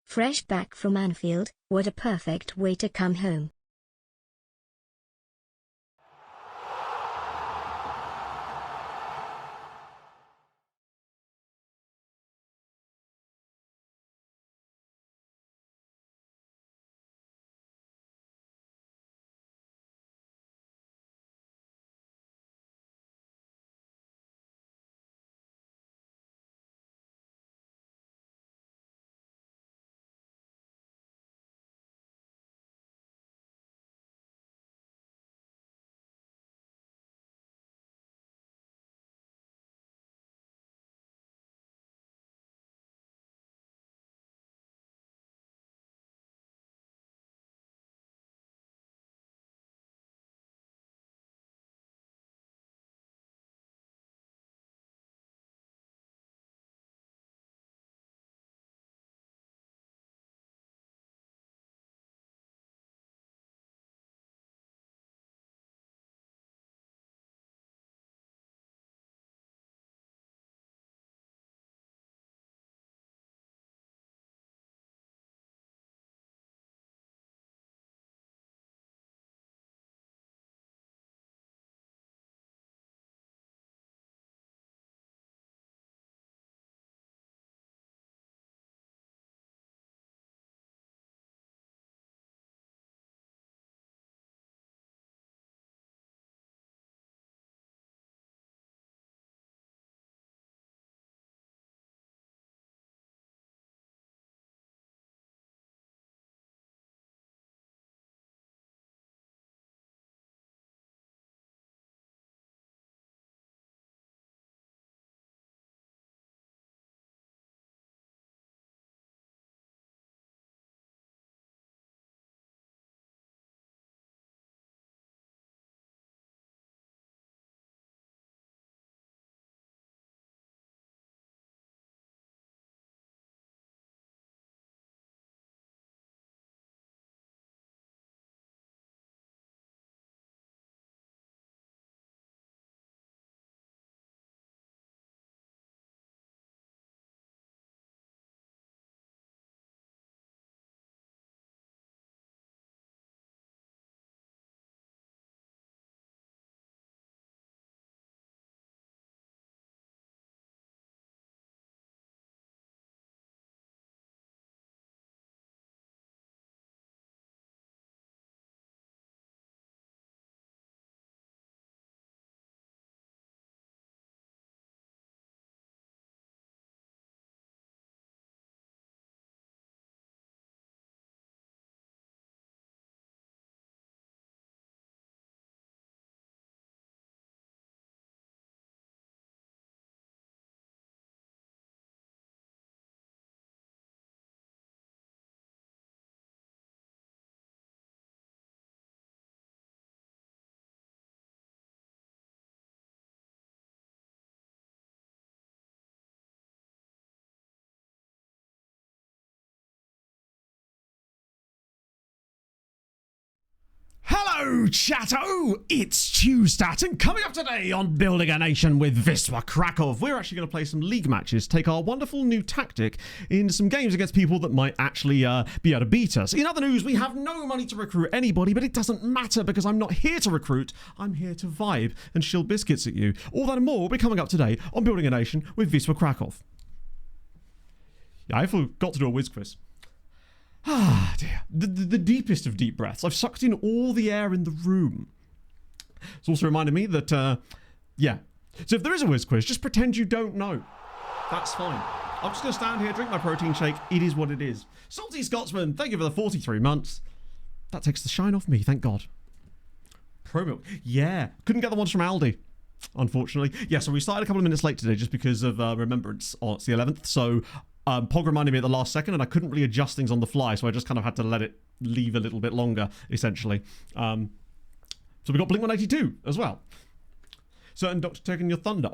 Fresh back from Anfield, what a perfect way to come home. Hello, chatto! It's Tuesdat, and coming up today on Building a Nation with Wisła Kraków, we're actually going to play some league matches, take our wonderful new tactic into some games against people that might actually be able to beat us. In other news, we have no money to recruit anybody, but it doesn't matter because I'm not here to recruit, I'm here to vibe and shill biscuits at you. All that and more will be coming up today on Building a Nation with Wisła Kraków. Yeah, I forgot to do a whiz quiz. Ah, dear. The deepest of deep breaths. I've sucked in all the air in the room. It's also reminded me that, yeah. So if there is a whiz quiz, just pretend you don't know. That's fine. I'm just going to stand here, drink my protein shake. It is what it is. Salty Scotsman, thank you for the 43 months. That takes the shine off me, thank God. Pro milk. Yeah. Couldn't get the ones from Aldi, unfortunately. Yeah, so we started a couple of minutes late today just because of Remembrance. It's the 11th, so... Pog reminded me at the last second, and I couldn't really adjust things on the fly, so I just kind of had to let it leave a little bit longer, essentially. So we got Blink-182 as well. Certain doctor taking your thunder.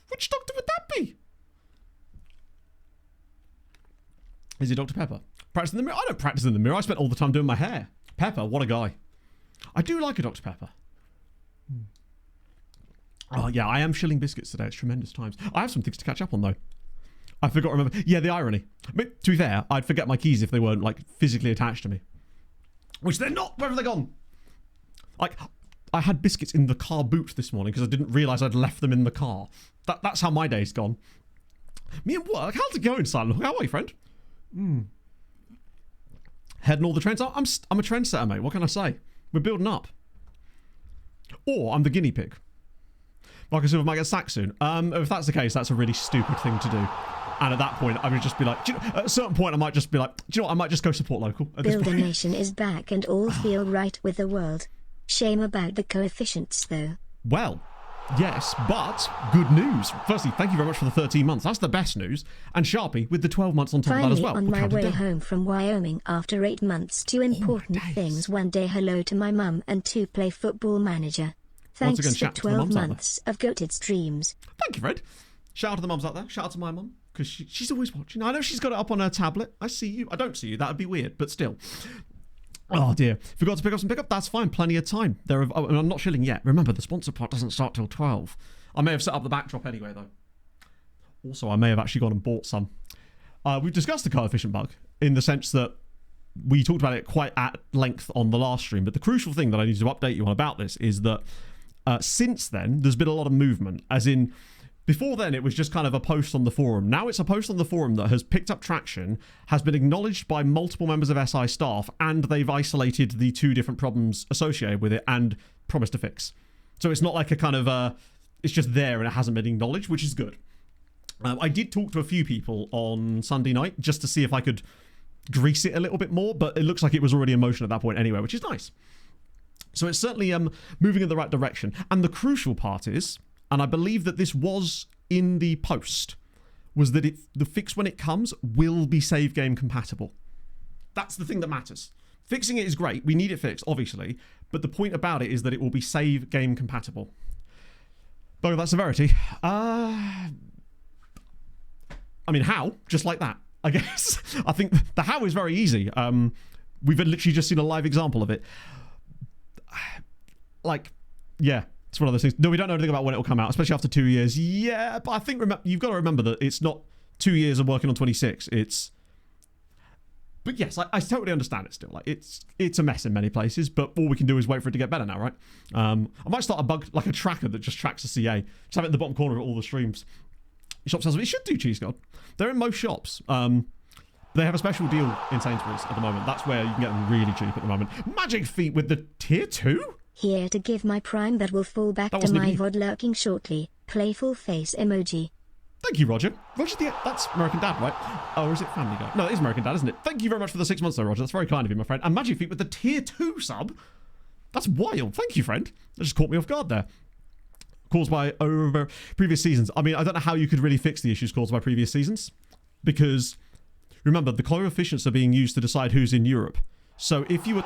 Which doctor would that be? Is it Dr. Pepper? Practice in the mirror? I don't practice in the mirror. I spent all the time doing my hair. Pepper, what a guy. I do like a Dr. Pepper. Oh, yeah, I am shilling biscuits today. It's tremendous times. I have some things to catch up on, though. I forgot to remember. Yeah, the irony. I mean, to be fair, I'd forget my keys if they weren't, like, physically attached to me. Which they're not. Where have they gone? Like, I had biscuits in the car boot this morning because I didn't realise I'd left them in the car. That's how my day's gone. Me and work? How's it going, Silent? How are you, friend? Heading all the trends. I'm a trendsetter, mate. What can I say? We're building up. Or I'm the guinea pig. Marcus Silver might get sacked soon. If that's the case, that's a really stupid thing to do. And at that point, I would just be like, at a certain point, I might just be like, do you know what? I might just go support local. Build a Nation is back and all feel right with the world. Shame about the coefficients, though. Well, yes, but good news. Firstly, thank you very much for the 13 months. That's the best news. And Sharpie with the 12 months on top of that as well. On my way home from Wyoming after 8 months. 2 important things. 1 day hello to my mum and 2 play Football Manager. Thanks again, for 12 months of goated streams. Thank you, Fred. Shout out to the mums out there. Shout out to my mum, because she's always watching. I know she's got it up on her tablet. I see you. I don't see you. That would be weird, but still. Oh dear. Forgot to pick up some pickup? That's fine. Plenty of time. I'm not shilling yet. Remember, the sponsor pot doesn't start till 12. I may have set up the backdrop anyway, though. Also, I may have actually gone and bought some. We've discussed the coefficient bug in the sense that we talked about it quite at length on the last stream, but the crucial thing that I need to update you on about this is that since then, there's been a lot of movement, as in, before then, it was just kind of a post on the forum. Now it's a post on the forum that has picked up traction, has been acknowledged by multiple members of SI staff, and they've isolated the 2 different problems associated with it and promised to fix. So it's not like a kind of, it's just there and it hasn't been acknowledged, which is good. I did talk to a few people on Sunday night just to see if I could grease it a little bit more, but it looks like it was already in motion at that point anyway, which is nice. So it's certainly moving in the right direction. And the crucial part is, and I believe that this was in the post, was that the fix when it comes will be save game compatible. That's the thing that matters. Fixing it is great. We need it fixed, obviously. But the point about it is that it will be save game compatible. But that severity. I mean, how? Just like that, I guess. I think the how is very easy. We've literally just seen a live example of it. Like, yeah, it's one of those things. No, we don't know anything about when it will come out, especially after 2 years. Yeah, but I think you've got to remember that it's not 2 years of working on 26. But yes, I totally understand it still. Like, it's a mess in many places, but all we can do is wait for it to get better now, right? I might start a bug, like a tracker that just tracks the CA. Just have it in the bottom corner of all the streams. Shop sells it. It should do, Cheese God. They're in most shops. They have a special deal in Sainsbury's at the moment. That's where you can get them really cheap at the moment. Magic Feet with the tier 2? Here to give my prime that will fall back to my VOD lurking shortly. Playful face emoji. Thank you, Roger. That's American Dad, right? Oh, or is it Family Guy? No, it is American Dad, isn't it? Thank you very much for the 6 months, though, Roger. That's very kind of you, my friend. And Magic Feet with the tier 2 sub. That's wild. Thank you, friend. That just caught me off guard there. Caused by over previous seasons. I mean, I don't know how you could really fix the issues caused by previous seasons, because remember, the coefficients are being used to decide who's in Europe. So if you were...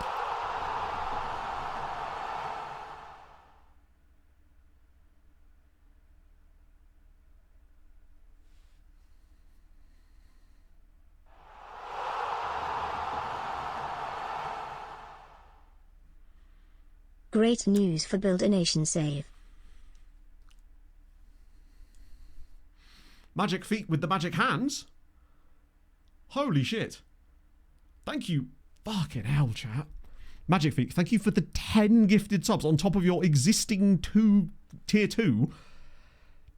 Great news for Build a Nation save. Magic Feet with the magic hands? Holy shit. Thank you. Fucking hell, chat. Magic Feet, thank you for the 10 gifted subs on top of your existing tier 2.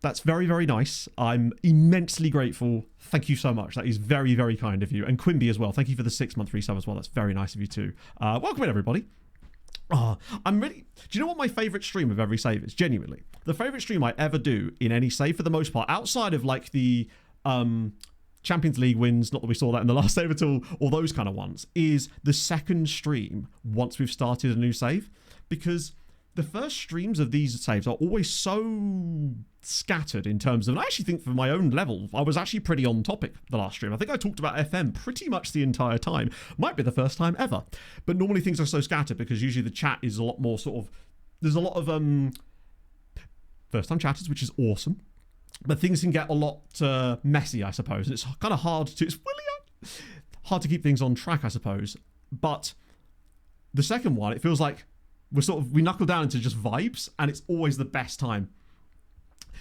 That's very, very nice. I'm immensely grateful. Thank you so much. That is very, very kind of you. And Quimby as well. Thank you for the 6-month resub as well. That's very nice of you too. Welcome in, everybody. I'm ready. Do you know what my favourite stream of every save is? Genuinely. The favourite stream I ever do in any save, for the most part, outside of like the Champions League wins, not that we saw that in the last save at all, or those kind of ones, is the second stream once we've started a new save. Because the first streams of these saves are always so scattered in terms of, and I actually think for my own level, I was actually pretty on topic the last stream. I think I talked about FM pretty much the entire time. Might be the first time ever. But normally things are so scattered because usually the chat is a lot more sort of, there's a lot of first time chatters, which is awesome. But things can get a lot messy, I suppose. It's kind of hard to, hard to keep things on track, I suppose. But the second one, it feels like we knuckle down into just vibes, and it's always the best time.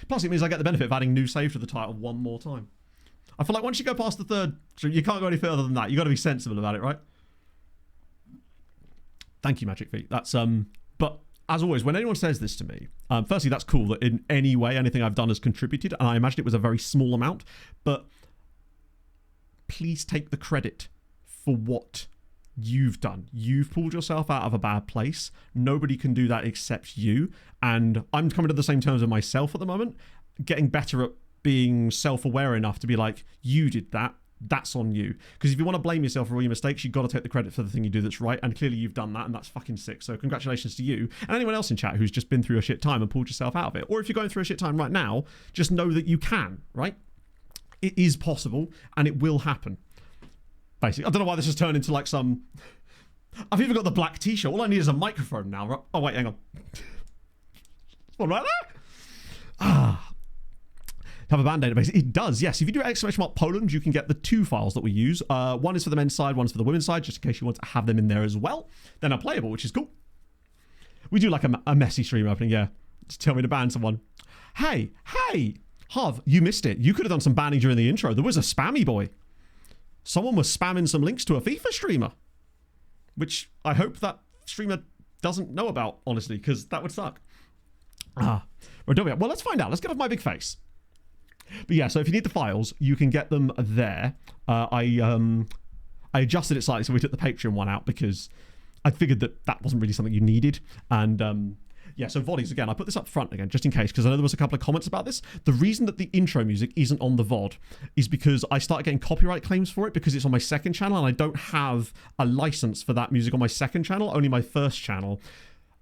Plus, it means I get the benefit of adding new save to the title one more time. I feel like once you go past the third stream, you can't go any further than that. You got to be sensible about it, right? Thank you, Magic Feet. That's but as always, when anyone says this to me, firstly, that's cool that in any way anything I've done has contributed, and I imagine it was a very small amount, but please take the credit for what you've done. You've pulled yourself out of a bad place. Nobody can do that except you, and I'm coming to the same terms with myself at the moment, getting better at being self-aware enough to be like, you did that, that's on you. Because if you want to blame yourself for all your mistakes, you've got to take the credit for the thing you do that's right, and clearly you've done that, and that's fucking sick. So congratulations to you and anyone else in chat who's just been through a shit time and pulled yourself out of it. Or if you're going through a shit time right now, just know that you can, right? It is possible and it will happen. Basically, I don't know why this has turned into like some... I've even got the black t-shirt. All I need is a microphone now, right? Oh wait, hang on. One right there? Have a band database. It does, yes. If you do !Poland, you can get the 2 files that we use. One is for the men's side, one's for the women's side, just in case you want to have them in there as well. They're not playable, which is cool. We do like a messy stream opening, yeah. Just tell me to ban someone. Hey, Harv, you missed it. You could have done some banning during the intro. There was a spammy boy. Someone was spamming some links to a FIFA streamer, which I hope that streamer doesn't know about, honestly, because that would suck. Well, let's find out. Let's get off my big face. But yeah, so if you need the files, you can get them there. I adjusted it slightly, so we took the Patreon one out because I figured that wasn't really something you needed. And yeah, so VODs, again, I put this up front again, just in case, because I know there was a couple of comments about this. The reason that the intro music isn't on the VOD is because I started getting copyright claims for it because it's on my second channel, and I don't have a license for that music on my second channel, only my first channel.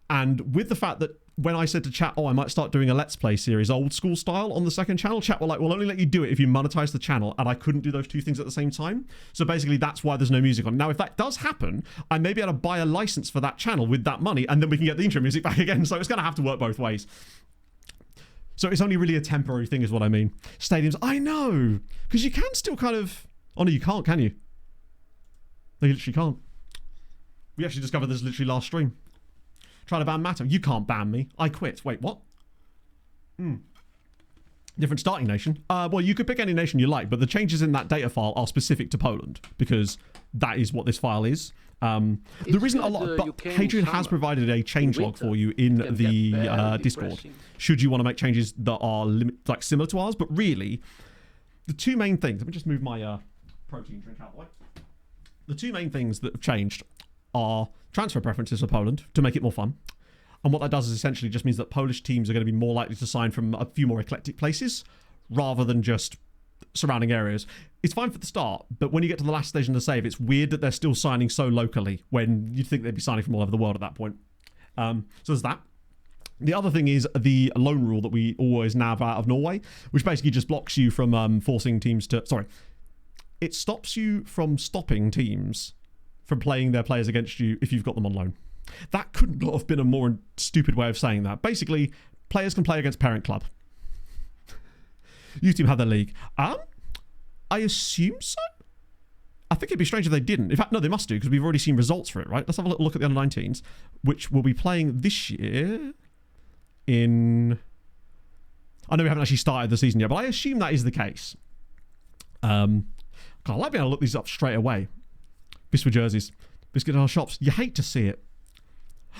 And with the fact that when I said to chat, I might start doing a Let's Play series, old school style, on the second channel, chat were like, we'll only let you do it if you monetize the channel, and I couldn't do those two things at the same time. So basically, that's why there's no music on. Now, if that does happen, I may be able to buy a license for that channel with that money, and then we can get the intro music back again. So it's going to have to work both ways. So it's only really a temporary thing is what I mean. Stadiums, I know, because you can still kind of... Oh, no, you can't, can you? No, you literally can't. We actually discovered this literally last stream. Try to ban Matto. You can't ban me. I quit. Wait, what? Different starting nation. Well, you could pick any nation you like, but the changes in that data file are specific to Poland because that is what this file is. The reason a lot, but Hadrian has provided a changelog for you in the Discord. Should you want to make changes that are like similar to ours, but really, the two main things. Let me just move my protein drink out of the way. The two main things that have changed are transfer preferences for Poland to make it more fun. And what that does is essentially just means that Polish teams are going to be more likely to sign from a few more eclectic places rather than just surrounding areas. It's fine for the start, but when you get to the last stage in the save, it's weird that they're still signing so locally when you'd think they'd be signing from all over the world at that point. So there's that. The other thing is the loan rule that we always nav out of Norway, which basically just blocks you from forcing teams to... Sorry. It stops you from stopping teams from playing their players against you if you've got them on loan. That could not have been a more stupid way of saying that. Basically, players can play against parent club. Youth team have their league. I assume so? I think it'd be strange if they didn't. In fact, no, they must do because we've already seen results for it, right? Let's have a little look at the under-19s, which will be playing this year in... I know we haven't actually started the season yet, but I assume that is the case. God, I like being able to look these up straight away. Wisła jerseys. Biscuit in our shops. You hate to see it.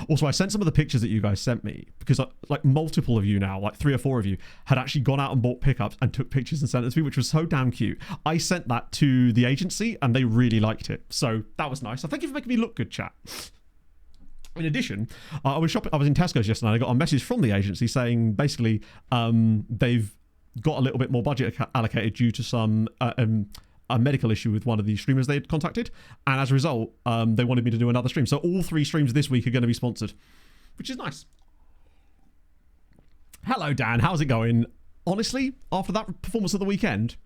Also, I sent some of the pictures that you guys sent me because like multiple of you now, like 3 or 4 of you, had actually gone out and bought pickups and took pictures and sent it to me, which was so damn cute. I sent that to the agency and they really liked it. So that was nice. So thank you for making me look good, chat. In addition, I was in Tesco's yesterday and I got a message from the agency saying basically they've got a little bit more budget allocated due to some... a medical issue with one of the streamers they had contacted, and as a result they wanted me to do another stream, so all 3 streams this week are going to be sponsored, which is nice. Hello Dan, how's it going? Honestly, after that performance of the weekend,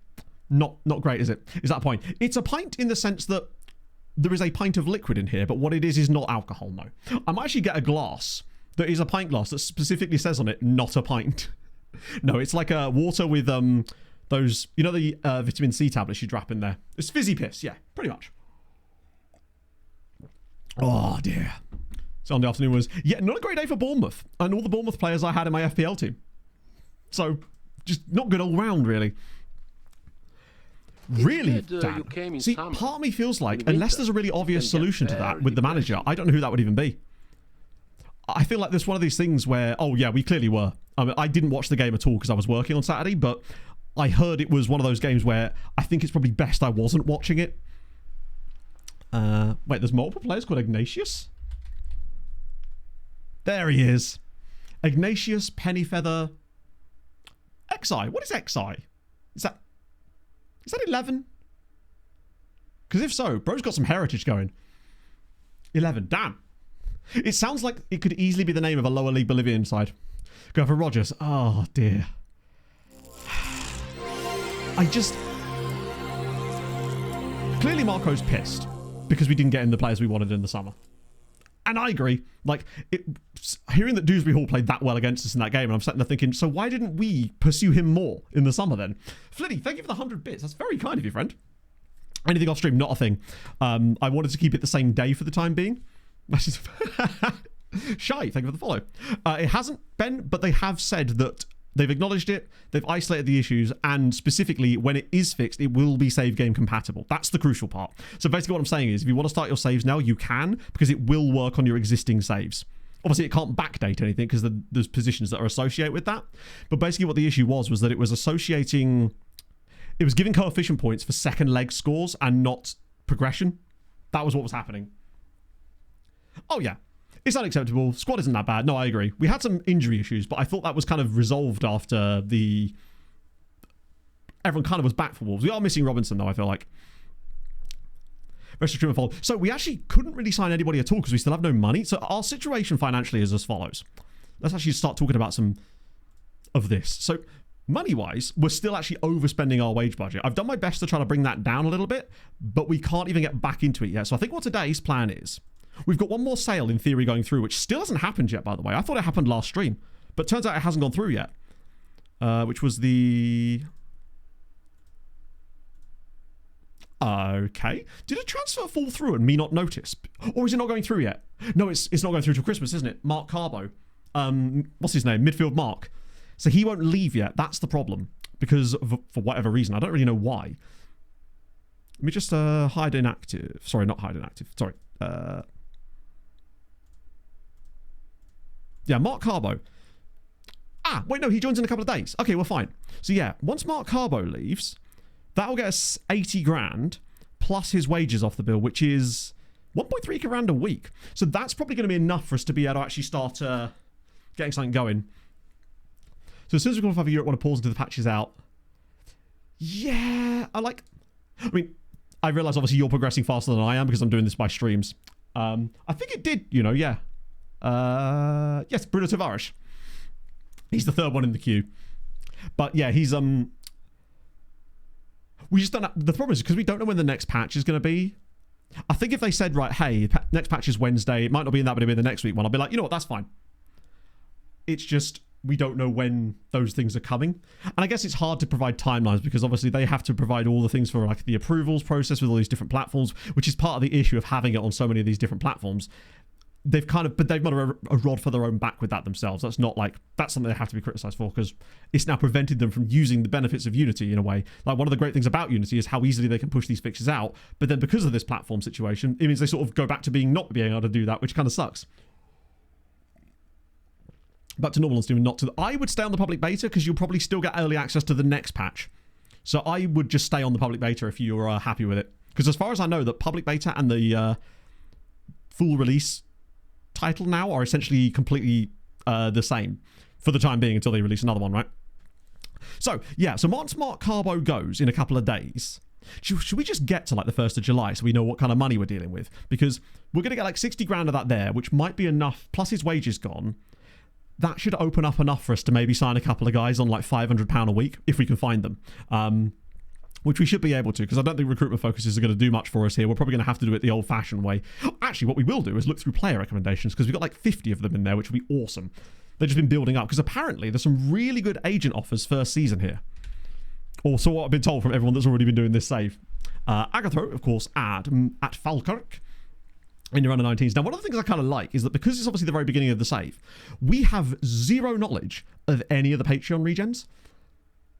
not great, is it? Is that a pint? It's a pint in the sense that there is a pint of liquid in here, but what it is not alcohol. No, I might actually get a glass that is a pint glass that specifically says on it not a pint. No, it's like a water with those, you know, the vitamin C tablets you drop in there. It's fizzy piss, yeah, pretty much. Oh, dear. Sunday afternoon was, yeah, not a great day for Bournemouth. And all the Bournemouth players I had in my FPL team. So, just not good all round, really. Really, Instead, Dan? you came in See, summer. part of me feels like, In unless winter, there's a really obvious you can get solution to that very with the manager, depressed. I don't know who that would even be. I feel like there's one of these things where, oh yeah, we clearly were. I mean, I didn't watch the game at all because I was working on Saturday, but I heard it was one of those games where I think it's probably best I wasn't watching it. Wait, there's multiple players called Ignatius? There he is. Ignatius, Pennyfeather, Xi. What is Xi? Is that 11? Because if so, bro's got some heritage going. 11. Damn. It sounds like it could easily be the name of a lower league Bolivian side. Go for Rogers. Oh, dear. Clearly Marco's pissed because we didn't get him the players we wanted in the summer. And I agree. Like, hearing that Dewsbury Hall played that well against us in that game, and I'm sitting there thinking, so why didn't we pursue him more in the summer then? Flitty, thank you for the 100 bits. That's very kind of you, friend. Anything off stream? Not a thing. I wanted to keep it the same day for the time being. Shy, thank you for the follow. It hasn't been, but they have said that they've acknowledged it, they've isolated the issues, and specifically, when it is fixed, it will be save game compatible. That's the crucial part. So basically what I'm saying is, if you want to start your saves now, you can, because it will work on your existing saves. Obviously, it can't backdate anything, because there's positions that are associated with that. But basically what the issue was that it was associating... It was giving coefficient points for second leg scores and not progression. That was what was happening. Oh, yeah. It's unacceptable. Squad isn't that bad. No, I agree. We had some injury issues, but I thought that was kind of resolved after everyone kind of was back for Wolves. We are missing Robinson, though, I feel like. Rest of stream fold. So we actually couldn't really sign anybody at all because we still have no money. So our situation financially is as follows. Let's actually start talking about some of this. So money-wise, we're still actually overspending our wage budget. I've done my best to try to bring that down a little bit, but we can't even get back into it yet. So I think what today's plan is... We've got one more sale in theory going through, which still hasn't happened yet, by the way. I thought it happened last stream, but turns out it hasn't gone through yet. Which was the... Okay. Did a transfer fall through and me not notice? Or is it not going through yet? No, it's not going through till Christmas, isn't it? Mark Carbo. What's his name? Midfield Mark. So he won't leave yet. That's the problem. Because for whatever reason, I don't really know why. Let me just hide inactive. Sorry, not hide inactive. Sorry. Yeah, Mark Carbo. Ah, wait, no, he joins in a couple of days. Okay, we're fine. So yeah, once Mark Carbo leaves, that'll get us 80 grand plus his wages off the bill, which is 1.3 grand a week. So that's probably going to be enough for us to be able to actually start getting something going. So as soon as we qualify for Europe, want to pause until the patch is out. Yeah, I mean, I realise obviously you're progressing faster than I am because I'm doing this by streams. I think it did, yeah. Yes, Bruno Tavares. He's the third one in the queue. But yeah, he's we just don't know. The problem is because we don't know when the next patch is going to be. I think if they said, right, hey, next patch is Wednesday, it might not be in that, but it'll be the next week one, I'll be like, you know what, that's fine. It's just we don't know when those things are coming. And I guess it's hard to provide timelines because obviously they have to provide all the things for like the approvals process with all these different platforms, which is part of the issue of having it on so many of these different platforms. They've got a rod for their own back with that themselves. That's something they have to be criticised for because it's now prevented them from using the benefits of Unity in a way. Like one of the great things about Unity is how easily they can push these fixes out. But then because of this platform situation, it means they sort of go back to not being able to do that, which kind of sucks. Back to normal on Steam and not to... I would stay on the public beta because you'll probably still get early access to the next patch. So I would just stay on the public beta if you're happy with it. Because as far as I know, the public beta and the full release title now are essentially completely the same for the time being until they release another one, right? So, yeah. So once Mark Carbo goes in a couple of days... Should we just get to like the 1st of July so we know what kind of money we're dealing with? Because we're going to get like 60 grand of that there, which might be enough. Plus his wages gone. That should open up enough for us to maybe sign a couple of guys on like £500 a week if we can find them. Which we should be able to because I don't think recruitment focuses are going to do much for us here. We're probably going to have to do it the old-fashioned way. Actually, what we will do is look through player recommendations because we've got like 50 of them in there, which will be awesome. They've just been building up because apparently there's some really good agent offers first season here. Or so what I've been told from everyone that's already been doing this save. Agatho, of course, at Falkirk in your under-19s. Now, one of the things I kind of like is that because it's obviously the very beginning of the save, we have zero knowledge of any of the Patreon regens.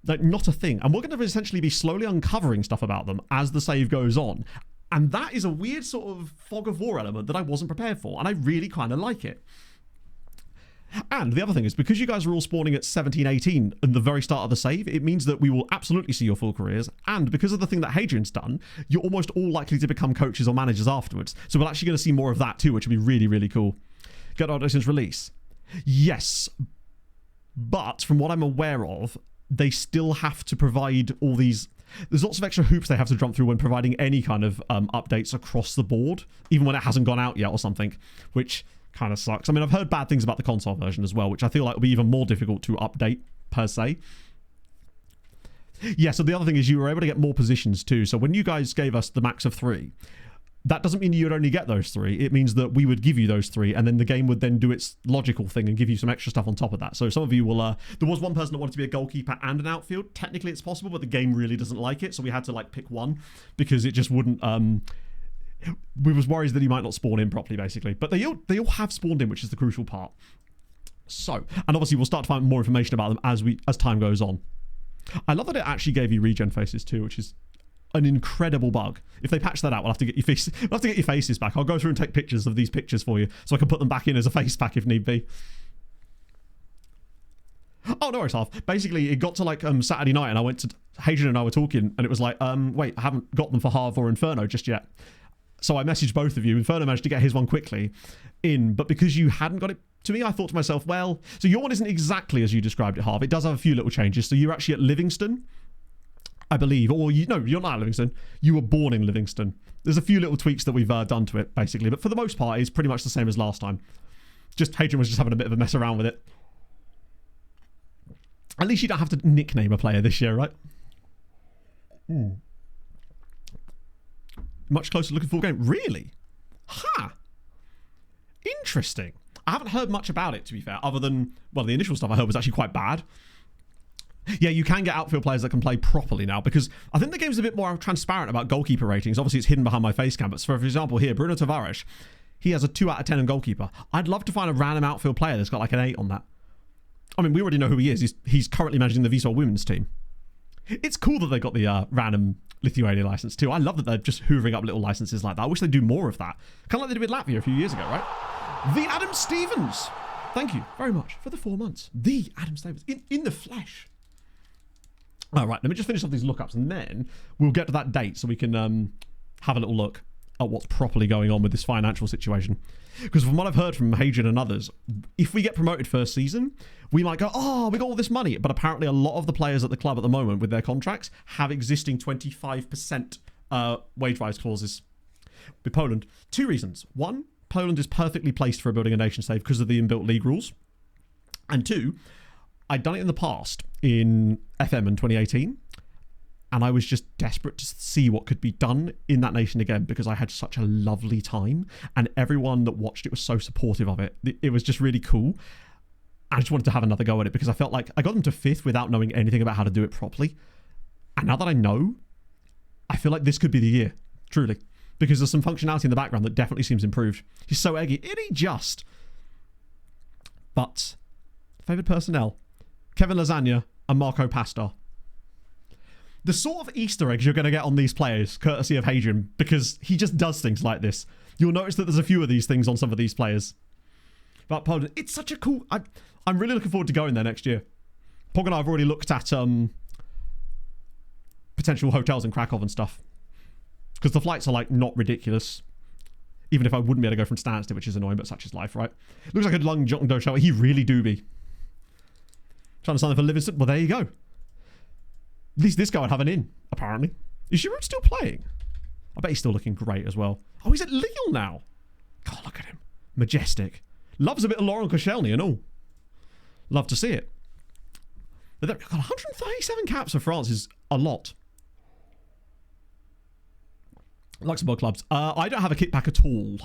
Like, not a thing. And we're going to essentially be slowly uncovering stuff about them as the save goes on. And that is a weird sort of fog of war element that I wasn't prepared for. And I really kind of like it. And the other thing is, because you guys are all spawning at 17, 18 at the very start of the save, it means that we will absolutely see your full careers. And because of the thing that Hadrian's done, you're almost all likely to become coaches or managers afterwards. So we're actually going to see more of that too, which would be really, really cool. Get Auto since release. Yes. But from what I'm aware of, they still have to provide all these... There's lots of extra hoops they have to jump through when providing any kind of updates across the board, even when it hasn't gone out yet or something, which... kind of sucks. I mean, I've heard bad things about the console version as well, which I feel like will be even more difficult to update per se. Yeah, so the other thing is you were able to get more positions too. So when you guys gave us the max of 3, that doesn't mean you'd only get those 3. It means that we would give you those 3, and then the game would then do its logical thing and give you some extra stuff on top of that. So some of you will... there was one person that wanted to be a goalkeeper and an outfield. Technically it's possible, but the game really doesn't like it, so we had to like pick one because it just wouldn't... we was worried that he might not spawn in properly, basically. But they all have spawned in, which is the crucial part. So, and obviously we'll start to find more information about them as time goes on. I love that it actually gave you regen faces too, which is an incredible bug. If they patch that out, we'll have to get your faces back. I'll go through and take pictures of these pictures for you, so I can put them back in as a face pack if need be. Oh, no worries, Half. Basically, it got to like Saturday night, and I went to Hadrian and I were talking, and it was like, wait, I haven't got them for Harv or Inferno just yet. So I messaged both of you. Inferno managed to get his one quickly in, but because you hadn't got it to me, I thought to myself, well, so your one isn't exactly as you described it, Harv. It does have a few little changes. So you're actually at Livingston, I believe, or no, you're not at Livingston. You were born in Livingston. There's a few little tweaks that we've done to it, basically, but for the most part, it's pretty much the same as last time. Just Hadrian was just having a bit of a mess around with it. At least you don't have to nickname a player this year, right? Much closer looking full game. Really? Ha! Interesting. I haven't heard much about it, to be fair, other than, well, the initial stuff I heard was actually quite bad. Yeah, you can get outfield players that can play properly now, because I think the game's a bit more transparent about goalkeeper ratings. Obviously, it's hidden behind my face cam, but for example here, Bruno Tavares, he has a 2 out of 10 in goalkeeper. I'd love to find a random outfield player that's got like an 8 on that. I mean, we already know who he is. He's currently managing the Wisła women's team. It's cool that they got the random Lithuania license too. I love that they're just hoovering up little licenses like that. I wish they'd do more of that. Kind of like they did with Latvia a few years ago, right? The Adam Stevens. Thank you very much for the 4 months. The Adam Stevens in the flesh. All right, let me just finish off these lookups and then we'll get to that date so we can have a little look at what's properly going on with this financial situation. Because from what I've heard from Hadrian and others, if we get promoted first season, we might go, oh, we got all this money. But apparently a lot of the players at the club at the moment with their contracts have existing 25% wage rise clauses. With Poland, 2 reasons. 1, Poland is perfectly placed for a building a nation save because of the inbuilt league rules. And 2, I'd done it in the past in FM in 2018. And I was just desperate to see what could be done in that nation again because I had such a lovely time and everyone that watched it was so supportive of it. It was just really cool. I just wanted to have another go at it because I felt like I got them to 5th without knowing anything about how to do it properly. And now that I know, I feel like this could be the year, truly. Because there's some functionality in the background that definitely seems improved. He's so eggy. It ain't just. But, favoured personnel, Kevin Lasagna and Marco Pastor. The sort of Easter eggs you're going to get on these players, courtesy of Hadrian, because he just does things like this. You'll notice that there's a few of these things on some of these players. But Poland, it's such a cool... I'm really looking forward to going there next year. Pog and I have already looked at potential hotels in Krakow and stuff. Because the flights are like not ridiculous. Even if I wouldn't be able to go from Stansted, which is annoying, but such is life, right? Looks like a long John Doe show. He really do be. Trying to sign up for Livingston. Well, there you go. At least this guy would have an in, apparently. Is Giroud still playing? I bet he's still looking great as well. Oh, he's at Lille now. God, look at him. Majestic. Loves a bit of Laurent Koscielny and all. Love to see it. But God, 137 caps for France is a lot. Luxembourg clubs. I don't have a kit pack at all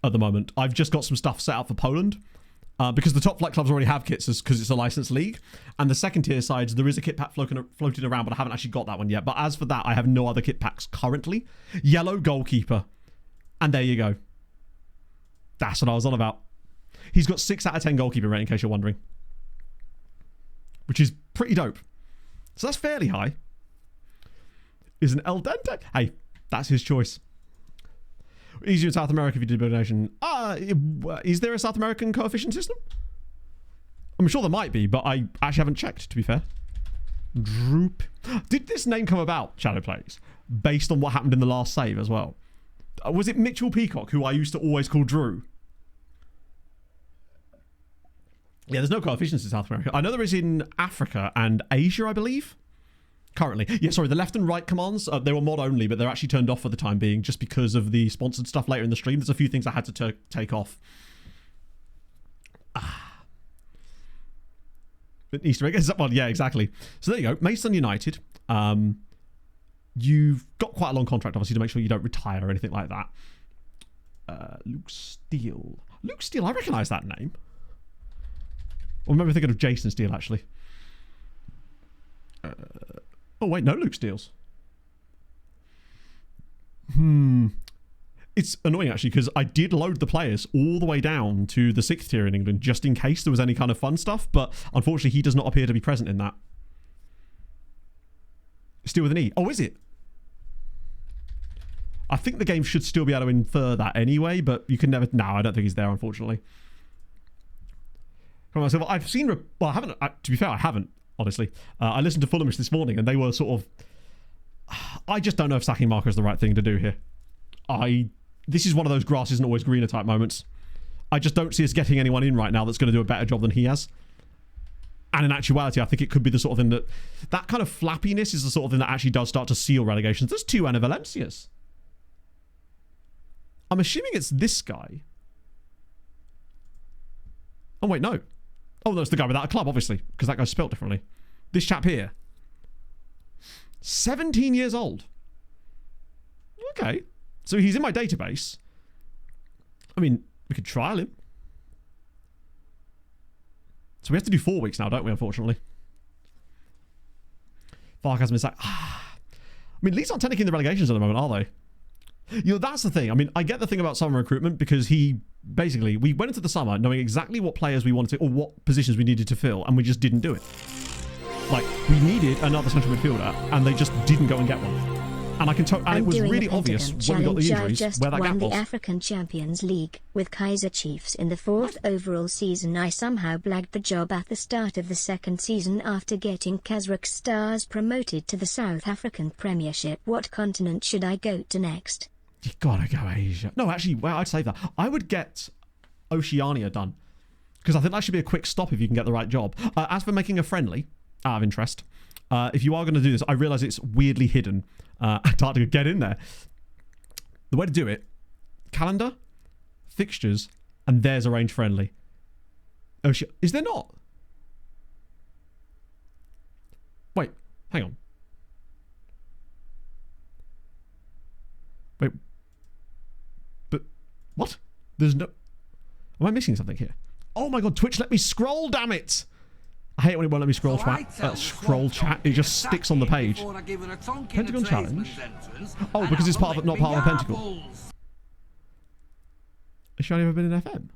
at the moment. I've just got some stuff set up for Poland. Because the top flight clubs already have kits because it's a licensed league. And the second tier sides, there is a kit pack floating around, but I haven't actually got that one yet. But as for that, I have no other kit packs currently. Yellow goalkeeper. And there you go. That's what I was on about. He's got 6 out of 10 goalkeeper rating, in case you're wondering. Which is pretty dope. So that's fairly high. Is an El Dente? Hey, that's his choice. Easier in South America if you did build a nation. Is there a South American coefficient system? I'm sure there might be, but I actually haven't checked, to be fair. Droop. Did this name come about, Shadow Plays, based on what happened in the last save as well? Was it Mitchell Peacock, who I used to always call Drew? Yeah, there's no coefficients in South America. I know there is in Africa and Asia, I believe. Currently. Yeah, sorry, the left and right commands, they were mod only, but they're actually turned off for the time being just because of the sponsored stuff later in the stream. There's a few things I had to take off. Easter egg. Well, yeah, exactly. So there you go. Mason United. You've got quite a long contract, obviously, to make sure you don't retire or anything like that. Luke Steele. Luke Steele, I recognise that name. I remember thinking of Jason Steele, actually. Oh, wait, no Luke Steele's. It's annoying, actually, because I did load the players all the way down to the 6th tier in England, just in case there was any kind of fun stuff, but unfortunately, he does not appear to be present in that. Steele with an E. Oh, is it? I think the game should still be able to infer that anyway, but you can never... No, I don't think he's there, unfortunately. Myself, I've seen... Well, I haven't... To be fair, I haven't, honestly. I listened to Fulhamish this morning, and they were sort of... I just don't know if sacking Marco is the right thing to do here. This is one of those grass isn't always greener type moments. I just don't see us getting anyone in right now that's going to do a better job than he has. And in actuality, I think it could be the sort of thing that... That kind of flappiness is the sort of thing that actually does start to seal relegations. There's 2 Ana Valencias. I'm assuming it's this guy. Oh, wait, no. Oh, that's the guy without a club, obviously, because that guy's spelt differently. This chap here. 17 years old. Okay. So he's in my database. I mean, we could trial him. So we have to do 4 weeks now, don't we, unfortunately? Fark has been sacked. I mean, Leeds aren't technically in the relegations at the moment, are they? You know, that's the thing. I mean, I get the thing about summer recruitment because we went into the summer knowing exactly what players we wanted to, or what positions we needed to fill, and we just didn't do it. Like, we needed another central midfielder, and they just didn't go and get one. And and it was really obvious when we got the injuries where that gap was. The African Champions League with Kaiser Chiefs in the 4th overall season. I somehow blagged the job at the start of the 2nd season after getting Kazakh Stars promoted to the South African Premiership. What continent should I go to next? You gotta go Asia. No, actually, well, I'd save that. I would get Oceania done. Because I think that should be a quick stop if you can get the right job. As for making a friendly, out of interest, if you are going to do this, I realise it's weirdly hidden. Antarctica, get in there. The way to do it, calendar, fixtures, and there's arrange friendly. Is there not? Wait, hang on. Wait. But, what? There's no... Am I missing something here? Oh my god, Twitch, let me scroll, damn it! I hate when it won't let me scroll scroll chat. It just sticks on the page. Pentagon challenge? Oh, because it's not part of a pentacle. Has she ever been in FM?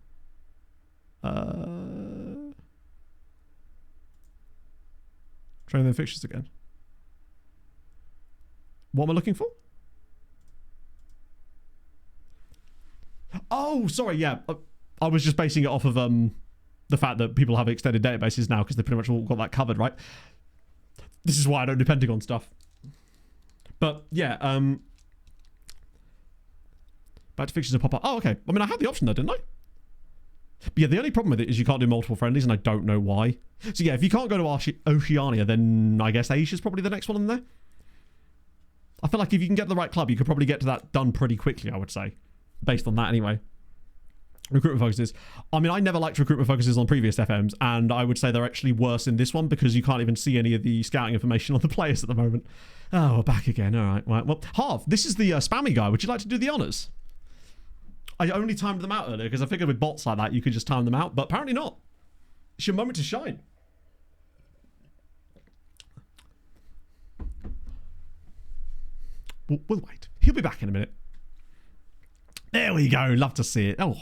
Trying the fixtures again. What am I looking for? Oh, sorry, yeah. I was just basing it off of the fact that people have extended databases now because they pretty much all got that covered, right? This is why I don't do Pentagon stuff. But yeah, back to fixtures and pop up. Oh, okay. I mean, I had the option though, didn't I? But yeah, the only problem with it is you can't do multiple friendlies, and I don't know why. So yeah, if you can't go to Oceania, then I guess Asia's probably the next one in there. I feel like if you can get to the right club, you could probably get to that done pretty quickly, I would say. Based on that anyway. Recruitment focuses. I mean, I never liked recruitment focuses on previous FMs, and I would say they're actually worse in this one because you can't even see any of the scouting information on the players at the moment. Oh, we're back again. All right. Well, Harv, this is the spammy guy. Would you like to do the honours? I only timed them out earlier because I figured with bots like that you could just time them out, but apparently not. It's your moment to shine. We'll wait. He'll be back in a minute. There we go. Love to see it. Oh,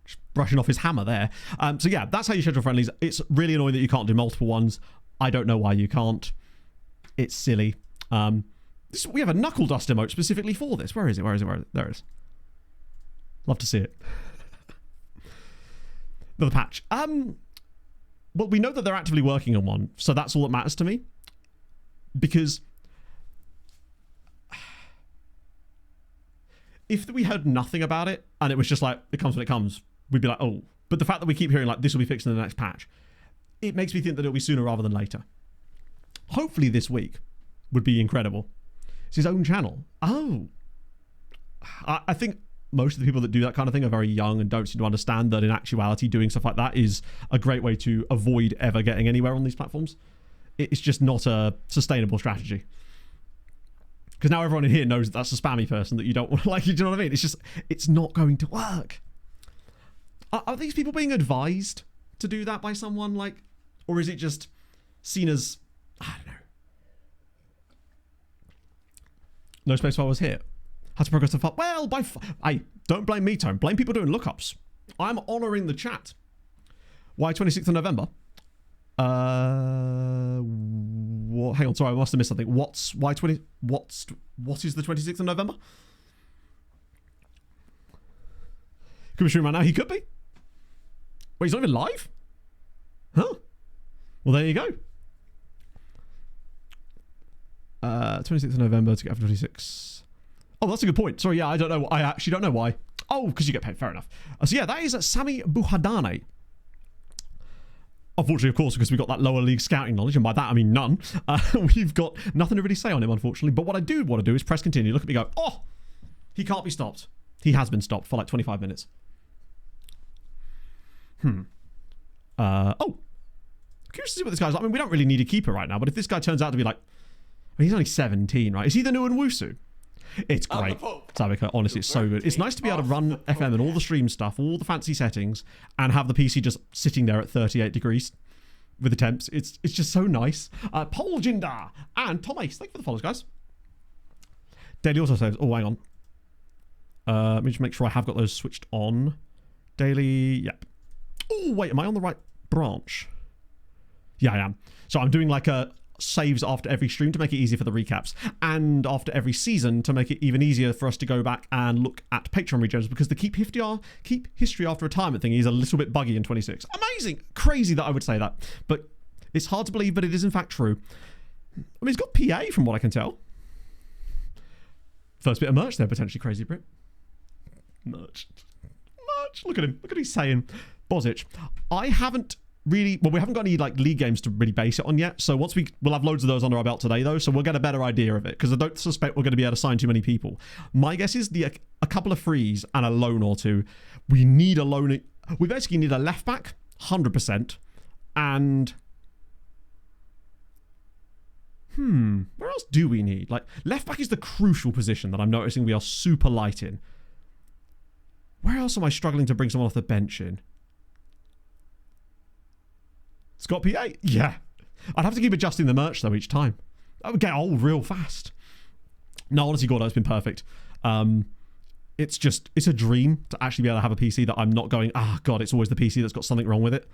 just brushing off his hammer there. So yeah, that's how you schedule friendlies. It's really annoying that you can't do multiple ones. I don't know why you can't. It's silly. We have a knuckle dust emote specifically for this. Where is it? Where is it? Where is it? There it is. Love to see it. Another patch. Well, we know that they're actively working on one, so that's all that matters to me. Because if we heard nothing about it and it was just like, it comes when it comes, we'd be like, oh. But the fact that we keep hearing like, this will be fixed in the next patch, it makes me think that it'll be sooner rather than later. Hopefully this week would be incredible. It's his own channel. Oh. I think most of the people that do that kind of thing are very young and don't seem to understand that in actuality doing stuff like that is a great way to avoid ever getting anywhere on these platforms. It's just not a sustainable strategy. Because now everyone in here knows that that's a spammy person that you don't want to like. You know what I mean? It's just, it's not going to work. Are these people being advised to do that by someone, like, or is it just seen as, I don't know. No space while I was here. How to progress the file? Well, hey, don't blame me, Tone. Blame people doing lookups. I'm honouring the chat. Why 26th of November? What? Hang on, sorry, I must have missed something. What is the 26th of November? Could be streaming right now. He could be. Wait, he's not even live? Huh? Well, there you go. 26th of November to get after 26. Oh, that's a good point. Sorry, yeah, I don't know. I actually don't know why. Oh, because you get paid. Fair enough. So yeah, that is Sami Buhadane. Unfortunately, of course, because we've got that lower league scouting knowledge, and by that I mean none, we've got nothing to really say on him, unfortunately. But what I do want to do is press continue. Look at me go, oh, he can't be stopped. He has been stopped for like 25 minutes. Oh. Curious to see what this guy's like. I mean, we don't really need a keeper right now, but if this guy turns out to be like, I mean, he's only 17, right? Is he the new Nwusu? It's great, Sabika. Honestly, it's so good. It's nice to be able to run FM and all the stream stuff, all the fancy settings, and have the PC just sitting there at 38 degrees with the temps. It's just so nice. Paul Jinder and Tom Ace, thank you for the follows, guys. Daily auto saves. Oh, hang on. Let me just make sure I have got those switched on. Daily, yep. Oh, wait, am I on the right branch? Yeah, I am. So I'm doing like a saves after every stream to make it easier for the recaps, and after every season to make it even easier for us to go back and look at Patreon regens, because the keep history after retirement thing is a little bit buggy in 26. Amazing. Crazy that I would say that, but it's hard to believe, but it is in fact true. I mean, he's got PA from what I can tell. First bit of merch there, potentially. Crazy Brit. Merch. Look at him. Look at what he's saying. Bozic. I haven't really, well, we haven't got any like league games to really base it on yet, so once we'll have loads of those under our belt today though, so we'll get a better idea of it, because I don't suspect we're going to be able to sign too many people. My guess is a couple of frees and a loan or two. We need a loan. We basically need a left back 100%, and where else do we need? Like, left back is the crucial position that I'm noticing we are super light in. Where else am I struggling to bring someone off the bench in? Scott PA? Yeah. I'd have to keep adjusting the merch, though, each time. That would get old real fast. No, honestly, Gordo, it's been perfect. It's a dream to actually be able to have a PC that I'm not going, God, it's always the PC that's got something wrong with it.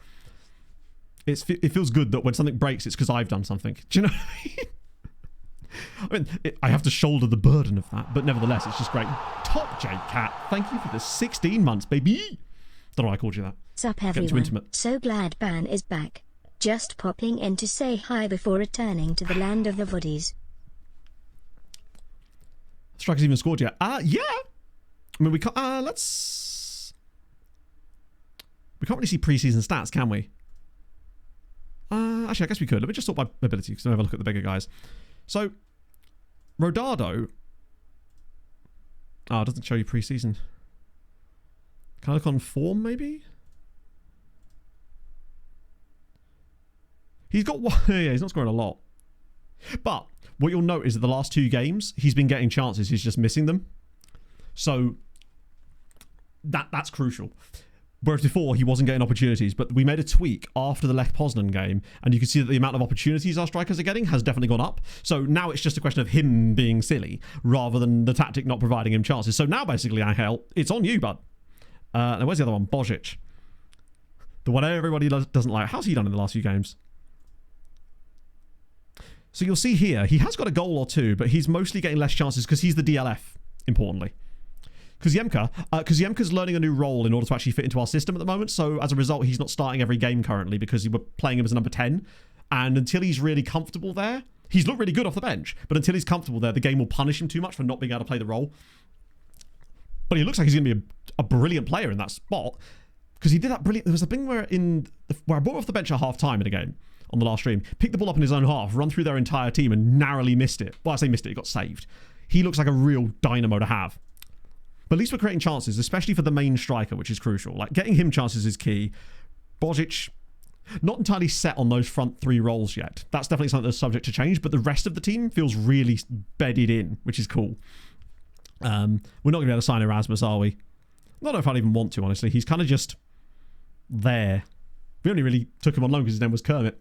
It feels good that when something breaks, it's because I've done something. Do you know what I mean? I have to shoulder the burden of that, but nevertheless, it's just great. Top J Cat, thank you for the 16 months, baby. Don't know why I called you that. Sup, everyone. So glad Ban is back. Just popping in to say hi before returning to the land of the Voddies. Strikers even scored yet? Yeah. I mean, we can't. We can't really see preseason stats, can we? Actually, I guess we could. Let me just sort by ability, because I'll have a look at the bigger guys. So, Rodado. It doesn't show you preseason. Can I look on form, maybe? He's got one. Yeah, he's not scoring a lot. But what you'll note is that the last two games, he's been getting chances. He's just missing them. So that's crucial. Whereas before, he wasn't getting opportunities. But we made a tweak after the Lech Poznan game, and you can see that the amount of opportunities our strikers are getting has definitely gone up. So now it's just a question of him being silly rather than the tactic not providing him chances. So now, basically, Angel, it's on you, bud. Now, where's the other one? Bozic. The one everybody doesn't like. How's he done in the last few games? So you'll see here, he has got a goal or two, but he's mostly getting less chances because he's the DLF, importantly. Yemka's learning a new role in order to actually fit into our system at the moment, so as a result, he's not starting every game currently because we're playing him as a number 10, and until he's really comfortable there, he's looked really good off the bench, but until he's comfortable there, the game will punish him too much for not being able to play the role. But he looks like he's going to be a brilliant player in that spot, because he did that brilliant... There was a thing where I brought off the bench at half-time in a game, on the last stream, picked the ball up in his own half, run through their entire team and narrowly missed it. Well, I say missed it, it got saved. He looks like a real dynamo to have. But at least we're creating chances, especially for the main striker, which is crucial. Like, getting him chances is key. Bozic, not entirely set on those front three roles yet. That's definitely something that's subject to change, but the rest of the team feels really bedded in, which is cool. We're not going to be able to sign Erasmus, are we? I don't know if I'd even want to, honestly. He's kind of just there. We only really took him on loan because his name was Kermit.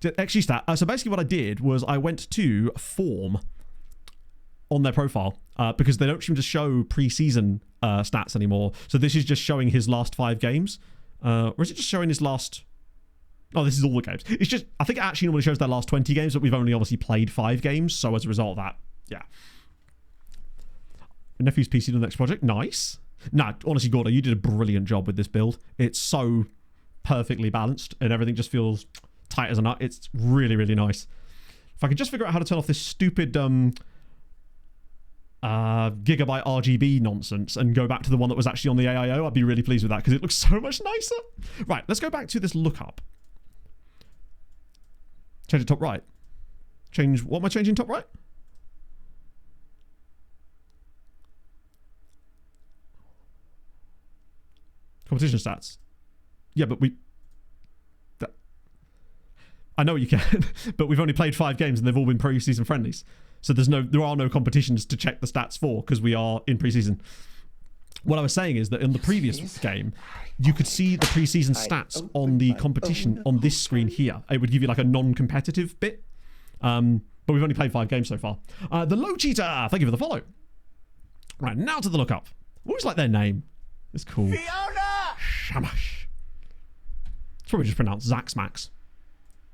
XG stat. So basically what I did was I went to form on their profile because they don't seem to show pre-season stats anymore. So this is just showing his last 5 games. Or is it just showing his last... Oh, this is all the games. It's just... I think it actually normally shows their last 20 games, but we've only obviously played 5 games. So as a result of that, yeah. My nephew's PC on the next project. Nice. Nah, honestly, Gordo, you did a brilliant job with this build. It's so perfectly balanced and everything just feels... tight as a nut. It's really, really nice. If I could just figure out how to turn off this stupid gigabyte RGB nonsense and go back to the one that was actually on the AIO, I'd be really pleased with that because it looks so much nicer. Right, let's go back to this lookup. Change it top right. Change, what am I changing top right? Competition stats. Yeah, but I know you can, but we've only played 5 games and they've all been pre-season friendlies. So there are no competitions to check the stats for because we are in pre-season. What I was saying is that in the previous game, you could see the pre-season stats on the competition on this screen here. It would give you like a non-competitive bit. But we've only played 5 games so far. The Low Cheater, thank you for the follow. Right, now to the lookup. I always like their name. It's cool. Fiona! Shamash. It's probably just pronounced Zaxmax.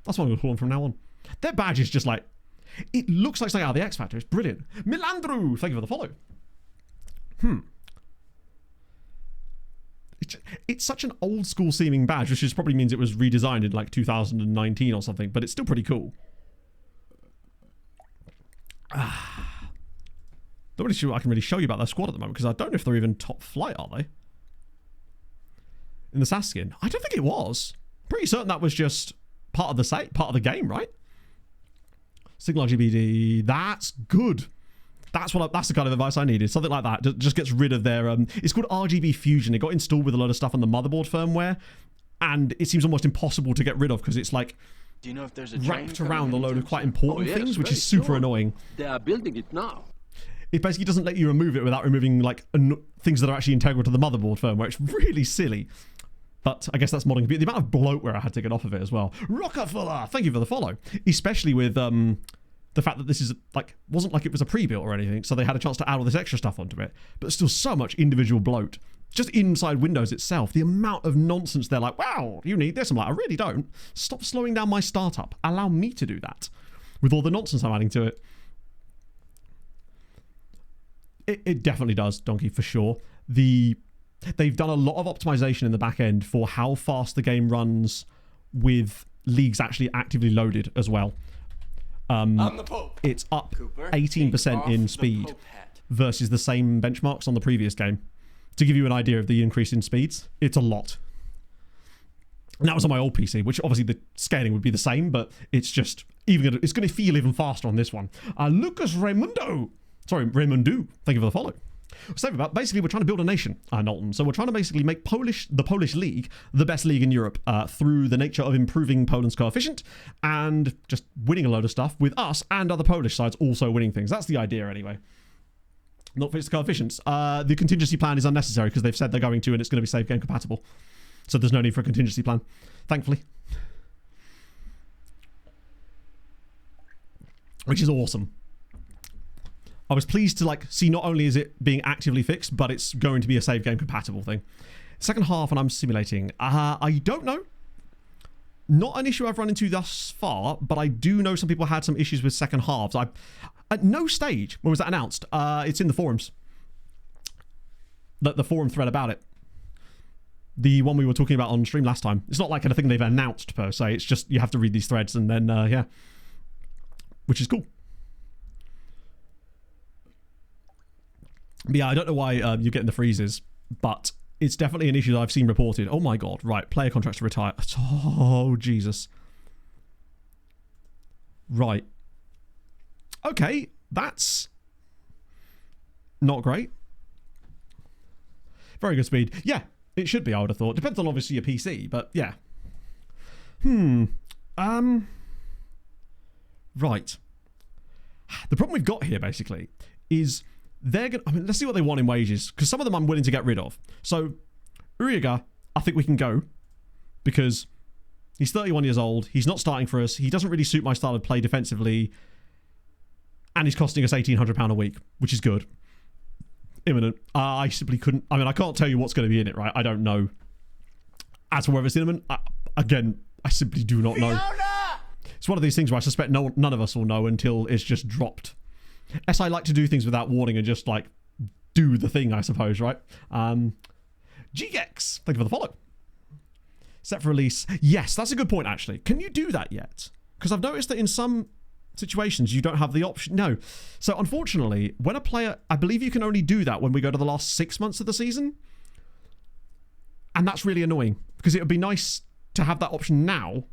That's what I'm going to call them from now on. Their badge is just like... It looks like something out of the X Factor. It's brilliant. Milandru, thank you for the follow. It's such an old school seeming badge, which just probably means it was redesigned in like 2019 or something, but it's still pretty cool. Not really sure what I can really show you about their squad at the moment, because I don't know if they're even top flight, are they? In the SAS skin? I don't think it was. Pretty certain that was just... part of the game, right? Signal RGBD, that's good. That's the kind of advice I needed. Something like that just gets rid of their it's called RGB Fusion. It got installed with a lot of stuff on the motherboard firmware, and it seems almost impossible to get rid of because it's like do you know if there's a wrapped around a load of quite important things, which is super annoying. They are building it now. It basically doesn't let you remove it without removing like things that are actually integral to the motherboard firmware. It's really silly. But I guess that's modding. The amount of bloatware I had to get off of it as well. Rockefeller, thank you for the follow. Especially with the fact that this is like wasn't like it was a pre-built or anything, so they had a chance to add all this extra stuff onto it. But there's still so much individual bloat. Just inside Windows itself, the amount of nonsense they're like, wow, you need this. I'm like, I really don't. Stop slowing down my startup. Allow me to do that. With all the nonsense I'm adding to it. It definitely does, Donkey, for sure. They've done a lot of optimization in the back end for how fast the game runs with leagues actually actively loaded as well. It's up 18% in speed versus the same benchmarks on the previous game. To give you an idea of the increase in speeds, it's a lot. And that was on my old PC, which obviously the scaling would be the same, but it's just it's going to feel even faster on this one. Lucas Raimundo, thank you for the follow. So basically, we're trying to build a nation, Knowlton. So we're trying to basically make the Polish league the best league in Europe through the nature of improving Poland's coefficient and just winning a load of stuff with us and other Polish sides also winning things. That's the idea anyway. Not fix the coefficients. The contingency plan is unnecessary because they've said they're going to and it's going to be save game compatible. So there's no need for a contingency plan, thankfully. Which is awesome. I was pleased to see not only is it being actively fixed, but it's going to be a save game compatible thing. Second half, and I'm simulating. I don't know. Not an issue I've run into thus far, but I do know some people had some issues with second halves. At no stage, when was that announced? It's in the forums. The forum thread about it. The one we were talking about on stream last time. It's not like anything they've announced per se. It's just you have to read these threads and then, yeah. Which is cool. But yeah, I don't know why you're getting the freezes, but it's definitely an issue that I've seen reported. Oh my god, right. Player contracts to retire. Oh, Jesus. Right. Okay, that's not great. Very good speed. Yeah, it should be, I would have thought. Depends on obviously your PC, but yeah. Right. The problem we've got here, basically, is they're going to... I mean, let's see what they want in wages, because some of them I'm willing to get rid of. So, Uriga, I think we can go, because he's 31 years old. He's not starting for us. He doesn't really suit my style of play defensively, and he's costing us £1,800 a week, which is good. Imminent. I simply couldn't... I mean, I can't tell you what's going to be in it, right? I don't know. As for whether it's imminent, again, I simply do not know. It's one of these things where I suspect none of us will know until it's just dropped. I like to do things without warning and just, like, do the thing, I suppose, right? GGEX, thank you for the follow. Set for release. Yes, that's a good point, actually. Can you do that yet? Because I've noticed that in some situations you don't have the option. No. So, unfortunately, when a player... I believe you can only do that when we go to the last 6 months of the season. And that's really annoying. Because it would be nice to have that option now.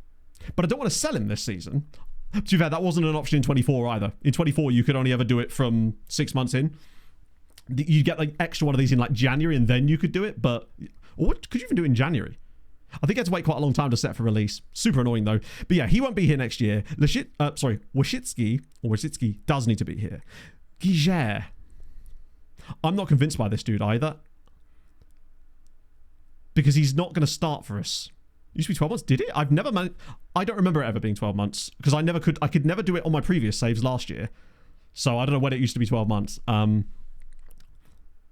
But I don't want to sell him this season. To be fair, that wasn't an option in 24 either. In 24, you could only ever do it from 6 months in. You get like extra one of these in like January and then you could do it. But or could you even do it in January? I think you had to wait quite a long time to set for release. Super annoying though. But yeah, he won't be here next year. Wojcicki does need to be here. Giger. I'm not convinced by this dude either. Because he's not going to start for us. It used to be 12 months. Did it? I don't remember it ever being 12 months. Because I could never do it on my previous saves last year. So I don't know when it used to be 12 months.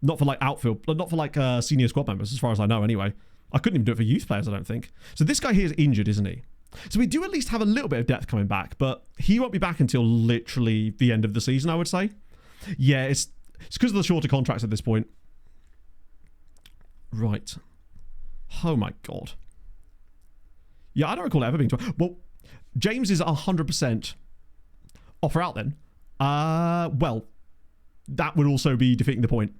Not for like outfield, not for like senior squad members, as far as I know anyway. I couldn't even do it for youth players, I don't think. So this guy here is injured, isn't he? So we do at least have a little bit of depth coming back, but he won't be back until literally the end of the season, I would say. Yeah, it's because of the shorter contracts at this point. Right. Oh my god. Yeah, I don't recall it ever being 12. Well, James is 100% offer out then. Well, that would also be defeating the point.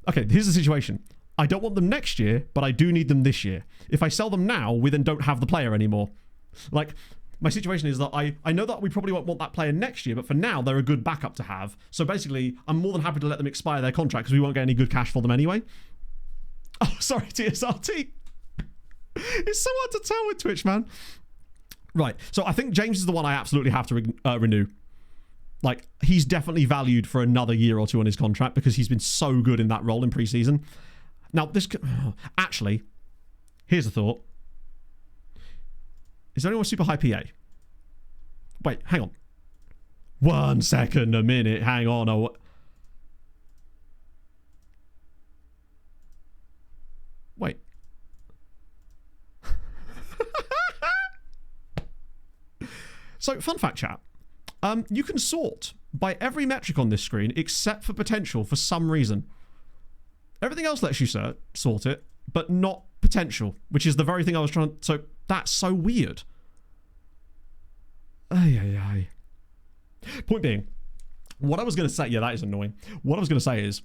Okay, here's the situation. I don't want them next year, but I do need them this year. If I sell them now, we then don't have the player anymore. Like, my situation is that I know that we probably won't want that player next year, but for now, they're a good backup to have. So basically, I'm more than happy to let them expire their contract because we won't get any good cash for them anyway. Oh, sorry, TSRT. It's so hard to tell with Twitch, man. Right, so I think James is the one I absolutely have to renew. Like, he's definitely valued for another year or two on his contract because he's been so good in that role in preseason. Now, this... Actually, here's a thought. Is there anyone super high PA? Wait, hang on. 1 second, a minute, hang on. Oh, wait. So, fun fact, chat. You can sort by every metric on this screen except for potential for some reason. Everything else lets you sort it, but not potential, which is the very thing I was trying to... So, that's so weird. Ay. Point being, what I was going to say... Yeah, that is annoying. What I was going to say is,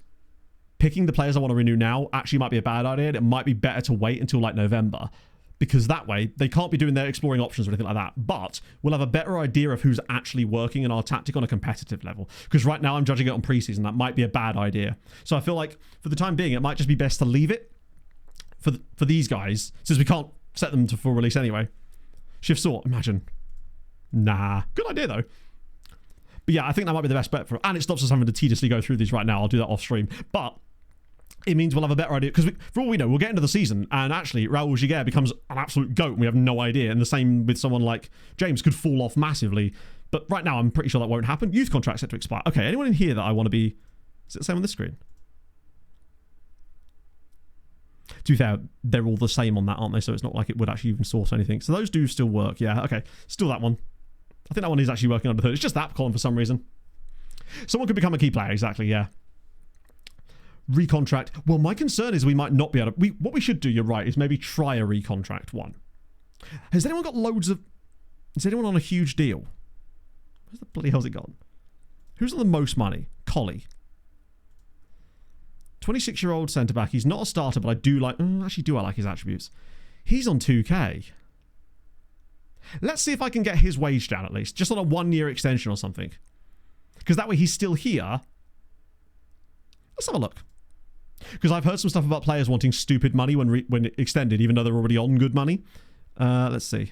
picking the players I want to renew now actually might be a bad idea. It might be better to wait until, like, November. Because that way, they can't be doing their exploring options or anything like that. But we'll have a better idea of who's actually working in our tactic on a competitive level. Because right now, I'm judging it on preseason. That might be a bad idea. So I feel like, for the time being, it might just be best to leave it for these guys, since we can't set them to full release anyway. Shift sort, imagine. Nah. Good idea, though. But yeah, I think that might be the best bet for it. And it stops us having to tediously go through these right now. I'll do that off stream. But... it means we'll have a better idea, because for all we know, we'll get into the season, and actually, Raul Giguère becomes an absolute goat, and we have no idea, and the same with someone like James could fall off massively, but right now, I'm pretty sure that won't happen. Youth contract set to expire. Okay, anyone in here that I want to be... Is it the same on this screen? To be fair, they're all the same on that, aren't they? So it's not like it would actually even source anything. So those do still work. Yeah, okay. Still that one. I think that one is actually working under 30. It's just that column for some reason. Someone could become a key player, exactly, yeah. Recontract. Well, my concern is we might not be able to... what we should do, you're right, is maybe try a recontract one. Has anyone got loads of... Is anyone on a huge deal? Where's the bloody hell's it gone? Who's on the most money? Collie. 26-year-old centre-back. He's not a starter, but I do like... actually, I like his attributes. He's on 2k. Let's see if I can get his wage down at least. Just on a 1-year extension or something. Because that way he's still here. Let's have a look. Because I've heard some stuff about players wanting stupid money when extended, even though they're already on good money. Let's see.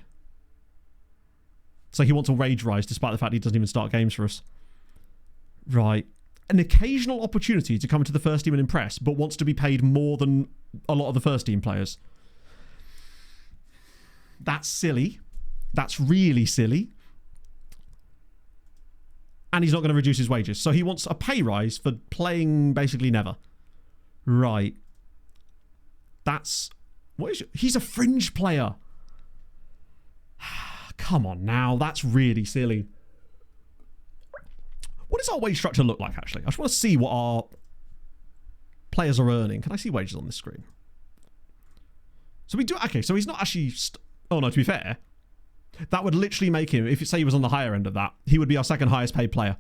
So he wants a wage rise despite the fact he doesn't even start games for us. Right. An occasional opportunity to come into the first team and impress, but wants to be paid more than a lot of the first team players. That's silly. That's really silly. And he's not going to reduce his wages. So he wants a pay rise for playing basically never. Right. That's... what is... he's a fringe player. Come on now. That's really silly. What does our wage structure look like, actually? I just want to see what our players are earning. Can I see wages on this screen? So we do... okay, so he's not actually... oh, no, to be fair... that would literally make him, if you say he was on the higher end of that, he would be our second highest paid player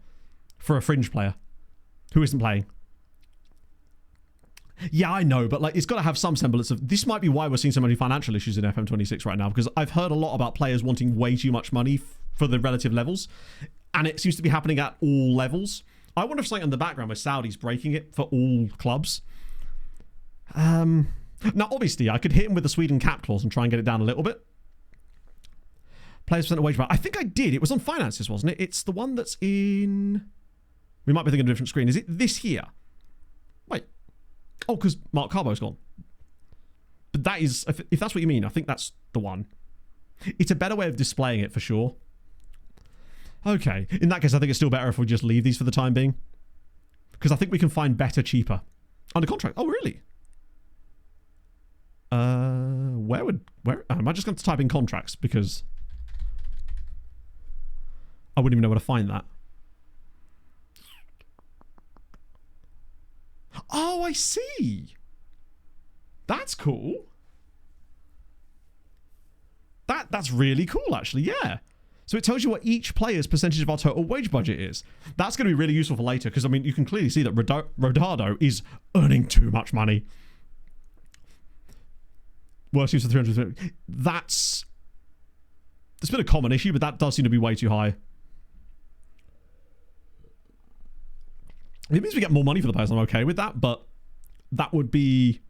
for a fringe player who isn't playing. Yeah, I know, but like it's got to have some semblance of... this might be why we're seeing so many financial issues in FM26 right now, because I've heard a lot about players wanting way too much money for the relative levels, and it seems to be happening at all levels. I wonder if something in the background where Saudi's breaking it for all clubs. Now, obviously, I could hit him with the Sweden cap clause and try and get it down a little bit. Players percent of wage bar. I think I did. It was on finances, wasn't it? It's the one that's in... we might be thinking of a different screen. Is it this here? Wait. Oh, because Mark Carbo's gone. But that is... if that's what you mean, I think that's the one. It's a better way of displaying it for sure. Okay. In that case, I think it's still better if we just leave these for the time being. Because I think we can find better, cheaper. Under contract. Oh, really? Where am I just going to type in contracts? Because... I wouldn't even know where to find that. Oh, I see. That's cool. That's really cool, actually, yeah. So it tells you what each player's percentage of our total wage budget is. That's going to be really useful for later, because, I mean, you can clearly see that Rodado is earning too much money. Worst use of 350. That's... it's been a common issue, but that does seem to be way too high. It means we get more money for the players. I'm okay with that, but that would be...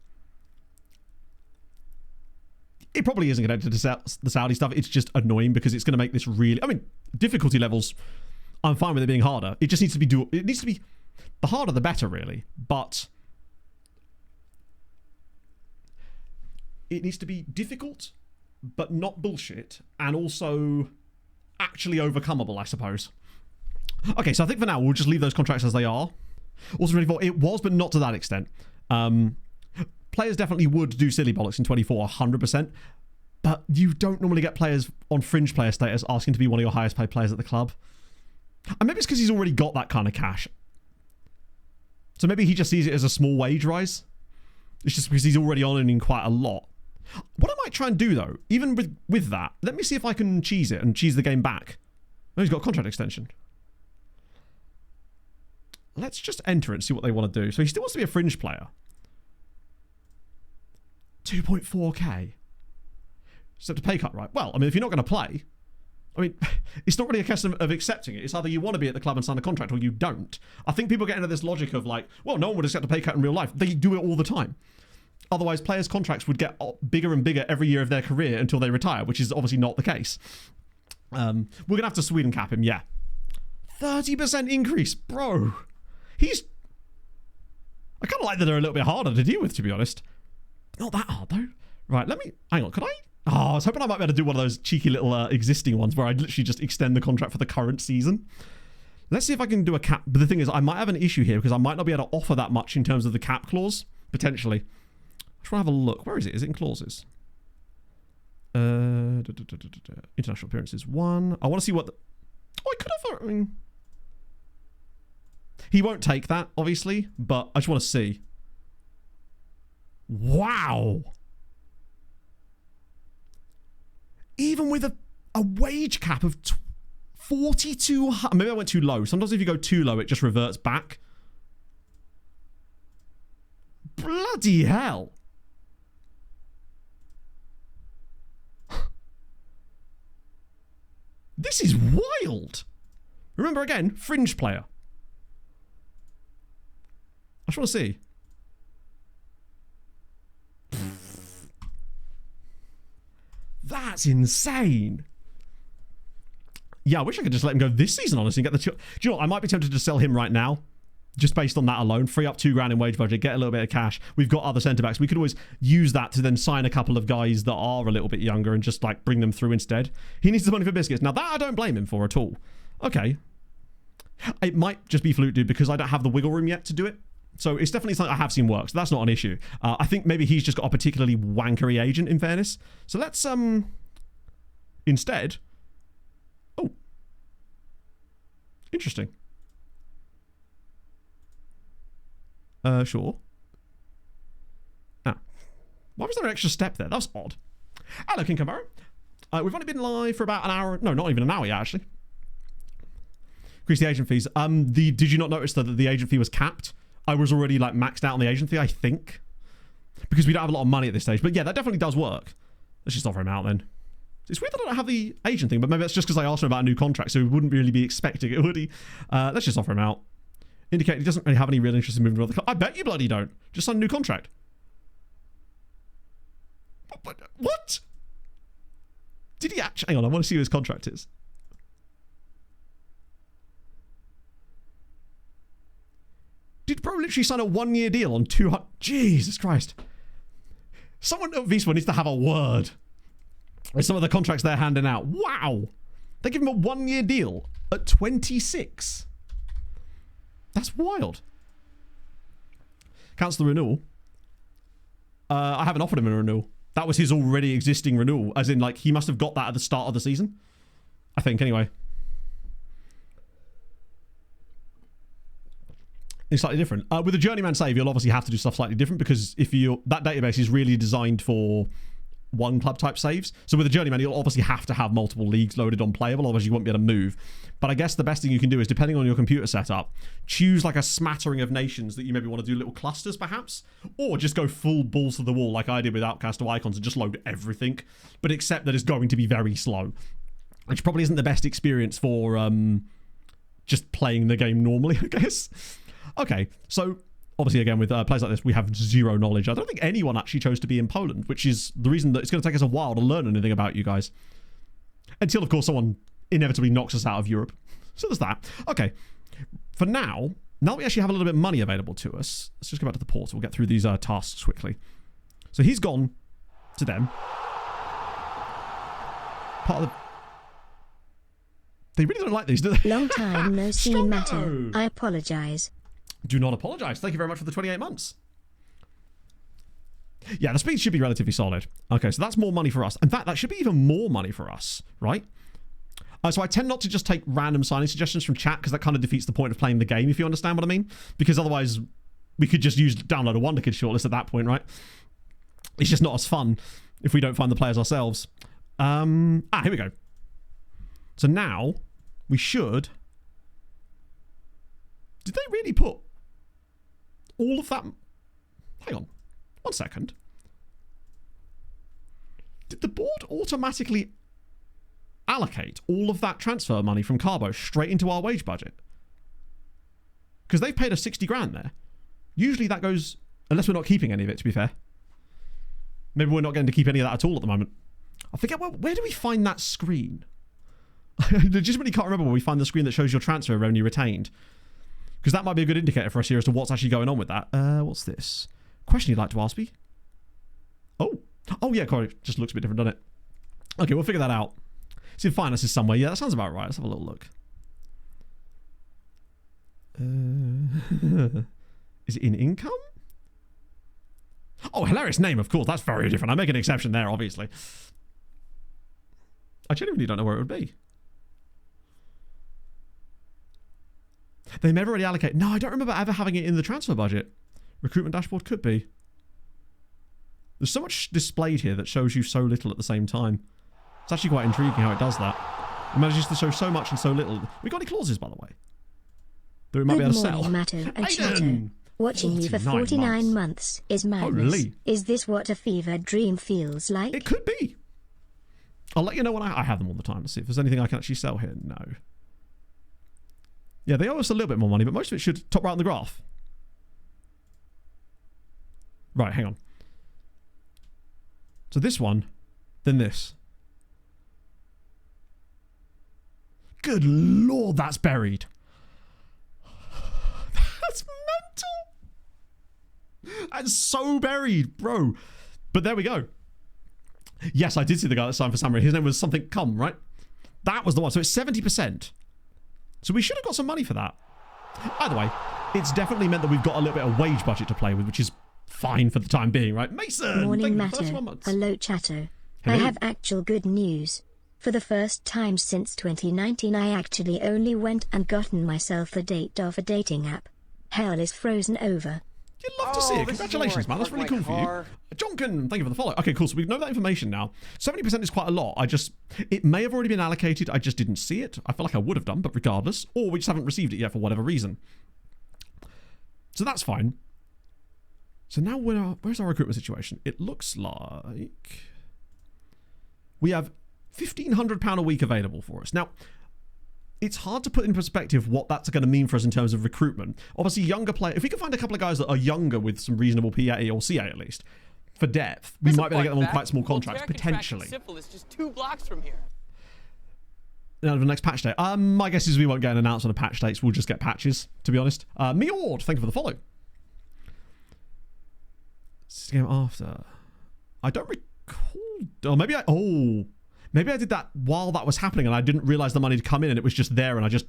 it probably isn't connected to the Saudi stuff. It's just annoying because it's going to make this really... I mean, difficulty levels, I'm fine with it being harder. It just needs to be... it needs to be... the harder, the better, really. But... it needs to be difficult, but not bullshit, and also actually overcomeable, I suppose. Okay, so I think for now, we'll just leave those contracts as they are. Also, 24, it was, but not to that extent. Players definitely would do silly bollocks in 24, 100%, but you don't normally get players on fringe player status asking to be one of your highest paid players at the club. And maybe it's because he's already got that kind of cash. So maybe he just sees it as a small wage rise. It's just because he's already earning quite a lot. What I might try and do, though, even with that, let me see if I can cheese it and cheese the game back. Oh, he's got a contract extension. Let's just enter it and see what they want to do. So he still wants to be a fringe player. 2.4k. So to pay cut, right? Well, I mean, if you're not going to play, I mean, it's not really a case of accepting it. It's either you want to be at the club and sign a contract or you don't. I think people get into this logic of like, well, no one would accept a pay cut in real life. They do it all the time. Otherwise, players' contracts would get bigger and bigger every year of their career until they retire, which is obviously not the case. We're going to have to Sweden cap him, yeah. 30% increase, bro. I kind of like that they're a little bit harder to deal with, to be honest. Not that hard, though. Right, let me... hang on, could I... oh, I was hoping I might be able to do one of those cheeky little existing ones where I'd literally just extend the contract for the current season. Let's see if I can do a cap... but the thing is, I might have an issue here because I might not be able to offer that much in terms of the cap clause, potentially. just want to have a look. Where is it? Is it in clauses? International appearances 1. I want to see what. Oh, I could have. I mean, he won't take that, obviously, but I just want to see. Wow. Even with a wage cap of 42. Maybe I went too low. Sometimes if you go too low, it just reverts back. Bloody hell. This is wild. Remember again, fringe player. I just want to see. That's insane. Yeah, I wish I could just let him go this season, honestly, and get the... Do you know what? I might be tempted to sell him right now, just based on that alone. Free up $2,000 in wage budget, get a little bit of cash. We've got other centre-backs. We could always use that to then sign a couple of guys that are a little bit younger and just, like, bring them through instead. He needs the money for biscuits. Now, that I don't blame him for at all. Okay. It might just be fluke, dude, because I don't have the wiggle room yet to do it. So it's definitely something I have seen work. So that's not an issue. I think maybe he's just got a particularly wankery agent, in fairness. So let's, instead... Oh. Interesting. Sure. Ah. Why was there an extra step there? That was odd. Hello, King Camaro. We've only been live for about an hour. No, not even an hour yet, actually. Increase the agent fees. Did you not notice that the agent fee was capped? I was already like maxed out on the agent fee, I think. Because we don't have a lot of money at this stage. But yeah, that definitely does work. Let's just offer him out then. It's weird that I don't have the agent thing, but maybe that's just because I asked him about a new contract, so he wouldn't really be expecting it, would he? Let's just offer him out. Indicate he doesn't really have any real interest in moving to other club. I bet you bloody don't. Just sign a new contract. What? Did he actually... Hang on, I want to see who his contract is. Did Bro literally sign a 1-year deal on 200... Jesus Christ. Someone at Wisła needs to have a word with some of the contracts they're handing out. Wow. They give him a 1-year deal at 26. That's wild. Cancel the renewal. I haven't offered him a renewal. That was his already existing renewal. As in, like, he must have got that at the start of the season. I think, anyway. It's slightly different. With a journeyman save, you'll obviously have to do stuff slightly different because if you that database is really designed for one club type saves. So with a journeyman, you'll obviously have to have multiple leagues loaded on playable, otherwise you won't be able to move. But I guess the best thing you can do is, depending on your computer setup, choose like a smattering of nations that you maybe want to do little clusters perhaps, or just go full balls to the wall like I did with Outcast of Icons and just load everything, but accept that it's going to be very slow, which probably isn't the best experience for just playing the game normally, I guess. Okay, so obviously, again, with players like this, we have zero knowledge. I don't think anyone actually chose to be in Poland, which is the reason that it's going to take us a while to learn anything about you guys. Until, of course, someone inevitably knocks us out of Europe. So there's that. Okay, for now that we actually have a little bit of money available to us, let's just go back to the portal. We'll get through these tasks quickly. So he's gone to them. Part of the... They really don't like these, do they? Long time no see, matter. I apologise. Do not apologise. Thank you very much for the 28 months. Yeah, the speed should be relatively solid. Okay, so that's more money for us. In fact, that should be even more money for us, right? So I tend not to just take random signing suggestions from chat because that kind of defeats the point of playing the game, if you understand what I mean. Because otherwise, we could just download a Wonder Kid shortlist at that point, right? It's just not as fun if we don't find the players ourselves. Here we go. So now, we should... Did they really put all of that... Hang on. 1 second. Did the board automatically allocate all of that transfer money from Carbo straight into our wage budget? Because they've paid us 60 grand there. Usually that goes... Unless we're not keeping any of it, to be fair. Maybe we're not getting to keep any of that at all at the moment. I forget, where do we find that screen? I legitimately can't remember where we find the screen that shows your transfer revenue retained. Because that might be a good indicator for us here as to what's actually going on with that. What's this? Question you'd like to ask me? Oh, yeah, Corey. Just looks a bit different, doesn't it? Okay, we'll figure that out. It's in finances somewhere. Yeah, that sounds about right. Let's have a little look. Is it in income? Oh, hilarious name, of course. That's very different. I make an exception there, obviously. I genuinely don't know where it would be. They may have already allocated. No, I don't remember ever having it in the transfer budget. Recruitment dashboard could be. There's so much displayed here that shows you so little at the same time. It's actually quite intriguing how it does that. It manages to show so much and so little. We got any clauses, by the way? That we might be able to sell. Good morning, Matto and Chato. Watching you for 49 months is madness. Holy. Is this what a fever dream feels like? It could be. I'll let you know when I have them all the time to see if there's anything I can actually sell here. No. Yeah, they owe us a little bit more money, but most of it should top right on the graph. Right, hang on. So this one, then this. Good lord, that's buried. That's mental. That's so buried, bro. But there we go. Yes, I did see the guy that signed for Samurai. His name was something Cum, right? That was the one. So it's 70%. So we should have got some money for that. Either way, it's definitely meant that we've got a little bit of wage budget to play with, which is fine for the time being, right? Mason! Morning, Matto. Hello, Chato. Hello. I have actual good news. For the first time since 2019, I actually only went and gotten myself a date off a dating app. Hell is frozen over. You'd love to see it. Congratulations, man. That's really cool for you. Jonkin, thank you for the follow. Okay, cool. So we know that information now. 70% is quite a lot. It may have already been allocated. I just didn't see it. I feel like I would have done, but regardless. Or we just haven't received it yet for whatever reason. So that's fine. So now where's our recruitment situation? It looks like we have £1,500 a week available for us. Now, it's hard to put in perspective what that's going to mean for us in terms of recruitment. Obviously, younger players, if we can find a couple of guys that are younger with some reasonable PA or CA at least, for depth, we might be able to get them on quite small contracts, potentially. Syphilis just 2 blocks from here. Now, the next patch day. My guess is we won't get an announcement of patch dates. We'll just get patches, to be honest. Meord, thank you for the follow. This is the game after. I don't recall. Or maybe maybe I did that while that was happening and I didn't realize the money had come in and it was just there and I just,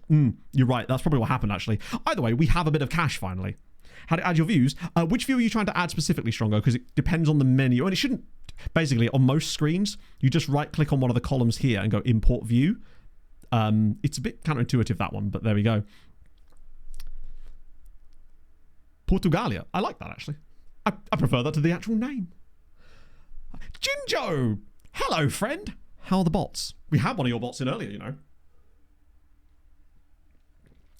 you're right. That's probably what happened, actually. Either way, we have a bit of cash finally. How to add your views. Which view are you trying to add specifically, Strongo? Because it depends on the menu. And it shouldn't, basically, on most screens, you just right click on one of the columns here and go import view. It's a bit counterintuitive, that one, but there we go. Portugalia. I like that, actually. I prefer that to the actual name. Jinjo! Hello, friend. How are the bots? We had one of your bots in earlier, you know.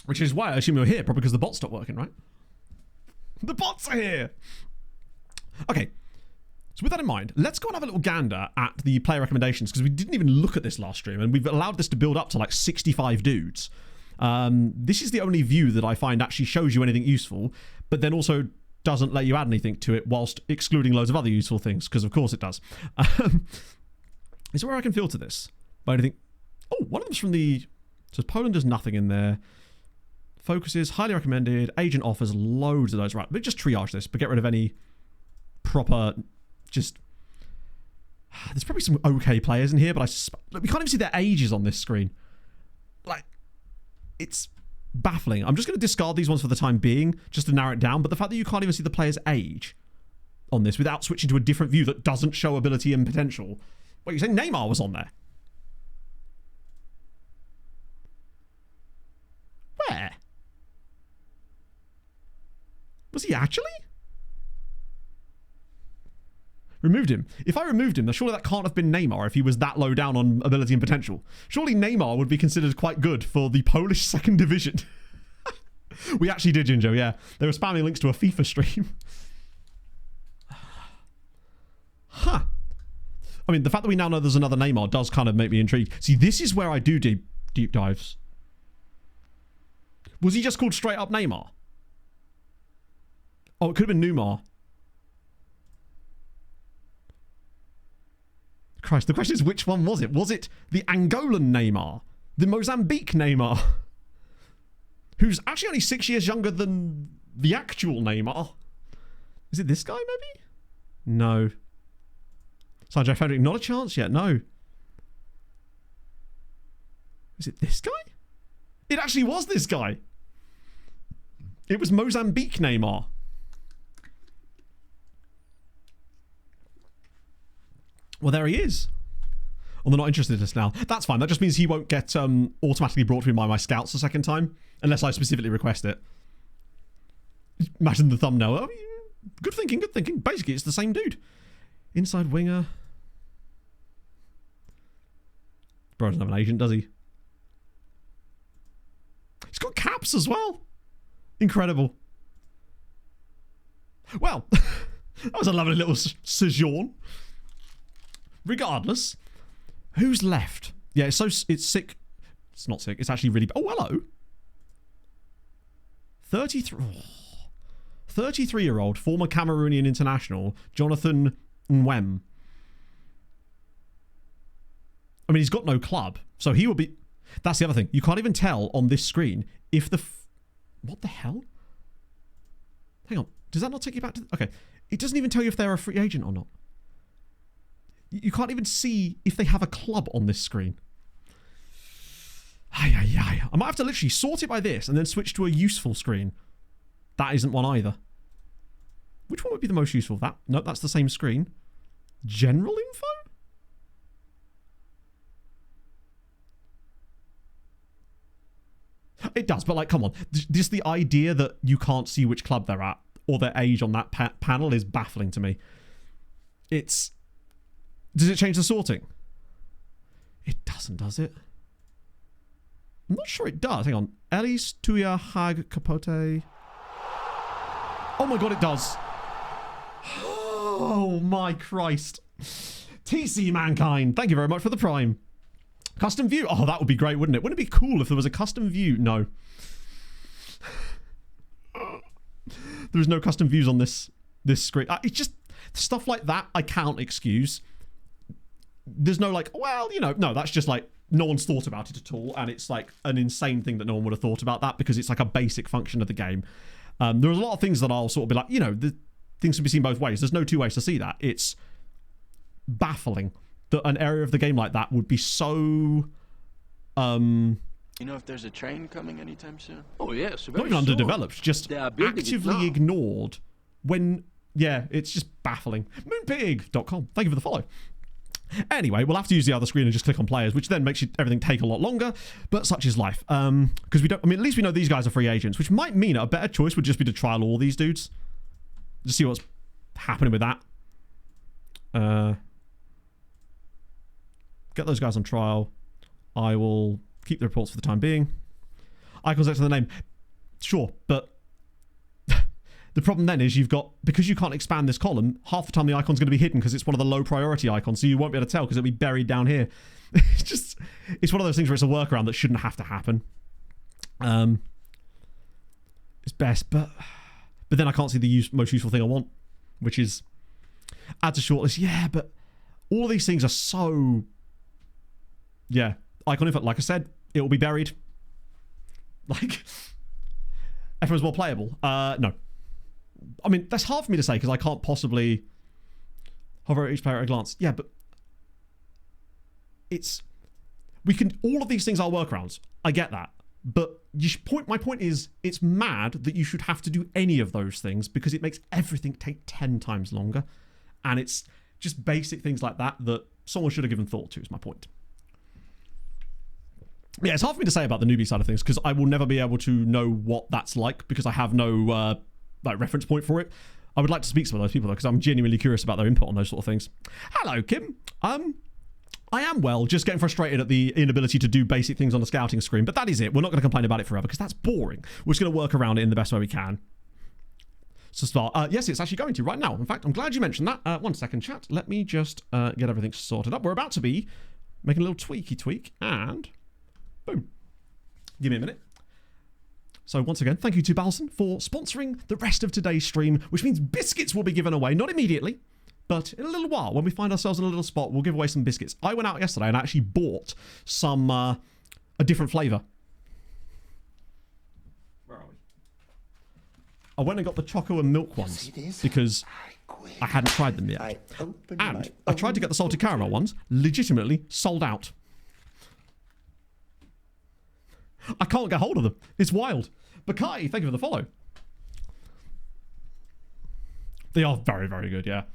Which is why I assume you're here, probably because the bots stopped working, right? The bots are here! Okay. So with that in mind, let's go and have a little gander at the player recommendations, because we didn't even look at this last stream, and we've allowed this to build up to like 65 dudes. This is the only view that I find actually shows you anything useful, but then also doesn't let you add anything to it whilst excluding loads of other useful things, because of course it does. Is there where I can filter this? By anything? Oh, one of them's from the... So Poland does nothing in there. Focuses, highly recommended. Agent offers, loads of those. Right, but just triage this, but get rid of any proper... Just... There's probably some okay players in here, but we can't even see their ages on this screen. Like, it's baffling. I'm just going to discard these ones for the time being, just to narrow it down, but the fact that you can't even see the player's age on this without switching to a different view that doesn't show ability and potential... Wait, you saying Neymar was on there? Where? Was he actually? Removed him. If I removed him, then surely that can't have been Neymar if he was that low down on ability and potential. Surely Neymar would be considered quite good for the Polish second division. We actually did, Jinjo, yeah. They were spamming links to a FIFA stream. Huh. I mean, the fact that we now know there's another Neymar does kind of make me intrigued. See, this is where I do deep dives. Was he just called straight up Neymar? Oh, it could have been Neymar. Christ, the question is, which one was it? Was it the Angolan Neymar? The Mozambique Neymar? Who's actually only 6 years younger than the actual Neymar? Is it this guy, maybe? No. Sanjay Frederick, not a chance yet, no. Is it this guy? It actually was this guy. It was Mozambique Neymar. Well, there he is. Oh, they're not interested in us now. That's fine. That just means he won't get automatically brought to me by my scouts a second time, unless I specifically request it. Imagine the thumbnail. Oh, good thinking, good thinking. Basically, it's the same dude. Inside winger. Bro doesn't have an agent, does he? He's got caps as well. Incredible. Well, that was a lovely little sojourn. Regardless, who's left? Yeah, it's sick. It's not sick. It's actually really... Oh, hello. 33-year-old former Cameroonian international Jonathan Nwem. I mean, he's got no club, so he will be... That's the other thing. You can't even tell on this screen if the... What the hell? Hang on. Does that not take you back to... Okay. It doesn't even tell you if they're a free agent or not. You can't even see if they have a club on this screen. I might have to literally sort it by this and then switch to a useful screen. That isn't one either. Which one would be the most useful? That? Nope, that's the same screen. General info? It does, but like, come on. Just the idea that you can't see which club they're at or their age on that panel is baffling to me. It's... Does it change the sorting? It doesn't, does it? I'm not sure it does. Hang on. Elis, Tuya, Hag, Capote. Oh my god, it does. Oh my Christ. TC Mankind. Thank you very much for the prime. Custom view. Oh, that would be great, wouldn't it? Wouldn't it be cool if there was a custom view? No. There's no custom views on this screen. It's just stuff like that I can't excuse. There's no like, well, you know, no, that's just like no one's thought about it at all. And it's like an insane thing that no one would have thought about that because it's like a basic function of the game. There's a lot of things that I'll sort of be like, you know, the things can be seen both ways. There's no two ways to see that. It's baffling that an area of the game like that would be so... You know if there's a train coming anytime soon? Oh, yes. Not even underdeveloped, just actively ignored when... Yeah, it's just baffling. Moonpig.com. Thank you for the follow. Anyway, we'll have to use the other screen and just click on players, which then makes everything take a lot longer, but such is life. Because we don't... I mean, at least we know these guys are free agents, which might mean a better choice would just be to trial all these dudes. Just see what's happening with that. Get those guys on trial. I will keep the reports for the time being. Icons next to the name. Sure, but the problem then is you've got, because you can't expand this column, half the time the icon's going to be hidden because it's one of the low priority icons, so you won't be able to tell because it'll be buried down here. It's one of those things where it's a workaround that shouldn't have to happen. It's best, but then I can't see the most useful thing I want, which is add to shortlist. Yeah, but all of these things are so... Yeah, icon info, like I said, it will be buried. Like, everyone's more playable. No. I mean, that's hard for me to say because I can't possibly hover at each player at a glance. Yeah, but it's... We can... All of these things are workarounds. I get that. But my point is, it's mad that you should have to do any of those things because it makes everything take 10 times longer. And it's just basic things like that that someone should have given thought to, is my point. Yeah, it's hard for me to say about the newbie side of things because I will never be able to know what that's like because I have no like reference point for it. I would like to speak to some of those people though because I'm genuinely curious about their input on those sort of things. Hello, Kim. I am well, just getting frustrated at the inability to do basic things on the scouting screen, but that is it. We're not going to complain about it forever because that's boring. We're just going to work around it in the best way we can. So start. Yes, it's actually going to right now. In fact, I'm glad you mentioned that. 1 second, chat. Let me just get everything sorted up. We're about to be making a little tweak and... Boom. Give me a minute. So once again, thank you to Balson for sponsoring the rest of today's stream, which means biscuits will be given away, not immediately, but in a little while. When we find ourselves in a little spot, we'll give away some biscuits. I went out yesterday and actually bought some, a different flavour. Where are we? I went and got the choco and milk ones because I hadn't tried them yet. And I tried to get the salted caramel ones, legitimately sold out. I can't get hold of them. It's wild. Bakai, thank you for the follow. They are very, very good, yeah.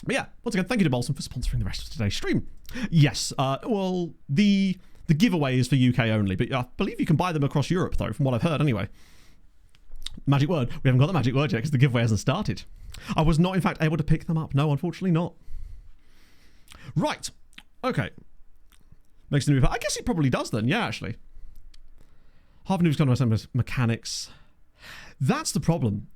But yeah, once again, thank you to Bolson for sponsoring the rest of today's stream. Yes, well, the giveaway is for UK only, but I believe you can buy them across Europe, though, from what I've heard anyway. Magic word. We haven't got the magic word yet because the giveaway hasn't started. I was not, in fact, able to pick them up. No, unfortunately not. Right. Okay. Makes the move. I guess it probably does then. Yeah, actually. Half a noob's kind of mechanics. That's the problem.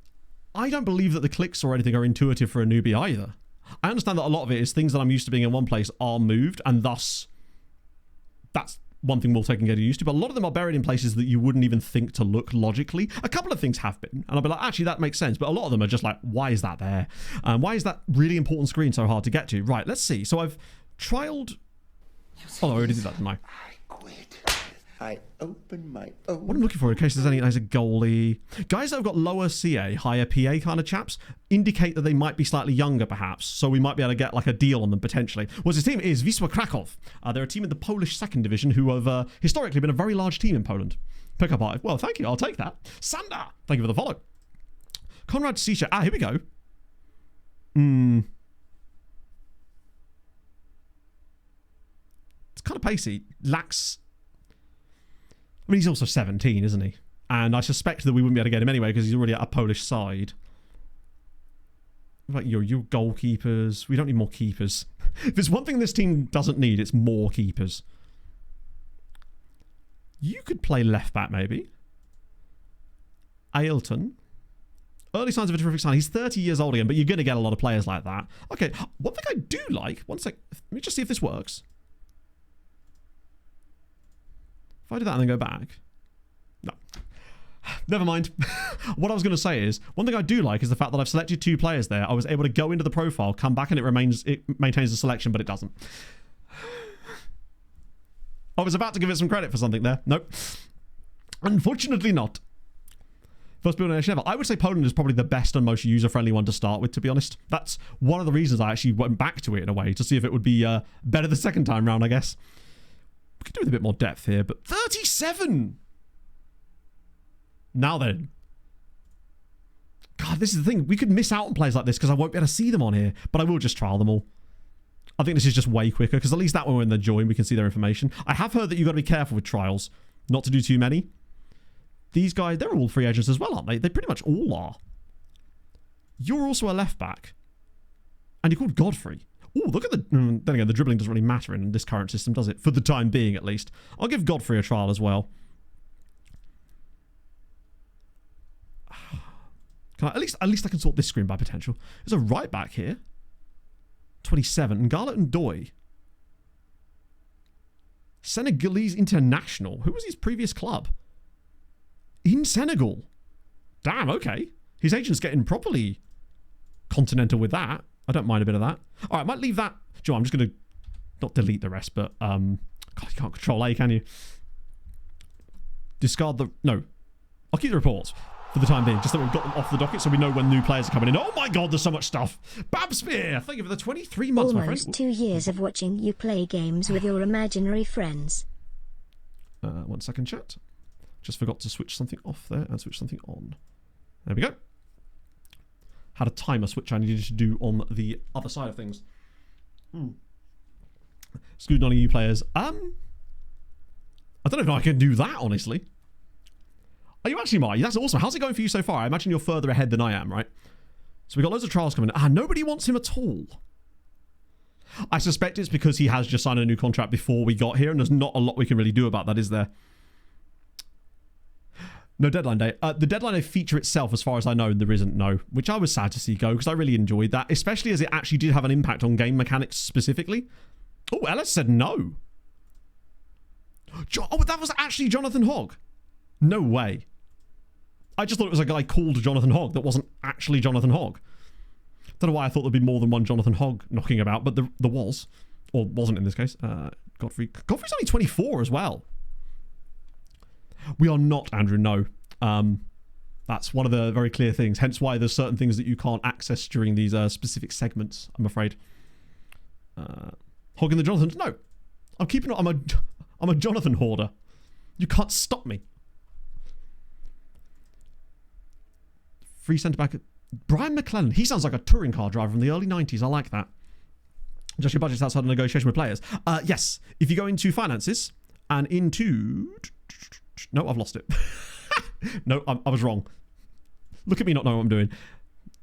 I don't believe that the clicks or anything are intuitive for a newbie either. I understand that a lot of it is things that I'm used to being in one place are moved, and thus that's one thing we'll take and get used to, but a lot of them are buried in places that you wouldn't even think to look logically. A couple of things have been, and I'll be like, actually, that makes sense, but a lot of them are just like, why is that there? Why is that really important screen so hard to get to? Right, let's see. So I've trialed... Oh, I already did that, didn't I? I quit. I open my own... What I'm looking for, in case there's any... There's a goalie. Guys that have got lower CA, higher PA kind of chaps, indicate that they might be slightly younger, perhaps, so we might be able to get like a deal on them, potentially. Well, his team is Wisła Kraków. They're a team in the Polish second division who have historically been a very large team in Poland. Pick up art. Well, thank you. I'll take that. Sander, thank you for the follow. Conrad Sisha. Here we go. It's kind of pacey. Lacks... I mean, he's also 17, isn't he? And I suspect that we wouldn't be able to get him anyway because he's already at a Polish side. Like your goalkeepers. We don't need more keepers. If there's one thing this team doesn't need, it's more keepers. You could play left back, maybe. Ailton. Early signs of a terrific sign. He's 30 years old again, but you're going to get a lot of players like that. Okay, one thing I do like... One sec. Let me just see if this works. If I do that and then go back... No. Never mind. What I was going to say is, one thing I do like is the fact that I've selected 2 players there. I was able to go into the profile, come back, and it maintains the selection, but it doesn't. I was about to give it some credit for something there. Nope. Unfortunately not. First build nation ever. I would say Poland is probably the best and most user-friendly one to start with, to be honest. That's one of the reasons I actually went back to it in a way, to see if it would be better the second time round, I guess. We could do with a bit more depth here, but 37! Now then. God, this is the thing. We could miss out on players like this because I won't be able to see them on here, but I will just trial them all. I think this is just way quicker because at least that way when they join, we can see their information. I have heard that you've got to be careful with trials, not to do too many. These guys, they're all free agents as well, aren't they? They pretty much all are. You're also a left back. And you're called Godfrey. Oh, look at the... Then again, the dribbling doesn't really matter in this current system, does it? For the time being, at least. I'll give Godfrey a trial as well. Can I, at least I can sort this screen by potential. There's a right back here. 27. Ngarlet and Doy. Senegalese international. Who was his previous club? In Senegal. Damn, okay. His agent's getting properly continental with that. I don't mind a bit of that. All right, I might leave that. Joe, I'm just going to not delete the rest, but God, you can't control A, can you? Discard the... No. I'll keep the reports for the time being, just that we've got them off the docket so we know when new players are coming in. Oh my God, there's so much stuff. Babspear, thank you for the 23 months, my friend. Almost 2 years of watching you play games with your imaginary friends. 1 second, chat. Just forgot to switch something off there and switch something on. There we go. Had a timer switch I needed to do on the other side of things. Excuse on you players. I don't know if I can do that, honestly. Are you actually, Marty? That's awesome. How's it going for you so far? I imagine you're further ahead than I am, right? So we've got loads of trials coming in. Nobody wants him at all. I suspect it's because he has just signed a new contract before we got here, and there's not a lot we can really do about that, is there? No deadline day. The deadline day feature itself, as far as I know, there isn't, no. Which I was sad to see go, because I really enjoyed that, especially as it actually did have an impact on game mechanics specifically. Oh, Ellis said no. Oh, that was actually Jonathan Hogg. No way. I just thought it was a guy called Jonathan Hogg that wasn't actually Jonathan Hogg. Don't know why I thought there'd be more than one Jonathan Hogg knocking about, but there was. Or wasn't in this case. Godfrey's only 24 as well. We are not, Andrew, no. That's one of the very clear things. Hence why there's certain things that you can't access during these specific segments, I'm afraid. Hogging the Jonathans? No. I'm a Jonathan hoarder. You can't stop me. Free centre back. Brian McClellan. He sounds like a touring car driver from the early 90s. I like that. Just your budget's outside of negotiation with players. Yes. If you go into finances and into... No, I've lost it. No, I was wrong. Look at me not knowing what I'm doing.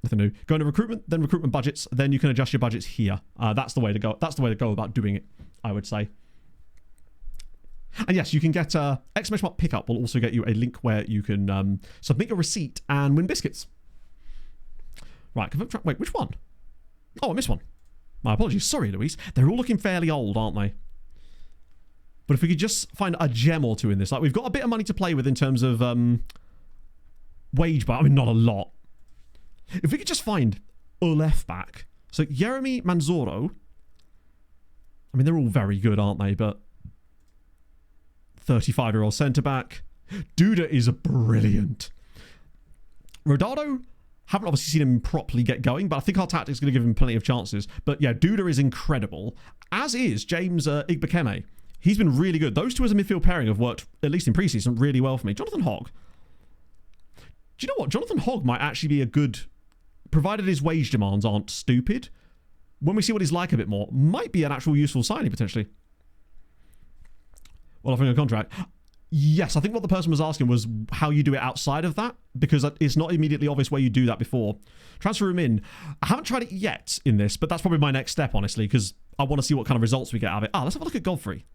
Nothing new. Go into recruitment, then recruitment budgets, then you can adjust your budgets here. That's the way to go. That's the way to go about doing it, I would say. And yes, you can get exclamation mark pickup will also get you a link where you can submit your receipt and win biscuits. Right, wait, which one? Oh, I missed one. My apologies. Sorry, Louise. They're all looking fairly old, aren't they? But if we could just find a gem or two in this, like we've got a bit of money to play with in terms of wage, but I mean not a lot. If we could just find a left back, so Jeremy Manzoro. I mean they're all very good, aren't they? But 35-year-old centre back, Duda is brilliant. Rodado, haven't obviously seen him properly get going, but I think our tactics is going to give him plenty of chances. But yeah, Duda is incredible, as is James Igbekeme. He's been really good. Those two as a midfield pairing have worked, at least in pre-season, really well for me. Jonathan Hogg. Do you know what? Jonathan Hogg might actually be a good, provided his wage demands aren't stupid, when we see what he's like a bit more, might be an actual useful signing potentially. Well, offering a contract. Yes, I think what the person was asking was how you do it outside of that, because it's not immediately obvious where you do that before. Transfer him in. I haven't tried it yet in this, but that's probably my next step, honestly, because I want to see what kind of results we get out of it. Let's have a look at Godfrey.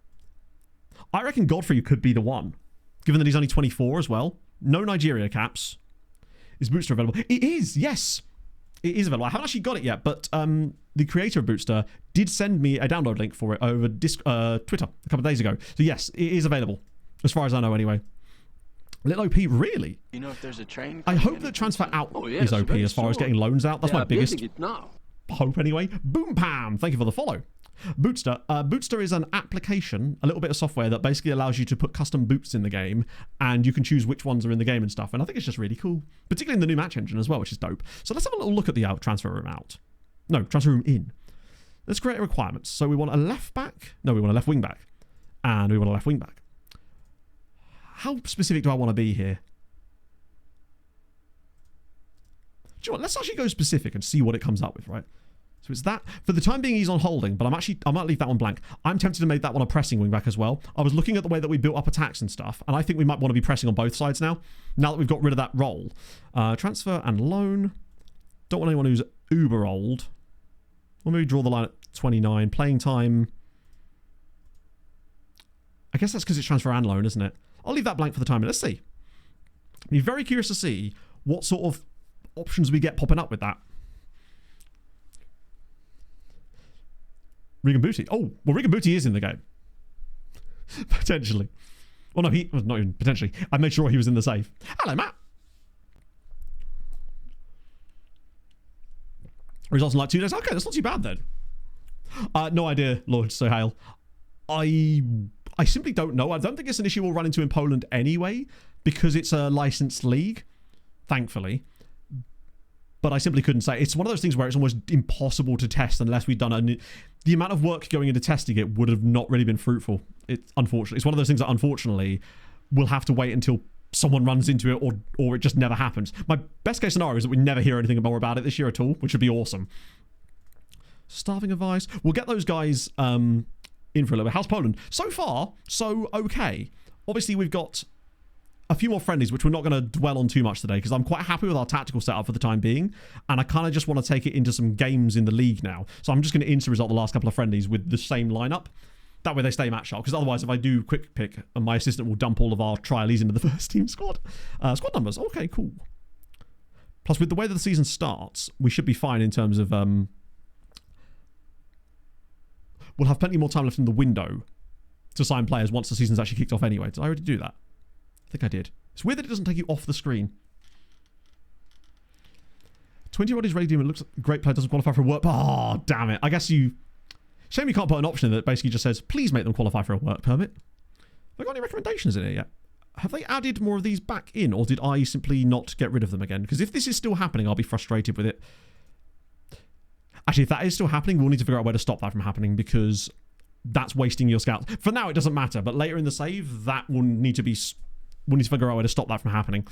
I reckon Godfrey could be the one, given that he's only 24 as well. No Nigeria caps. Is Bootster available? It is, yes. It is available. I haven't actually got it yet, but the creator of Bootster did send me a download link for it over Twitter a couple of days ago. So yes, it is available, as far as I know anyway. Little OP, really? You know if there's a train? I hope that transfer out is OP as far as getting loans out. That's my biggest hope anyway. Boom Pam, thank you for the follow. Bootster. Bootster is an application, a little bit of software that basically allows you to put custom boots in the game, and you can choose which ones are in the game and stuff. And I think it's just really cool, particularly in the new match engine as well, which is dope. So let's have a little look at the transfer room out. No, transfer room in. Let's create requirements. So we want a left back. No, we want a left wing back, and we want a left wing back. How specific do I want to be here? Do you know what? Let's actually go specific and see what it comes up with, right? So it's that. For the time being, he's on holding, but I might leave that one blank. I'm tempted to make that one a pressing wing back as well. I was looking at the way that we built up attacks and stuff, and I think we might want to be pressing on both sides now that we've got rid of that role. Transfer and loan. Don't want anyone who's uber old. We'll maybe draw the line at 29. Playing time. I guess that's because it's transfer and loan, isn't it? I'll leave that blank for the time. Let's see. Be very curious to see what sort of options we get popping up with that. Regan Booty. Oh, well, Regan Booty is in the game. Potentially. Well, no, he was not even potentially. I made sure he was in the save. Hello, Matt. Results in like 2 days. Okay, that's not too bad then. No idea, Lord Sohail. I simply don't know. I don't think it's an issue we'll run into in Poland anyway, because it's a licensed league, thankfully. But I simply couldn't say. It's one of those things where it's almost impossible to test unless we've done the amount of work going into testing it would have not really been fruitful. Unfortunately, it's one of those things that unfortunately we'll have to wait until someone runs into it or it just never happens. My best case scenario is that we never hear anything more about it this year at all, which would be awesome. Starving advice. We'll get those guys in for a little bit. How's Poland? So far, so okay. Obviously, we've got a few more friendlies, which we're not going to dwell on too much today, because I'm quite happy with our tactical setup for the time being, and I kind of just want to take it into some games in the league now. So I'm just going to insta-result the last couple of friendlies with the same lineup. That way they stay match sharp, because otherwise if I do quick pick, my assistant will dump all of our trialies into the first team squad. Squad numbers, okay, cool. Plus, with the way that the season starts, we should be fine in terms of... we'll have plenty more time left in the window to sign players once the season's actually kicked off anyway. Did I already do that? I think I did. It's weird that it doesn't take you off the screen. 20-year-old is ready to looks like a great player, doesn't qualify for a work. Oh, damn it. I guess you... Shame you can't put an option in that basically just says, please make them qualify for a work permit. Have I got any recommendations in here yet? Have they added more of these back in, or did I simply not get rid of them again? Because if this is still happening, I'll be frustrated with it. Actually, if that is still happening, we'll need to figure out where to stop that from happening, because that's wasting your scouts. For now, it doesn't matter, but later in the save, that will need to be... We'll need to figure out where to stop that from happening.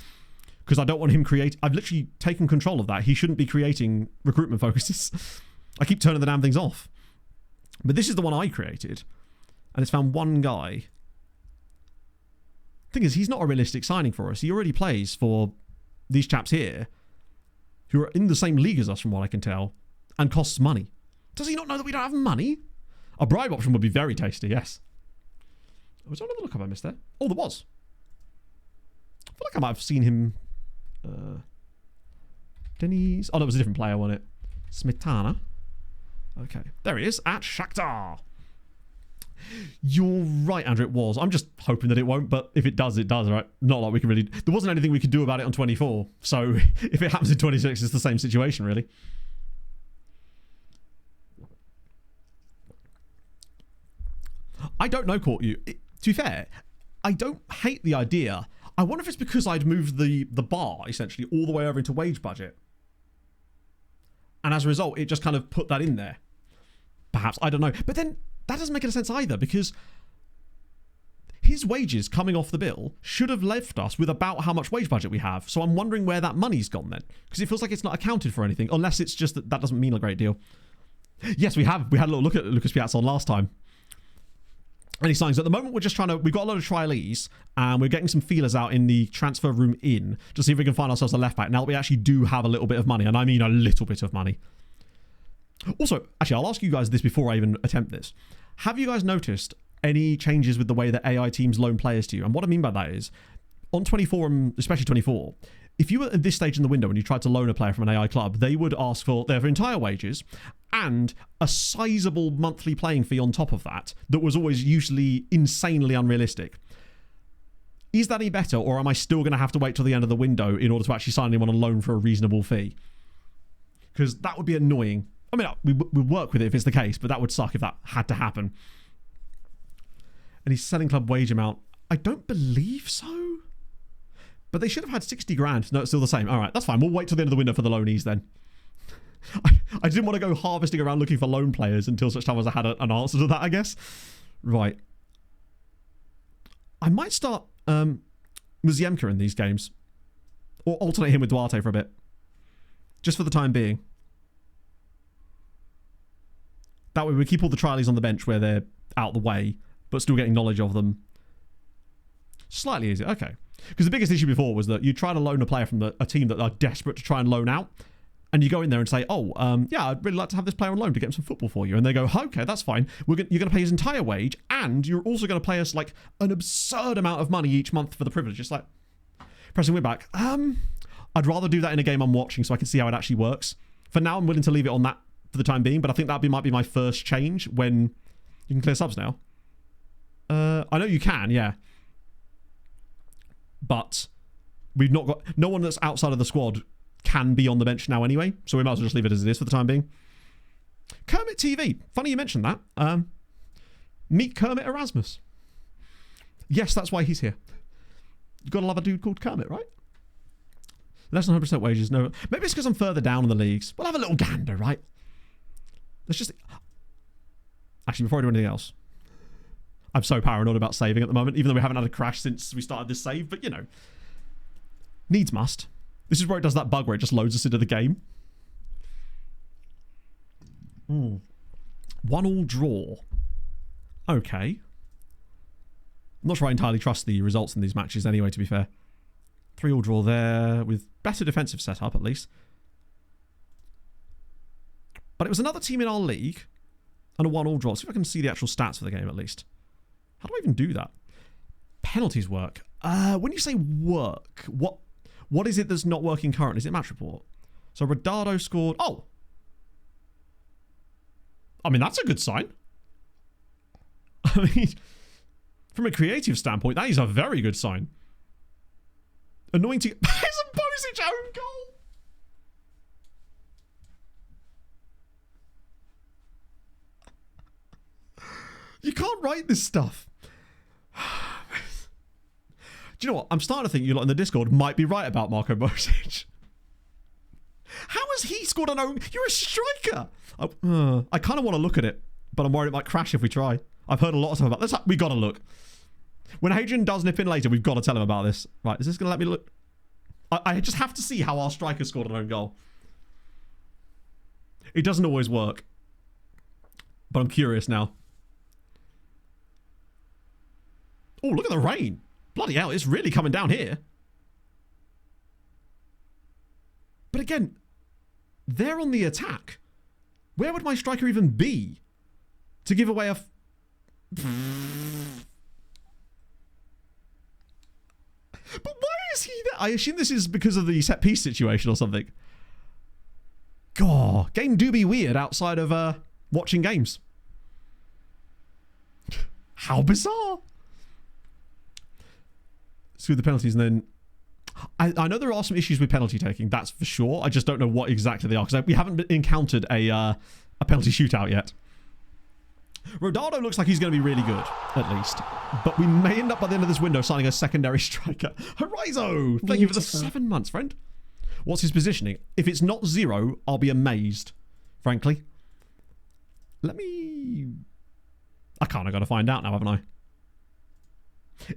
because I don't want him I've literally taken control of that. He shouldn't be creating recruitment focuses. I keep turning the damn things off. But this is the one I created, and it's found one guy. Thing is, he's not a realistic signing for us. He already plays for these chaps here, who are in the same league as us, from what I can tell, and costs money. Does he not know that we don't have money? A bribe option would be very tasty, yes. Was there another look-up I missed there? Oh, there was. I feel like I might have seen him. Denny's. Oh, no, it was a different player, wasn't it? Smetana. Okay. There he is, at Shakhtar. You're right, Andrew, it was. I'm just hoping that it won't, but if it does, right? Not like we can really... There wasn't anything we could do about it on 24, so if it happens in 26, it's the same situation, really. I don't know, Court You. To be fair, I don't hate the idea. I wonder if it's because I'd moved the bar, essentially, all the way over into wage budget. And as a result, it just kind of put that in there. Perhaps, I don't know. But then, that doesn't make any sense either, because his wages coming off the bill should have left us with about how much wage budget we have. So I'm wondering where that money's gone then. Because it feels like it's not accounted for anything, unless it's just that doesn't mean a great deal. Yes, we had a little look at Lucas Piazon last time. Any signs? At the moment, we've got a lot of trialees, and we're getting some feelers out in the transfer room to see if we can find ourselves a left back. Now that we actually do have a little bit of money, and I mean a little bit of money. Also, actually, I'll ask you guys this before I even attempt this. Have you guys noticed any changes with the way that AI teams loan players to you? And what I mean by that is, on 24, and especially 24, if you were at this stage in the window and you tried to loan a player from an AI club, they would ask for their entire wages and a sizable monthly playing fee on top of that was always usually insanely unrealistic. Is that any better, or am I still going to have to wait till the end of the window in order to actually sign anyone on loan for a reasonable fee? Because that would be annoying. I mean, we work with it if it's the case, but that would suck if that had to happen. And his selling club wage amount, I don't believe so. But they should have had 60 grand. No, it's still the same. All right, that's fine. We'll wait till the end of the window for the loanees then. I didn't want to go harvesting around looking for loan players until such time as I had an answer to that, I guess. Right. I might start Muziemka in these games. Or alternate him with Duarte for a bit. Just for the time being. That way we keep all the trialies on the bench where they're out the way, but still getting knowledge of them. Slightly easier. Okay. Because the biggest issue before was that you try to loan a player from a team that are desperate to try and loan out, and you go in there and say, oh, yeah, I'd really like to have this player on loan to get him some football for you. And they go, okay, that's fine. You're going to pay his entire wage, and you're also going to pay us like an absurd amount of money each month for the privilege. It's like, pressing it back. I'd rather do that in a game I'm watching so I can see how it actually works. For now, I'm willing to leave it on that for the time being, but I think that might be my first change when you can clear subs now. I know you can, yeah. But we've not got... No one that's outside of the squad can be on the bench now anyway, so we might as well just leave it as it is for the time being. Kermit TV. Funny you mentioned that. Meet Kermit Erasmus. Yes, that's why he's here. You've got to love a dude called Kermit, right? Less than 100% wages. No, maybe it's because I'm further down in the leagues. We'll have a little gander, right? Let's just... Actually, before I do anything else... I'm so paranoid about saving at the moment, even though we haven't had a crash since we started this save, but you know. Needs must. This is where it does that bug where it just loads us into the game. 1-1 draw. Okay. I'm not sure I entirely trust the results in these matches anyway, to be fair. 3-3 draw there, with better defensive setup at least. But it was another team in our league, and a 1-1 draw. Let's see if I can see the actual stats for the game at least. How do I even do that? Penalties work. When you say work, what is it that's not working currently? Is it match report? So Rodado scored... Oh! I mean, that's a good sign. I mean, from a creative standpoint, that is a very good sign. Annoying to... It's a Bosic own goal! You can't write this stuff. Do you know what? I'm starting to think you lot in the Discord might be right about Marco Bosic. How has he scored an own... You're a striker! I kind of want to look at it, but I'm worried it might crash if we try. I've heard a lot of stuff about this. We got to look. When Hadrian does nip in later, we've got to tell him about this. Right, is this going to let me look? I just have to see how our striker scored an own goal. It doesn't always work. But I'm curious now. Oh, look at the rain. Bloody hell, it's really coming down here. But again, they're on the attack. Where would my striker even be to give away a... But why is he there? I assume this is because of the set piece situation or something. God, game do be weird outside of watching games. How bizarre. Screw the penalties, and then I know there are some issues with penalty taking, that's for sure. I just don't know what exactly they are, because we haven't encountered a penalty shootout yet. Rodado looks like he's going to be really good, at least. But we may end up by the end of this window signing a secondary striker. Horizo! Thank you for the 7 months, friend. What's his positioning? If it's not 0, I'll be amazed, frankly. Let me... I kind of got to find out now, haven't I?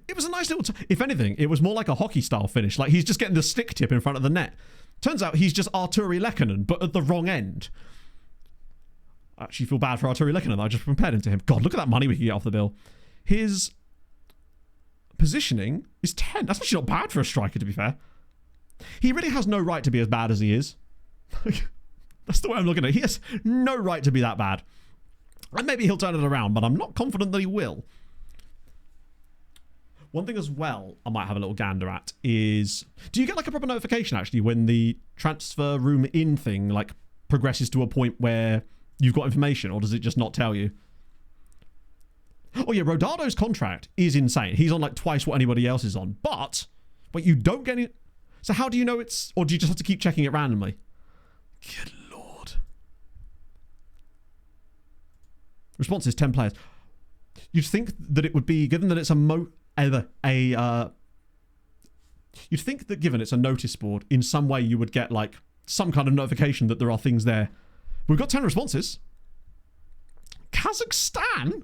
It was a nice little... If anything, it was more like a hockey-style finish. Like, he's just getting the stick tip in front of the net. Turns out he's just Arturi Lekkonen, but at the wrong end. I actually feel bad for Arturi Lekkonen. I just compared him to him. God, look at that money we can get off the bill. His positioning is 10. That's actually not bad for a striker, to be fair. He really has no right to be as bad as he is. That's the way I'm looking at it. He has no right to be that bad. And maybe he'll turn it around, but I'm not confident that he will. One thing as well I might have a little gander at is... Do you get like a proper notification, actually, when the transfer room in thing like progresses to a point where you've got information, or does it just not tell you? Oh yeah, Rodado's contract is insane. He's on like twice what anybody else is on. But you don't get it. So how do you know it's... Or do you just have to keep checking it randomly? Good lord. Response is 10 players. You'd think that it would be, given that it's you'd think that given it's a notice board, in some way you would get like some kind of notification that there are things there. We've got 10 responses. Kazakhstan?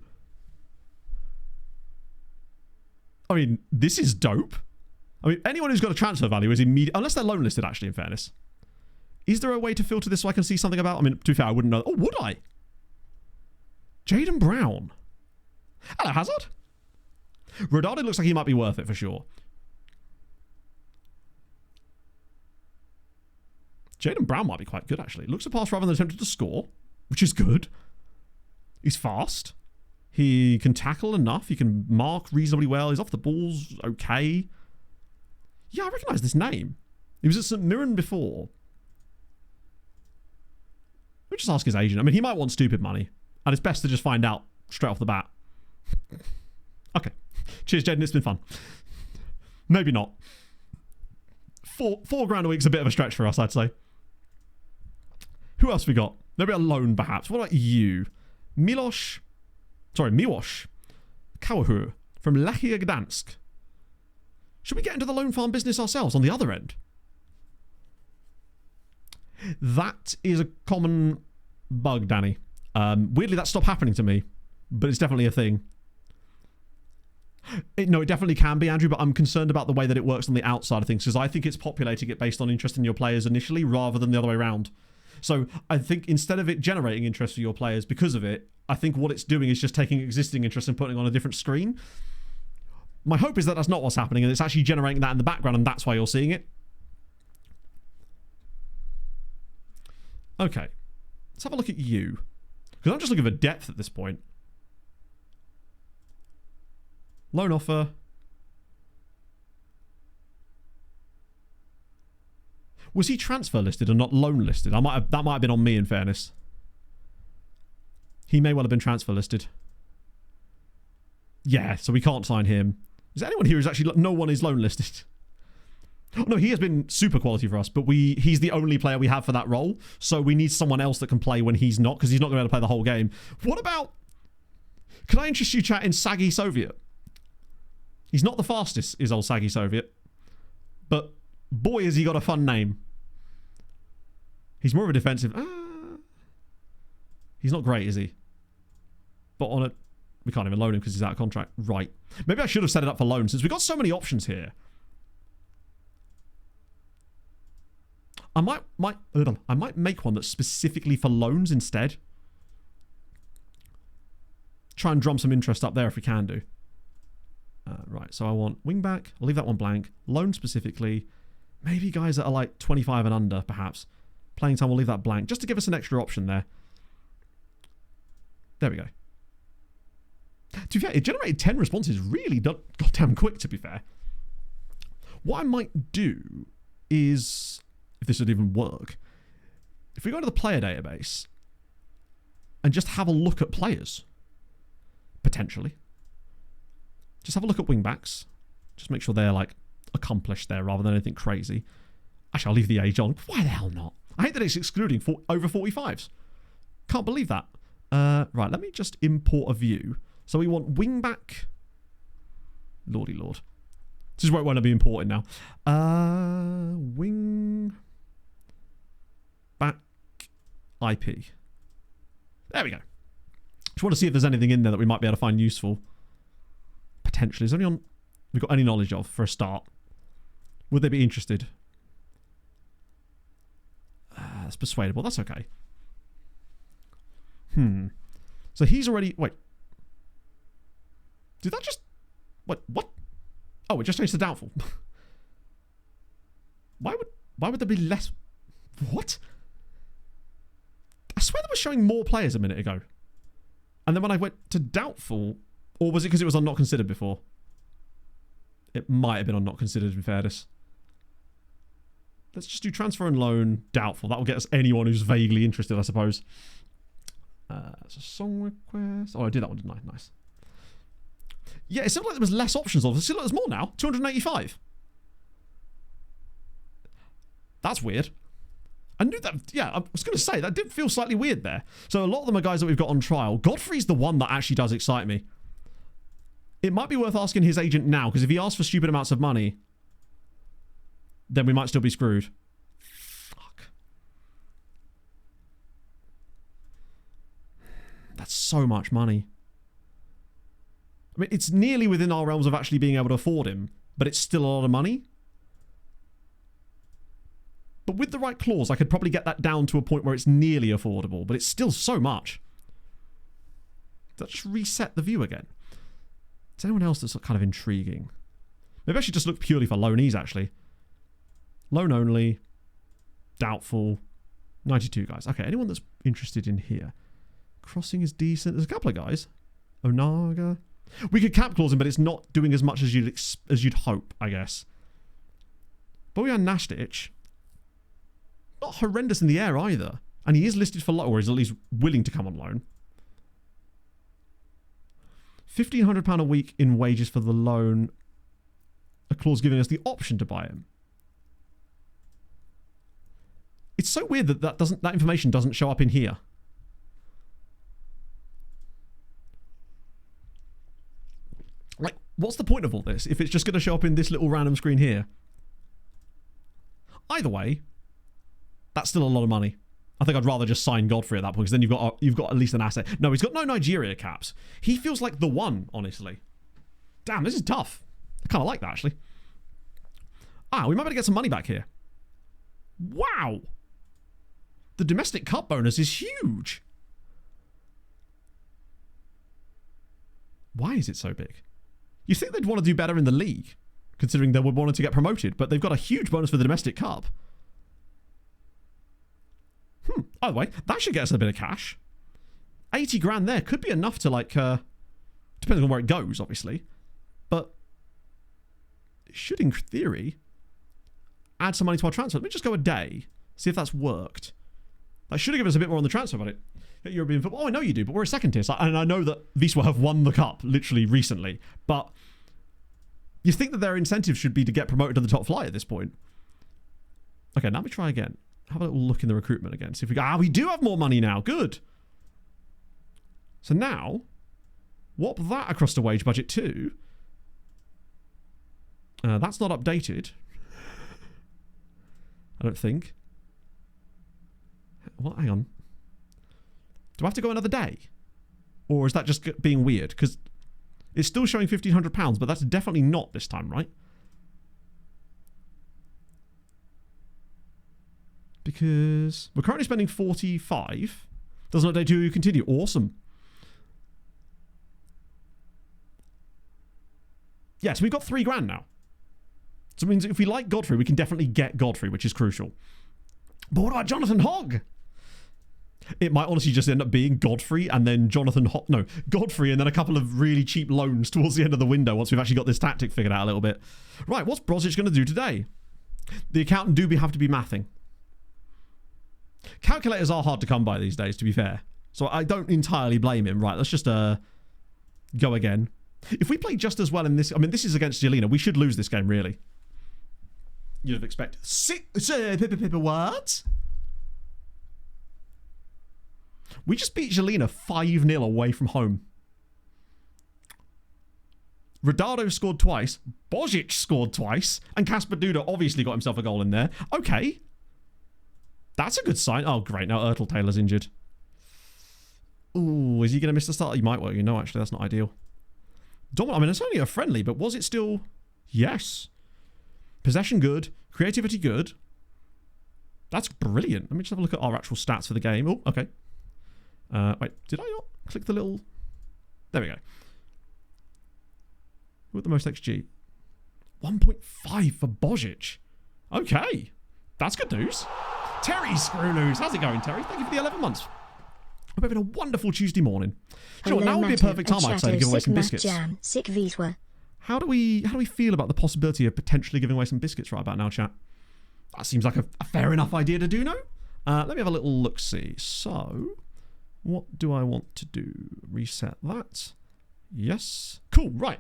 I mean, this is dope. I mean, anyone who's got a transfer value is immediate, unless they're loan listed, actually, in fairness. Is there a way to filter this so I can see something about? I mean, to be fair, I wouldn't know. Oh, would I? Jaden Brown. Hello, Hazard. Rodado looks like he might be worth it for sure. Jaden Brown might be quite good, actually. Looks to pass rather than attempted to score, which is good. He's fast. He can tackle enough. He can mark reasonably well. He's off the balls okay. Yeah, I recognise this name. He was at St Mirren before. Let me just ask his agent. I mean, he might want stupid money. And it's best to just find out straight off the bat. Okay. Cheers, Jaden. It's been fun. Maybe not. Four grand a week's a bit of a stretch for us, I'd say. Who else we got? Maybe a loan, perhaps. What about you? Miłosz Kawahu from Lechia Gdansk. Should we get into the loan farm business ourselves on the other end? That is a common bug, Danny. Weirdly, that stopped happening to me, but it's definitely a thing. No, it definitely can be, Andrew, but I'm concerned about the way that it works on the outside of things, because I think it's populating it based on interest in your players initially rather than the other way around. So I think instead of it generating interest for your players because of it, I think what it's doing is just taking existing interest and putting it on a different screen. My hope is that that's not what's happening, and it's actually generating that in the background, and that's why you're seeing it. Okay. Let's have a look at you. Because I'm just looking for depth at this point. Loan offer. Was he transfer listed and not loan listed? That might have been on me, in fairness. He may well have been transfer listed. Yeah, so we can't sign him. Is there anyone here who's actually... No one is loan listed. Oh, no, he has been super quality for us, but he's the only player we have for that role, so we need someone else that can play when he's not, because he's not going to be able to play the whole game. What about... Can I interest you, chat, in Saggy Soviet? He's not the fastest, is old Saggy Soviet. But boy, has he got a fun name. He's more of a defensive... He's not great, is he? But on it... We can't even loan him because he's out of contract. Right. Maybe I should have set it up for loan, since we've got so many options here. I might make one that's specifically for loans instead. Try and drum some interest up there if we can do. Right, so I want wing back. I'll leave that one blank. Loan specifically. Maybe guys that are like 25 and under, perhaps. Playing time, we'll leave that blank, just to give us an extra option there. There we go. To be fair, it generated 10 responses really goddamn quick, to be fair. What I might do is, if this would even work, if we go to the player database and just have a look at players, potentially. Just have a look at wingbacks. Just make sure they're like accomplished there rather than anything crazy. Actually, I'll leave the age on. Why the hell not? I hate that it's excluding over 45s. Can't believe that. Right, let me just import a view. So we want wingback. Lordy lord. This is where it won't be imported now. Wing back IP. There we go. Just want to see if there's anything in there that we might be able to find useful. Potentially. Is there anyone we've got any knowledge of for a start? Would they be interested? That's persuadable. That's okay. So he's already... Wait. Did that just... What? Oh, it just changed to doubtful. Why would there be less... What? I swear that was showing more players a minute ago. And then when I went to doubtful... Or was it because it was on not considered before? It might have been on not considered, in fairness. Let's just do transfer and loan, doubtful. That will get us anyone who's vaguely interested, I suppose. It's a song request. Oh, I did that one, didn't I? Nice. Yeah, it seemed like there was less options. It seems like there's more now. 285. That's weird. I knew that. Yeah, I was going to say, that did feel slightly weird there. So a lot of them are guys that we've got on trial. Godfrey's the one that actually does excite me. It might be worth asking his agent now, because if he asks for stupid amounts of money, then we might still be screwed. Fuck. That's so much money. I mean, it's nearly within our realms of actually being able to afford him, but it's still a lot of money. But with the right clause, I could probably get that down to a point where it's nearly affordable, but it's still so much. Let's just reset the view again. Is there anyone else that's kind of intriguing? Maybe I should just look purely for loanees, actually. Loan only. Doubtful. 92 guys. Okay, anyone that's interested in here? Crossing is decent. There's a couple of guys. Onaga. We could cap clause him, but it's not doing as much as you'd hope, I guess. Bojan Nastic. Not horrendous in the air either. And he is listed for loan, or is at least willing to come on loan. £1,500 a week in wages for the loan. A clause giving us the option to buy him. It's so weird that that information doesn't show up in here. Like, what's the point of all this if it's just going to show up in this little random screen here? Either way, that's still a lot of money. I think I'd rather just sign Godfrey at that point, because then you've got at least an asset. No, he's got no Nigeria caps. He feels like the one, honestly. Damn, this is tough. I kind of like that, actually. Ah, we might be able to get some money back here. Wow. The domestic cup bonus is huge. Why is it so big? You think they'd want to do better in the league, considering they would want to get promoted, but they've got a huge bonus for the domestic cup. By the way, that should get us a bit of cash. 80 grand there could be enough to, like, depends on where it goes, obviously. But it should, in theory, add some money to our transfer. Let me just go a day, see if that's worked. That should have given us a bit more on the transfer budget. European football. Oh, I know you do, but we're a second tier. And I know that Wisła have won the cup, literally, recently. But you think that their incentive should be to get promoted to the top flight at this point. Okay, now we try again. Have a little look in the recruitment again. See if we go. Ah, we do have more money now. Good. So now, whop that across the wage budget too. That's not updated. I don't think. What? Hang on. Do I have to go another day? Or is that just being weird? Because it's still showing £1,500, but that's definitely not this time, right? because we're currently spending 45. Doesn't update to continue. Awesome. Yeah, so we've got 3 grand now. So it means if we like Godfrey, we can definitely get Godfrey, which is crucial. But what about Jonathan Hogg? It might honestly just end up being Godfrey and then Godfrey and then a couple of really cheap loans towards the end of the window once we've actually got this tactic figured out a little bit. Right, what's Brozic going to do today? The accountant have to be mathing. Calculators are hard to come by these days, to be fair. So I don't entirely blame him. Right, let's just go again. If we play just as well in this... I mean, this is against Jelena. We should lose this game, really. You'd have expected... What? We just beat Jelena 5-0 away from home. Rodado scored twice. Bozic scored twice. And Kasper Duda obviously got himself a goal in there. Okay. That's a good sign. Oh, great. Now Ertel Taylor's injured. Ooh, is he going to miss the start? He might. Well, actually, that's not ideal. I mean, it's only a friendly, but was it still... Yes. Possession good. Creativity good. That's brilliant. Let me just have a look at our actual stats for the game. Oh, okay. Wait, did I not click the little... There we go. Who had the most XG? 1.5 for Bozic. Okay. That's good news. Terry Screw News. How's it going, Terry? Thank you for the 11 months. Hope having a wonderful Tuesday morning. You know what, now would be a perfect time, I'd say, to give away some biscuits. How do we feel about the possibility of potentially giving away some biscuits right about now, chat? That seems like a fair enough idea to do, no? Let me have a little look-see. So, what do I want to do? Reset that. Yes. Cool, right.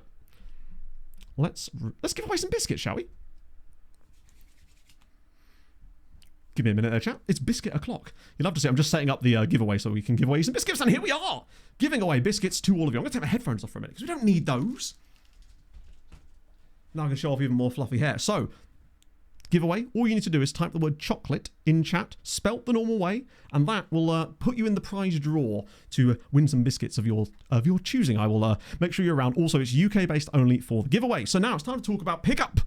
Let's give away some biscuits, shall we? Give me a minute there, chat. It's biscuit o'clock. You'll have to see. I'm just setting up the giveaway so we can give away some biscuits. And here we are, giving away biscuits to all of you. I'm going to take my headphones off for a minute because we don't need those. Now I can show off even more fluffy hair. So, giveaway. All you need to do is type the word chocolate in chat, spelt the normal way, and that will put you in the prize draw to win some biscuits of your choosing. I will make sure you're around. Also, it's UK based only for the giveaway. So now it's time to talk about pickup.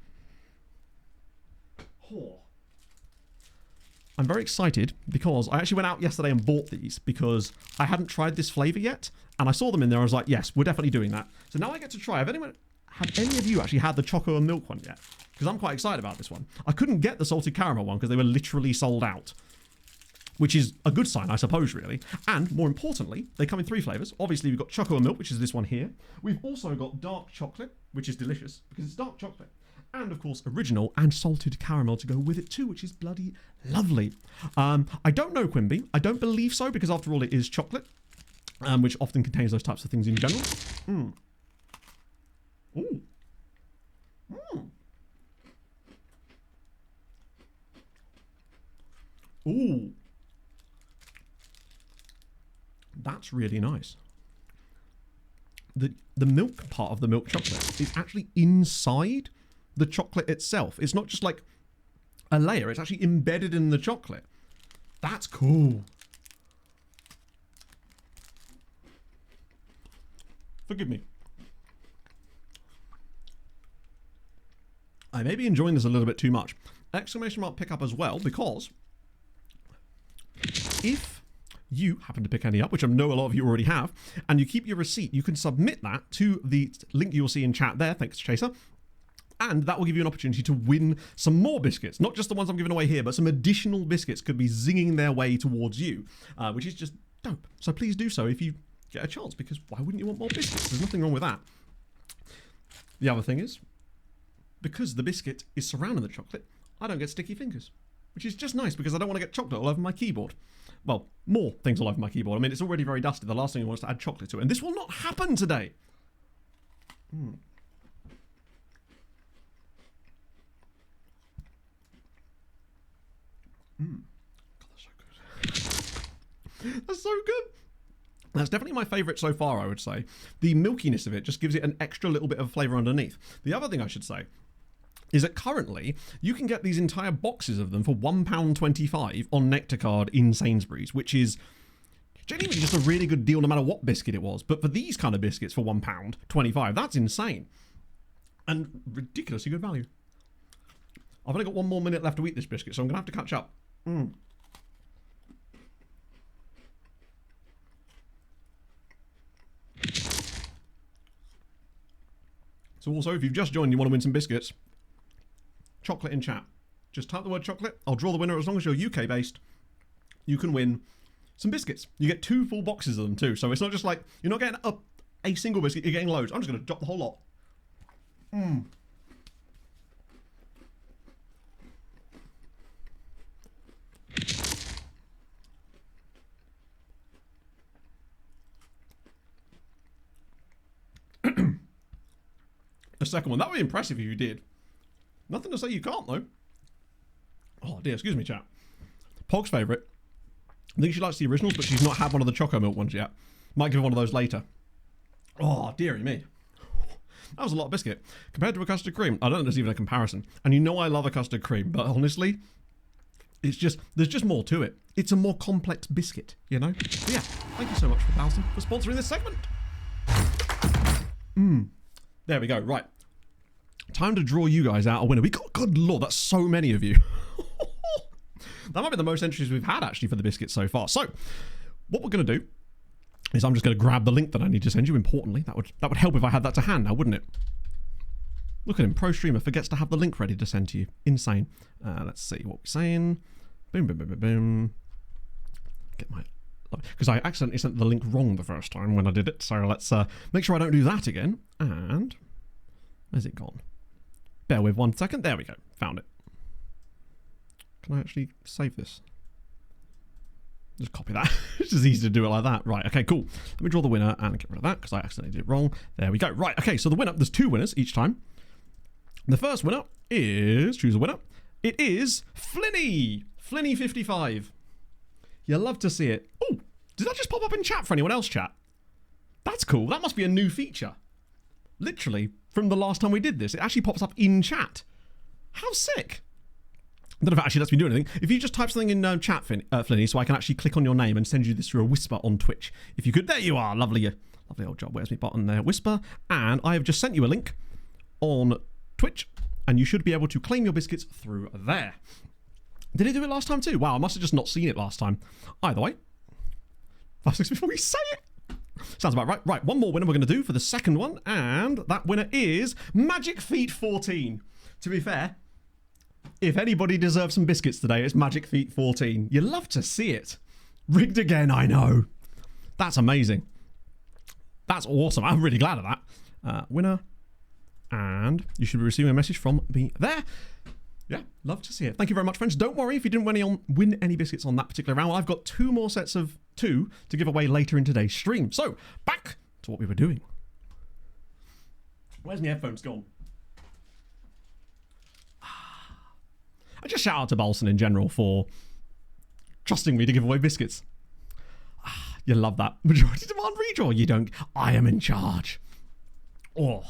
Oh. I'm very excited because I actually went out yesterday and bought these because I hadn't tried this flavour yet. And I saw them in there. I was like, yes, we're definitely doing that. So now I get to try. Have any of you actually had the choco and milk one yet? Because I'm quite excited about this one. I couldn't get the salted caramel one because they were literally sold out. Which is a good sign, I suppose, really. And more importantly, they come in 3 flavours. Obviously, we've got choco and milk, which is this one here. We've also got dark chocolate, which is delicious because it's dark chocolate. And, of course, original and salted caramel to go with it too, which is bloody lovely. I don't know, Quimby. I don't believe so, because after all, it is chocolate, which often contains those types of things in general. Ooh. Ooh. That's really nice. The milk part of the milk chocolate is actually inside the chocolate itself. It's not just like a layer, it's actually embedded in the chocolate. That's cool. Forgive me. I may be enjoying this a little bit too much. Exclamation mark pickup as well, because if you happen to pick any up, which I know a lot of you already have, and you keep your receipt, you can submit that to the link you'll see in chat there. Thanks, Chaser. And that will give you an opportunity to win some more biscuits. Not just the ones I'm giving away here, but some additional biscuits could be zinging their way towards you, which is just dope. So please do so if you get a chance, because why wouldn't you want more biscuits? There's nothing wrong with that. The other thing is, because the biscuit is surrounding the chocolate, I don't get sticky fingers, which is just nice because I don't want to get chocolate all over my keyboard. Well, more things all over my keyboard. I mean, it's already very dusty. The last thing I want is to add chocolate to it, and this will not happen today. God, that's so good. That's so good. That's definitely my favourite so far, I would say. The milkiness of it just gives it an extra little bit of flavour underneath. The other thing I should say is that currently you can get these entire boxes of them for £1.25 on NectarCard in Sainsbury's, which is genuinely just a really good deal no matter what biscuit it was. But for these kind of biscuits for £1.25, that's insane. And ridiculously good value. I've only got 1 more minute left to eat this biscuit, so I'm going to have to catch up. So also, if you've just joined and you want to win some biscuits, chocolate in chat. Just type the word chocolate. I'll draw the winner. As long as you're UK based, you can win some biscuits. You get 2 full boxes of them too. So it's not just like, you're not getting a single biscuit, you're getting loads. I'm just going to drop the whole lot. The second one. That would be impressive if you did. Nothing to say you can't, though. Oh, dear. Excuse me, chat. Pog's favourite. I think she likes the originals, but she's not had one of the Choco Milk ones yet. Might give her one of those later. Oh, dearie me. That was a lot of biscuit. Compared to a custard cream, I don't think there's even a comparison. And you know I love a custard cream, but honestly, it's just, there's just more to it. It's a more complex biscuit, you know? But yeah, thank you so much for Balsam for sponsoring this segment. There we go. Right. Time to draw you guys out a winner. We got, good lord, that's so many of you. That might be the most entries we've had actually for the biscuits so far. So, what we're going to do is I'm just going to grab the link that I need to send you. Importantly, that would help if I had that to hand now, wouldn't it? Look at him, pro streamer forgets to have the link ready to send to you. Insane. Let's see what we're saying. Boom, boom, boom, boom, boom. Get my, because I accidentally sent the link wrong the first time when I did it. So let's make sure I don't do that again. And where's it gone? Bear with 1 second. There we go. Found it. Can I actually save this? Just copy that. It's just easy to do it like that. Right, okay, cool. Let me draw the winner and get rid of that because I accidentally did it wrong. There we go. Right, okay, so the winner, there's 2 winners each time. The first winner is, choose a winner. It is Flinny. Flinny55. You'll love to see it. Oh, did that just pop up in chat for anyone else, chat? That's cool. That must be a new feature. Literally, from the last time we did this, it actually pops up in chat. How sick. I don't know if it actually lets me do anything. If you just type something in chat, Flinny, so I can actually click on your name and send you this through a whisper on Twitch. If you could, there you are. Lovely, lovely old job. Where's my button there? Whisper. And I have just sent you a link on Twitch, and you should be able to claim your biscuits through there. Did he do it last time too? Wow, I must have just not seen it last time. Either way, 5 6 before we say it. Sounds about right. Right, one more winner we're going to do for the second one, and that winner is Magic Feet 14. To be fair, if anybody deserves some biscuits today, it's Magic Feet 14. You love to see it. Rigged again, I know. That's amazing. That's awesome. I'm really glad of that. Winner. And you should be receiving a message from me there. Yeah, love to see it. Thank you very much, friends. Don't worry if you didn't win any biscuits on that particular round. Well, I've got 2 more sets of 2 to give away later in today's stream. So, back to what we were doing. Where's my headphones gone? I just shout out to Balson in general for trusting me to give away biscuits. You love that. Majority demand redraw. You don't. I am in charge. Oh.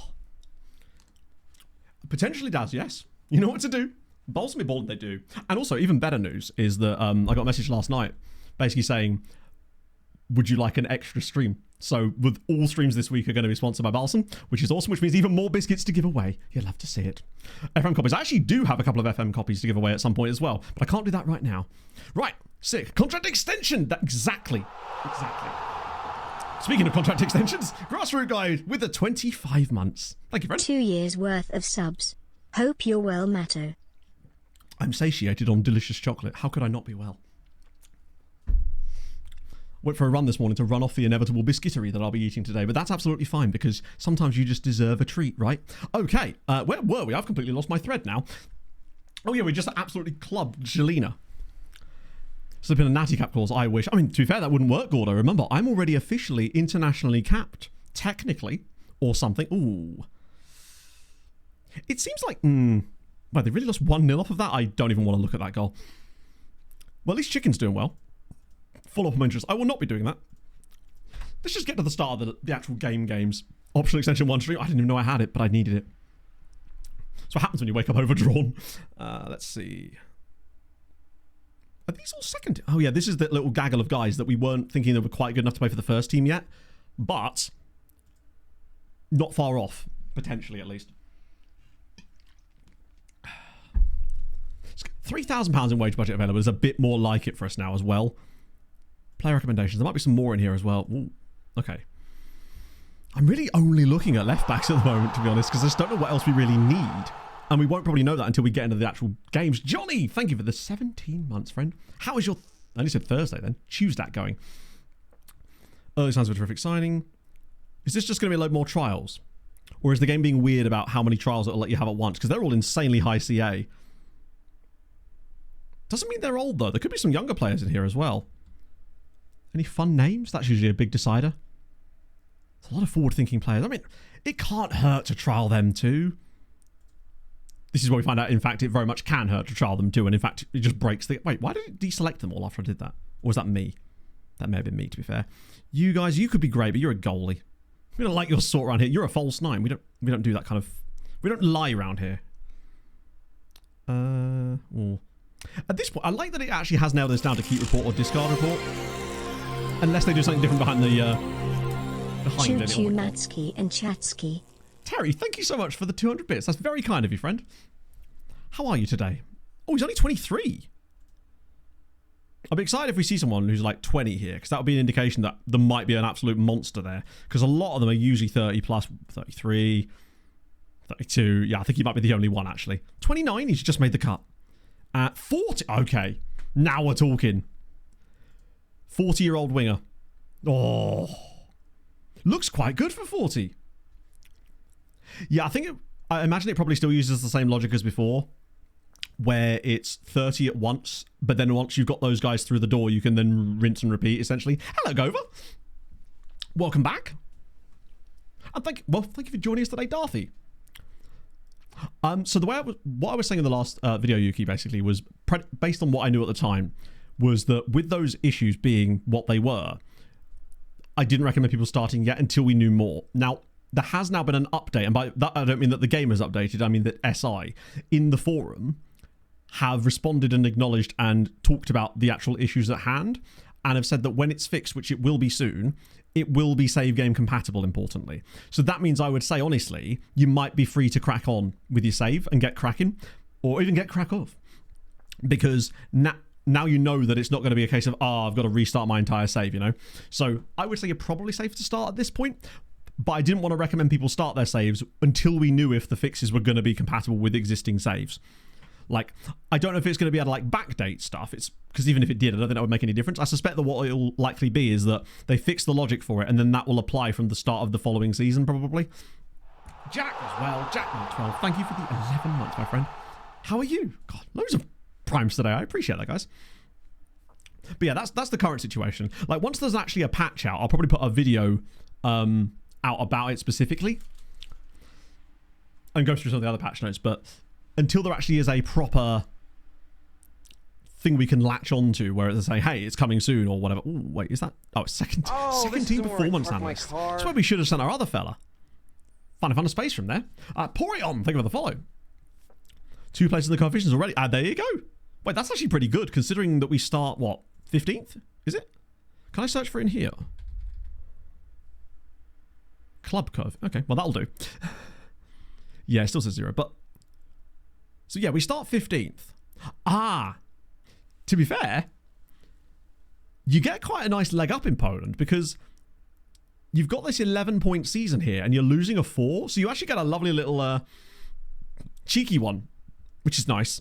Potentially does, yes. You know what to do. Balsam be bold, they do. And also, even better news is that I got a message last night basically saying, would you like an extra stream? So with all streams this week are going to be sponsored by Balsam, which is awesome, which means even more biscuits to give away. You'll love to see it. FM copies. I actually do have a couple of FM copies to give away at some point as well, but I can't do that right now. Right, sick. Contract extension. Exactly. Speaking of contract extensions, Grassroot Guy with the 25 months. Thank you, friend. 2 years worth of subs. Hope you're well, Matto. I'm satiated on delicious chocolate. How could I not be well? Went for a run this morning to run off the inevitable biscuitery that I'll be eating today, but that's absolutely fine because sometimes you just deserve a treat, right? Okay, where were we? I've completely lost my thread now. Oh yeah, we just absolutely clubbed Jelena. Slipping a natty cap clause, I wish. I mean, to be fair, that wouldn't work, Gordo. Remember, I'm already officially internationally capped. Technically. Or something. Ooh. It seems like... well, they really lost 1-0 off of that? I don't even want to look at that goal. Well, at least Chicken's doing well. Full of interest. I will not be doing that. Let's just get to the start of the actual games. Optional extension 1 stream. I didn't even know I had it, but I needed it. That's what happens when you wake up overdrawn. Let's see. Are these all second? Oh yeah, this is the little gaggle of guys that we weren't thinking they were quite good enough to play for the first team yet. But not far off, potentially at least. £3,000 in wage budget available is a bit more like it for us now as well. Player recommendations. There might be some more in here as well. Ooh, okay. I'm really only looking at left backs at the moment, to be honest, because I just don't know what else we really need. And we won't probably know that until we get into the actual games. Johnny, thank you for the 17 months, friend. How is your... I only said Thursday then. Tuesday going. Early signs of a terrific signing. Is this just going to be a load more trials? Or is the game being weird about how many trials it'll let you have at once? Because they're all insanely high CA. Doesn't mean they're old, though. There could be some younger players in here as well. Any fun names? That's usually a big decider. There's a lot of forward-thinking players. I mean, it can't hurt to trial them too. This is where we find out, in fact, it very much can hurt to trial them too. And in fact, it just breaks the... Wait, why did it deselect them all after I did that? Or was that me? That may have been me, to be fair. You guys, you could be great, but you're a goalie. We don't like your sort around here. You're a false nine. We don't do that kind of... We don't lie around here. At this point, I like that it actually has nailed this down to keep report or discard report. Unless they do something different behind the... Choo-choo Matsky and Chatsky. Terry, thank you so much for the 200 bits. That's very kind of you, friend. How are you today? Oh, he's only 23. I'll be excited if we see someone who's like 20 here, because that would be an indication that there might be an absolute monster there. Because a lot of them are usually 30 plus, 33, 32. Yeah, I think he might be the only one, actually. 29, he's just made the cut. 40. Okay, now we're talking. 40-year-old winger. Oh, looks quite good for 40. Yeah, I imagine it probably still uses the same logic as before, where it's 30 at once, but then once you've got those guys through the door, you can then rinse and repeat, essentially. Hello, Gover. Welcome back. And thank you for joining us today, Darthy. So what I was saying in the last video, Yuki, basically, was based on what I knew at the time, was that with those issues being what they were, I didn't recommend people starting yet until we knew more. Now, there has now been an update, and by that I don't mean that the game has updated, I mean that SI, in the forum, have responded and acknowledged and talked about the actual issues at hand, and have said that when it's fixed, which it will be soon, it will be save game compatible, importantly. So that means I would say, honestly, you might be free to crack on with your save and get cracking, or even get crack off. Because now you know that it's not going to be a case of, I've got to restart my entire save, you know? So I would say you're probably safe to start at this point, but I didn't want to recommend people start their saves until we knew if the fixes were going to be compatible with existing saves. Like, I don't know if it's going to be able to, like, backdate stuff. It's because even if it did, I don't think that would make any difference. I suspect that what it'll likely be is that they fix the logic for it, and then that will apply from the start of the following season, probably. Jack as well. Jack Month 12. Thank you for the 11 months, my friend. How are you? God, loads of primes today. I appreciate that, guys. But yeah, that's the current situation. Like, once there's actually a patch out, I'll probably put a video out about it specifically and go through some of the other patch notes, but until there actually is a proper thing we can latch onto where it's saying, hey, it's coming soon or whatever. Ooh, wait, is that... Oh, it's second team performance analyst. That's where we should have sent our other fella. Found a space from there. Porion, thank you for the follow. 2 places in the coefficients already. There you go. Wait, that's actually pretty good considering that we start, what, 15th? Is it? Can I search for it in here? Club curve. Okay, well, that'll do. Yeah, it still says 0, but... So, yeah, we start 15th. To be fair, you get quite a nice leg up in Poland because you've got this 11-point season here and you're losing a 4, so you actually get a lovely little cheeky one, which is nice.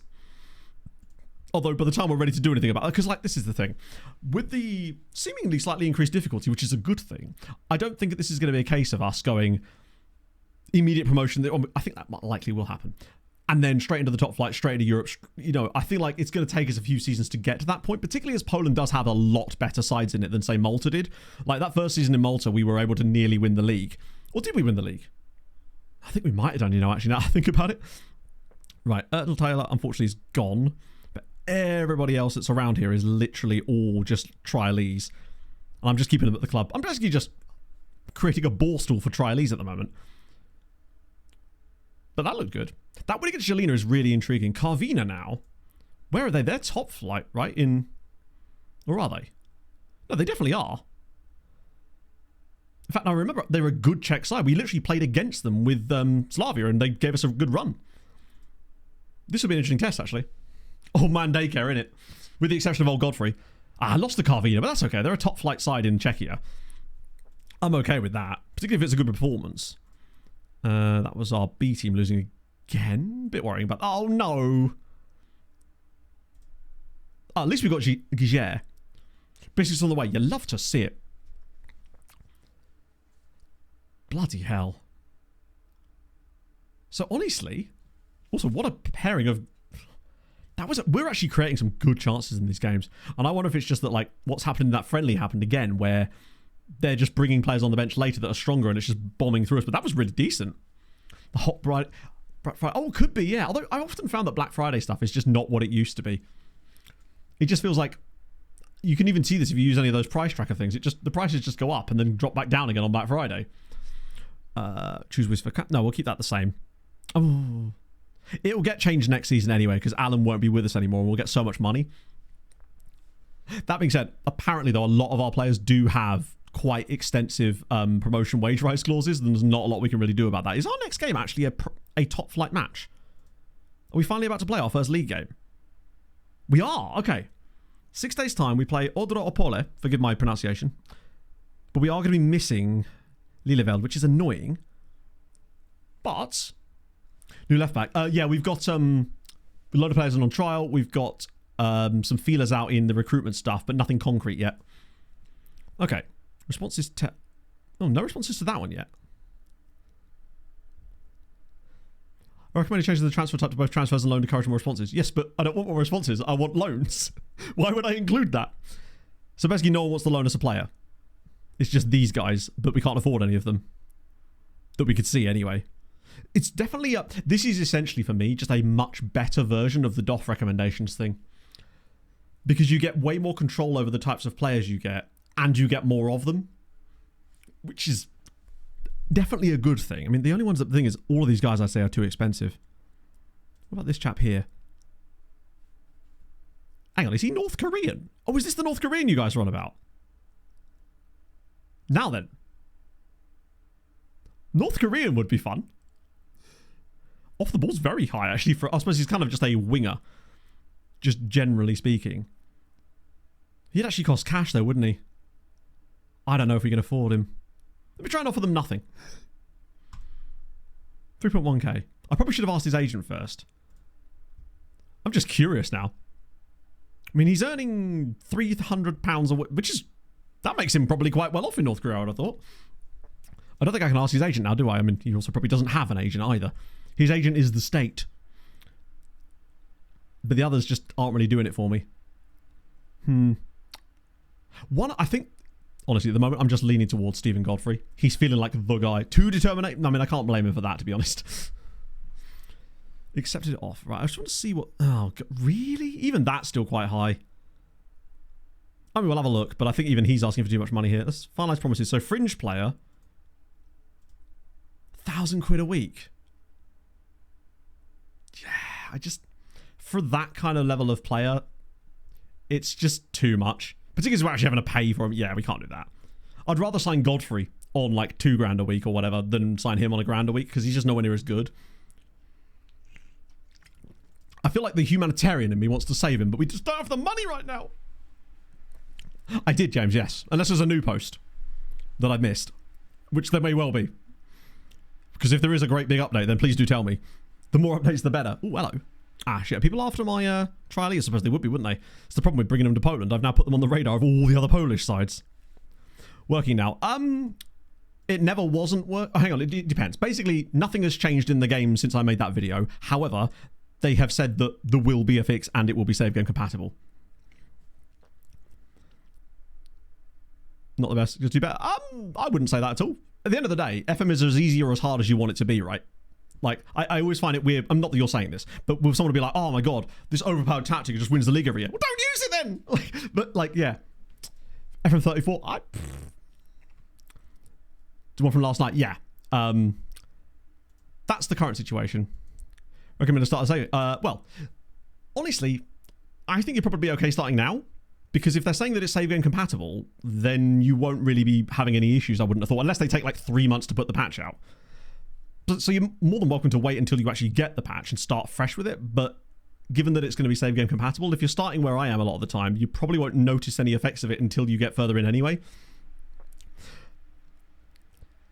Although by the time we're ready to do anything about it, because like this is the thing, with the seemingly slightly increased difficulty, which is a good thing, I don't think that this is going to be a case of us going immediate promotion. I think that likely will happen. And then straight into the top flight, straight into Europe. You know, I feel like it's going to take us a few seasons to get to that point, particularly as Poland does have a lot better sides in it than, say, Malta did. Like that first season in Malta, we were able to nearly win the league. Or did we win the league? I think we might have done, you know, actually, now I think about it. Right, Ertl Taylor, unfortunately, is gone. But everybody else that's around here is literally all just trialees. And I'm just keeping them at the club. I'm basically just creating a borstal for trialees at the moment. But that looked good. That win against Jelena is really intriguing. Carvina now. Where are they? They're top flight, right? Or are they? No, they definitely are. In fact, I remember they were a good Czech side. We literally played against them with Slavia and they gave us a good run. This will be an interesting test, actually. Old man daycare, innit? With the exception of old Godfrey. I lost the Carvina, but that's okay. They're a top flight side in Czechia. I'm okay with that. particularly if it's a good performance. That was our B team losing again. Bit worrying about. Oh no! Oh, at least we got Giger. Biscuit's on the way. You love to see it. Bloody hell. So honestly, also what a pairing of. We're actually creating some good chances in these games, and I wonder if it's just that like what's happened in that friendly happened again, where they're just bringing players on the bench later that are stronger, and it's just bombing through us. But that was really decent. The hot Black Friday. Oh, could be, yeah. Although I often found that Black Friday stuff is just not what it used to be. It just feels like you can even see this if you use any of those price tracker things. The prices just go up and then drop back down again on Black Friday. Choose Wisła. No, we'll keep that the same. Oh. It will get changed next season anyway, because Alan won't be with us anymore and we'll get so much money. That being said, apparently though, a lot of our players do have quite extensive promotion wage rise clauses, and there's not a lot we can really do about that. Is our next game actually a top flight match? Are we finally about to play our first league game? We are, okay. 6 days time we play Odra Opole, forgive my pronunciation, but we are going to be missing Lilleveld, which is annoying. But new left back. Yeah, we've got a load of players on trial. We've got some feelers out in the recruitment stuff, but nothing concrete yet. Okay. Responses to... Oh, no responses to that one yet. I recommend changing the transfer type to both transfers and loan to encourage more responses. Yes, but I don't want more responses. I want loans. Why would I include that? So basically no one wants to loan us a player. It's just these guys, but we can't afford any of them. That we could see anyway. It's definitely this is essentially for me just a much better version of the DOF recommendations thing, because you get way more control over the types of players you get, and you get more of them, which is definitely a good thing. I mean, the only ones that the thing is, all of these guys I say are too expensive. What about this chap here? Hang on, is he North Korean? Oh, is this the North Korean you guys are on about? Now then, North Korean would be fun. Off the ball's very high, actually. I suppose he's kind of just a winger, just generally speaking. He'd actually cost cash, though, wouldn't he? I don't know if we can afford him. Let me try and offer them nothing. 3.1k. I probably should have asked his agent first. I'm just curious now. I mean, he's earning £300 a week, which is... That makes him probably quite well off in North Korea, I would have thought. I don't think I can ask his agent now, do I? I mean, he also probably doesn't have an agent either. His agent is the state. But the others just aren't really doing it for me. One, I think, honestly, at the moment, I'm just leaning towards Stephen Godfrey. He's feeling like the guy. Too determined. I mean, I can't blame him for that, to be honest. Accepted it off. Right, I just want to see what... Oh, really? Even that's still quite high. I mean, we'll have a look, but I think even he's asking for too much money here. Let's finalise promises. So, fringe player... £1,000 a week. Yeah, I just... For that kind of level of player, it's just too much. Particularly as we're actually having to pay for him. Yeah, we can't do that. I'd rather sign Godfrey on like £2,000 a week or whatever than sign him on £1,000 a week, because he's just nowhere near as good. I feel like the humanitarian in me wants to save him, but we just don't have the money right now. I did, James, yes. Unless there's a new post that I missed, which there may well be. Because if there is a great big update, then please do tell me. The more updates, the better. Oh, hello. Ah, shit. People after my trial, I suppose they would be, wouldn't they? It's the problem with bringing them to Poland. I've now put them on the radar of all the other Polish sides. Working now. It never wasn't work. Oh, hang on, it depends. Basically, nothing has changed in the game since I made that video. However, they have said that there will be a fix and it will be save game compatible. Not the best. Just do better. I wouldn't say that at all. At the end of the day, FM is as easy or as hard as you want it to be, right? Like, I always find it weird. Not that you're saying this, but with someone to be like, oh my god, this overpowered tactic just wins the league every year. Well, don't use it then! Like, but, like, yeah. FM34, the one from last night, yeah. That's the current situation. Recommend to start a save. Well, honestly, I think you'd probably be okay starting now. Because if they're saying that it's save game compatible, then you won't really be having any issues, I wouldn't have thought. Unless they take like 3 months to put the patch out. So you're more than welcome to wait until you actually get the patch and start fresh with it. But given that it's going to be save game compatible, if you're starting where I am a lot of the time, you probably won't notice any effects of it until you get further in anyway.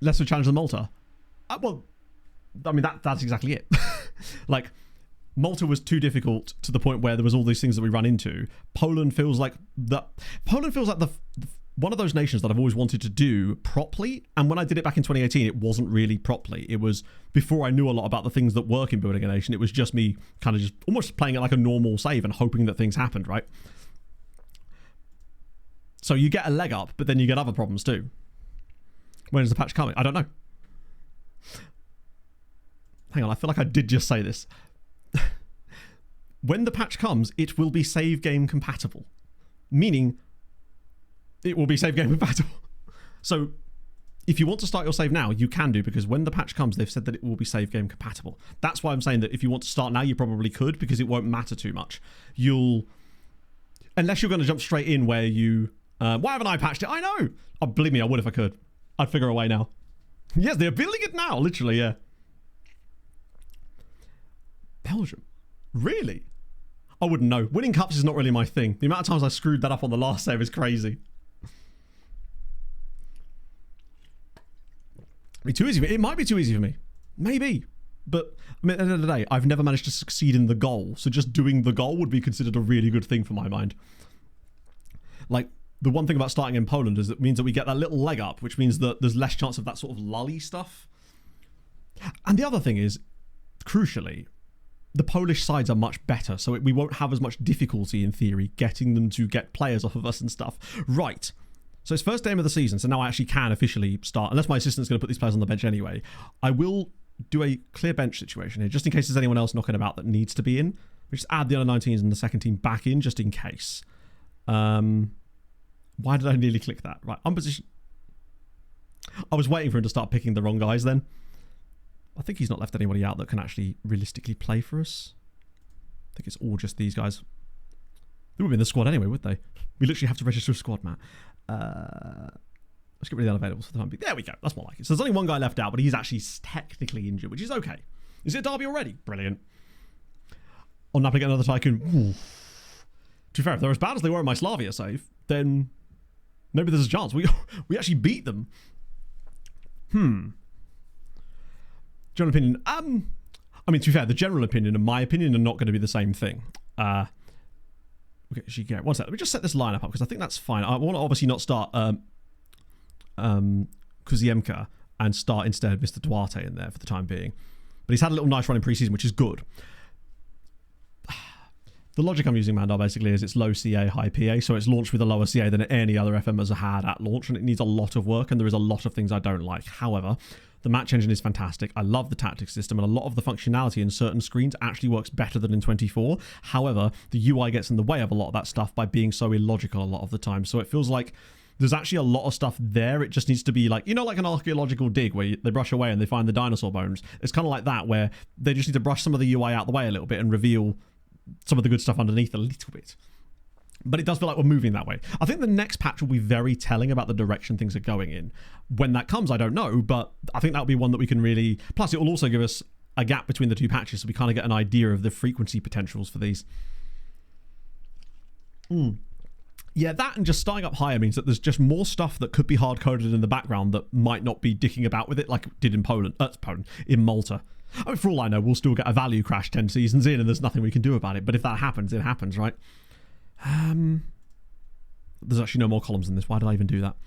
less of a challenge than Malta. Well, I mean, that's exactly it. Like, Malta was too difficult to the point where there was all these things that we run into. Poland feels like the one of those nations that I've always wanted to do properly. And when I did it back in 2018, it wasn't really properly. It was before I knew a lot about the things that work in building a nation. It was just me kind of just almost playing it like a normal save and hoping that things happened, right? So you get a leg up, but then you get other problems too. When is the patch coming? I don't know. Hang on, I feel like I did just say this. When the patch comes, it will be save game compatible. Meaning, it will be save game compatible. So, if you want to start your save now, you can do, because when the patch comes, they've said that it will be save game compatible. That's why I'm saying that if you want to start now, you probably could, because it won't matter too much. Unless you're going to jump straight in where you... why haven't I patched it? I know! Oh, believe me, I would if I could. I'd figure a way now. Yes, they're building it now, literally, yeah. Belgium? Really? I wouldn't know. Winning cups is not really my thing. The amount of times I screwed that up on the last save is crazy. It might be too easy for me. Maybe. But I mean, at the end of the day, I've never managed to succeed in the goal. So just doing the goal would be considered a really good thing for my mind. Like, the one thing about starting in Poland is it means that we get that little leg up, which means that there's less chance of that sort of lully stuff. And the other thing is, crucially, the Polish sides are much better, so we won't have as much difficulty, in theory, getting them to get players off of us and stuff. Right. So it's first game of the season, so now I actually can officially start, unless my assistant's going to put these players on the bench anyway. I will do a clear bench situation here, just in case there's anyone else knocking about that needs to be in. We just add the under-19s and the second team back in, just in case. Why did I nearly click that? Right, unposition. I was waiting for him to start picking the wrong guys then. I think he's not left anybody out that can actually realistically play for us. I think it's all just these guys. They would be in the squad anyway, would they? We literally have to register a squad, Matt. Let's get rid of the unavailables for the time being. There we go. That's more like it. So there's only one guy left out, but he's actually technically injured, which is okay. Is it a derby already? Brilliant. On Napoli, get another Tycoon. Ooh. To be fair, if they're as bad as they were in my Slavia save, then maybe there's a chance. We actually beat them. General opinion. I mean, to be fair, the general opinion and my opinion are not going to be the same thing. Okay, one sec. Let me just set this lineup up because I think that's fine. I want to obviously not start Kuziemka and start instead Mr. Duarte in there for the time being. But he's had a little nice run in pre-season, which is good. The logic I'm using, Mandar, basically is it's low CA, high PA, so it's launched with a lower CA than any other FM has had at launch, and it needs a lot of work, and there is a lot of things I don't like. However, the match engine is fantastic. I love the tactics system, and a lot of the functionality in certain screens actually works better than in 24. However, the UI gets in the way of a lot of that stuff by being so illogical a lot of the time, so it feels like there's actually a lot of stuff there. It just needs to be like, you know, like an archaeological dig where they brush away and they find the dinosaur bones. It's kind of like that, where they just need to brush some of the UI out the way a little bit and reveal some of the good stuff underneath a little bit. But it does feel like we're moving that way. I think the next patch will be very telling about the direction things are going in. When that comes, I don't know, but I think that'll be one that we can really... Plus, it will also give us a gap between the two patches, so we kind of get an idea of the frequency potentials for these. Yeah, that and just starting up higher means that there's just more stuff that could be hard-coded in the background that might not be dicking about with it like it did in in Malta. I mean, for all I know, we'll still get a value crash 10 seasons in and there's nothing we can do about it. But if that happens, it happens, right? There's actually no more columns in this. Why did I even do that?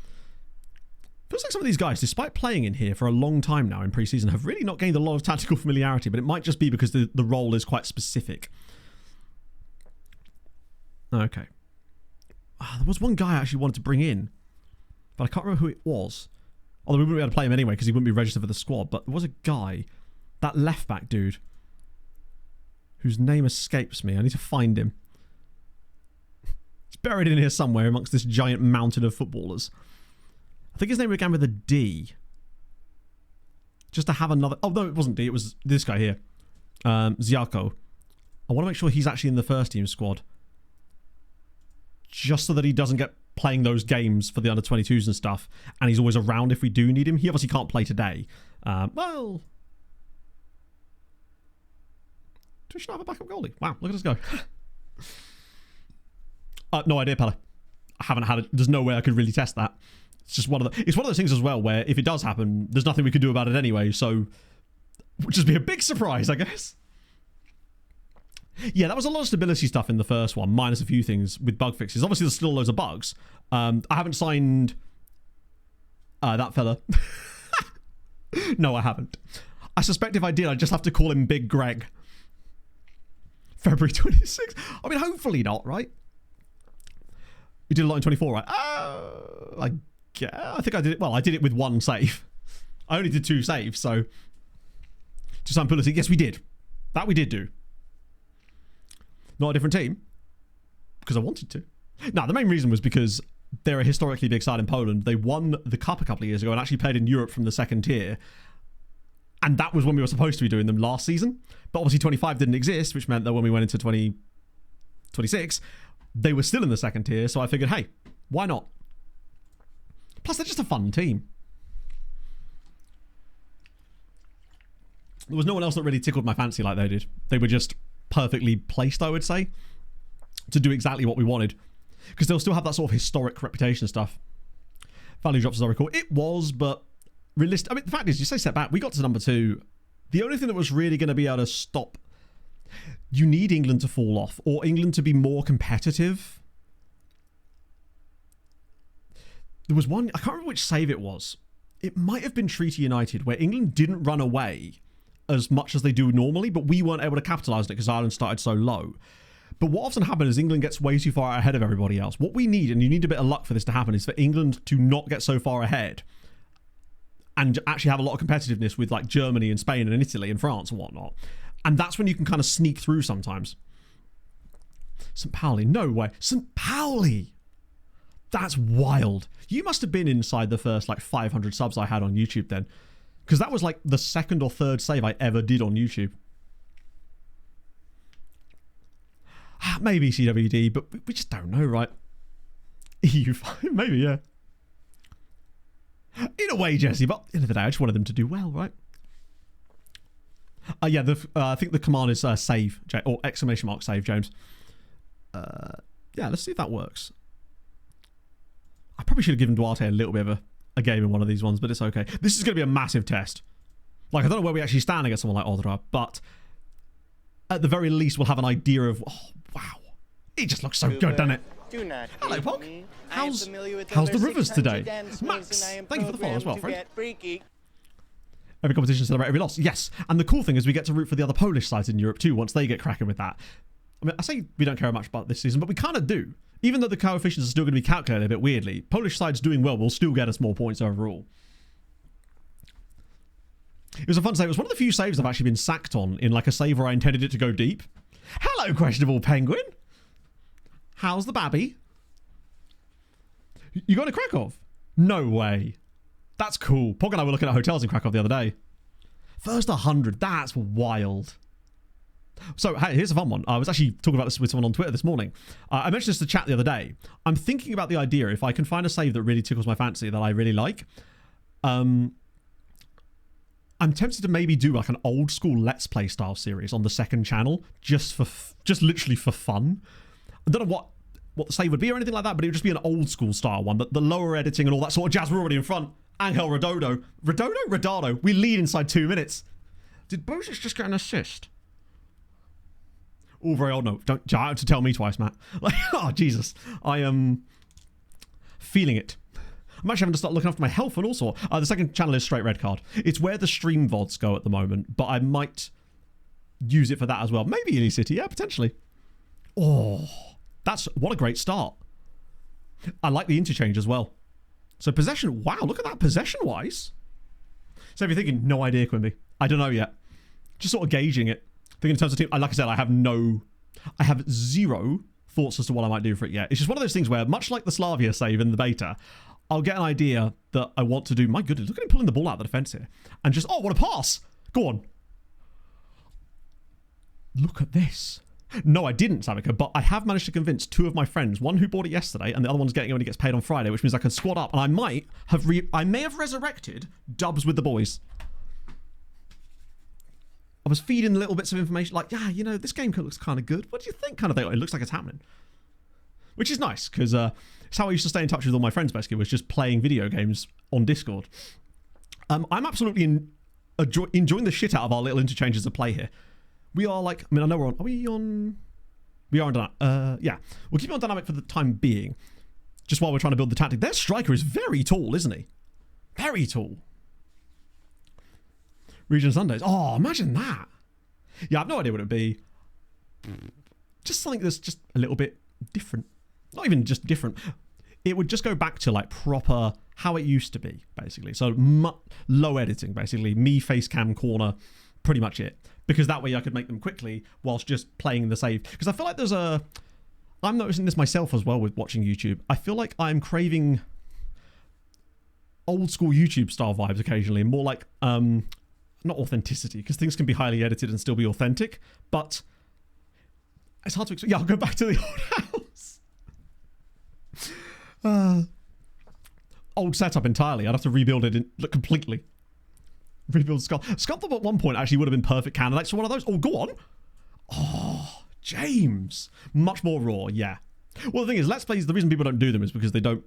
Feels like some of these guys, despite playing in here for a long time now in pre-season, have really not gained a lot of tactical familiarity, but it might just be because the role is quite specific. Okay. There was one guy I actually wanted to bring in, but I can't remember who it was. Although we wouldn't be able to play him anyway because he wouldn't be registered for the squad, but there was a guy... That left back dude, whose name escapes me. I need to find him. He's buried in here somewhere amongst this giant mountain of footballers. I think his name began with a D. Just to have another... Oh, no, it wasn't D. It was this guy here. Ziarko. I want to make sure he's actually in the first team squad. Just so that he doesn't get playing those games for the under-22s and stuff. And he's always around if we do need him. He obviously can't play today. Well... We should have a backup goalie. Wow, look at us go. No idea, Pella. I haven't had it. There's no way I could really test that. It's just one of those things as well where if it does happen, there's nothing we can do about it anyway. So, would just be a big surprise, I guess. Yeah, that was a lot of stability stuff in the first one, minus a few things with bug fixes. Obviously, there's still loads of bugs. I haven't signed that fella. No, I haven't. I suspect if I did, I'd just have to call him Big Greg. February 26th. I mean, hopefully not, right? You did a lot in 24, right? I think I did it. Well, I did it with one save. I only did 2 saves, so to some ability, yes, we did. That we did do. Not a different team because I wanted to. No, the main reason was because they're a historically big side in Poland. They won the cup a couple of years ago and actually played in Europe from the 2nd tier. And that was when we were supposed to be doing them last season. But obviously 25 didn't exist, which meant that when we went into 2026, they were still in the 2nd tier. So I figured, hey, why not? Plus, they're just a fun team. There was no one else that really tickled my fancy like they did. They were just perfectly placed, I would say, to do exactly what we wanted. Because they'll still have that sort of historic reputation stuff. Value drops, as I recall. It was, but realistic. I mean, the fact is, you say step back, we got to number 2. The only thing that was really going to be able to stop, you need England to fall off, or England to be more competitive. There was one, I can't remember which save it was. It might have been Treaty United, where England didn't run away as much as they do normally, but we weren't able to capitalise on it because Ireland started so low. But what often happens is England gets way too far ahead of everybody else. What we need, and you need a bit of luck for this to happen, is for England to not get so far ahead and actually have a lot of competitiveness with like Germany and Spain and Italy and France and whatnot. And that's when you can kind of sneak through sometimes. St. Pauli, no way. St. Pauli! That's wild. You must have been inside the first like 500 subs I had on YouTube then. Because that was like the 2nd or 3rd save I ever did on YouTube. Maybe CWD, but we just don't know, right? EU5, maybe, yeah. In a way, Jesse, but at the end of the day, I just wanted them to do well, right? Yeah, I think the command is save, or exclamation mark save, James. Yeah, let's see if that works. I probably should have given Duarte a little bit of a game in one of these ones, but it's okay. This is going to be a massive test. Like, I don't know where we actually stand against someone like Odra, but at the very least, we'll have an idea of, oh, wow. It just looks so good, doesn't it? Do not Hello, Pog. me. How's How's the rivers today? Max, Max, thank you for the follow as well, friend. Freaky. Every competition celebrate every loss. Yes, and the cool thing is we get to root for the other Polish sides in Europe too once they get cracking with that. I mean, I say we don't care much about this season, but we kind of do. Even though the coefficients are still going to be calculated a bit weirdly, Polish sides doing well will still get us more points overall. It was a fun save. It was one of the few saves I've actually been sacked on in like a save where I intended it to go deep. Hello, questionable penguin. How's the babby? You going to Krakow? No way. That's cool. Pog and I were looking at hotels in Krakow the other day. First 100. That's wild. So, hey, here's a fun one. I was actually talking about this with someone on Twitter this morning. I mentioned this to chat the other day. I'm thinking about the idea, if I can find a save that really tickles my fancy, that I really like, I'm tempted to maybe do like an old school Let's Play style series on the 2nd channel, just literally for fun. I don't know what the save would be or anything like that, but it would just be an old school style one. The lower editing and all that sort of jazz. We're already in front. Angel Redondo. We lead inside 2 minutes. Did Bozic just get an assist? Oh, very old. No, don't have to tell me twice, Matt. Like, oh, Jesus. I am feeling it. I'm actually having to start looking after my health and all sorts. The 2nd channel is straight red card. It's where the stream VODs go at the moment, but I might use it for that as well. Maybe Ely City, yeah, potentially. Oh, what a great start. I like the interchange as well. So possession, wow, look at that possession-wise. So if you're thinking, no idea, Quimby. I don't know yet. Just sort of gauging it. I think in terms of team, like I said, I have 0 thoughts as to what I might do for it yet. It's just one of those things where, much like the Slavia save in the beta, I'll get an idea that I want to do. My goodness, look at him pulling the ball out of the defence here. And just, oh, what a pass. Go on. Look at this. No, I didn't, Samika, but I have managed to convince 2 of my friends, one who bought it yesterday and the other one's getting it when he gets paid on Friday, which means I can squad up and I may have resurrected dubs with the boys. I was feeding little bits of information like, yeah, you know, this game looks kind of good. What do you think? Kind of thing. It looks like it's happening. which is nice because it's how I used to stay in touch with all my friends. Basically, was just playing video games on Discord. I'm absolutely enjoying the shit out of our little interchanges of play here. We are like, I mean, I know we're on. Are we on? We are on dynamic. Yeah, we'll keep it on dynamic for the time being, just while we're trying to build the tactic. Their striker is very tall, isn't he? Very tall. Region Sundays. Oh, imagine that. Yeah, I have no idea what it'd be. Just something that's just a little bit different. Not even just different. It would just go back to like proper how it used to be, basically. So low editing, basically. Me, face cam, corner, pretty much it. Because that way I could make them quickly whilst just playing the save. Because I feel like I'm noticing this myself as well with watching YouTube. I feel like I'm craving old school YouTube style vibes occasionally. More like, not authenticity, because things can be highly edited and still be authentic. But it's hard to explain. Yeah, I'll go back to the old house. Old setup entirely. I'd have to rebuild it completely. Rebuild Sculptor at one point actually would have been perfect candidates for one of those. Oh, go on. Oh, James. Much more raw, yeah. Well, the thing is, Let's Plays, the reason people don't do them is because they don't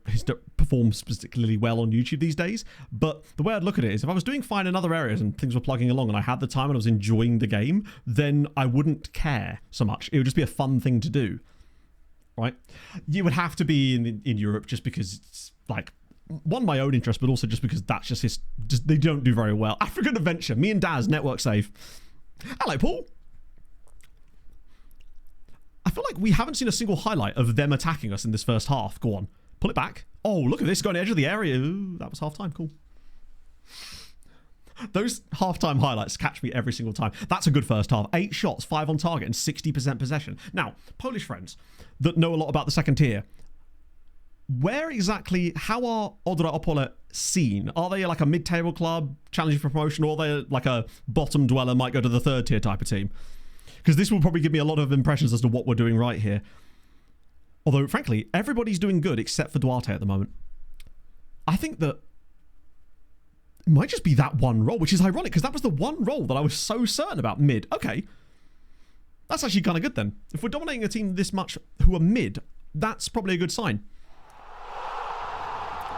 perform particularly well on YouTube these days. But the way I'd look at it is, if I was doing fine in other areas and things were plugging along and I had the time and I was enjoying the game, then I wouldn't care so much. It would just be a fun thing to do, right? You would have to be in Europe just because it's like, one, my own interest, but also just because that's just they don't do very well. African Adventure, me and Daz, network save. Hello, Paul. I feel like we haven't seen a single highlight of them attacking us in this first half. Go on, pull it back. Oh, look at this, going to the edge of the area. Ooh, that was half time, cool. Those half-time highlights catch me every single time. That's a good first half. 8 shots, 5 on target, and 60% possession. Now, Polish friends that know a lot about the second tier, how are Odra Opole seen? Are they like a mid-table club challenging for promotion, or are they like a bottom dweller might go to the third tier type of team? Because this will probably give me a lot of impressions as to what we're doing right here. Although, frankly, everybody's doing good except for Duarte at the moment. I think that it might just be that one role, which is ironic because that was the one role that I was so certain about. Mid. Okay. That's actually kind of good then. If we're dominating a team this much who are mid, that's probably a good sign.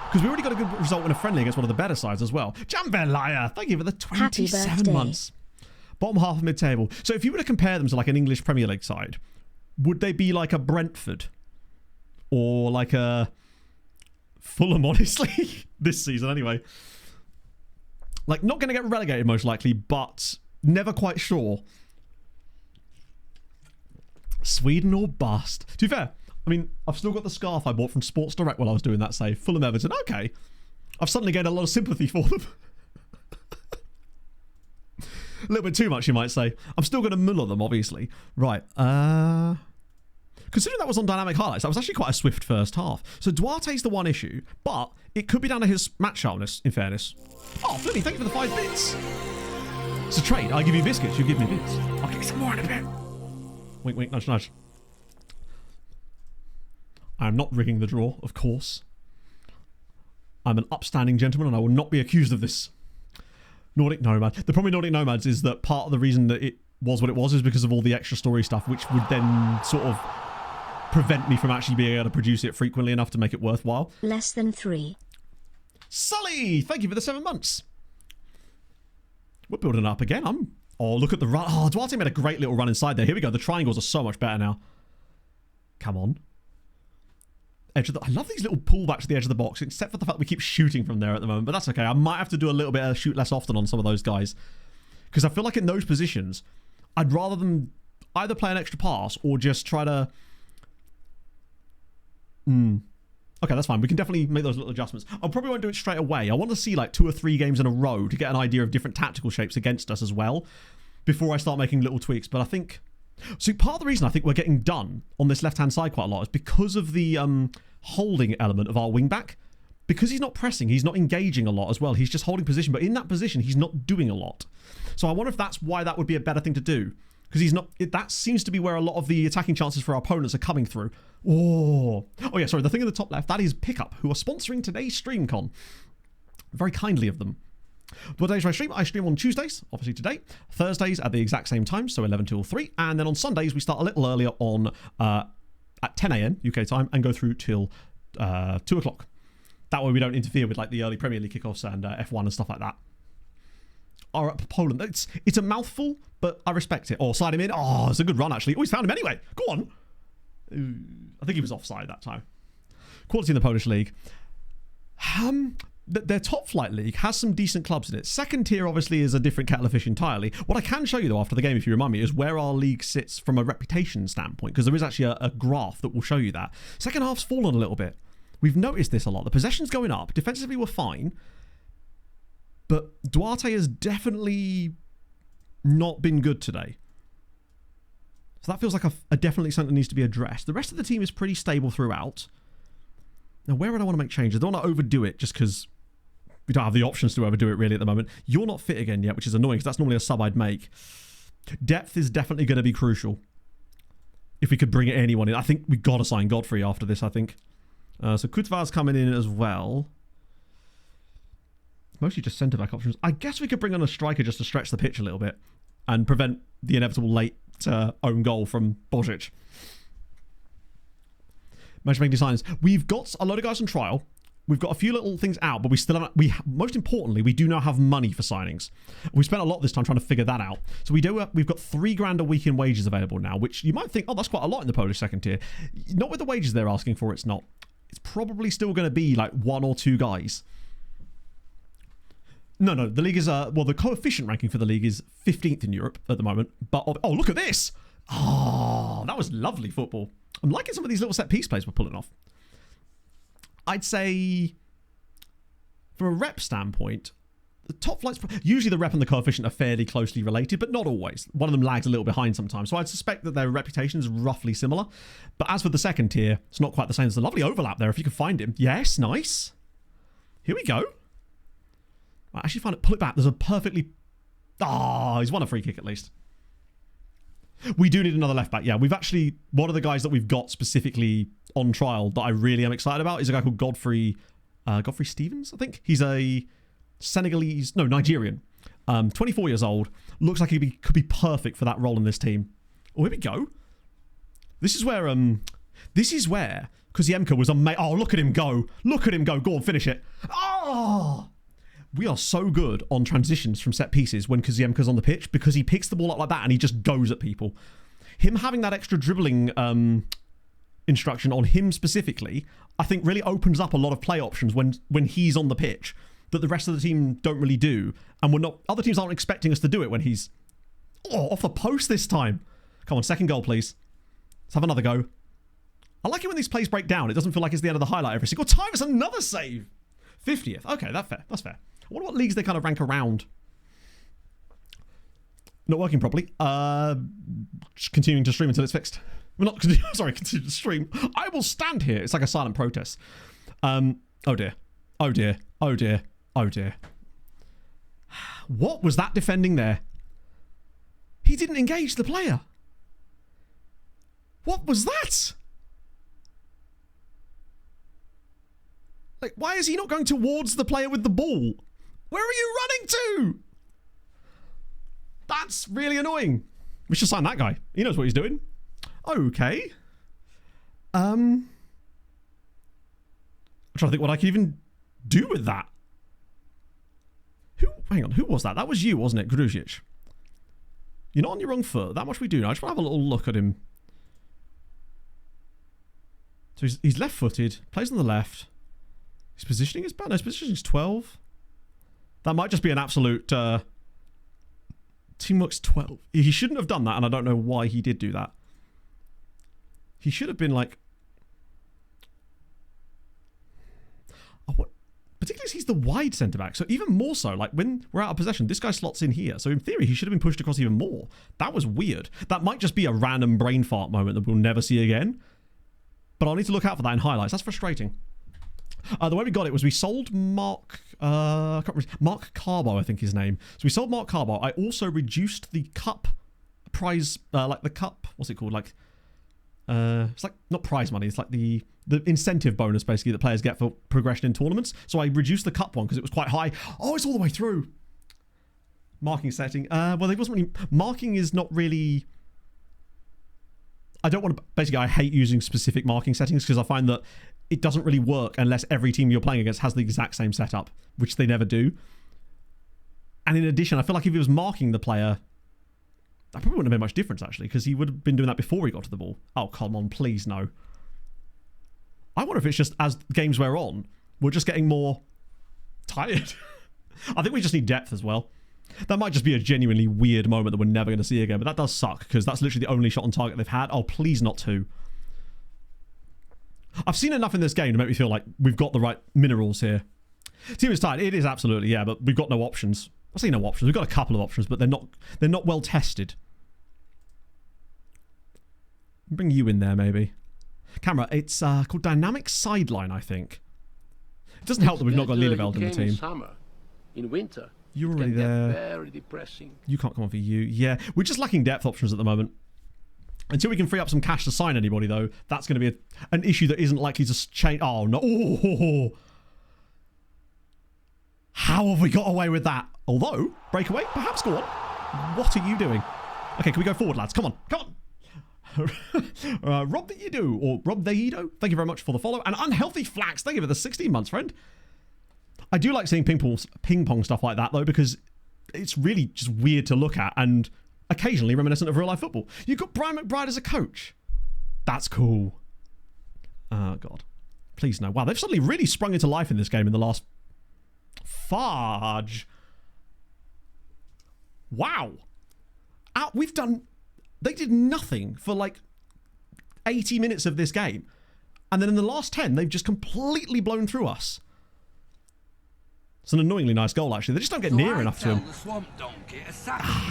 Because we already got a good result in a friendly against one of the better sides as well. Jambalaya, thank you for the 27 months. Bottom half of mid-table. So if you were to compare them to like an English Premier League side, would they be like a Brentford? Or like a Fulham, honestly? This season, anyway. Like, not going to get relegated, most likely, but never quite sure. Sweden or bust. To be fair, I mean, I've still got the scarf I bought from Sports Direct while I was doing that save. Fulham Everton. Okay. I've suddenly gained a lot of sympathy for them. A little bit too much, you might say. I'm still going to muller them, obviously. Right. Considering that was on dynamic highlights, that was actually quite a swift first half. So Duarte's the one issue, but it could be down to his match sharpness, in fairness. Oh, Flimmy, thank you for the 5 bits. It's a trade. I give you biscuits, you give me bits. I'll get some more in a bit. Wink, wink, nudge, nudge. I am not rigging the draw, of course. I'm an upstanding gentleman and I will not be accused of this. Nordic Nomad. The problem with Nordic Nomads is that part of the reason that it was what it was is because of all the extra story stuff, which would then sort of prevent me from actually being able to produce it frequently enough to make it worthwhile. Less than 3. Sully, thank you for the 7 months. We're building up again. Oh, look at the run. Oh, Duarte made a great little run inside there. Here we go. The triangles are so much better now. Come on. I love these little pullbacks to the edge of the box, except for the fact we keep shooting from there at the moment, but that's okay. I might have to do a little bit of shoot less often on some of those guys, because I feel like in those positions, I'd rather them either play an extra pass or just try to... Okay, that's fine. We can definitely make those little adjustments. I probably won't do it straight away. I want to see like 2 or 3 games in a row to get an idea of different tactical shapes against us as well, before I start making little tweaks. But I think... So part of the reason I think we're getting done on this left-hand side quite a lot is because of the holding element of our wing-back. Because he's not pressing, he's not engaging a lot as well. He's just holding position, but in that position, he's not doing a lot. So I wonder if that's why that would be a better thing to do. Because he's not... that seems to be where a lot of the attacking chances for our opponents are coming through. Oh yeah, sorry, the thing in the top left, that is Pickup, who are sponsoring today's StreamCon. Very kindly of them. What days do I stream? I stream on Tuesdays, obviously today. Thursdays at the exact same time, so 11 till 3. And then on Sundays, we start a little earlier on at 10 a.m. UK time and go through till 2 o'clock. That way we don't interfere with like the early Premier League kickoffs and F1 and stuff like that. All right, Poland. It's a mouthful, but I respect it. Oh, slide him in. Oh, it's a good run, actually. Oh, he's found him anyway. Go on. I think he was offside that time. Quality in the Polish league. Their top flight league has some decent clubs in it. Second tier, obviously, is a different kettle of fish entirely. What I can show you, though, after the game, if you remind me, is where our league sits from a reputation standpoint, because there is actually a graph that will show you that. Second half's fallen a little bit. We've noticed this a lot. The possession's going up. Defensively, we're fine. But Duarte has definitely not been good today. So that feels like a definitely something that needs to be addressed. The rest of the team is pretty stable throughout. Now, where would I want to make changes? I don't want to overdo it just because we don't have the options to overdo it really at the moment. You're not fit again yet, which is annoying because that's normally a sub I'd make. Depth is definitely going to be crucial. If we could bring anyone in. I think we've got to sign Godfrey after this, I think. So Kutvar's coming in as well. Mostly just centre-back options. I guess we could bring on a striker just to stretch the pitch a little bit and prevent the inevitable late own goal from Božić. Matchmaking designs. We've got a load of guys on trial. We've got a few little things out, but we still haven't. Most importantly, we do now have money for signings. We spent a lot this time trying to figure that out. So we've got $3,000 a week in wages available now, which you might think, oh, that's quite a lot in the Polish second tier. Not with the wages they're asking for. It's not. It's probably still going to be like 1 or 2 guys. No, the league is, the coefficient ranking for the league is 15th in Europe at the moment. But, oh, look at this. Oh, that was lovely football. I'm liking some of these little set piece plays we're pulling off. I'd say, from a rep standpoint, the top flights, usually the rep and the coefficient are fairly closely related, but not always. One of them lags a little behind sometimes. So I'd suspect that their reputation is roughly similar. But as for the second tier, it's not quite the same. There's a lovely overlap there if you can find him. Yes, nice. Here we go. I actually find it, pull it back. There's a perfectly... he's won a free kick at least. We do need another left back. Yeah, we've actually... One of the guys that we've got specifically on trial that I really am excited about is a guy called Godfrey Stevens, I think. He's a Nigerian. 24 years old. Looks like he could be perfect for that role in this team. Oh, here we go. This is where Kuziemka was amazing. Oh, look at him go. Look at him go. Go on, finish it. Oh! We are so good on transitions from set pieces when Kuziemka's on the pitch because he picks the ball up like that and he just goes at people. Him having that extra dribbling instruction on him specifically, I think really opens up a lot of play options when he's on the pitch that the rest of the team don't really do. And other teams aren't expecting us to do it when he's off the post this time. Come on, second goal, please. Let's have another go. I like it when these plays break down. It doesn't feel like it's the end of the highlight every single time. It's another save. 50th. Okay, that's fair. That's fair. I wonder what leagues they kind of rank around. Not working properly. Just continuing to stream until it's fixed. Well, not sorry, continue to stream. I will stand here. It's like a silent protest. Oh dear. Oh dear. Oh dear. Oh dear. What was that defending there? He didn't engage the player. What was that? Like, why is he not going towards the player with the ball? Where are you running to? That's really annoying. We should sign that guy. He knows what he's doing. Okay. I'm trying to think what I can even do with that. Hang on, who was that? That was you, wasn't it, Gruzic? You're not on your wrong foot. That much we do now. I just want to have a little look at him. So he's left-footed, plays on the left. His positioning is bad. No, his positioning is 12. That might just be an absolute... Teamwork's 12. He shouldn't have done that, and I don't know why he did do that. He should have been like... Particularly as he's the wide centre-back. So even more so, like when we're out of possession, this guy slots in here. So in theory, he should have been pushed across even more. That was weird. That might just be a random brain fart moment that we'll never see again. But I'll need to look out for that in highlights. That's frustrating. The way we got it was we sold Mark Carbo, I think his name. So we sold Mark Carbo. I also reduced the cup prize, like the cup, what's it called? Like, it's like, not prize money, it's like the incentive bonus basically that players get for progression in tournaments. So I reduced the cup one because it was quite high. Oh, it's all the way through. Marking setting. Well, there wasn't really, marking is not really... I don't want to... Basically, I hate using specific marking settings because I find that it doesn't really work unless every team you're playing against has the exact same setup, which they never do. And in addition, I feel like if he was marking the player, that probably wouldn't have made much difference, actually, because he would have been doing that before he got to the ball. Oh, come on, please, no. I wonder if it's just as games wear on, we're just getting more tired. I think we just need depth as well. That might just be a genuinely weird moment that we're never going to see again, but that does suck, because that's literally the only shot on target they've had. Oh, please not two. I've seen enough in this game to make me feel like we've got the right minerals here. Team is tired. It is absolutely, yeah, but we've got no options. I say no options. We've got a couple of options, but they're not well tested. Bring you in there, maybe. Camera, it's called Dynamic Sideline, I think. It doesn't help that we've not got Lilleveld in the team. Summer. In winter, you're already there. Very depressing. You can't come on for you. Yeah, we're just lacking depth options at the moment. Until we can free up some cash to sign anybody, though, that's going to be an issue that isn't likely to change. Oh, no. Oh. How have we got away with that? Although, breakaway, perhaps go on. What are you doing? Okay, can we go forward, lads? Come on. Come on. Rob the Yido, or Rob the Yido, thank you very much for the follow. And Unhealthy Flax, thank you for the 16 months, friend. I do like seeing ping pong stuff like that, though, because it's really just weird to look at and occasionally reminiscent of real life football. You've got Brian McBride as a coach. That's cool. Oh, God. Please no. Wow, they've suddenly really sprung into life in this game in the last... Fudge. Wow. We've done... They did nothing for like 80 minutes of this game. And then in the last 10, they've just completely blown through us. It's an annoyingly nice goal, actually. They just don't get near enough to him.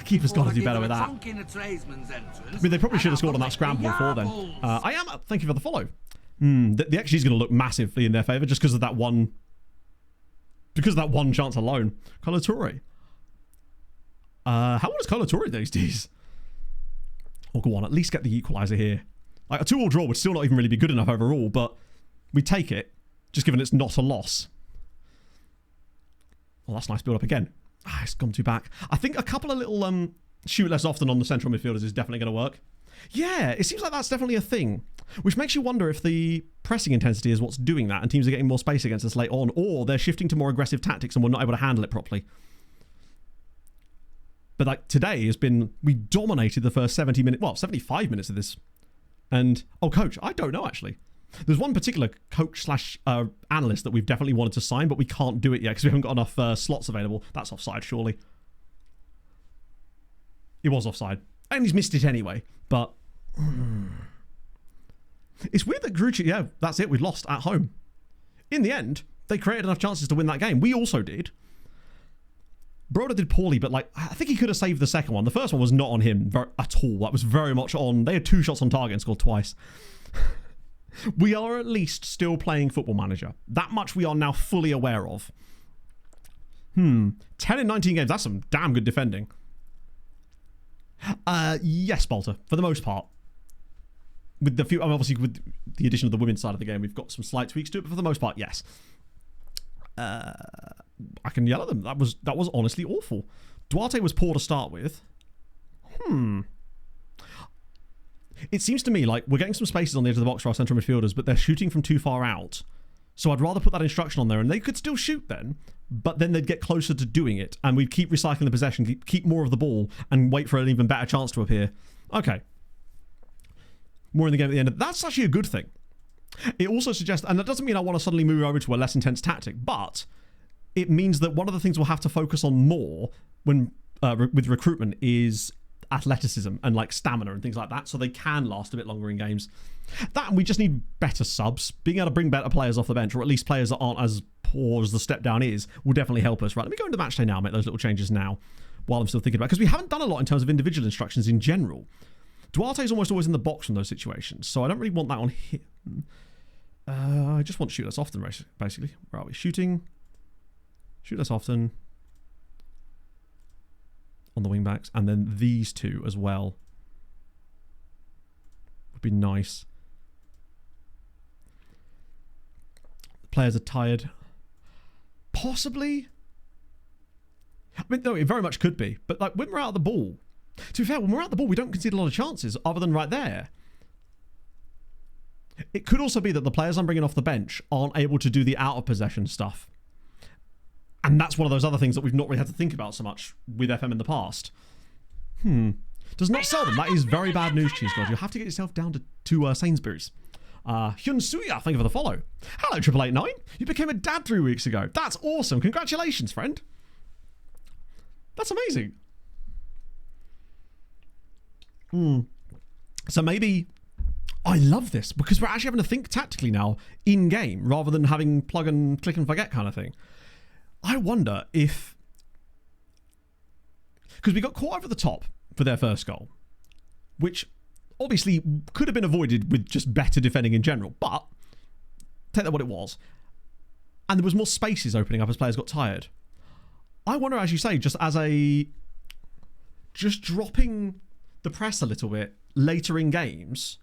Keeper's got to do better with that. I mean, they probably should have scored on that scramble before then. I am up. Thank you for the follow. The XG is going to look massively in their favour just because of that one... Because of that one chance alone. Colo Touré. How old is Colo Touré these days? Oh, go on. At least get the equaliser here. Like, a 2-2 draw would still not even really be good enough overall, but we take it, just given it's not a loss. Oh, that's a nice build-up again. It's gone too back. I think a couple of little shoot less often on the central midfielders is definitely going to work. Yeah, it seems like that's definitely a thing, which makes you wonder if the pressing intensity is what's doing that and teams are getting more space against us late on, or they're shifting to more aggressive tactics and we're not able to handle it properly. But like today has been, we dominated the first 75 minutes of this. And, oh, coach, I don't know, actually. There's one particular coach slash analyst that we've definitely wanted to sign, but we can't do it yet because we haven't got enough slots available. That's offside, surely. It was offside. And he's missed it anyway. But it's weird that Grucci, yeah, that's it. We lost at home. In the end, they created enough chances to win that game. We also did. Broda did poorly, but like I think he could have saved the second one. The first one was not on him at all. That was very much on... They had 2 shots on target and scored twice. We are at least still playing Football Manager. That much we are now fully aware of. 10 in 19 games. That's some damn good defending. Yes, Bolter, for the most part. With the few, obviously with the addition of the women's side of the game, we've got some slight tweaks to it, but for the most part, yes. I can yell at them. That was honestly awful. Duarte was poor to start with. It seems to me like we're getting some spaces on the edge of the box for our central midfielders, but they're shooting from too far out. So I'd rather put that instruction on there, and they could still shoot then, but then they'd get closer to doing it, and we'd keep recycling the possession, keep more of the ball, and wait for an even better chance to appear. Okay. More in the game at the end. That's actually a good thing. It also suggests, and that doesn't mean I want to suddenly move over to a less intense tactic, but it means that one of the things we'll have to focus on more when with recruitment is athleticism and like stamina and things like that, so they can last a bit longer in games. That, and we just need better subs. Being able to bring better players off the bench, or at least players that aren't as poor as the step down is, will definitely help us. Right, let me go into match day now, make those little changes now while I'm still thinking about it, because we haven't done a lot in terms of individual instructions in general. Duarte's almost always in the box from those situations, so I don't really want that on him. I just want to shoot less often, basically. Where are we? Shooting. Shoot less often. On the wing backs. And then these two as well. Would be nice. The players are tired. Possibly. I mean, no, it very much could be. But like when we're out of the ball, to be fair, when we're out of the ball, we don't concede a lot of chances other than right there. It could also be that the players I'm bringing off the bench aren't able to do the out of possession stuff. And that's one of those other things that we've not really had to think about so much with FM in the past. Does not sell them. That is very bad news, Cheese God. You'll have to get yourself down to Sainsbury's. Hyun Suya, thank you for the follow. Hello, 8889. You became a dad 3 weeks ago. That's awesome. Congratulations, friend. That's amazing. So maybe... I love this because we're actually having to think tactically now in-game rather than having plug and click and forget kind of thing. I wonder if... Because we got caught over the top for their first goal, which obviously could have been avoided with just better defending in general, but take that what it was. And there was more spaces opening up as players got tired. I wonder, as you say, just dropping the press a little bit later in games,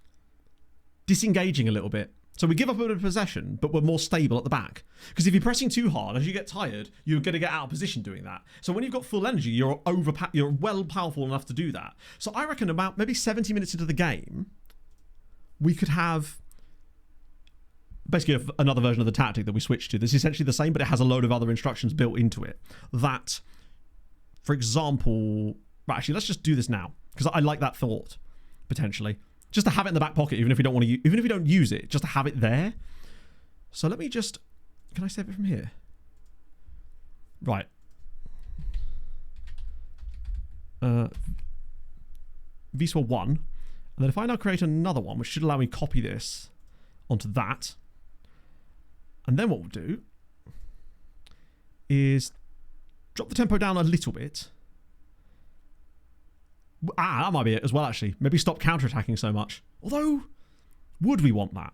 disengaging a little bit. So we give up a bit of possession, but we're more stable at the back. Because if you're pressing too hard, as you get tired, you're going to get out of position doing that. So when you've got full energy, you're well powerful enough to do that. So I reckon about maybe 70 minutes into the game, we could have basically another version of the tactic that we switched to. This is essentially the same, but it has a load of other instructions built into it. That, for example... Right, actually, let's just do this now. Because I like that thought, potentially. Just to have it in the back pocket, even if you don't use it, just to have it there. So let me just... Can I save it from here? Right. Wisła 1. And then if I now create another one, which should allow me to copy this onto that. And then what we'll do is drop the tempo down a little bit. That might be it as well, actually. Maybe stop counter-attacking so much. Although, would we want that?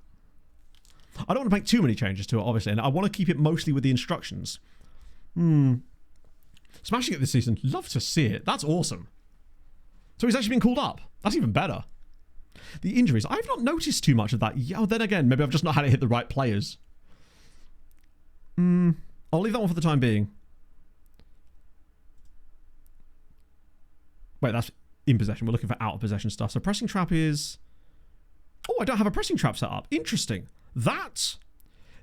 I don't want to make too many changes to it, obviously, and I want to keep it mostly with the instructions. Smashing it this season. Love to see it. That's awesome. So he's actually been called up. That's even better. The injuries. I've not noticed too much of that. Yeah, then again, maybe I've just not had it hit the right players. I'll leave that one for the time being. Wait, that's... in possession. We're looking for out of possession stuff. So pressing trap is... Oh, I don't have a pressing trap set up. Interesting. That...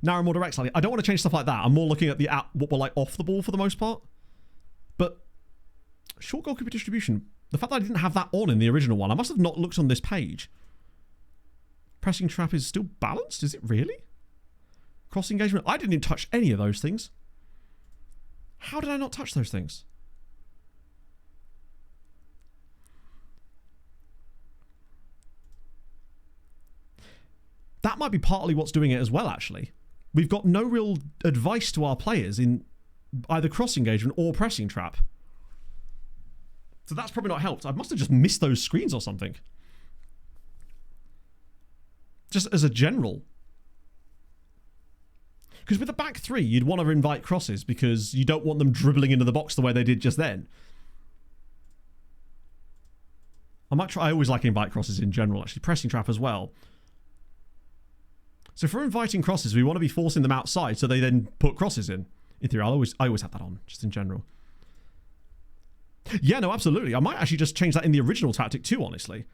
Narrow more direct slightly. I don't want to change stuff like that. I'm more looking at the what we're like off the ball for the most part. But short goalkeeper distribution. The fact that I didn't have that on in the original one. I must have not looked on this page. Pressing trap is still balanced? Is it really? Cross engagement. I didn't even touch any of those things. How did I not touch those things? That might be partly what's doing it as well, actually. We've got no real advice to our players in either cross engagement or pressing trap. So that's probably not helped. I must have just missed those screens or something. Just as a general. Because with a back three, you'd want to invite crosses because you don't want them dribbling into the box the way they did just then. I might try. I always like invite crosses in general, actually. Pressing trap as well. So for inviting crosses, we want to be forcing them outside so they then put crosses in. In theory, I always have that on, just in general. Yeah, no, absolutely. I might actually just change that in the original tactic too, honestly.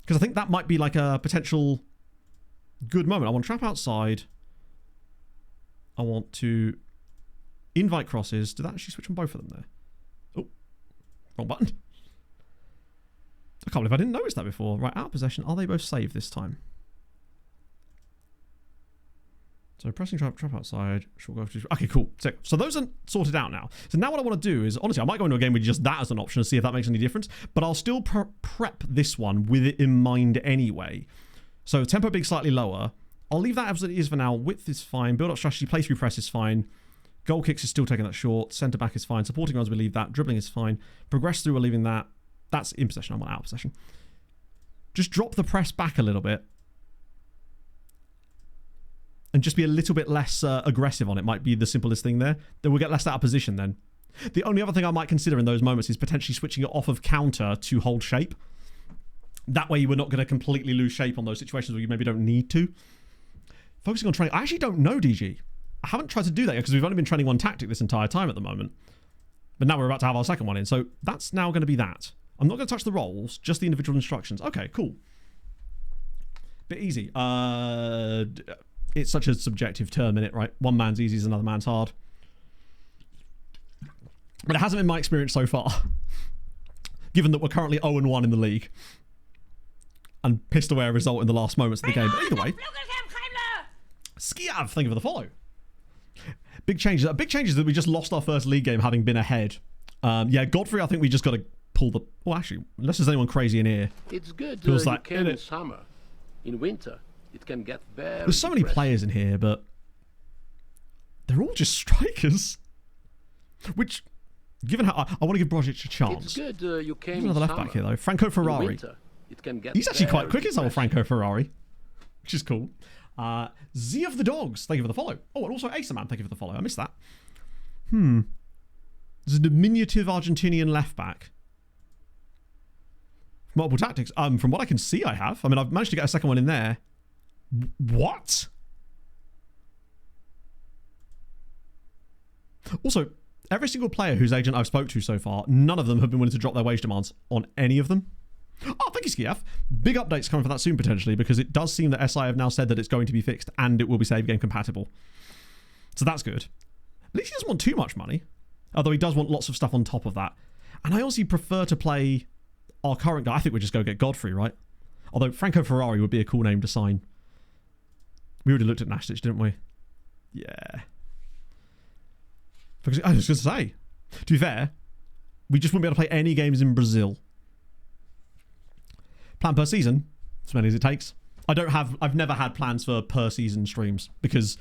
Because I think that might be like a potential good moment. I want to trap outside. I want to invite crosses. Did that actually switch on both of them there? Oh, wrong button. I can't believe I didn't notice that before. Right, out of possession. Are they both saved this time? So pressing trap outside, short go. Okay, cool. So those are sorted out now. So now what I want to do is, honestly, I might go into a game with just that as an option and see if that makes any difference. But I'll still prep this one with it in mind anyway. So tempo big, slightly lower. I'll leave that as it is for now. Width is fine. Build up strategy, play through press is fine. Goal kicks is still taking that short. Centre back is fine. Supporting runs, we leave that. Dribbling is fine. Progress through, we're leaving that. That's in possession. I want out of possession. Just drop the press back a little bit. And just be a little bit less aggressive on it might be the simplest thing there. Then we'll get less out of position then. The only other thing I might consider in those moments is potentially switching it off of counter to hold shape. That way you are not going to completely lose shape on those situations where you maybe don't need to. Focusing on training. I actually don't know, DG. I haven't tried to do that yet because we've only been training one tactic this entire time at the moment. But now we're about to have our second one in. So that's now going to be that. I'm not going to touch the roles, just the individual instructions. Okay, cool. Bit easy. It's such a subjective term in it, right? One man's easy is another man's hard. But it hasn't been my experience so far. Given that we're currently 0-1 in the league. And pissed away a result in the last moments of the game. But either way. Skiav, thank you for the follow. Big changes. Big changes that we just lost our first league game having been ahead. Yeah, Godfrey, I think we just got to pull the... Well, actually, unless there's anyone crazy in here. It's good. Feels You like, can in summer. In winter, it can get very There's so many depressing. players in here, but... They're all just strikers. Which, given how... I want to give Brozic a chance. It's good. You can There's in another left summer. back here, though. Franco In Ferrari. winter, it can get He's actually quite very quick, is old depressing. Franco Ferrari. Which is cool. Z of the Dogs, thank you for the follow. Oh, and also Acerman, thank you for the follow. I missed that. There's a diminutive Argentinian left back. Multiple tactics. From what I can see, I have. I mean, I've managed to get a second one in there. What? Also, every single player whose agent I've spoke to so far, none of them have been willing to drop their wage demands on any of them. Oh, thank you, Skiaf. Big updates coming for that soon, potentially, because it does seem that SI have now said that it's going to be fixed and it will be save game compatible. So that's good. At least he doesn't want too much money, although he does want lots of stuff on top of that. And I also prefer to play our current guy. I think we just go get Godfrey, right? Although Franco Ferrari would be a cool name to sign. We already looked at Nashtic, didn't we? Yeah. Because I was going to say, to be fair, we just wouldn't be able to play any games in Brazil. Plan per season, as many as it takes. I've never had plans for per season streams because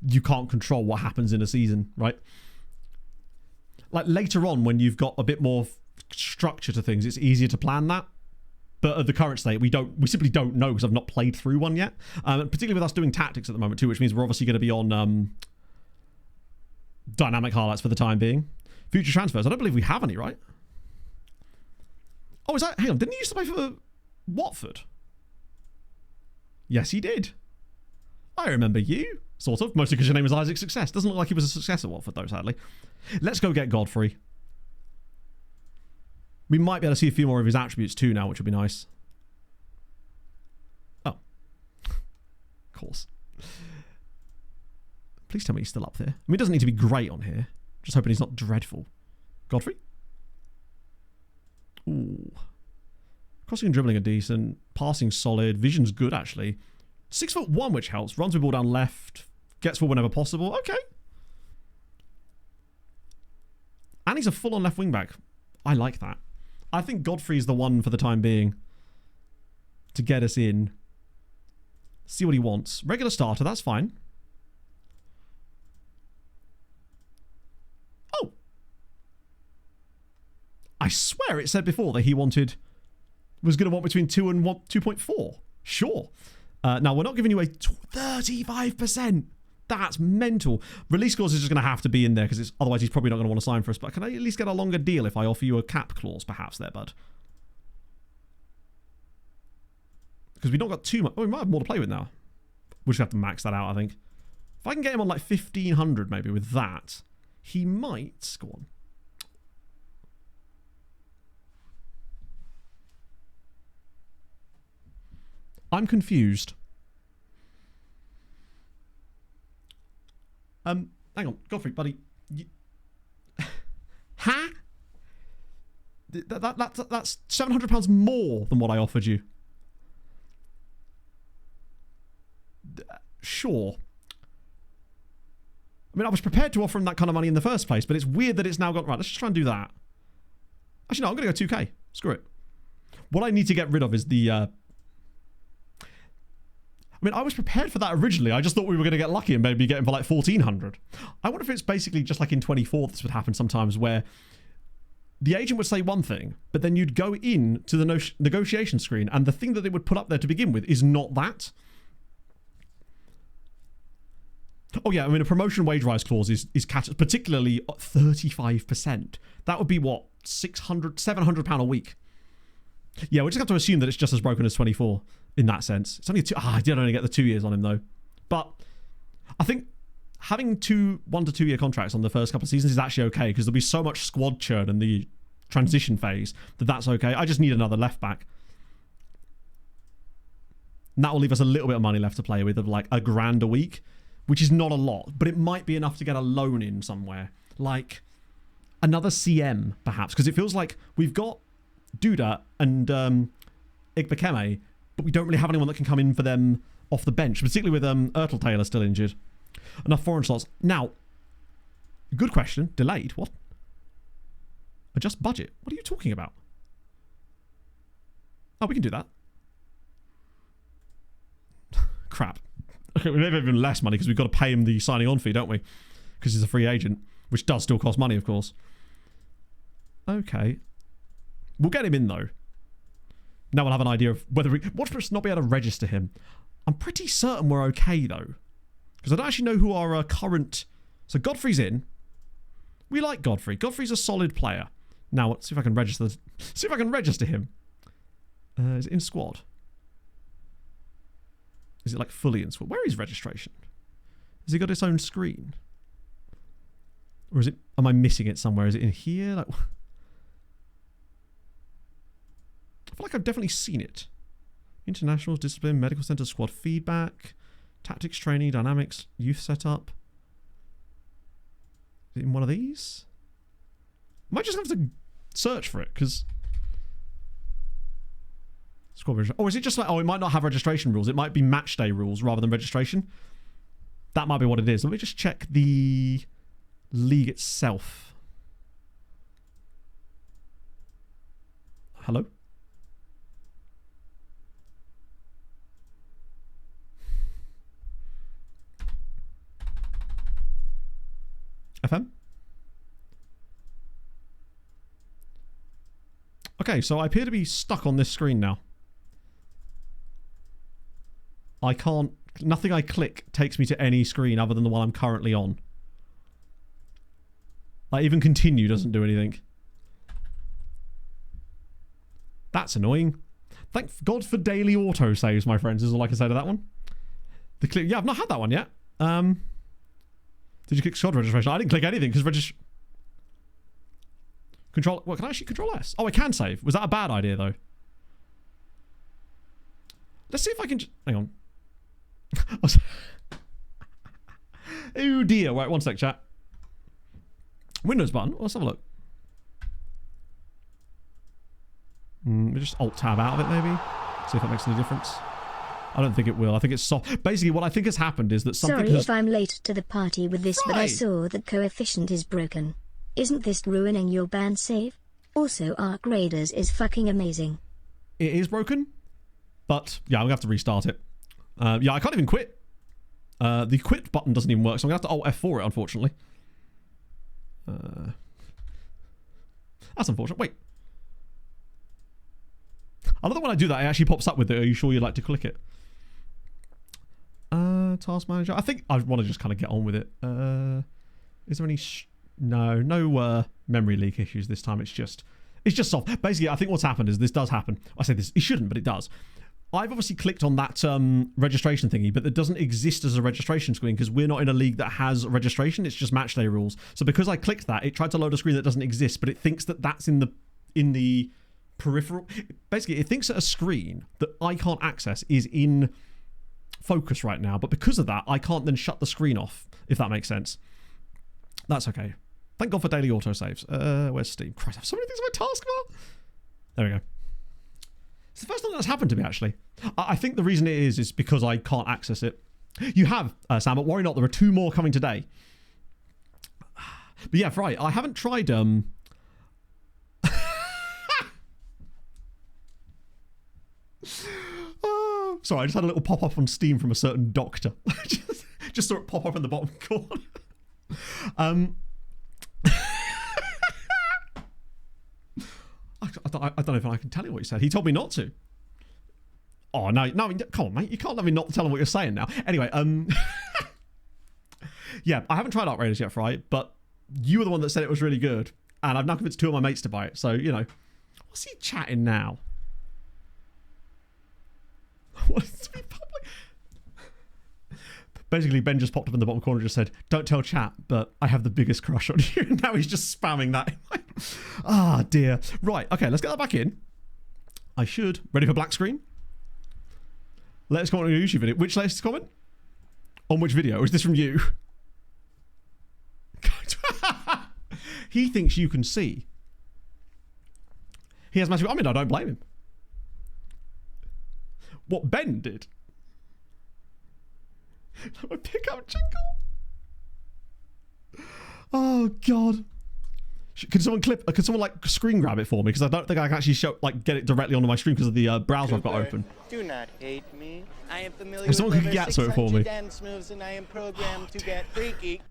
you can't control what happens in a season, right? Like later on when you've got a bit more structure to things, it's easier to plan that. But at the current state, we simply don't know because I've not played through one yet. Particularly with us doing tactics at the moment too, which means we're obviously going to be on dynamic highlights for the time being. Future transfers, I don't believe we have any, right? Oh, is that... Hang on, didn't he used to play for Watford? Yes, he did. I remember you. Sort of. Mostly because your name was Isaac Success. Doesn't look like he was a success at Watford, though, sadly. Let's go get Godfrey. We might be able to see a few more of his attributes, too, now, which would be nice. Oh. Of course. Please tell me he's still up there. I mean, it doesn't need to be great on here. Just hoping he's not dreadful. Godfrey? Ooh. Crossing and dribbling are decent. Passing solid. Vision's good, actually. 6'1", which helps. Runs the ball down left. Gets forward whenever possible. Okay. And he's a full-on left wing-back. I like that. I think Godfrey's the one for the time being to get us in. See what he wants. Regular starter, that's fine. Oh. I swear it said before that he was going to want between 2 and 2.4. Sure. Now, we're not giving you a 35%. That's mental. Release clause is just going to have to be in there because otherwise he's probably not going to want to sign for us. But can I at least get a longer deal if I offer you a cap clause, perhaps, there, bud? Because we've not got too much. Oh, we might have more to play with now. We'll just have to max that out, I think. If I can get him on like 1,500 maybe with that, he might... Go on. I'm confused. Hang on, Godfrey, buddy. Huh? That's £700 more than what I offered you. Sure. I mean, I was prepared to offer him that kind of money in the first place, but it's weird that it's now got... Right, let's just try and do that. Actually, no, I'm going to go 2k. Screw it. What I need to get rid of is the... I mean, I was prepared for that originally. I just thought we were going to get lucky and maybe get him for like 1,400. I wonder if it's basically just like in 24 this would happen sometimes where the agent would say one thing, but then you'd go in to the negotiation screen and the thing that they would put up there to begin with is not that. Oh yeah, I mean, a promotion wage rise clause is particularly 35%. That would be what? £700 a week. Yeah, we just have to assume that it's just as broken as 24 in that sense. It's only I did only get the 2 years on him though. But I think having 1 to 2 year contracts on the first couple of seasons is actually okay because there'll be so much squad churn in the transition phase that's okay. I just need another left back. And that will leave us a little bit of money left to play with, of like $1,000 a week, which is not a lot, but it might be enough to get a loan in somewhere. Like another CM, perhaps, because it feels like we've got Duda and Igbekeme, but we don't really have anyone that can come in for them off the bench, particularly with Ertl Taylor still injured. Enough foreign slots. Now, good question. Delayed. What? Adjust budget. What are you talking about? Oh, we can do that. Crap. Okay, we have even less money because we've got to pay him the signing on fee, don't we? Because he's a free agent, which does still cost money, of course. Okay. We'll get him in, though. Now we'll have an idea of whether we... Watch for us not be able to register him. I'm pretty certain we're okay, though. Because I don't actually know who our current... So Godfrey's in. We like Godfrey. Godfrey's a solid player. Now, let's see if I can register... See if I can register him. Is it in squad? Is it like fully in squad? Where is registration? Has he got its own screen? Or is it... Am I missing it somewhere? Is it in here? Like... I feel like I've definitely seen it. Internationals, discipline, medical center, squad feedback, tactics training, dynamics, youth setup. Is it in one of these? I might just have to search for it, because... Or is it just like, oh, it might not have registration rules. It might be match day rules rather than registration. That might be what it is. Let me just check the league itself. Hello? FM? Okay, so I appear to be stuck on this screen now. I can't... Nothing I click takes me to any screen other than the one I'm currently on. Like, even continue doesn't do anything. That's annoying. Thank God for daily autosaves, my friends, is all I can say to that one. The click... Yeah, I've not had that one yet. Did you click squad registration? I didn't click anything because Control... What, can I actually Control S? Oh, I can save. Was that a bad idea, though? Let's see if I can... Hang on. Oh, dear. Right, one sec, chat. Windows button. Let's have a look. We just Alt-Tab out of it, maybe. See if that makes any difference. I don't think it will. I think it's soft. Basically, what I think has happened is that something Sorry if I'm late to the party with this, but I saw that coefficient is broken. Isn't this ruining your band save? Also, Arc Raiders is fucking amazing. It is broken, but yeah, I'm gonna have to restart it. Yeah, I can't even quit. The quit button doesn't even work, so I'm gonna have to Alt F4 it, unfortunately. That's unfortunate. Wait. I love that when I do that, it actually pops up with it. Are you sure you'd like to click it? Task manager. I think I want to just kind of get on with it. Is there any... No memory leak issues this time. It's just soft. Basically, I think what's happened is this does happen. I say this, it shouldn't, but it does. I've obviously clicked on that registration thingy, but it doesn't exist as a registration screen because we're not in a league that has registration. It's just match day rules. So because I clicked that, it tried to load a screen that doesn't exist, but it thinks that that's in the peripheral. Basically, it thinks that a screen that I can't access is in focus right now, but because of that, I can't then shut the screen off, if that makes sense. That's okay. Thank God for daily autosaves. Where's Steam? Christ, I have so many things on my taskbar. There we go. It's the first time that's happened to me, actually. I think the reason it is because I can't access it. You have, Sam, but worry not. There are 2 more coming today. But yeah, right. I haven't tried... Oh, sorry, I just had a little pop-up on Steam from a certain doctor. just saw it pop up in the bottom corner. I don't know if I can tell you what he said. He told me not to. Oh, no, come on, mate. You can't let me not tell him what you're saying now. Anyway, yeah, I haven't tried Arc Raiders yet, Fry, but you were the one that said it was really good, and I've now convinced 2 of my mates to buy it, so, you know. What's he chatting now? What is to be public? Basically, Ben just popped up in the bottom corner and just said, don't tell chat, but I have the biggest crush on you. And now he's just spamming that. Ah, dear. Right, okay, let's get that back in. I should. Ready for black screen? Latest comment on your YouTube video. Which latest comment? On which video? Or is this from you? He thinks you can see. He has massive... I mean, I don't blame him. What Ben did. My pickup jingle. Oh, God. Can someone like screen grab it for me? Because I don't think I can actually get it directly onto my screen because of the browser I've got open. Do not hate me. I am familiar If someone with could over get it for me. dance moves, and I am programmed to get freaky.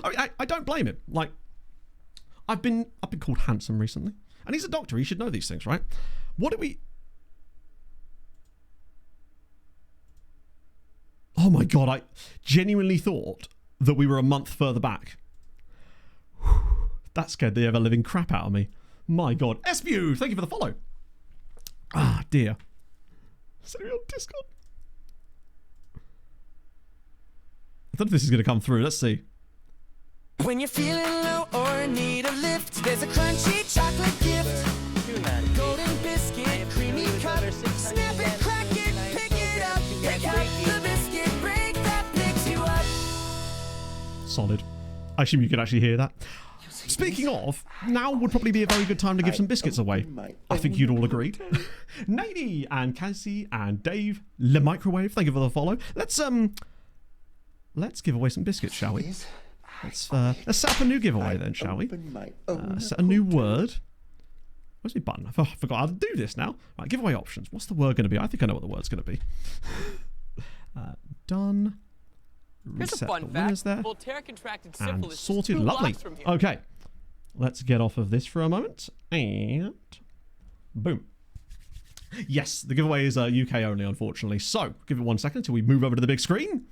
I mean, I don't blame him. Like, I've been called handsome recently, and he's a doctor. He should know these things, right? What do we? Oh my God! I genuinely thought that we were a month further back. That scared the ever-living crap out of me. My God. SView, thank you for the follow. Ah, dear. Send me on Discord. I don't know if this is going to come through. Let's see. When you're feeling low or need a lift, there's a crunchy chocolate gift. Do not Golden biscuit, creamy cup. Snap it, crack it, pick it up. Pick up the biscuit break that picks you up. Solid. I assume you could actually hear that. Speaking of, now would probably be a very good time to give some biscuits away. I think you'd all agree. Nady and Cassie and Dave, Le Microwave, thank you for the follow. Let's give away some biscuits, shall we? Let's set up a new giveaway then, shall we? Set a new word. Where's my button? I forgot how to do this now. Right, giveaway options. What's the word going to be? I think I know what the word's going to be. Done. Here's a Reset fun the fact. winners there. Voltaire contracted And syphilis just sorted. 2 Lovely. blocks from here. Okay. Let's get off of this for a moment. And boom. Yes, the giveaway is UK only, unfortunately. So, give it 1 second until we move over to the big screen.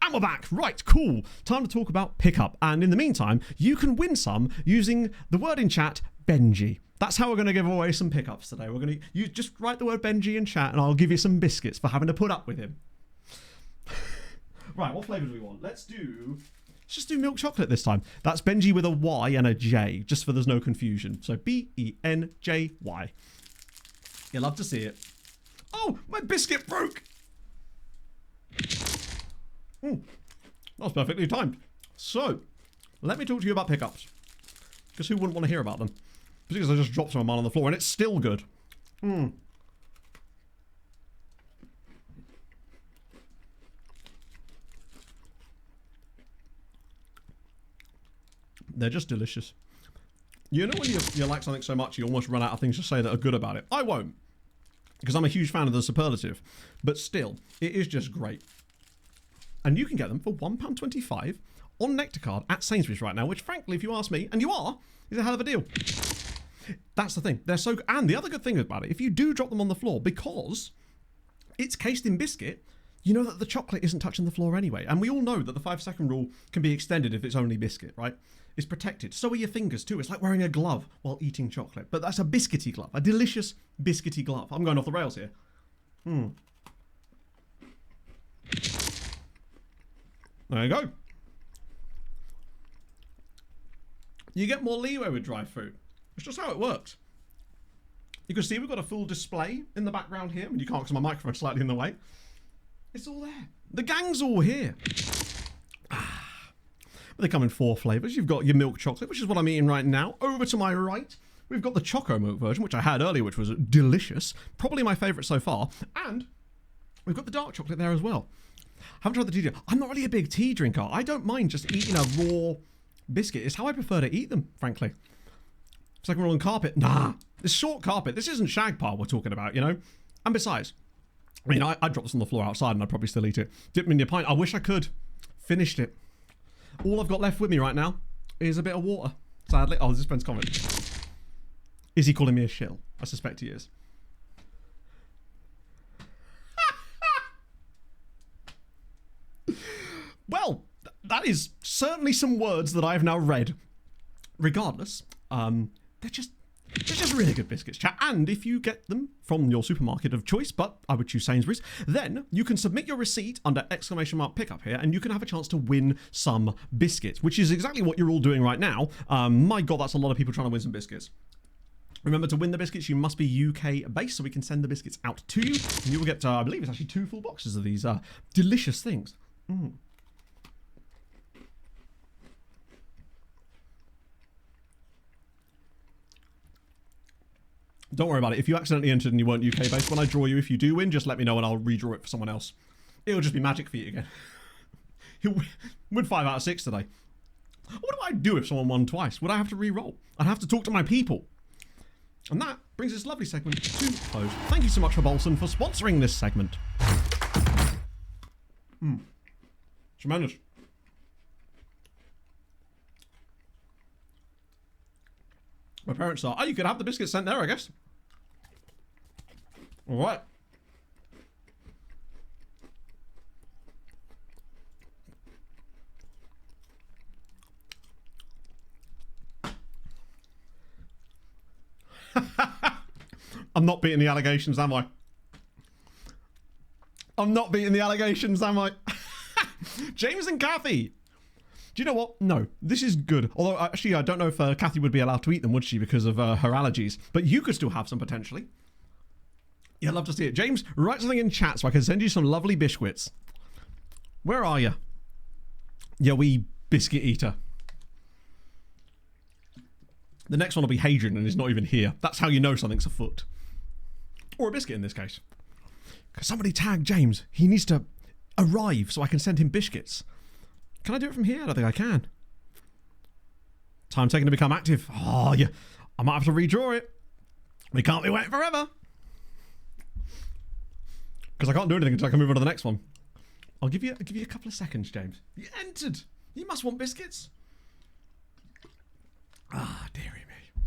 And we're back. Right, cool. Time to talk about pickup. And in the meantime, you can win some using the word in chat, Benji. That's how we're going to give away some pickups today. We're going to... You just write the word Benji in chat and I'll give you some biscuits for having to put up with him. Right, what flavour do we want? Let's just do milk chocolate this time. That's Benji with a Y and a J, just for there's no confusion. So B-E-N-J-Y. You'll love to see it. Oh, my biscuit broke! That was perfectly timed. So, let me talk to you about pickups. Because who wouldn't want to hear about them? Because I just dropped some of mine on the floor and it's still good. They're just delicious. You know when you like something so much you almost run out of things to say that are good about it? I won't. Because I'm a huge fan of the superlative. But still, it is just great. And you can get them for £1.25 on NectarCard at Sainsbury's right now, which frankly, if you ask me, and you are, is a hell of a deal. That's the thing. They're so good. And the other good thing about it, if you do drop them on the floor, because it's cased in biscuit, you know that the chocolate isn't touching the floor anyway. And we all know that the 5-second rule can be extended if it's only biscuit, right? It's protected. So are your fingers too. It's like wearing a glove while eating chocolate. But that's a biscuity glove. A delicious biscuity glove. I'm going off the rails here. There you go. You get more leeway with dry food. It's just how it works. You can see we've got a full display in the background here. I mean, you can't because my microphone's slightly in the way. It's all there. The gang's all here. They come in 4 flavours. You've got your milk chocolate, which is what I'm eating right now. Over to my right, we've got the Choco Milk version, which I had earlier, which was delicious. Probably my favourite so far. And we've got the dark chocolate there as well. Haven't tried the tea. I'm not really a big tea drinker. I don't mind just eating a raw biscuit. It's how I prefer to eat them, frankly. Second rule on carpet. Nah. It's short carpet. This isn't shag pile we're talking about, you know? And besides, I mean, I'd drop this on the floor outside and I'd probably still eat it. Dip them in your pint. I wish I could. Finished it. All I've got left with me right now is a bit of water, sadly. Oh, this is Ben's comment. Is he calling me a shill? I suspect he is. Well, that is certainly some words that I've now read. Regardless, they're just really good biscuits, chat. And if you get them from your supermarket of choice, but I would choose Sainsbury's, then you can submit your receipt under !pickup here, and you can have a chance to win some biscuits, which is exactly what you're all doing right now. My God, that's a lot of people trying to win some biscuits. Remember, to win the biscuits, you must be UK based, so we can send the biscuits out to you. And you will get, I believe it's actually 2 full boxes of these delicious things. Don't worry about it. If you accidentally entered and you weren't UK based, when I draw you, if you do win, just let me know and I'll redraw it for someone else. It'll just be magic for you again. He'll win 5 out of 6 today. What do I do if someone won twice? Would I have to re-roll? I'd have to talk to my people. And that brings this lovely segment to a close. Thank you so much for Bolson for sponsoring this segment. Tremendous. My parents are, oh, you could have the biscuits sent there, I guess. All right. I'm not beating the allegations, am I? I'm not beating the allegations, am I? James and Kathy. Do you know what? No, this is good. Although, actually, I don't know if Kathy would be allowed to eat them, would she? Because of her allergies. But you could still have some, potentially. Yeah, I'd love to see it. James, write something in chat so I can send you some lovely biscuits. Where are you? You wee biscuit eater. The next one will be Hadrian and he's not even here. That's how you know something's afoot. Or a biscuit in this case. Because somebody tag James. He needs to arrive so I can send him biscuits. Can I do it from here? I don't think I can. Time taken to become active. Oh, yeah. I might have to redraw it. We can't be waiting forever. Because I can't do anything until I can move on to the next one. I'll give you a couple of seconds, James. You entered. You must want biscuits. Ah, dearie me.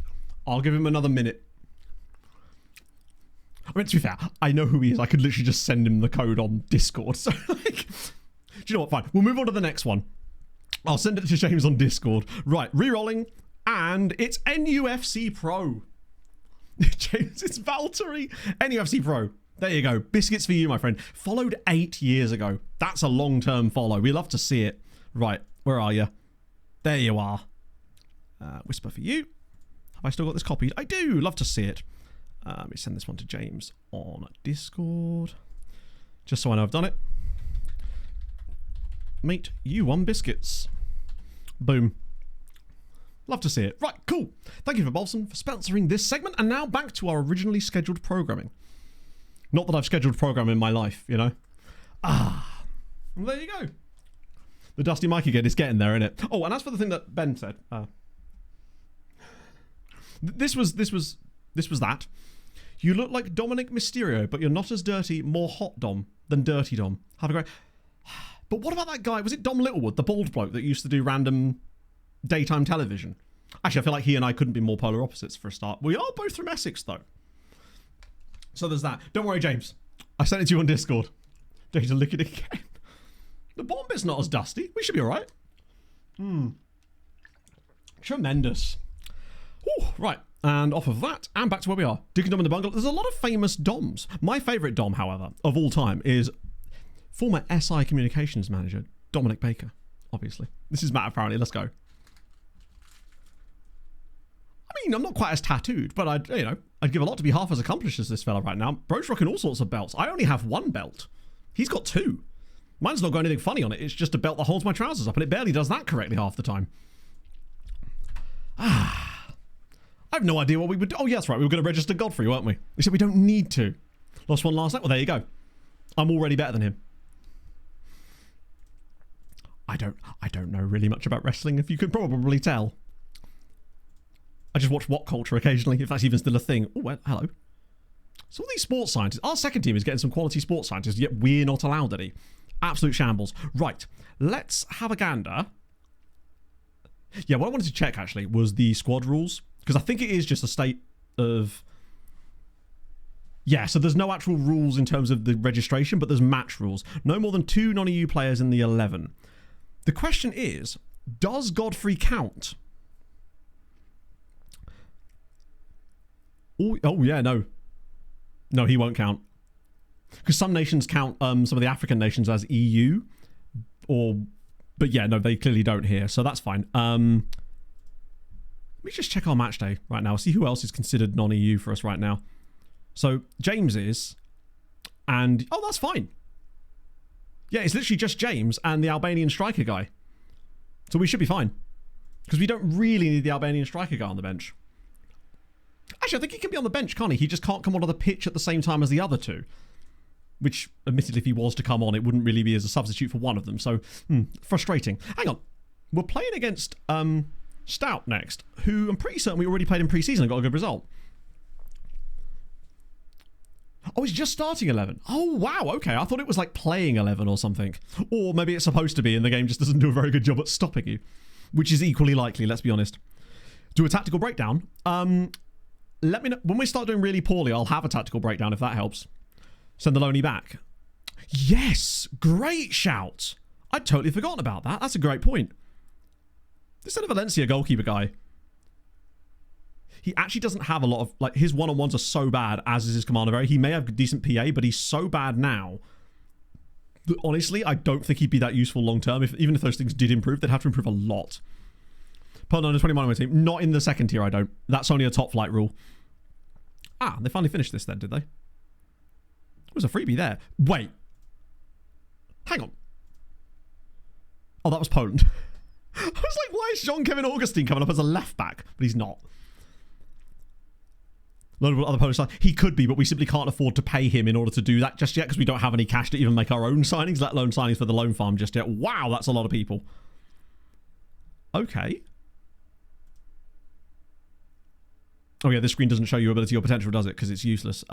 I'll give him another minute. I mean, to be fair, I know who he is. I could literally just send him the code on Discord. So, like, do you know what? Fine. We'll move on to the next one. I'll send it to James on Discord. Right, re-rolling. And it's NUFC Pro. James, it's Valtteri. NUFC Pro. There you go. Biscuits for you, my friend. Followed 8 years ago. That's a long-term follow. We love to see it. Right, where are you? There you are. Whisper for you. Have I still got this copied? I do. Love to see it. Let me send this one to James on Discord. Just so I know I've done it. Mate, you won biscuits. Boom. Love to see it. Right, cool. Thank you for Bolson for sponsoring this segment. And now back to our originally scheduled programming. Not that I've scheduled program in my life, you know. Ah, well, there you go. The Dusty Mike again is getting there, isn't it? Oh, and as for the thing that Ben said, this was that. You look like Dominic Mysterio, but you're not as dirty, more hot Dom than dirty Dom. Have a great. But what about that guy? Was it Dom Littlewood, the bald bloke that used to do random daytime television? Actually, I feel like he and I couldn't be more polar opposites for a start. We are both from Essex, though. So there's that. Don't worry, James. I sent it to you on Discord. Don't need to lick it again. The bottom bit's not as dusty. We should be all right. Tremendous. Ooh, right. And off of that, and back to where we are. Dick and Dom in the Bungalow. There's a lot of famous Doms. My favourite Dom, however, of all time is former SI Communications Manager, Dominic Baker, obviously. This is Matt, apparently. Let's go. I mean, I'm not quite as tattooed, but I'd give a lot to be half as accomplished as this fella right now. Bro's rocking all sorts of belts. I only have one belt. He's got 2. Mine's not got anything funny on it. It's just a belt that holds my trousers up, and it barely does that correctly half the time. I have no idea what we would do. Oh, yeah, that's right. We were going to register Godfrey, weren't we? We said we don't need to. Lost one last night. Well, there you go. I'm already better than him. I don't know really much about wrestling, if you could probably tell. I just watch What Culture occasionally, if that's even still a thing. Oh, well, hello. So all these sports scientists, our second team is getting some quality sports scientists, yet we're not allowed any. Absolute shambles. Right, let's have a gander. Yeah, what I wanted to check, actually, was the squad rules. Because I think it is just a state of... Yeah, so there's no actual rules in terms of the registration, but there's match rules. No more than 2 non-EU players in the 11. The question is, does Godfrey count? Oh yeah, no. No, he won't count. Because some nations count some of the African nations as EU. But yeah, no, they clearly don't here. So that's fine. Let me just check our match day right now. See who else is considered non-EU for us right now. So James is, and oh, that's fine. Yeah, it's literally just James and the Albanian striker guy. So we should be fine. Because we don't really need the Albanian striker guy on the bench. Actually, I think he can be on the bench, can't he? He just can't come onto the pitch at the same time as the other two. Which, admittedly, if he was to come on, it wouldn't really be as a substitute for one of them. So, frustrating. Hang on. We're playing against Stout next, who I'm pretty certain we already played in pre-season and got a good result. Oh, he's just starting 11. Oh, wow. Okay. I thought it was like playing 11 or something. Or maybe it's supposed to be and the game just doesn't do a very good job at stopping you. Which is equally likely, let's be honest. Do a tactical breakdown. Let me know. When we start doing really poorly, I'll have a tactical breakdown if that helps. Send the loney back. Yes. Great shout. I'd totally forgotten about that. That's a great point. This is a Valencia goalkeeper guy. He actually doesn't have a lot of, like, his one-on-ones are so bad, as is his commander very. He may have decent PA, but he's so bad now that honestly, I don't think he'd be that useful long-term. Even if those things did improve, they'd have to improve a lot. Put under 21 on my team. Not in the second tier, I don't. That's only a top flight rule. Ah, they finally finished this then, did they? There was a freebie there. Wait. Hang on. Oh, that was Poland. I was like, why is Jean-Kevin Augustine coming up as a left-back? But he's not. Load of other Polish side. He could be, but we simply can't afford to pay him in order to do that just yet because we don't have any cash to even make our own signings, let alone signings for the loan farm just yet. Wow, that's a lot of people. Okay. Oh yeah, this screen doesn't show you ability or potential, does it? Because it's useless.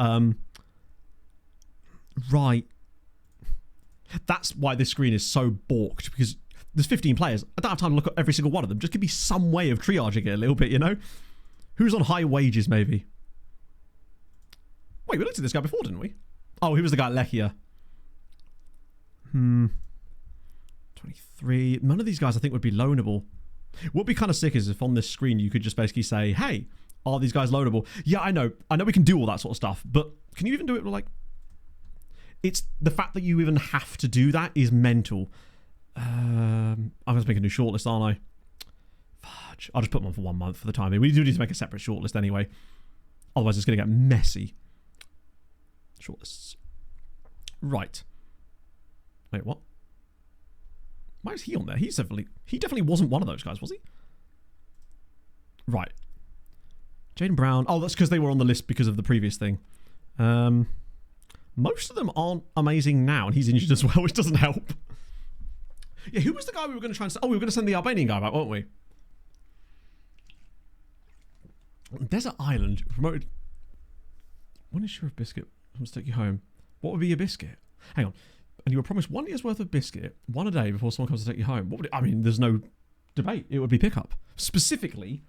Right. That's why this screen is so balked, because there's 15 players. I don't have time to look at every single one of them. Just give me some way of triaging it a little bit, you know? Who's on high wages, maybe? Wait, we looked at this guy before, didn't we? Oh, he was the guy at Lechia. 23. None of these guys I think would be loanable. What would be kind of sick is if on this screen you could just basically say, hey, are these guys loanable? Yeah, I know we can do all that sort of stuff, but can you even do it like... It's the fact that you even have to do that is mental. I'm going to make a new shortlist, aren't I? Fudge. I'll just put them on for 1 month for the time being. We do need to make a separate shortlist anyway. Otherwise it's going to get messy. Shortlists. Right. Wait, what? Why is he on there? He definitely wasn't one of those guys, was he? Right. Jaden Brown. Oh, that's because they were on the list because of the previous thing. Most of them aren't amazing now, and he's injured as well, which doesn't help. Yeah, who was the guy we were going to try and... Oh, we were going to send the Albanian guy back, weren't we? Desert Island. Promoted... 1 issue of biscuit. I'm going to take you home. What would be your biscuit? Hang on. And you were promised 1 year's worth of biscuit, 1 a day before someone comes to take you home. What would it... I mean, there's no debate. It would be pickup. Specifically,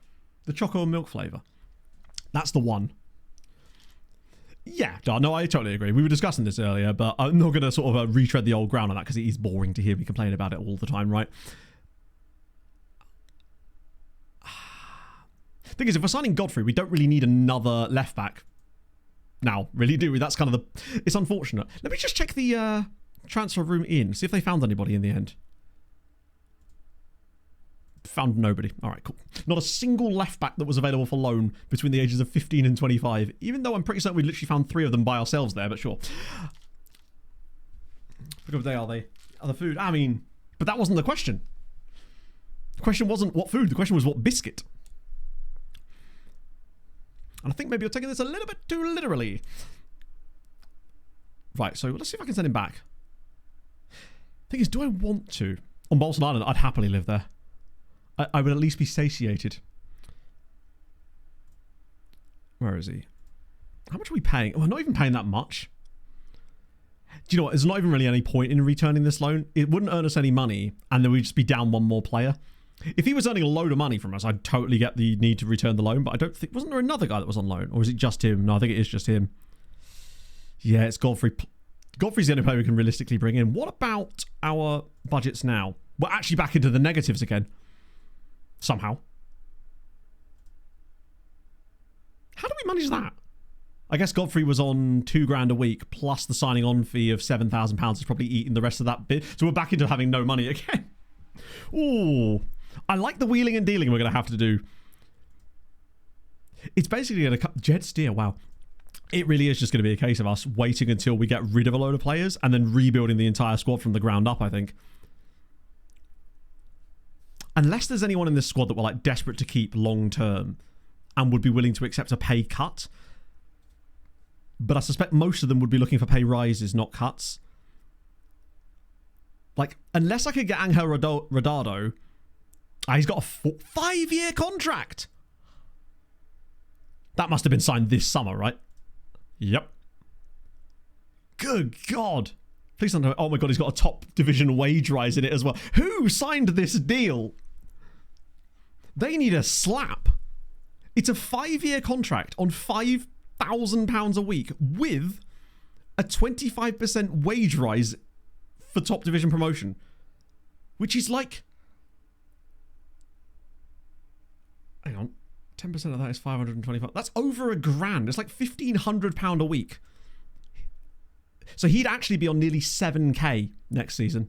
the choco and milk flavour. That's the one. Yeah, no, I totally agree. We were discussing this earlier, but I'm not going to sort of retread the old ground on that because it is boring to hear me complain about it all the time, right? Thing is, if we're signing Godfrey, we don't really need another left back. Now, really do we? That's kind of the... It's unfortunate. Let me just check the transfer room in, see if they found anybody in the end. Found nobody. All right, cool. Not a single left back that was available for loan between the ages of 15 and 25, even though I'm pretty certain we literally found 3 of them by ourselves there, but sure. What good day are they? Are the food? I mean, but that wasn't the question. The question wasn't what food, the question was what biscuit. And I think maybe you're taking this a little bit too literally. Right, so let's see if I can send him back. Thing is, do I want to? On Bolson Island, I'd happily live there. I would at least be satiated. Where is he? How much are we paying? Oh, we're not even paying that much. Do you know what? There's not even really any point in returning this loan. It wouldn't earn us any money, and then we'd just be down 1 more player. If he was earning a load of money from us, I'd totally get the need to return the loan, but I don't think... Wasn't there another guy that was on loan? Or is it just him? No, I think it is just him. Yeah, it's Godfrey. Godfrey's the only player we can realistically bring in. What about our budgets now? We're actually back into the negatives again. Somehow. How do we manage that? I guess Godfrey was on $2,000 a week, plus the signing on fee of £7,000 is probably eating the rest of that bit. So we're back into having no money again. Ooh. I like the wheeling and dealing we're going to have to do. It's basically going to... Jet Steer, wow. It really is just going to be a case of us waiting until we get rid of a load of players and then rebuilding the entire squad from the ground up, I think. Unless there's anyone in this squad that we're like desperate to keep long term and would be willing to accept a pay cut. But I suspect most of them would be looking for pay rises, not cuts. Like, unless I could get Angel Rodado, he's got a 5-year contract. That must have been signed this summer, right? Yep. Good God. Please don't know. Oh my God, he's got a top division wage rise in it as well. Who signed this deal? They need a slap. It's a 5-year contract on £5,000 a week with a 25% wage rise for top division promotion, which is like, hang on, 10% of that is 525. That's over £1,000. It's like £1,500 a week. So he'd actually be on nearly 7k next season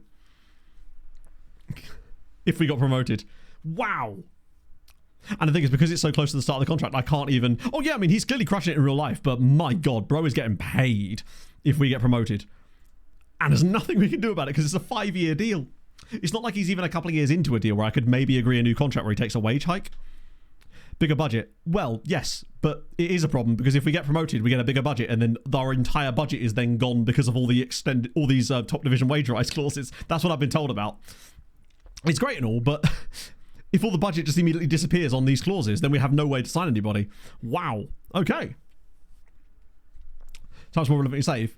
if we got promoted. Wow. And the thing is, because it's so close to the start of the contract, I can't even... Oh yeah, I mean, he's clearly crushing it in real life, but my God, bro is getting paid if we get promoted. And there's nothing we can do about it because it's a 5-year deal. It's not like he's even a couple of years into a deal where I could maybe agree a new contract where he takes a wage hike. Bigger budget. Well, yes, but it is a problem because if we get promoted, we get a bigger budget and then our entire budget is then gone because of all the these top division wage rise clauses. That's what I've been told about. It's great and all, but if all the budget just immediately disappears on these clauses, then we have no way to sign anybody. Wow. Okay. So much more relevantly save.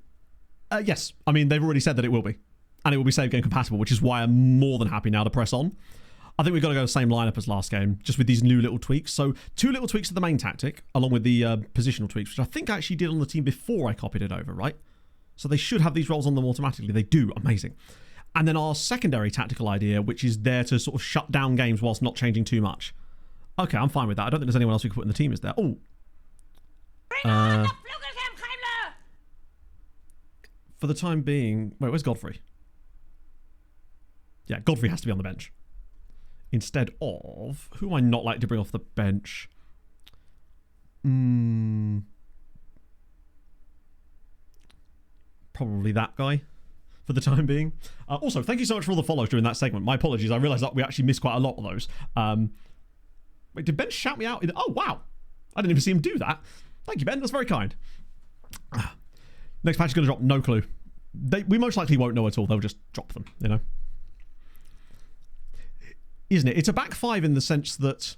Yes. I mean, they've already said that it will be. And it will be save game compatible, which is why I'm more than happy now to press on. I think we've got to go the same lineup as last game, just with these new little tweaks. So 2 little tweaks to the main tactic, along with the positional tweaks, which I think I actually did on the team before I copied it over, right? So they should have these roles on them automatically. They do. Amazing. And then our secondary tactical idea, which is there to sort of shut down games whilst not changing too much. Okay, I'm fine with that. I don't think there's anyone else we could put in the team, is there? Oh. For the time being... Wait, where's Godfrey? Yeah, Godfrey has to be on the bench. Instead of... Who am I not like to bring off the bench? Probably that guy. For the time being. Also, thank you so much for all the follows during that segment. My apologies. I realised that we actually missed quite a lot of those. Wait, did Ben shout me out? Oh, wow. I didn't even see him do that. Thank you, Ben. That's very kind. Next patch is going to drop. No clue. We most likely won't know at all. They'll just drop them, you know. Isn't it? It's a back 5 in the sense that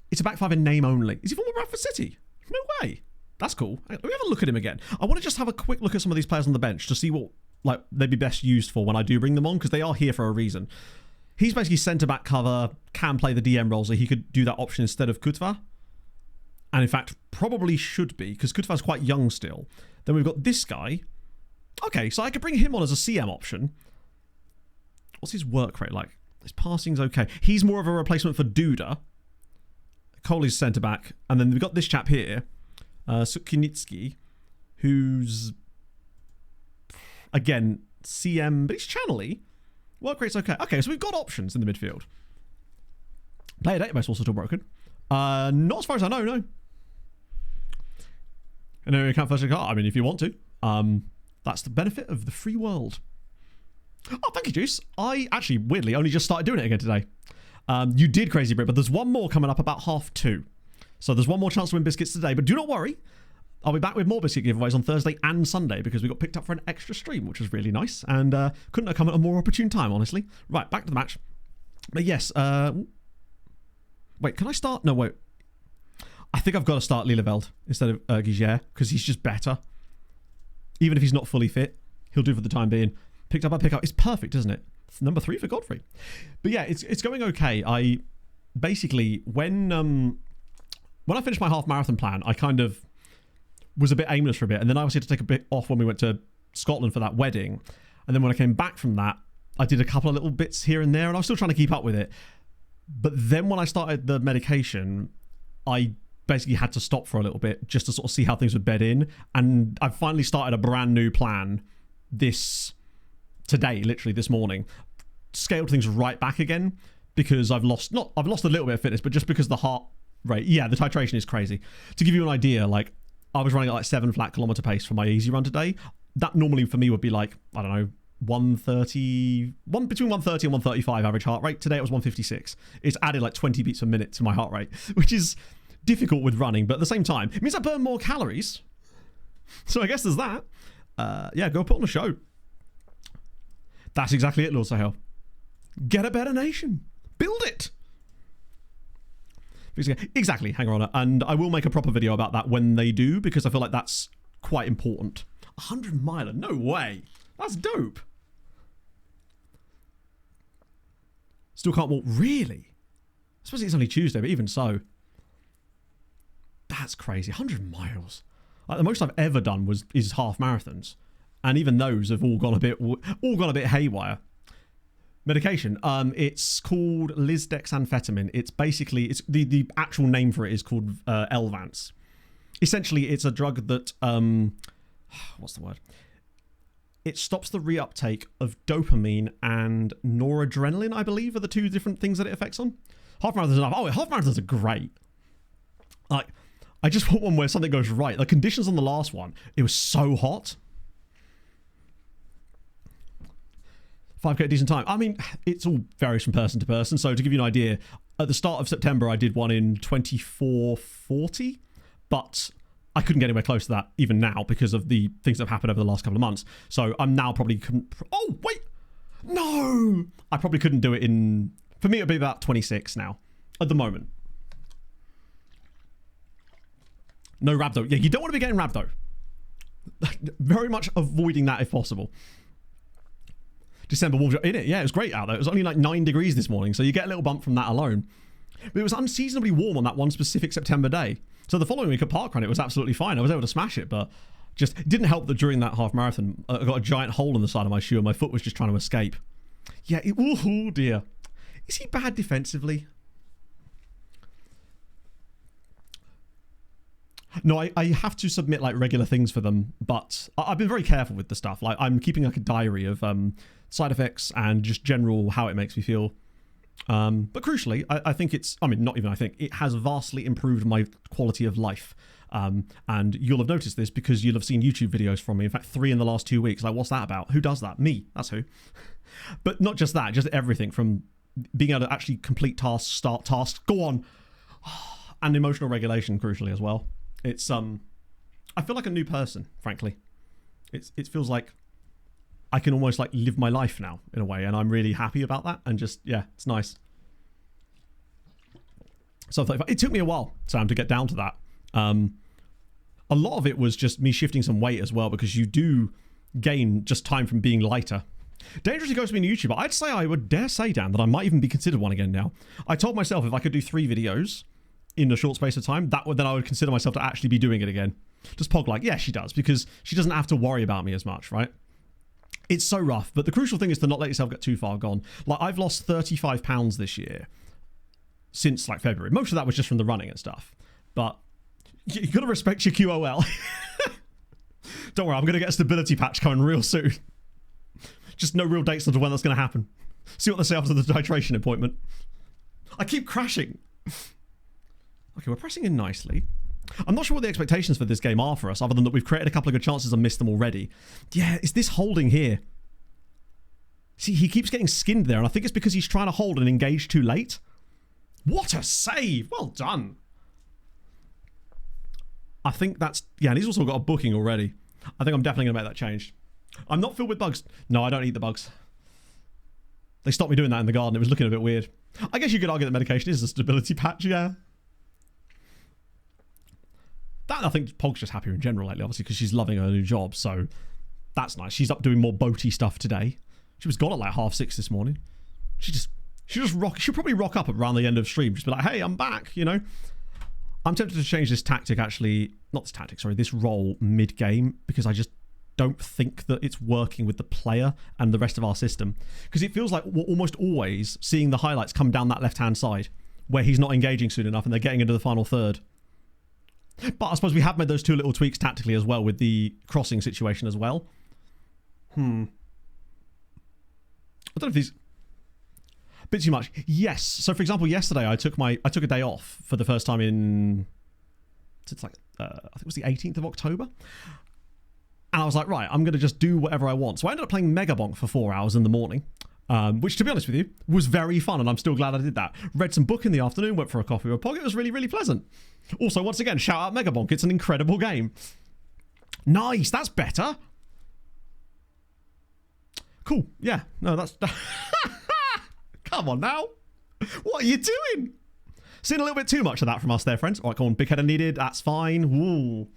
it's a back 5 in name only. Is he former Bradford City? No way. That's cool. Let me have a look at him again. I want to just have a quick look at some of these players on the bench to see what they'd be best used for when I do bring them on, because they are here for a reason. He's basically centre-back cover, can play the DM role, so he could do that option instead of Kutva. And in fact, probably should be, because Kutva's quite young still. Then we've got this guy. Okay, so I could bring him on as a CM option. What's his work rate like? His passing's okay. He's more of a replacement for Duda. Coley's centre-back. And then we've got this chap here, Sukinitsky, who's, again, CM, but he's channel-y. Work rate's okay. Okay, so we've got options in the midfield. Player database also still broken. Not as far as I know, no. And then you can't first I mean, if you want to. That's the benefit of the free world. Oh, thank you, Juice. I actually, weirdly, only just started doing it again today. You did, Crazy Brit, but there's one more coming up about 2:30. So there's one more chance to win biscuits today, but do not worry. I'll be back with more biscuit giveaways on Thursday and Sunday because we got picked up for an extra stream, which was really nice. And couldn't have come at a more opportune time, honestly. Right, back to the match. But yes, wait, can I start? No, wait. I think I've got to start Lilleveld instead of Giger because he's just better. Even if he's not fully fit, he'll do for the time being. Picked up by pickup. It's perfect, isn't it? It's number 3 for Godfrey. But yeah, it's going okay. I basically, when I finished my half marathon plan, I kind of was a bit aimless for a bit. And then I obviously had to take a bit off when we went to Scotland for that wedding. And then when I came back from that, I did a couple of little bits here and there, and I was still trying to keep up with it. But then when I started the medication, I basically had to stop for a little bit just to sort of see how things would bed in. And I finally started a brand new plan today, literally this morning. Scaled things right back again because I've lost a little bit of fitness, but just because the heart rate. Yeah, the titration is crazy. To give you an idea, like I was running at like 7 flat kilometer pace for my easy run today. That normally for me would be like, I don't know, between 130 and 135 average heart rate. Today it was 156. It's added like 20 beats per minute to my heart rate, which is difficult with running, but at the same time, it means I burn more calories. So I guess there's that. Yeah, go put on a show. That's exactly it, Lord Sahel. Get a better nation. Build it. Exactly, hang on. And I will make a proper video about that when they do, because I feel like that's quite important. 100 miler, no way. That's dope. Still can't walk, really? I suppose it's only Tuesday, but even so. That's crazy, 100 miles. Like the most I've ever done is half marathons. And even those have all gone a bit haywire. Medication. It's called lisdexamfetamine. It's basically the actual name for it is called Elvance. Essentially, it's a drug that what's the word? It stops the reuptake of dopamine and noradrenaline, I believe, are the two different things that it affects on. Half marathons are half marathons are great. Like, I just want one where something goes right. The conditions on the last one, it was so hot. 5K decent time. I mean, it's all varies from person to person. So to give you an idea, at the start of September, I did one in 24:40, but I couldn't get anywhere close to that even now because of the things that have happened over the last couple of months. So I'm now probably... Oh, wait! No! I probably couldn't do it in... For me, it would be about 26 now, at the moment. No rhabdo. Yeah, you don't want to be getting rhabdo. Very much avoiding that if possible. December wolves in it. Yeah, it was great out there. It was only like 9 degrees this morning, so you get a little bump from that alone. But it was unseasonably warm on that one specific September day. So the following week at parkrun, it was absolutely fine. I was able to smash it, but just it didn't help that during that half marathon, I got a giant hole in the side of my shoe and my foot was just trying to escape. Yeah, oh dear. Is he bad defensively? No, I have to submit like regular things for them, but I've been very careful with the stuff. Like I'm keeping like a diary of side effects and just general how it makes me feel. But crucially, I think it's, I mean, not even I think, it has vastly improved my quality of life. And you'll have noticed this because you'll have seen YouTube videos from me. In fact, 3 in the last 2 weeks. Like, what's that about? Who does that? Me. That's who. But not just that, just everything from being able to actually complete tasks, start tasks, go on. And emotional regulation, crucially, as well. It's, I feel like a new person, frankly. It feels like I can almost like live my life now in a way, and I'm really happy about that. And just, yeah, it's nice. So it took me a while, Sam, to get down to that. A lot of it was just me shifting some weight as well, because you do gain just time from being lighter. Dangerously goes to being a YouTuber. I'd say, I would dare say, Dan, that I might even be considered one again now. I told myself if I could do 3 videos in a short space of time, then I would consider myself to actually be doing it again. Just Pog like, yeah, she does, because she doesn't have to worry about me as much, right? It's so rough, but the crucial thing is to not let yourself get too far gone. Like, I've lost 35 pounds this year since like February. Most of that was just from the running and stuff, but you got to respect your QOL. Don't worry, I'm going to get a stability patch coming real soon. Just no real dates as to when that's going to happen. See what they say after the titration appointment. I keep crashing. Okay, we're pressing in nicely. I'm not sure what the expectations for this game are for us, other than that we've created a couple of good chances and missed them already. Yeah, it's this holding here. See, he keeps getting skinned there, and I think it's because he's trying to hold and engage too late. What a save! Well done. I think that's... Yeah, and he's also got a booking already. I think I'm definitely going to make that change. I'm not filled with bugs. No, I don't eat the bugs. They stopped me doing that in the garden. It was looking a bit weird. I guess you could argue that medication is a stability patch, yeah. That, I think Pog's just happier in general lately, obviously, because she's loving her new job, so that's nice. She's up doing more boaty stuff today. She was gone at like 6:30 this morning. She'll probably rock up around the end of stream, just be like, hey, I'm back, you know. I'm tempted to change this tactic, actually, not this tactic, sorry, this role mid-game, because I just don't think that it's working with the player and the rest of our system. Because it feels like we're almost always seeing the highlights come down that left-hand side, where he's not engaging soon enough and they're getting into the final third. But I suppose we have made those 2 little tweaks tactically as well with the crossing situation as well. I don't know if these... Bit too much. Yes. So for example, yesterday I took a day off for the first time in since like I think it was the 18th of October. And I was like, right, I'm going to just do whatever I want. So I ended up playing Megabonk for 4 hours in the morning, which to be honest with you was very fun, and I'm still glad I did that. Read some book in the afternoon, went for a coffee with a pog. It was really, really pleasant. Also, once again, shout out Megabonk. It's an incredible game. Nice. That's better. Cool. Yeah. No, that's... Come on now. What are you doing? Seen a little bit too much of that from us there, friends. All right, come on. Big header needed. That's fine. Woo.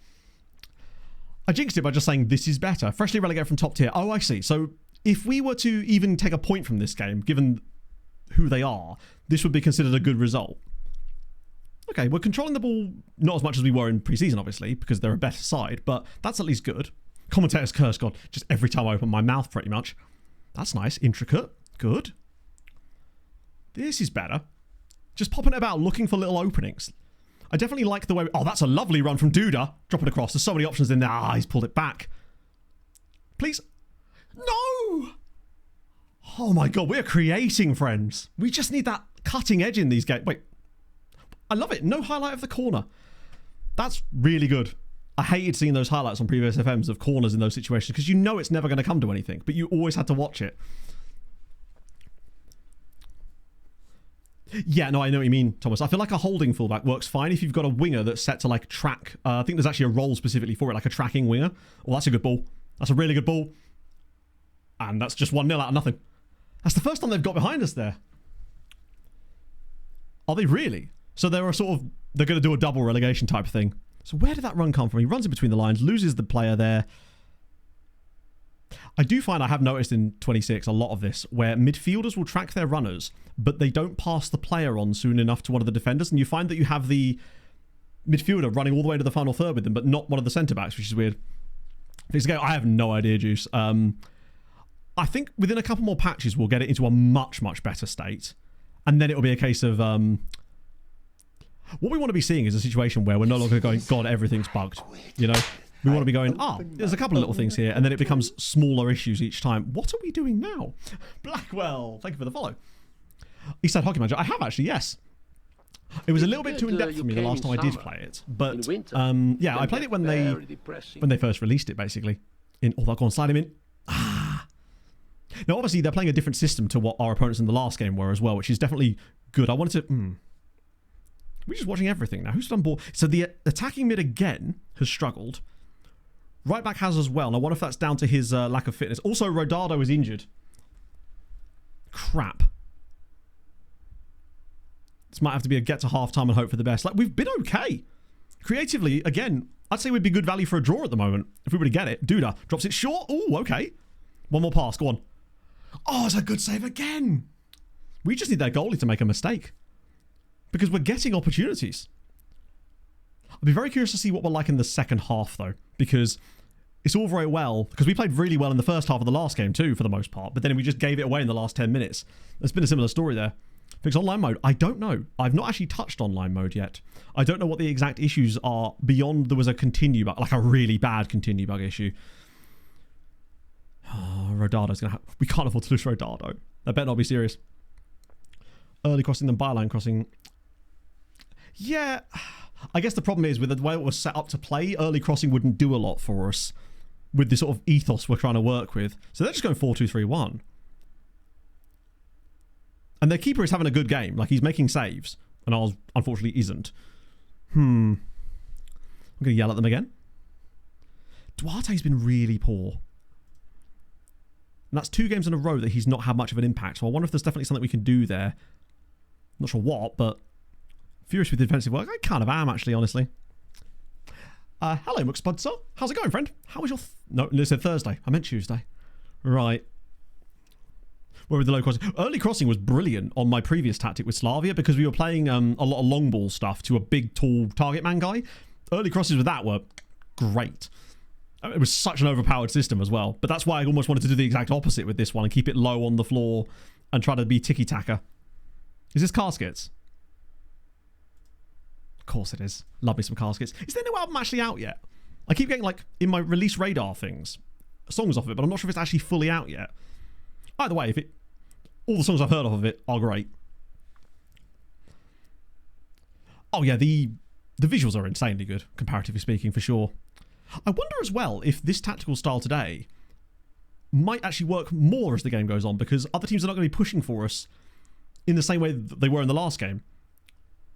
I jinxed it by just saying this is better. Freshly relegated from top tier. Oh, I see. So if we were to even take a point from this game, given who they are, this would be considered a good result. Okay, we're controlling the ball not as much as we were in pre-season, obviously, because they're a better side, but that's at least good. Commentator's curse, God. Just every time I open my mouth, pretty much. That's nice. Intricate. Good. This is better. Just popping it about, looking for little openings. I definitely like the way... Oh, that's a lovely run from Duda. Drop it across. There's so many options in there. Ah, he's pulled it back. Please. No! Oh my God, we're creating, friends. We just need that cutting edge in these games. Wait. I love it. No highlight of the corner. That's really good. I hated seeing those highlights on previous FMs of corners in those situations because you know it's never going to come to anything, but you always had to watch it. Yeah, no, I know what you mean, Thomas. I feel like a holding fullback works fine if you've got a winger that's set to like track. I think there's actually a role specifically for it, like a tracking winger. Oh, that's a good ball. That's a really good ball. And that's just 1-0 out of nothing. That's the first time they've got behind us there. Are they really? So they're going to do a double relegation type of thing. So where did that run come from? He runs in between the lines, loses the player there. I do find I have noticed in 26 a lot of this where midfielders will track their runners, but they don't pass the player on soon enough to one of the defenders. And you find that you have the midfielder running all the way to the final third with them, but not one of the centre-backs, which is weird. I have no idea, Juice. I think within a couple more patches, we'll get it into a much, much better state. And then it'll be a case of... what we want to be seeing is a situation where we're no longer going, God, everything's bugged. You know? We want to be going, there's a couple of little things here, and then it becomes smaller issues each time. What are we doing now? Blackwell, thank you for the follow. He said Hockey Manager. I have actually, yes. It was a little bit too in-depth for me the last time I did play it. But, yeah, I played it when they first released it, basically. Go on, slide him in. Now, obviously, they're playing a different system to what our opponents in the last game were as well, which is definitely good. I wanted to... We're just watching everything now. Who's done ball? So the attacking mid again has struggled. Right back has as well. And I wonder if that's down to his lack of fitness. Also, Rodado is injured. Crap. This might have to be a get to half-time and hope for the best. Like, we've been okay. Creatively, again, I'd say we'd be good value for a draw at the moment. If we were to get it. Duda drops it short. Ooh, okay. One more pass. Go on. Oh, it's a good save again. We just need their goalie to make a mistake. Because we're getting opportunities. I'd be very curious to see what we're like in the second half, though. Because it's all very well. Because we played really well in the first half of the last game, too, for the most part. But then we just gave it away in the last 10 minutes. There's been a similar story there. Fix online mode. I don't know. I've not actually touched online mode yet. I don't know what the exact issues are beyond there was a continue bug. Like a really bad continue bug issue. Oh, Rodado's going to have... We can't afford to lose Rodado. That better not be serious. Early crossing, then byline crossing... Yeah, I guess the problem is with the way it was set up to play, early crossing wouldn't do a lot for us with the sort of ethos we're trying to work with. So they're just going 4-2-3-1. And their keeper is having a good game. Like, he's making saves. And ours, unfortunately, isn't. I'm going to yell at them again. Duarte's been really poor. And that's 2 games in a row that he's not had much of an impact. So I wonder if there's definitely something we can do there. Not sure what, but... Furious with defensive work. I kind of am, actually, honestly. Hello, McSpudser. How's it going, friend? How was your... No, it said Thursday. I meant Tuesday. Right. Where were the low crossing? Early crossing was brilliant on my previous tactic with Slavia because we were playing a lot of long ball stuff to a big, tall target man guy. Early crosses with that were great. It was such an overpowered system as well. But that's why I almost wanted to do the exact opposite with this one and keep it low on the floor and try to be tiki-taka. Is this Caskets? Of course it is. Love me some Caskets. Is there no album actually out yet? I keep getting, like, in my release radar things, songs off of it, but I'm not sure if it's actually fully out yet. Either way, if it... all the songs I've heard of it are great. Oh yeah, the visuals are insanely good, comparatively speaking, for sure. I wonder as well if this tactical style today might actually work more as the game goes on, because other teams are not going to be pushing for us in the same way that they were in the last game.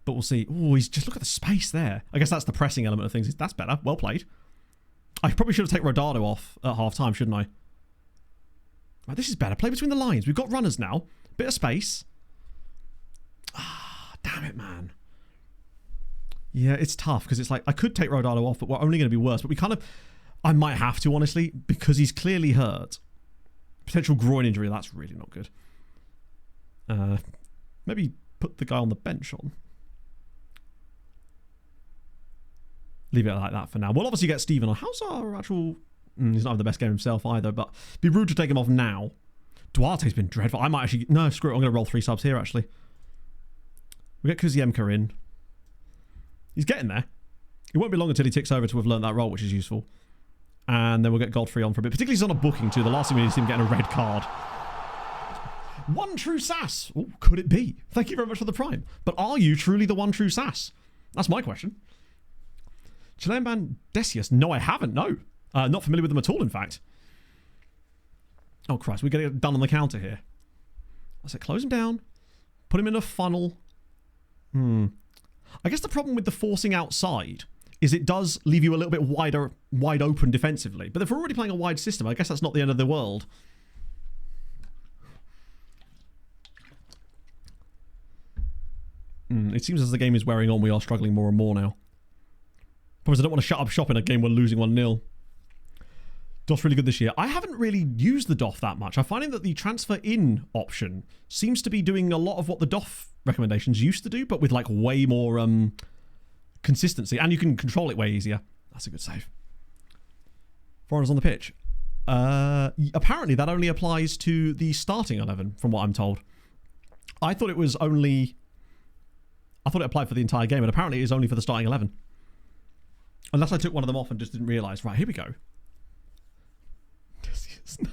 But we'll see. Oh, he's just look at the space there. I guess that's the pressing element of things. That's better. Well played. I probably should have taken Rodado off at half time, shouldn't I? Right, this is better. Play between the lines. We've got runners now. Bit of space. Ah, damn it, man. Yeah, it's tough because it's like I could take Rodado off, but we're only going to be worse. But we kind of, I might have to, honestly, because he's clearly hurt. Potential groin injury. That's really not good. Maybe put the guy on the bench on. Leave it like that for now. We'll obviously get Steven on. How's our actual... he's not having the best game himself either, but it'd be rude to take him off now. Duarte's been dreadful. I might actually... No, screw it. I'm going to roll 3 subs here, actually. We get Kuziemka in. He's getting there. It won't be long until he ticks over to have learned that role, which is useful. And then we'll get Godfrey on for a bit. Particularly he's on a booking, too. The last thing we need is him getting a red card. One true sass. Oh, could it be? Thank you very much for the prime. But are you truly the one true sass? That's my question. Chilean band Decius. No, I haven't. No. Not familiar with them at all, in fact. Oh, Christ. We're getting it done on the counter here. I said close him down. Put him in a funnel. I guess the problem with the forcing outside is it does leave you a little bit wide open defensively. But if we're already playing a wide system, I guess that's not the end of the world. It seems as the game is wearing on, we are struggling more and more now. Because I don't want to shut up shop in a game we're losing 1-0. DOF's really good this year. I haven't really used the DOF that much. I'm finding that the transfer in option seems to be doing a lot of what the DOF recommendations used to do, but with like way more consistency. And you can control it way easier. That's a good save. Foreigners on the pitch. Apparently that only applies to the starting 11, from what I'm told. I thought it was only... I thought it applied for the entire game, and apparently it is only for the starting 11. Unless I took one of them off and just didn't realise. Right, here we go. Here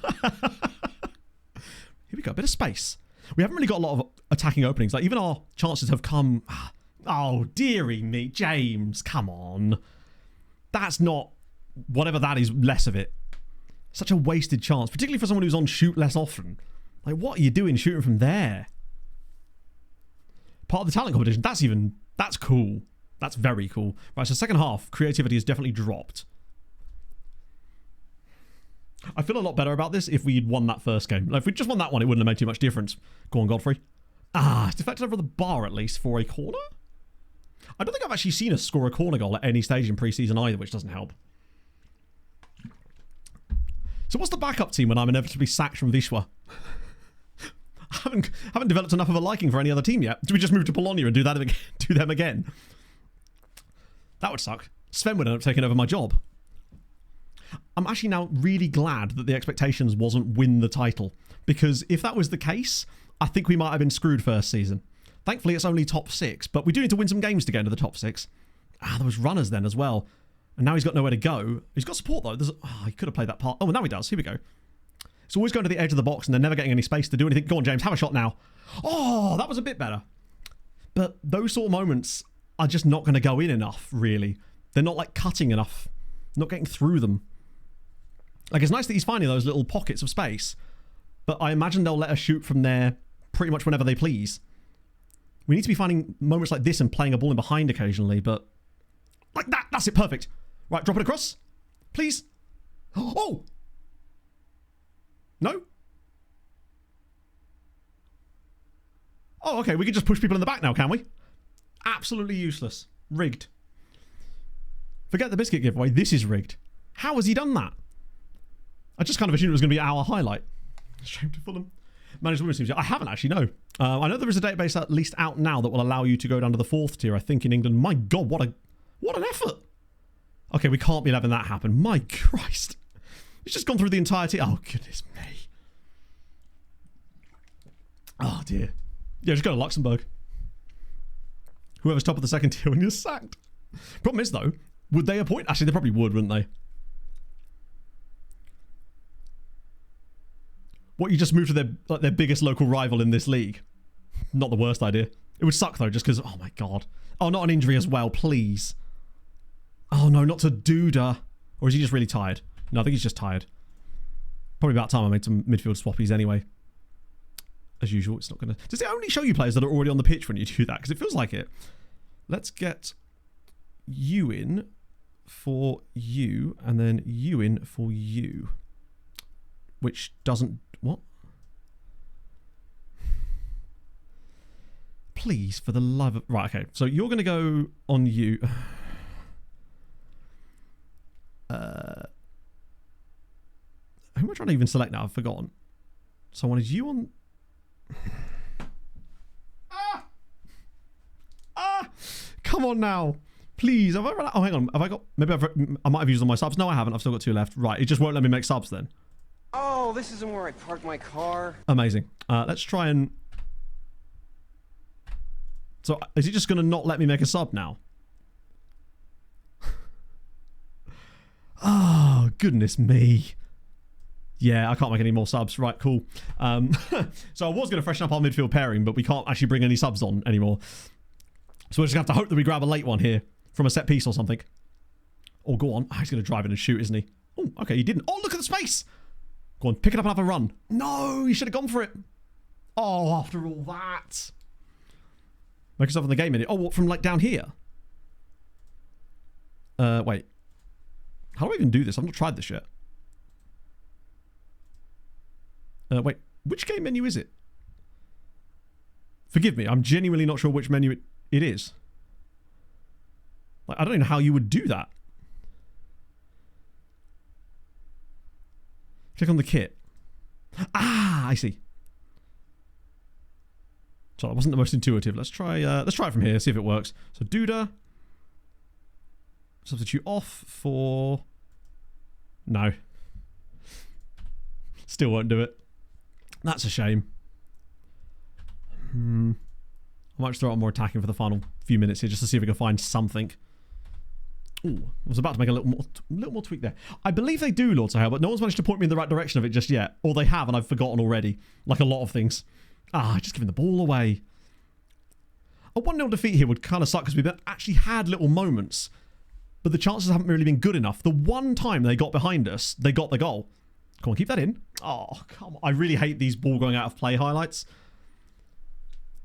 we go, a bit of space. We haven't really got a lot of attacking openings. Like, even our chances have come... Oh, dearie me, James, come on. That's not... Whatever that is, less of it. Such a wasted chance, particularly for someone who's on shoot less often. Like, what are you doing shooting from there? Part of the talent competition. That's cool. That's very cool. Right, so second half, creativity has definitely dropped. I feel a lot better about this if we'd won that first game. Like, if we'd just won that one, it wouldn't have made too much difference. Go on, Godfrey. It's deflected over the bar, at least, for a corner? I don't think I've actually seen us score a corner goal at any stage in pre-season either, which doesn't help. So what's the backup team when I'm inevitably sacked from Wisła? I haven't developed enough of a liking for any other team yet. Do we just move to Bologna and do that again? Do them again? That would suck. Sven would end up taking over my job. I'm actually now really glad that the expectations wasn't win the title, because if that was the case, I think we might have been screwed first season. Thankfully, it's only top 6, but we do need to win some games to get into the top 6. There was runners then as well, and now he's got nowhere to go. He's got support though. He could have played that part. Oh, now he does. Here we go. It's always going to the edge of the box, and they're never getting any space to do anything. Go on, James, have a shot now. Oh, that was a bit better. But those sort of moments are just not going to go in enough, really. They're not like cutting enough, not getting through them. Like, it's nice that he's finding those little pockets of space, but I imagine they'll let us shoot from there pretty much whenever they please. We need to be finding moments like this and playing a ball in behind occasionally, but like that, that's it, perfect. Right, drop it across, please. Oh! No? Oh, okay, we can just push people in the back now, can we? Absolutely useless. Rigged. Forget the biscuit giveaway, this is rigged. How has he done that? I just kind of assumed it was going to be our highlight. Shame to Fulham. Managed women's teams. I haven't actually, no. I know there is a database at least out now that will allow you to go down to the 4th tier, I think, in England. My God, what an effort. Okay, we can't be letting that happen. My Christ. He's just gone through the entire tier. Oh, goodness me. Oh, dear. Yeah, just go to Luxembourg. Whoever's top of the 2nd tier when you're sacked. Problem is, though, would they appoint? Actually, they probably would, wouldn't they? What, you just move to their biggest local rival in this league? Not the worst idea. It would suck though, just because, oh my god. Oh, not an injury as well, please. Oh no, not to Duda. Or is he just really tired? No, I think he's just tired. Probably about time I made some midfield swappies anyway. As usual, it's not going to... Does it only show you players that are already on the pitch when you do that? Because it feels like it. Let's get you in for you, and then you in for you. Which doesn't... What? Please, for the love of... Right, okay. So you're going to go on you. Who am I trying to even select now? I've forgotten. So I wanted you on... Come on now. Please. Have I run out? Oh, hang on. Have I got... Maybe I might have used all my subs. No, I haven't. I've still got 2 left. Right. It just won't let me make subs then. Oh, this isn't where I park my car. Amazing. Let's try and... So, is it just going to not let me make a sub now? Oh, goodness me. Yeah, I can't make any more subs. Right, cool. So I was going to freshen up our midfield pairing, but we can't actually bring any subs on anymore. So we're just going to have to hope that we grab a late one here from a set piece or something. Oh, go on. Oh, he's going to drive in and shoot, isn't he? Oh, okay, he didn't. Oh, look at the space. Go on, pick it up and have a run. No, he should have gone for it. Oh, after all that. Make yourself in the game in it. Oh, what, from like down here? Wait. How do I even do this? I've not tried this yet. Wait, which game menu is it? Forgive me, I'm genuinely not sure which menu it is. Like, I don't even know how you would do that. Click on the kit. Ah, I see. So that wasn't the most intuitive. Let's try it from here, see if it works. So Duda. Substitute off for... No. Still won't do it. That's a shame. I might just throw out more attacking for the final few minutes here just to see if we can find something. Ooh, I was about to make a little more tweak there. I believe they do, Lord Sahel, but no one's managed to point me in the right direction of it just yet. Or they have, and I've forgotten already. Like a lot of things. Just giving the ball away. A 1-0 defeat here would kind of suck because we've actually had little moments. But the chances haven't really been good enough. The one time they got behind us, they got the goal. Come on, keep that in. Oh, come on. I really hate these ball going out of play highlights.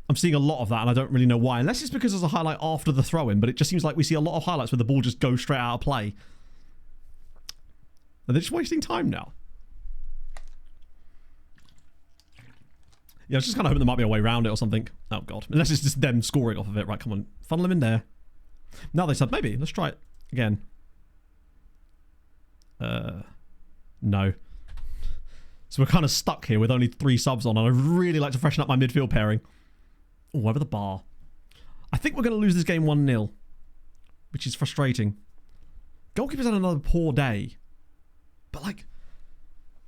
I'm seeing a lot of that, and I don't really know why. Unless it's because there's a highlight after the throw-in, but it just seems like we see a lot of highlights where the ball just goes straight out of play. And they're just wasting time now. Yeah, I was just kind of hoping there might be a way around it or something. Oh, God. Unless it's just them scoring off of it. Right, come on. Funnel them in there. Now they said, maybe. Let's try it again. No. So we're kind of stuck here with only 3 subs on, and I'd really like to freshen up my midfield pairing. Oh, over the bar. I think we're going to lose this game 1-0, which is frustrating. Goalkeeper's had another poor day. But, like,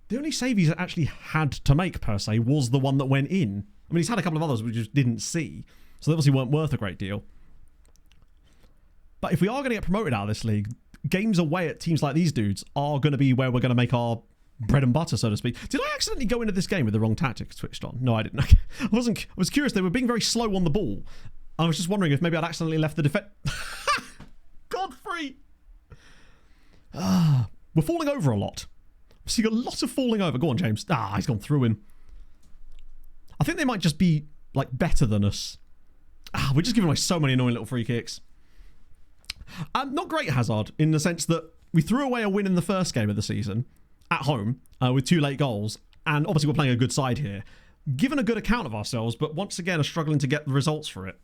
the only save he's actually had to make, per se, was the one that went in. I mean, he's had a couple of others we just didn't see, so they obviously weren't worth a great deal. But if we are going to get promoted out of this league, games away at teams like these dudes are going to be where we're going to make our bread and butter, so to speak. Did I accidentally go into this game with the wrong tactics switched on? No, I didn't. I was curious. They were being very slow on the ball. I was just wondering if maybe I'd accidentally left the defense. Godfrey! We're falling over a lot. We're seeing a lot of falling over. Go on, James. He's gone through him. I think they might just be, like, better than us. We're just giving away so many annoying little free kicks. Not great, Hazard, in the sense that we threw away a win in the first game of the season at home with 2 late goals, and obviously we're playing a good side here. Given a good account of ourselves, but once again are struggling to get the results for it.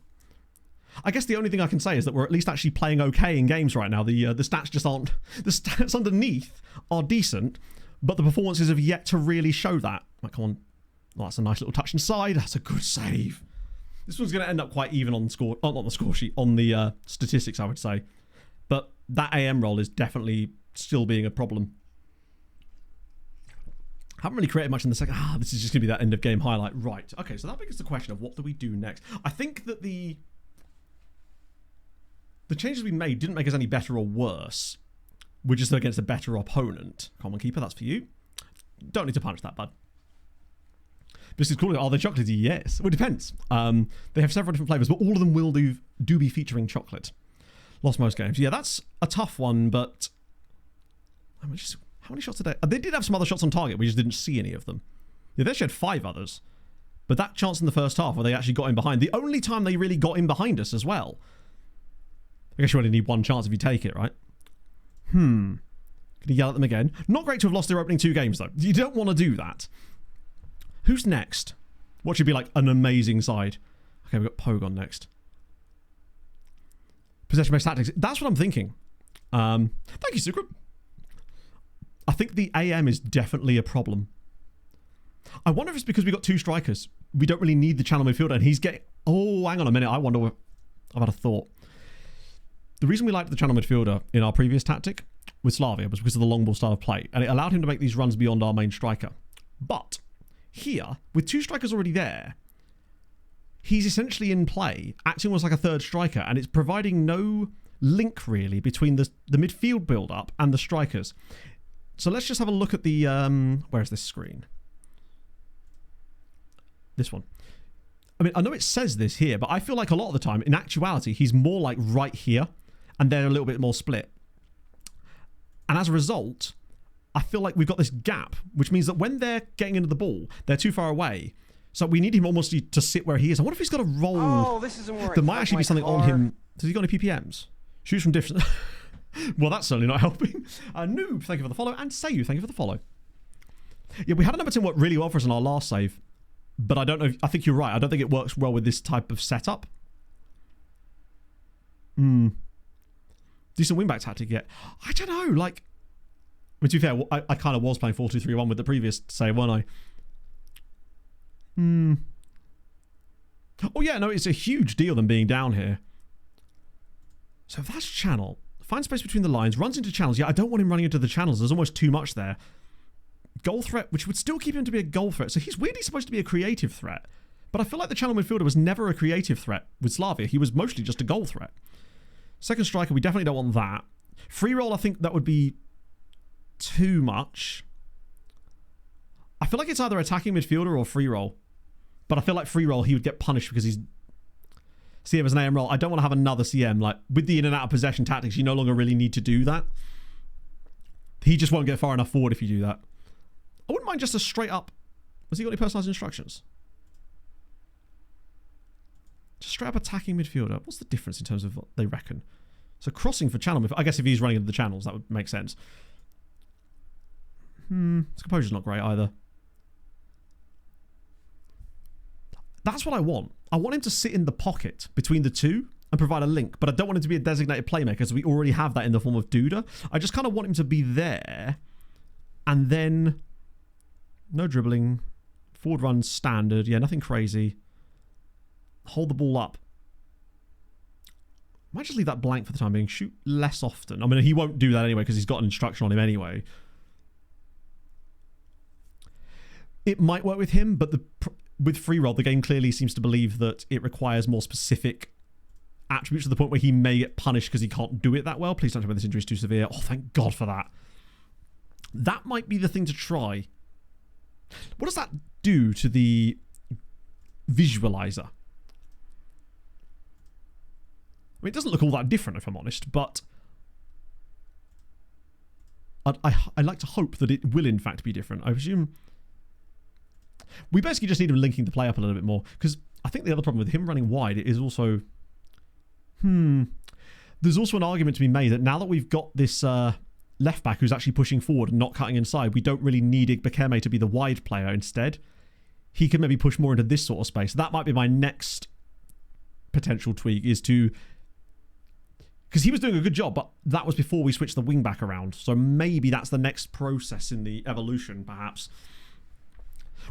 I guess the only thing I can say is that we're at least actually playing okay in games right now. The stats just aren't... The stats underneath are decent, but the performances have yet to really show that. Right, come on. Oh, that's a nice little touch inside. That's a good save. This one's going to end up quite even on the score... Oh, not on the score sheet. On the statistics, I would say. But that AM roll is definitely still being a problem. Haven't really created much in the second... this is just going to be that end of game highlight. Right. Okay, so that begs the question of what do we do next? I think that the changes we made didn't make us any better or worse. We're just against a better opponent. Come on, keeper, that's for you. Don't need to punish that, bud. Biscuits call it, are they chocolatey? Yes. Well, it depends. They have several different flavours, but all of them will do be featuring chocolate. Lost most games. Yeah, that's a tough one, but how many shots did they did have some other shots on target, we just didn't see any of them. Yeah, they actually had 5 others. But that chance in the first half where they actually got in behind, the only time they really got in behind us as well. I guess you only need one chance if you take it, right? Can you yell at them again? Not great to have lost their opening 2 games, though. You don't want to do that. Who's next? What should be like an amazing side? Okay, we've got Pogon next. Possession-based tactics. That's what I'm thinking. Thank you, Secret. I think the AM is definitely a problem. I wonder if it's because we got 2 strikers. We don't really need the channel midfielder, and he's getting... Oh, hang on a minute. I wonder... I've had a thought. The reason we liked the channel midfielder in our previous tactic with Slavia was because of the long ball style of play, and it allowed him to make these runs beyond our main striker. But here, with 2 strikers already there, he's essentially in play, acting almost like a third striker, and it's providing no link really between the midfield build-up and the strikers. So let's just have a look at the... where's this screen? This one. I mean, I know it says this here, but I feel like a lot of the time, in actuality, he's more like right here, and they're a little bit more split. And as a result, I feel like we've got this gap, which means that when they're getting into the ball, they're too far away. So we need him almost to sit where he is. I wonder if he's got a roll. Oh, this isn't where There might actually be something on him. Does he got any PPMs? Shoots from distance. Well, that's certainly not helping. Noob, thank you for the follow. And Sayu, thank you for the follow. Yeah, we had a number 10 work really well for us in our last save. But I don't know. I think you're right. I don't think it works well with this type of setup. Decent wingback tactic yet. I don't know. Like, I mean, to be fair, I kind of was playing 4-2-3-1 with the previous save, weren't I? Oh, yeah, no, it's a huge deal them being down here. So if that's channel, find space between the lines, runs into channels. Yeah, I don't want him running into the channels. There's almost too much there. Goal threat, which would still keep him to be a goal threat. So he's weirdly supposed to be a creative threat. But I feel like the channel midfielder was never a creative threat with Slavia. He was mostly just a goal threat. Second striker, we definitely don't want that. Free roll, I think that would be too much. I feel like it's either attacking midfielder or free roll. But I feel like free roll, he would get punished because he's... CM as an AM role. I don't want to have another CM. Like, with the in and out of possession tactics, you no longer really need to do that. He just won't get far enough forward if you do that. I wouldn't mind just a straight up... Has he got any personalised instructions? Just straight up attacking midfielder. What's the difference in terms of what they reckon? So crossing for channel midfielder. I guess if he's running into the channels, that would make sense. His composure's not great either. That's what I want. I want him to sit in the pocket between the two and provide a link, but I don't want him to be a designated playmaker, so we already have that in the form of Duda. I just kind of want him to be there, and then no dribbling, forward run standard, yeah, nothing crazy. Hold the ball up. Might just leave that blank for the time being. Shoot less often. I mean, he won't do that anyway because he's got an instruction on him anyway. It might work with him, but with free roll, the game clearly seems to believe that it requires more specific attributes to the point where he may get punished because he can't do it that well. Please don't tell me this injury is too severe. Oh, thank God for that. That might be the thing to try. What does that do to the visualizer? I mean, it doesn't look all that different, if I'm honest, but I like to hope that it will, in fact, be different. I presume... We basically just need him linking the play up a little bit more, because I think the other problem with him running wide is also... There's also an argument to be made that now that we've got this left back who's actually pushing forward and not cutting inside, we don't really need Igbekeme to be the wide player instead. He can maybe push more into this sort of space. That might be my next potential tweak, is to... Because he was doing a good job, but that was before we switched the wing back around. So maybe that's the next process in the evolution, perhaps.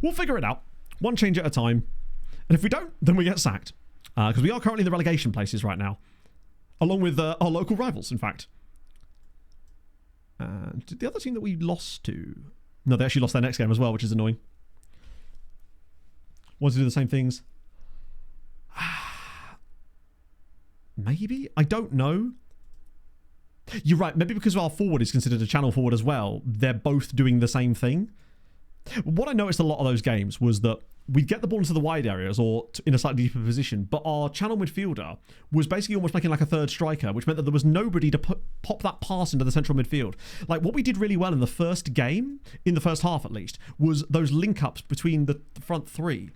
We'll figure it out. One change at a time. And if we don't, then we get sacked. Because we are currently in the relegation places right now. Along with our local rivals, in fact. And the other team that we lost to... No, they actually lost their next game as well, which is annoying. Want to do the same things? Maybe? I don't know. You're right. Maybe because our forward is considered a channel forward as well, they're both doing the same thing. What I noticed a lot of those games was that we'd get the ball into the wide areas or in a slightly deeper position, but our channel midfielder was basically almost making like a third striker, which meant that there was nobody to pop that pass into the central midfield. Like, what we did really well in the first game, in the first half at least, was those link-ups between the front three.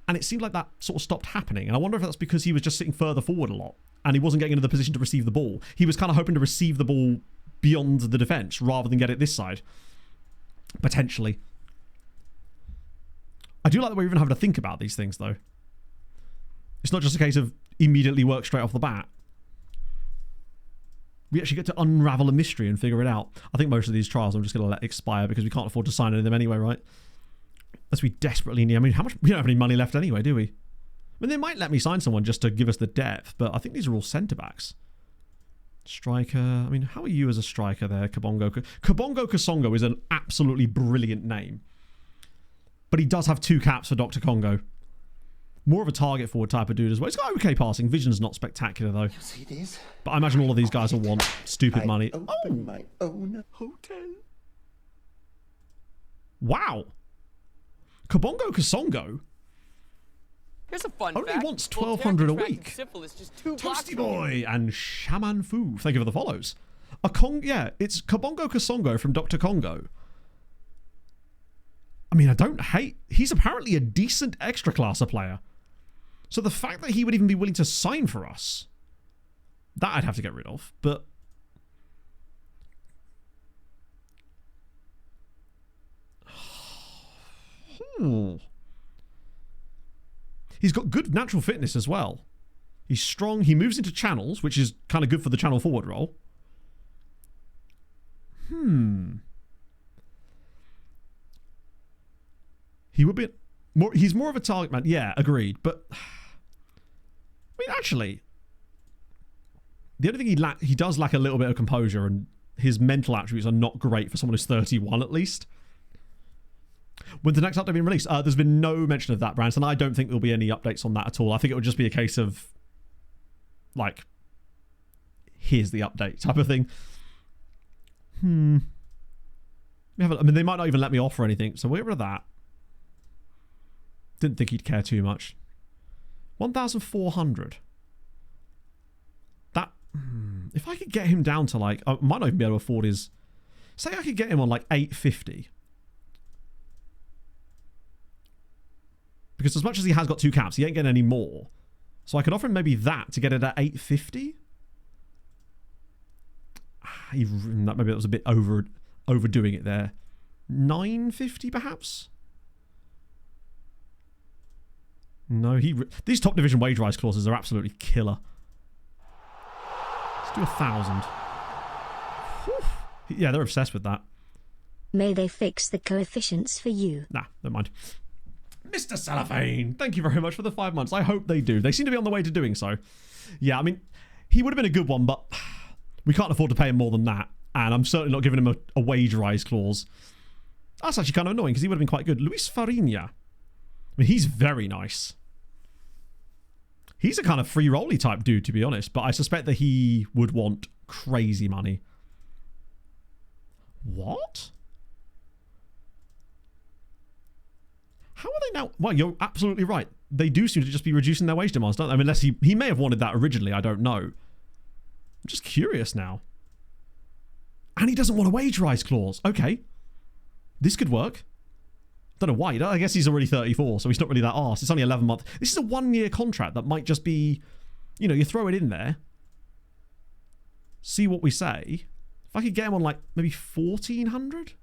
And it seemed like that sort of stopped happening. And I wonder if that's because he was just sitting further forward a lot and he wasn't getting into the position to receive the ball. He was kind of hoping to receive the ball beyond the defence rather than get it this side. Potentially. I do like that we're even having to think about these things, though. It's not just a case of immediately work straight off the bat. We actually get to unravel a mystery and figure it out. I think most of these trials I'm just going to let expire because we can't afford to sign any of them anyway, right? Unless we desperately need... I mean, how much... We don't have any money left anyway, do we? I mean, they might let me sign someone just to give us the depth, but I think these are all centre-backs. Striker... I mean, how are you as a striker there, Kabongo? Kabongo Kasongo is an absolutely brilliant name. But he does have 2 caps for Dr. Congo. More of a target forward type of dude as well. He's got okay passing. Vision's not spectacular, though. Yes, it is. But I imagine all of these guys will want stupid money. Open my own hotel. Wow. Kabongo Kasongo Here's a fun only fact. wants Voltaire $1,200 a contracted week. syphilis just 2 blocks Toasty from Boy and Shaman Fu. Thank you for the follows. Yeah, it's Kabongo Kasongo from Dr. Congo. I mean, I don't hate... He's apparently a decent extra classer player. So the fact that he would even be willing to sign for us, that I'd have to get rid of. But... He's got good natural fitness as well. He's strong. He moves into channels, which is kind of good for the channel forward role. He would be more... He's more of a target man. Yeah, agreed. But... I mean, actually... The only thing he does lack a little bit of composure, and his mental attributes are not great for someone who's 31 at least. When's the next update being released? There's been no mention of that, Branson. I don't think there'll be any updates on that at all. I think it would just be a case of... like... here's the update type of thing. I mean, they might not even let me offer anything, so we'll get rid of that. Didn't think he'd care too much. 1,400. That... if I could get him down to like... I might not even be able to afford his... Say I could get him on like 850. Because as much as he has got 2 caps, he ain't getting any more. So I could offer him maybe that to get it at 850. Maybe that was a bit overdoing it there. 950 perhaps? No, these top division wage rise clauses are absolutely killer. Let's do 1,000. Yeah, they're obsessed with that. May they fix the coefficients for you. Nah, never mind. Mr. Cellophane, thank you very much for the 5 months. I hope they do. They seem to be on the way to doing so. Yeah, I mean, he would have been a good one, but we can't afford to pay him more than that. And I'm certainly not giving him a wage rise clause. That's actually kind of annoying because he would have been quite good. Luis Farinha. I mean, he's very nice. He's a kind of free rolly type dude, to be honest. But I suspect that he would want crazy money. What? How are they now? Well, you're absolutely right. They do seem to just be reducing their wage demands, don't they? I mean, unless he may have wanted that originally. I don't know. I'm just curious now. And he doesn't want a wage rise clause. Okay. This could work. Don't know why. I guess he's already 34, so he's not really that arse. It's only 11 months. This is a 1-year contract that might just be, you know, you throw it in there. See what we say. If I could get him on like maybe 1,400?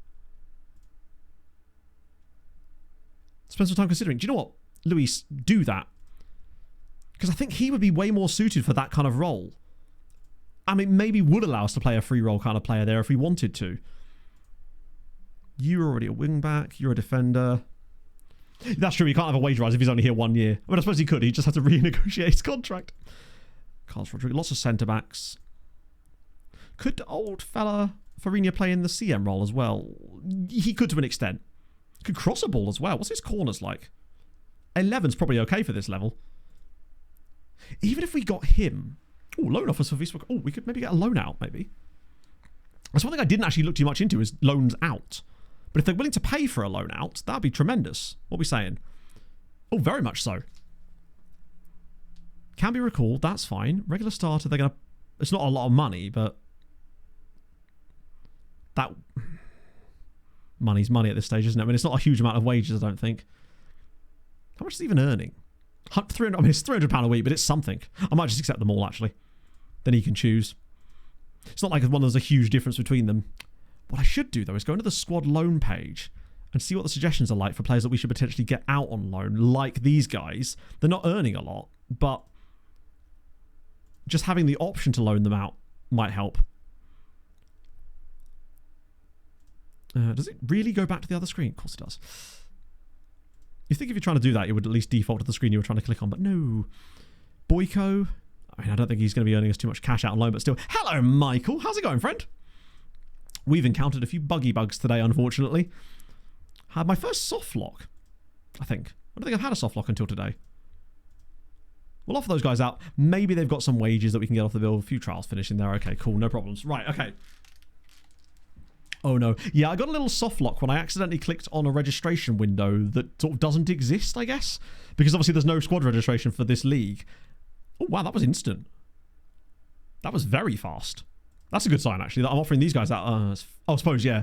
Spend some time considering. Do you know what, Luis? Do that. Because I think he would be way more suited for that kind of role. I mean, maybe would allow us to play a free role kind of player there if we wanted to. You're already a wing-back. You're a defender. That's true. He can't have a wage rise if he's only here 1 year. I mean, I suppose he could. He just had to renegotiate his contract. Carlos Rodriguez. Lots of centre-backs. Could old fella Farinha play in the CM role as well? He could to an extent. Could cross a ball as well. What's his corners like? 11's probably okay for this level. Even if we got him... Oh, loan offers for Wisła. Oh, we could maybe get a loan out, maybe. That's one thing I didn't actually look too much into is loans out. But if they're willing to pay for a loan out, that'd be tremendous. What are we saying? Oh, very much so. Can be recalled. That's fine. Regular starter, they're going to... It's not a lot of money, but... That... Money's money at this stage, isn't it? I mean, it's not a huge amount of wages, I don't think. How much is he even earning? 300, I mean, it's £300 a week, but it's something. I might just accept them all, actually. Then he can choose. It's not like there's a huge difference between them. What I should do, though, is go into the squad loan page and see what the suggestions are like for players that we should potentially get out on loan, like these guys. They're not earning a lot, but just having the option to loan them out might help. Does it really go back to the other screen? Of course it does. You think if you're trying to do that, it would at least default to the screen you were trying to click on, but no. Boyko. I mean, I don't think he's going to be earning us too much cash out on loan, but still. Hello, Michael. How's it going, friend? We've encountered a few buggy bugs today, unfortunately. Had my first soft lock, I think. I don't think I've had a soft lock until today. We'll offer those guys out. Maybe they've got some wages that we can get off the bill. A few trials finishing there. Okay, cool. No problems. Right, okay. Oh, no. Yeah, I got a little soft lock when I accidentally clicked on a registration window that sort of doesn't exist, I guess. Because obviously there's no squad registration for this league. Oh, wow, that was instant. That was very fast. That's a good sign, actually, that I'm offering these guys out. I suppose, yeah.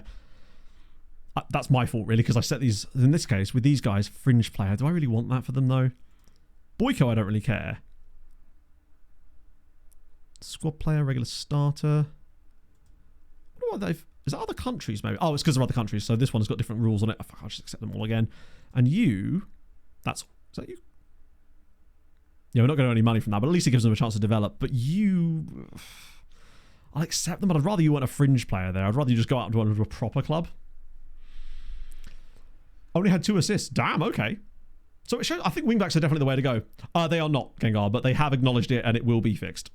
That's my fault, really, because I set these, in this case, with these guys, fringe player. Do I really want that for them, though? Boyko, I don't really care. Squad player, regular starter. I wonder why they've... Is that other countries, maybe? Oh, it's because they're other countries, so this one's got different rules on it. I'll just accept them all again. And you... Is that you? Yeah, we're not going to earn any money from that, but at least it gives them a chance to develop. But you... I'll accept them, but I'd rather you weren't a fringe player there. I'd rather you just go out into a proper club. Only had 2 assists. Damn, okay. So it shows, I think wingbacks are definitely the way to go. They are not, Gengar, but they have acknowledged it and it will be fixed.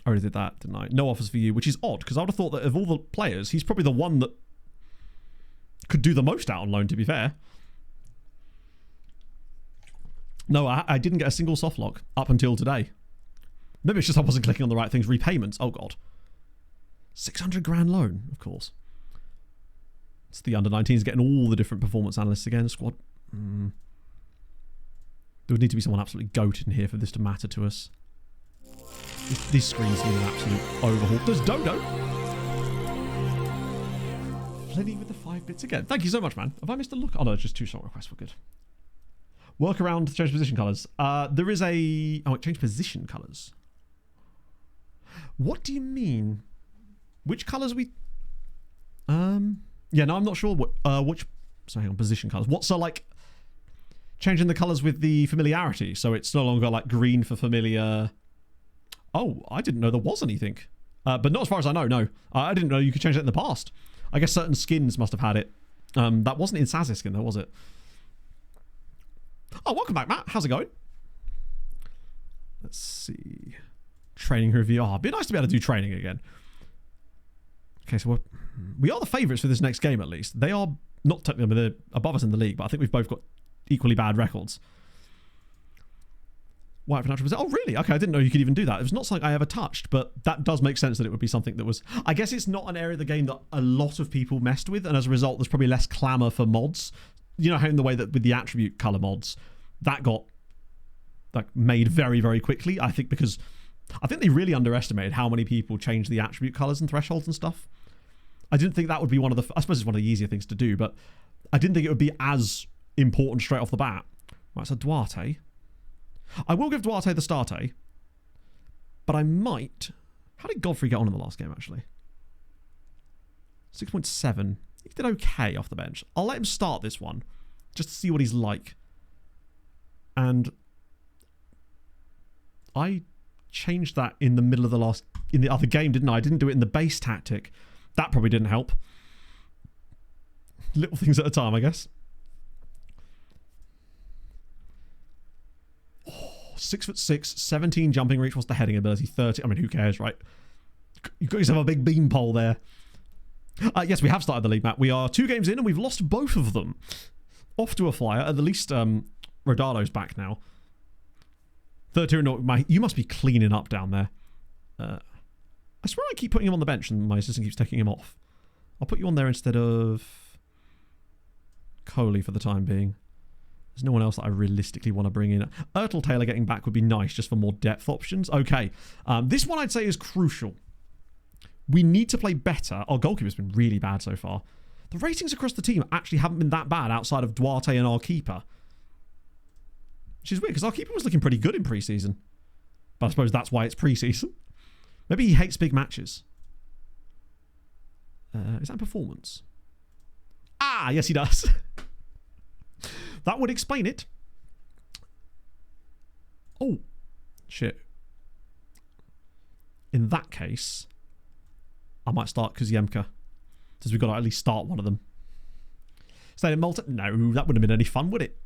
I already did that, didn't I? No offers for you, which is odd, because I would have thought that of all the players, he's probably the one that could do the most out on loan, to be fair. No, I didn't get a single soft lock up until today. Maybe it's just I wasn't clicking on the right things. Repayments. Oh, God. 600 grand loan, of course. It's the under-19s getting all the different performance analysts again. Squad. There would need to be someone absolutely goat in here for this to matter to us. These screens need an absolute overhaul. There's Dodo. Plenty with the 5 bits again. Thank you so much, man. Have I missed a look? Oh, no, it's just 2 song requests. We're good. Work around change position colours. There is a... Oh, change position colours. What do you mean? Which colours we... Yeah, no, I'm not sure which... So hang on, position colours. What's like... Changing the colours with the familiarity. So it's no longer like green for familiar... Oh, I didn't know there was anything. But not as far as I know, no. I didn't know you could change that in the past. I guess certain skins must have had it. That wasn't in Saz's skin though, was it? Oh, welcome back, Matt. How's it going? Let's see. Training review. Oh, it'd be nice to be able to do training again. Okay, so we are the favourites for this next game, at least. They are not technically, they're above us in the league, but I think we've both got equally bad records. White financial position. Oh, really? Okay, I didn't know you could even do that. It was not something I ever touched, but that does make sense that it would be something that was... I guess it's not an area of the game that a lot of people messed with, and as a result, there's probably less clamour for mods. You know how in the way that with the attribute colour mods, that got like made very, very quickly. I think because... I think they really underestimated how many people changed the attribute colours and thresholds and stuff. I didn't think that would be one of the... I suppose it's one of the easier things to do, but I didn't think it would be as important straight off the bat. Right, so Duarte... I will give Duarte the starte, but I might... How did Godfrey get on in the last game, actually? 6.7. He did okay off the bench. I'll let him start this one, just to see what he's like. And I changed that in the middle of in the other game, didn't I? I didn't do it in the base tactic. That probably didn't help. Little things at a time, I guess. 6'6", 17 jumping reach. What's the heading ability? 30. I mean, who cares, right? You've got yourself a big beanpole there. Yes, we have started the league, Matt. We are 2 games in and we've lost both of them. Off to a flyer. At the least, Rodalo's back now. 30. You must be cleaning up down there. I swear I keep putting him on the bench and my assistant keeps taking him off. I'll put you on there instead of Coley for the time being. There's no one else that I realistically want to bring in. Ertl Taylor getting back would be nice just for more depth options. Okay. This one I'd say is crucial. We need to play better. Our goalkeeper's been really bad so far. The ratings across the team actually haven't been that bad outside of Duarte and our keeper. Which is weird because our keeper was looking pretty good in pre-season. But I suppose that's why it's pre-season. Maybe he hates big matches. Is that performance? Ah, yes he does. That would explain it. Oh, shit. In that case, I might start Kuziemka. Because we've got to at least start one of them. Staying in Malta? No, that wouldn't have been any fun, would it?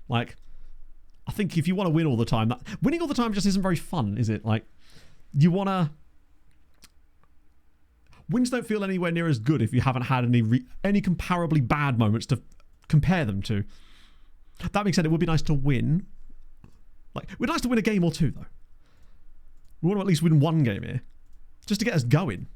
Like, I think if you want to win all the time, winning all the time just isn't very fun, is it? Like, you want to... Wins don't feel anywhere near as good if you haven't had any comparably bad moments to compare them to. That being said, it would be nice to win. Like, it would be nice to win a game or two, though. We want to at least win one game here. Just to get us going.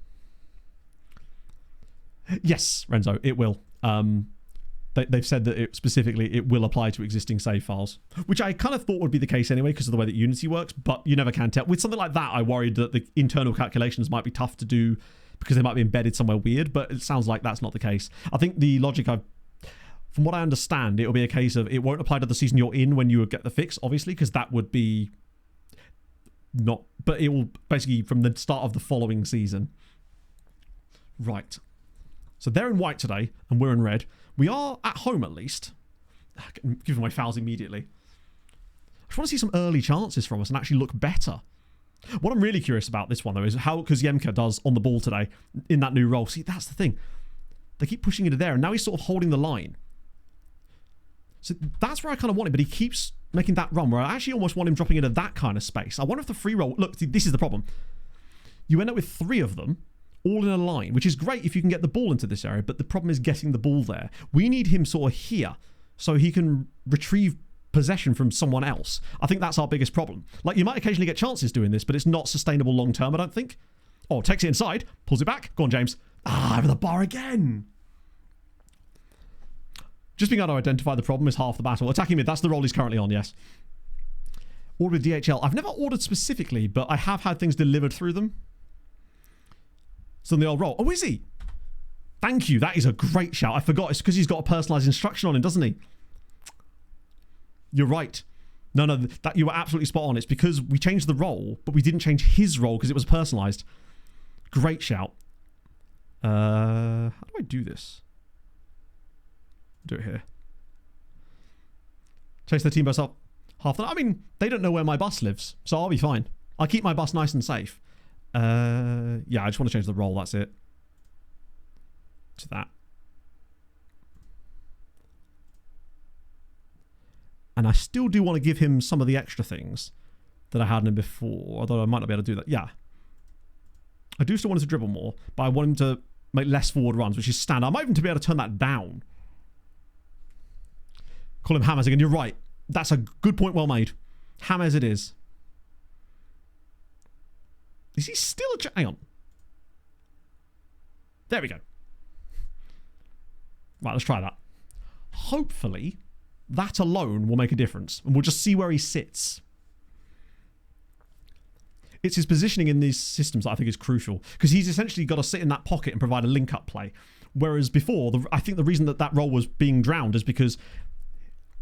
Yes, Renzo, it will. They've said that it will apply to existing save files. Which I kind of thought would be the case anyway because of the way that Unity works, but you never can tell. With something like that, I worried that the internal calculations might be tough to do because they might be embedded somewhere weird, but it sounds like that's not the case. I think the logic from what I understand, it'll be a case of it won't apply to the season you're in when you get the fix, obviously, because that would be not... But it will basically from the start of the following season. Right. So they're in white today, and we're in red. We are at home, at least. Giving away fouls immediately. I just want to see some early chances from us and actually look better. What I'm really curious about this one, though, is how Kuziemka does on the ball today in that new role. See, that's the thing. They keep pushing into there, and now he's sort of holding the line. So that's where I kind of want him, but he keeps making that run where I actually almost want him dropping into that kind of space. I wonder if the free roll... Look, this is the problem. You end up with 3 of them all in a line, which is great if you can get the ball into this area, but the problem is getting the ball there. We need him sort of here so he can retrieve possession from someone else. I think that's our biggest problem. Like, you might occasionally get chances doing this, but it's not sustainable long term, I don't think. Oh, takes it inside, pulls it back. Go on, James. Ah, over the bar again. Just being able to identify the problem is half the battle. Attacking mid, that's the role he's currently on, yes. Order with DHL. I've never ordered specifically, but I have had things delivered through them. So in the old role. Oh, is he? Thank you. That is a great shout. I forgot. It's because he's got a personalised instruction on him, doesn't he? You're right. No, that you were absolutely spot on. It's because we changed the role, but we didn't change his role because it was personalised. Great shout. How do I do this? Do it here. Chase the team bus up half the... I mean, they don't know where my bus lives, so I'll be fine. I'll keep my bus nice and safe. Yeah, I just want to change the role, that's it. To that. And I still do want to give him some of the extra things that I had in him before, although I might not be able to do that. Yeah. I do still want him to dribble more, but I want him to make less forward runs, which is standard. I might even to be able to turn that down. Call him Hammers again. You're right. That's a good point, well made. Hammers it is. Is he still a... Hang on. There we go. Right, let's try that. Hopefully, that alone will make a difference. And we'll just see where he sits. It's his positioning in these systems that I think is crucial. Because he's essentially got to sit in that pocket and provide a link-up play. Whereas before, I think the reason that role was being drowned is because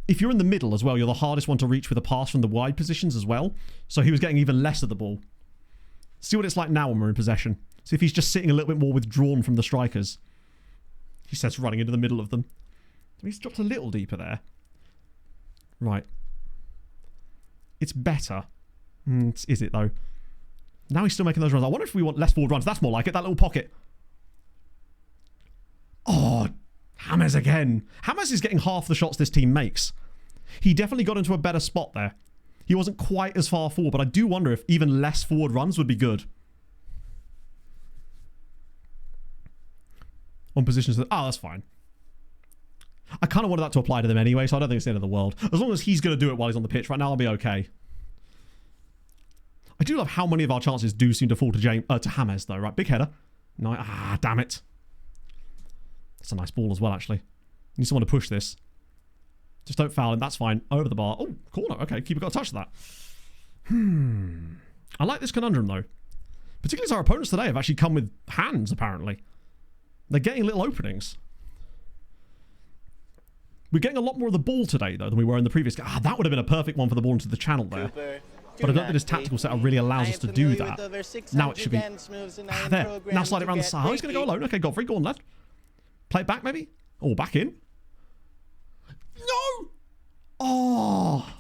if you're in the middle as well, you're the hardest one to reach with a pass from the wide positions as well. So he was getting even less of the ball. See what it's like now when we're in possession. See if he's just sitting a little bit more withdrawn from the strikers. He starts running into the middle of them. He's dropped a little deeper there. Right. It's better. Is it, though? Now he's still making those runs. I wonder if we want less forward runs. That's more like it. That little pocket. Oh, Hammers again. Hammers is getting half the shots this team makes. He definitely got into a better spot there. He wasn't quite as far forward, but I do wonder if even less forward runs would be good. On positions that... Oh, that's fine. I kind of wanted that to apply to them anyway, so I don't think it's the end of the world. As long as he's going to do it while he's on the pitch right now, I'll be okay. I do love how many of our chances do seem to fall to Hammers, though, right? Big header. No, damn it. That's a nice ball as well, actually. Need someone to push this. Just don't foul him. That's fine. Over the bar. Oh, corner. Okay, keeper got a touch of that. I like this conundrum, though. Particularly as our opponents today have actually come with hands, apparently. They're getting little openings. We're getting a lot more of the ball today, though, than we were in the previous game. Ah, that would have been a perfect one for the ball into the channel there. Cooper, But I don't think this tactical setup really allows us to do that. Now it should be... there. Now slide it around the side. Oh, he's going to go alone. Okay, Godfrey, go on, lad. Play it back, maybe? Oh, back in. No! Oh!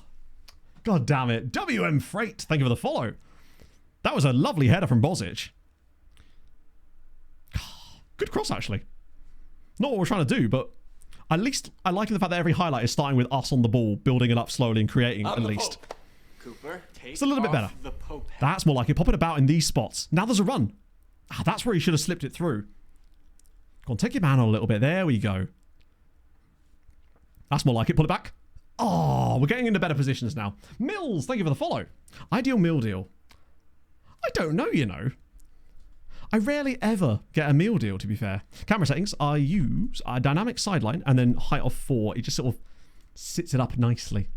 God damn it. WM Freight, thank you for the follow. That was a lovely header from Bozic. Good cross, actually. Not what we're trying to do, but at least I like the fact that every highlight is starting with us on the ball, building it up slowly and creating at least. Cooper, It's a little bit better. the Pope. That's more like it. Pop it about in these spots. Now there's a run. Ah, that's where he should have slipped it through. Go on, take your man on a little bit. There we go. That's more like it. Pull it back. Oh, we're getting into better positions now. Mills, thank you for the follow. Ideal meal deal. I don't know, you know. I rarely ever get a meal deal, to be fair. Camera settings, I use a dynamic sideline and then height of 4. It just sort of sits it up nicely.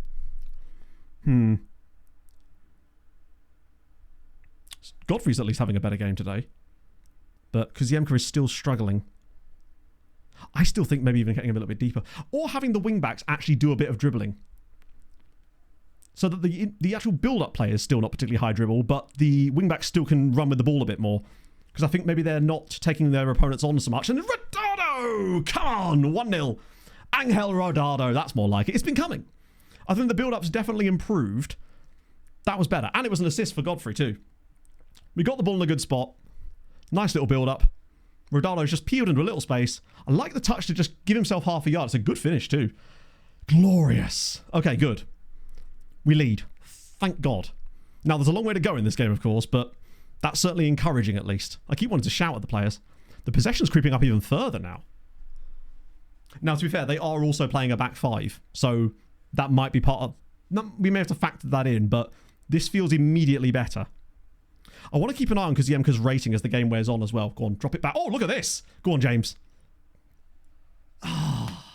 Godfrey's at least having a better game today. But Kuziemka is still struggling. I still think maybe even getting a little bit deeper. Or having the wingbacks actually do a bit of dribbling. So that the actual build-up play is still not particularly high dribble, but the wingbacks still can run with the ball a bit more. Because I think maybe they're not taking their opponents on so much. And Rodado! Come on! 1-0. Angel Rodado. That's more like it. It's been coming. I think the build-up's definitely improved. That was better. And it was an assist for Godfrey too. We got the ball in a good spot. Nice little build-up. Rodado's just peeled into a little space. I like the touch to just give himself half a yard. It's a good finish too. Glorious. Okay, good. We lead. Thank God. Now, there's a long way to go in this game, of course, but that's certainly encouraging at least. I keep wanting to shout at the players. The possession's creeping up even further now. Now, to be fair, they are also playing a back 5, so that might be part of... We may have to factor that in, but this feels immediately better. I want to keep an eye on Kuziemka's rating as the game wears on as well. Go on, drop it back. Oh, look at this. Go on, James. Ah.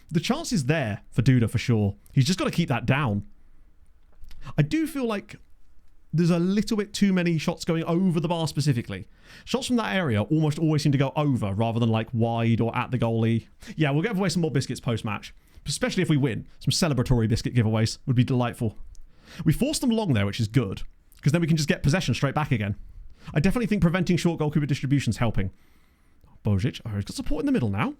The chance is there for Duda for sure. He's just got to keep that down. I do feel like there's a little bit too many shots going over the bar specifically. Shots from that area almost always seem to go over rather than like wide or at the goalie. Yeah, we'll give away some more biscuits post-match. Especially if we win. Some celebratory biscuit giveaways would be delightful. We forced them long there, which is good. Because then we can just get possession straight back again. I definitely think preventing short goalkeeper distribution's helping. Bozic. Oh, he's got support in the middle now.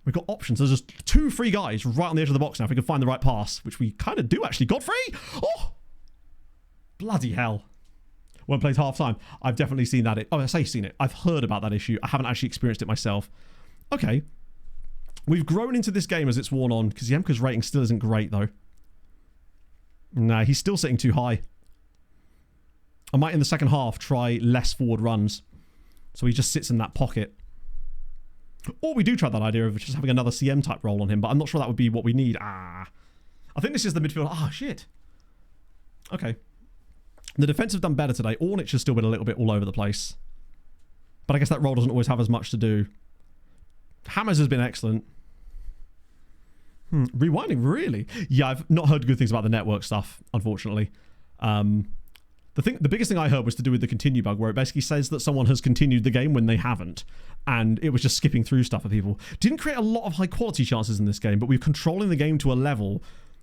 We've got options. There's just 2 free guys right on the edge of the box now if we can find the right pass. Which we kind of do, actually. Godfrey! Oh! Bloody hell. When played half-time. I've definitely seen that. Oh, I say seen it. I've heard about that issue. I haven't actually experienced it myself. Okay. We've grown into this game as it's worn on. Kuziemka's rating still isn't great, though. Nah, he's still sitting too high. I might, in the second half, try less forward runs. So he just sits in that pocket. Or we do try that idea of just having another CM-type role on him, but I'm not sure that would be what we need. I think this is the midfield. Shit. Okay. The defence have done better today. Ornich has still been a little bit all over the place. But I guess that role doesn't always have as much to do. Hammers has been excellent. Rewinding, really? Yeah, I've not heard good things about the network stuff, unfortunately. The biggest thing I heard was to do with the continue bug, where it basically says that someone has continued the game when they haven't, and it was just skipping through stuff for people. Didn't create a lot of high quality chances in this game, but we're controlling the game to a level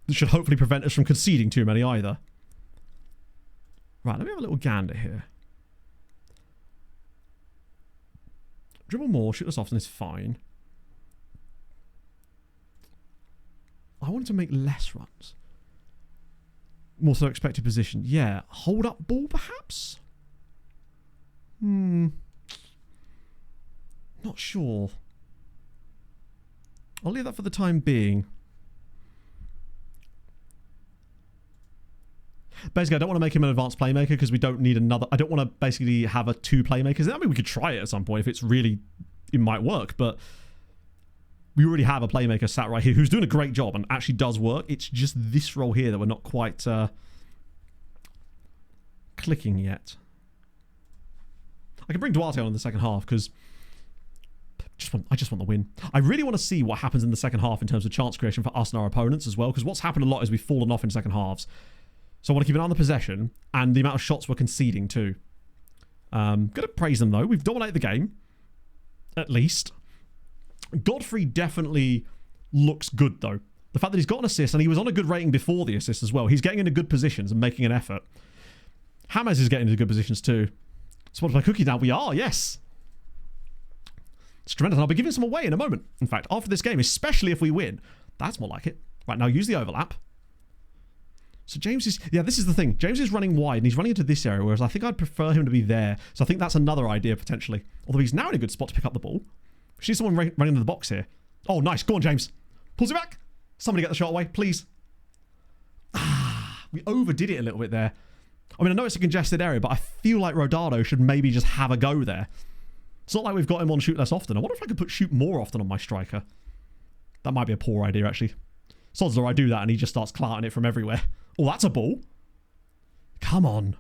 that should hopefully prevent us from conceding too many either. Right, let me have a little gander here. Dribble more, shoot us often is fine. I wanted to make less runs. More so expected position. Yeah. Hold up ball, perhaps? Not sure. I'll leave that for the time being. Basically, I don't want to make him an advanced playmaker because we don't need another... I don't want to basically have 2 playmakers. I mean, we could try it at some point if it's really... It might work, but... We already have a playmaker sat right here who's doing a great job and actually does work. It's just this role here that we're not quite clicking yet. I can bring Duarte on in the second half because I just want the win. I really want to see what happens in the second half in terms of chance creation for us and our opponents as well, because what's happened a lot is we've fallen off in second halves. So I want to keep an eye on the possession and the amount of shots we're conceding too. Gonna praise them though. We've dominated the game, at least. Godfrey definitely looks good though. The fact that he's got an assist and he was on a good rating before the assist as well. He's getting into good positions and making an effort. James is getting into good positions too. Spotted by Cookie now. We are, yes. It's tremendous. And I'll be giving some away in a moment. In fact, after this game, especially if we win. That's more like it. Right, now use the overlap. So James is... Yeah, this is the thing. James is running wide and he's running into this area, whereas I think I'd prefer him to be there. So I think that's another idea, potentially. Although he's now in a good spot to pick up the ball. We see someone running into the box here. Oh, nice. Go on, James. Pulls it back. Somebody get the shot away, please. We overdid it a little bit there. I mean, I know it's a congested area, but I feel like Rodado should maybe just have a go there. It's not like we've got him on shoot less often. I wonder if I could put shoot more often on my striker. That might be a poor idea, actually. Sods law, I do that and he just starts clarting it from everywhere. Oh, that's a ball. Come on.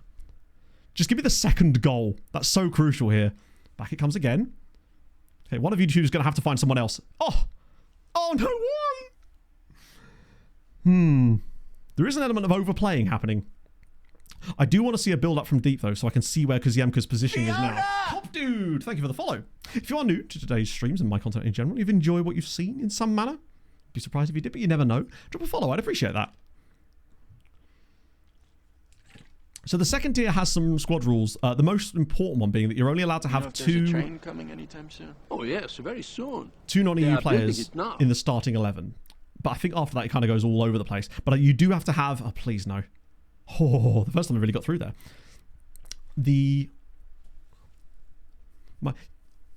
Just give me the second goal. That's so crucial here. Back it comes again. Okay, one of you two is going to have to find someone else. Oh! Oh, no, why? There is an element of overplaying happening. I do want to see a build-up from deep, though, so I can see where Kaziemka's positioning is now. Hop Dude, thank you for the follow. If you are new to today's streams and my content in general, you've enjoyed what you've seen in some manner, be surprised if you did, but you never know. Drop a follow, I'd appreciate that. So the second tier has some squad rules. The most important one being that you're only allowed to have two... train coming anytime soon? Oh, yes, very soon. Two non-EU players in the starting 11. But I think after that, it kind of goes all over the place. But you do have to have... Oh, please, no. Oh, the first time I really got through there.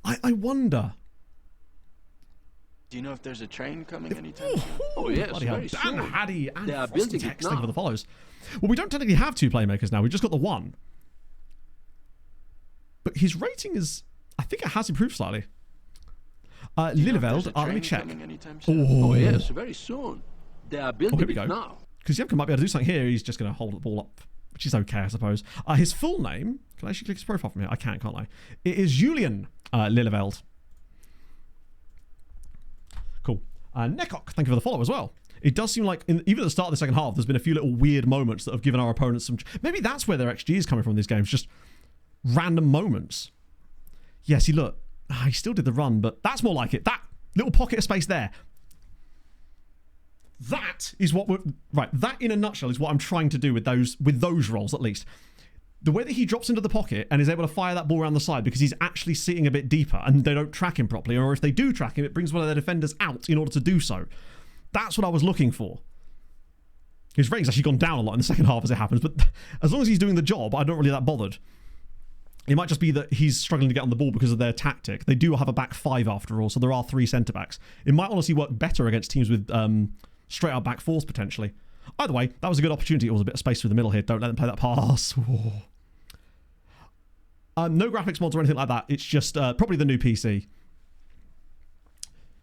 I wonder... Do you know if there's a train coming anytime soon? Oh, yes, very soon. Dan, Haddy, and they are building Text, it thank you now. for the follows. Well, we don't technically have two playmakers now. We've just got the one. But his rating is... I think it has improved slightly. Lilleveld, let me check. Oh, yes, very soon. They are building it now. Because Yemka might be able to do something here. He's just going to hold the ball up, which is okay, I suppose. His full name... Can I actually click his profile from here? I can't I? It is Julian Lilleveld. Cool. Nekok, thank you for the follow as well. It does seem like, even at the start of the second half, there's been a few little weird moments that have given our opponents some... Maybe that's where their XG is coming from in these games. Just random moments. Yeah, see, look. He still did the run, but that's more like it. That little pocket of space there. That is what we're... Right, that in a nutshell is what I'm trying to do with those rolls, at least. The way that he drops into the pocket and is able to fire that ball around the side because he's actually sitting a bit deeper and they don't track him properly, or if they do track him, it brings one of their defenders out in order to do so. That's what I was looking for. His rating's actually gone down a lot in the second half as it happens, but as long as he's doing the job, I'm not really that bothered. It might just be that he's struggling to get on the ball because of their tactic. They do have a back five after all, so there are 3 centre-backs. It might honestly work better against teams with straight-out back fours, potentially. Either way, that was a good opportunity. It was a bit of space through the middle here. Don't let them play that pass. No graphics mods or anything like that. It's just probably the new PC.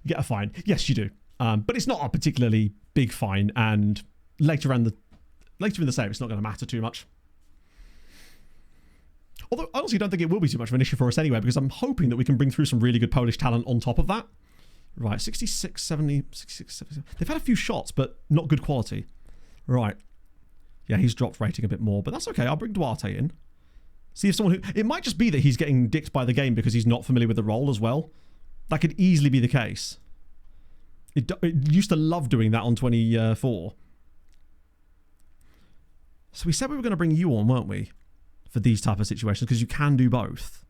You get a fine. Yes, you do. But it's not a particularly big fine, and later in the save, it's not going to matter too much. Although, I honestly don't think it will be too much of an issue for us anyway, because I'm hoping that we can bring through some really good Polish talent on top of that. Right, 66, 70, 66, 70. They've had a few shots, but not good quality. Right. Yeah, he's dropped rating a bit more, but that's okay. I'll bring Duarte in. See if someone who... It might just be that he's getting dicked by the game because he's not familiar with the role as well. That could easily be the case. It used to love doing that on 24. So we said we were going to bring you on, weren't we? For these type of situations, because you can do both.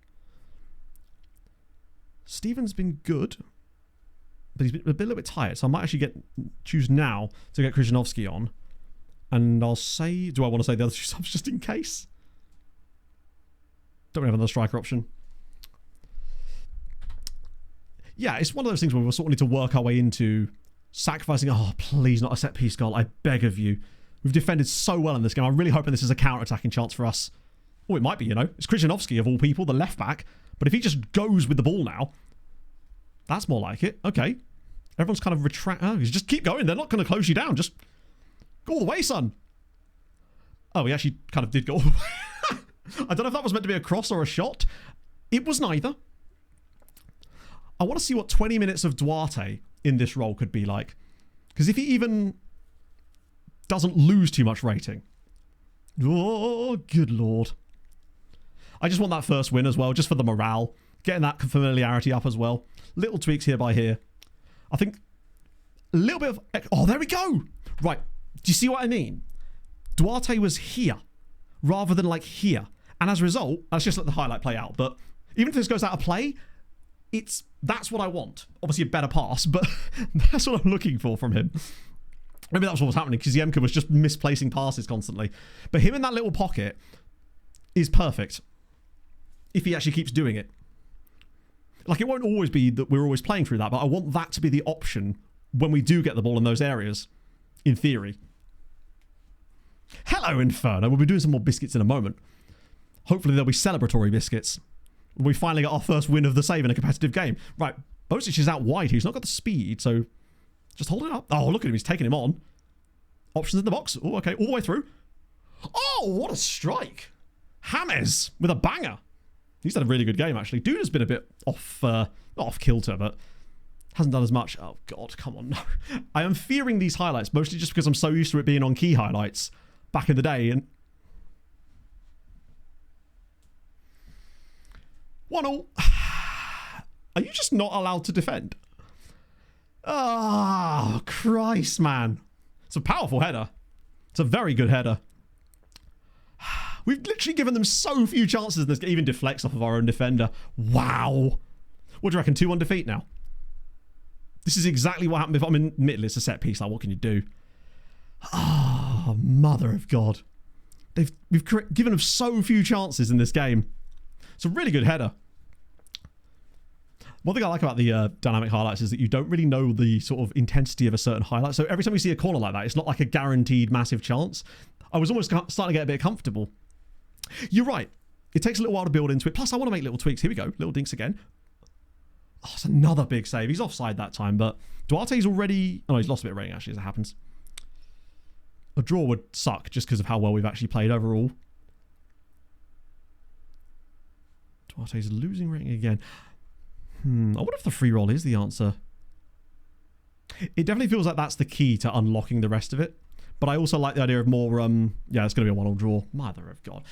Steven's been good, but he's been a little bit tired, so I might actually choose now to get Krzyzanowski on. And I'll say... Do I want to say the other 2 subs just in case? Don't really have another striker option. Yeah, it's one of those things where we'll sort of need to work our way into sacrificing... Oh, please, not a set-piece goal. I beg of you. We've defended so well in this game. I'm really hoping this is a counter-attacking chance for us. Oh, it might be, you know. It's Krzyzanowski, of all people, the left-back. But if he just goes with the ball now, that's more like it. Okay. Everyone's kind of Oh, just keep going. They're not going to close you down. Just go all the way, son. Oh, he actually kind of did go all the way. I don't know if that was meant to be a cross or a shot. It was neither. I want to see what 20 minutes of Duarte in this role could be like. Because if he even doesn't lose too much rating. Oh, good lord. I just want that first win as well, just for the morale. Getting that familiarity up as well. Little tweaks here by here. I think a little bit of... Oh, there we go. Right. Do you see what I mean? Duarte was here rather than like here. And as a result, let's just let the highlight play out. But even if this goes out of play, that's what I want. Obviously a better pass, but that's what I'm looking for from him. Maybe that's what was happening because Yemka was just misplacing passes constantly. But him in that little pocket is perfect if he actually keeps doing it. Like, it won't always be that we're always playing through that, but I want that to be the option when we do get the ball in those areas, in theory. Hello, Inferno. We'll be doing some more biscuits in a moment. Hopefully there'll be celebratory biscuits. We finally got our first win of the save in a competitive game. Right, Bosic is out wide. He's not got the speed, so just hold it up. Oh, look at him. He's taking him on. Options in the box. Oh, okay. All the way through. Oh, what a strike. James with a banger. He's had a really good game, actually. Dude has been a bit off, not off kilter, but hasn't done as much. Oh, God, come on. No. I am fearing these highlights, mostly just because I'm so used to it being on key highlights back in the day. And 1-1. Are you just not allowed to defend? Oh, Christ, man. It's a powerful header. It's a very good header. We've literally given them so few chances in this game. Even deflects off of our own defender. Wow. What do you reckon? 2-1 defeat now? This is exactly what happened. If I'm admittedly, it's a set piece. Like, what can you do? Oh, mother of God. We've given them so few chances in this game. It's a really good header. One thing I like about the dynamic highlights is that you don't really know the sort of intensity of a certain highlight. So every time you see a corner like that, it's not like a guaranteed massive chance. I was almost starting to get a bit comfortable. You're right. It takes a little while to build into it. Plus, I want to make little tweaks. Here we go. Little dinks again. Oh, it's another big save. He's offside that time, but Duarte's already... Oh, no, he's lost a bit of rating, actually, as it happens. A draw would suck just because of how well we've actually played overall. Duarte's losing rating again. I wonder if the free roll is the answer. It definitely feels like that's the key to unlocking the rest of it. But I also like the idea of more, yeah, it's going to be a 1-1 draw. Mother of God.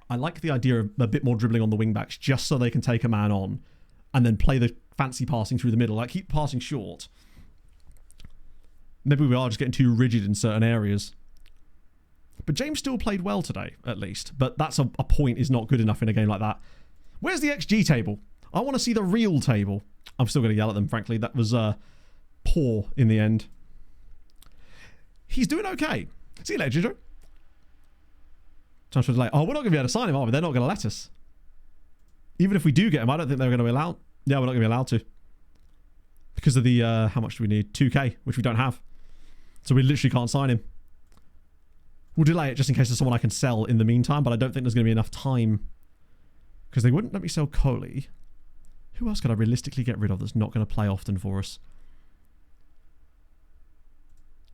I like the idea of a bit more dribbling on the wing-backs just so they can take a man on and then play the fancy passing through the middle. Like, keep passing short. Maybe we are just getting too rigid in certain areas. But James still played well today, at least. But that's a point is not good enough in a game like that. Where's the XG table? I want to see the real table. I'm still going to yell at them, frankly. That was poor in the end. He's doing okay. See you later, Jojo. Transfer delay. Oh, we're not going to be able to sign him, are we? They're not going to let us. Even if we do get him, I don't think they're going to be allowed. Yeah, we're not going to be allowed to. Because of the, how much do we need? 2k, which we don't have. So we literally can't sign him. We'll delay it just in case there's someone I can sell in the meantime, but I don't think there's going to be enough time. Because they wouldn't let me sell Coley. Who else could I realistically get rid of that's not going to play often for us?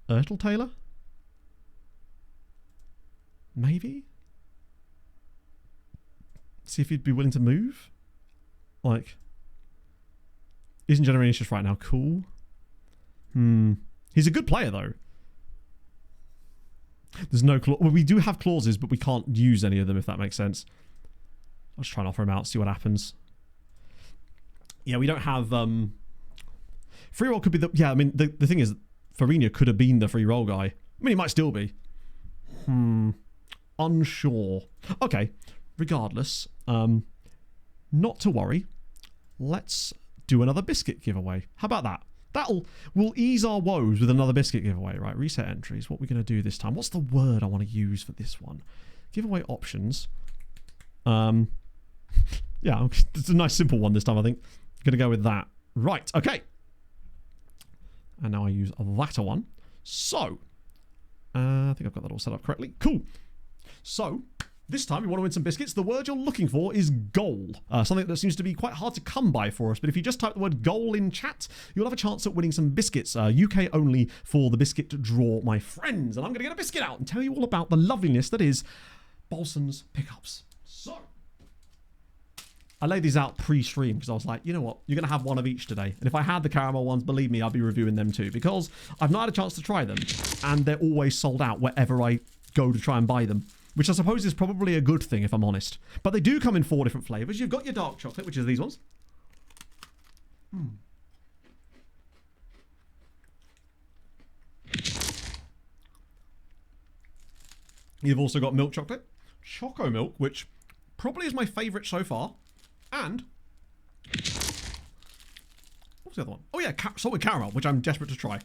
Ertl Taylor? Maybe? See if he'd be willing to move? Like, isn't generating issues right now. Cool. He's a good player, though. There's no clause. Well, we do have clauses, but we can't use any of them, if that makes sense. I'll just try and offer him out, see what happens. Yeah, we don't have... free roll could be the... Yeah, I mean, the thing is, Farina could have been the free roll guy. I mean, he might still be. Unsure. Okay, regardless. Not to worry. Let's do another biscuit giveaway. How about that? We'll ease our woes with another biscuit giveaway, right? Reset entries. What are we going to do this time? What's the word I want to use for this one? Giveaway options. Yeah, it's a nice simple one this time, I think. Going to go with that. Right, okay. And now I use that one. So, I think I've got that all set up correctly. Cool. So, this time you want to win some biscuits. The word you're looking for is goal. Something that seems to be quite hard to come by for us. But if you just type the word goal in chat, you'll have a chance at winning some biscuits. UK only for the biscuit draw, my friends. And I'm going to get a biscuit out and tell you all about the loveliness that is Bolson's Pickups. So, I laid these out pre-stream because I was like, you know what? You're going to have one of each today. And if I had the caramel ones, believe me, I'll be reviewing them too. Because I've not had a chance to try them. And they're always sold out wherever I go to try and buy them. Which I suppose is probably a good thing, if I'm honest. But they do come in 4 different flavours. You've got your dark chocolate, which is these ones. You've also got milk chocolate. Choco milk, which probably is my favourite so far. And what's the other one? Oh yeah, salted caramel, which I'm desperate to try.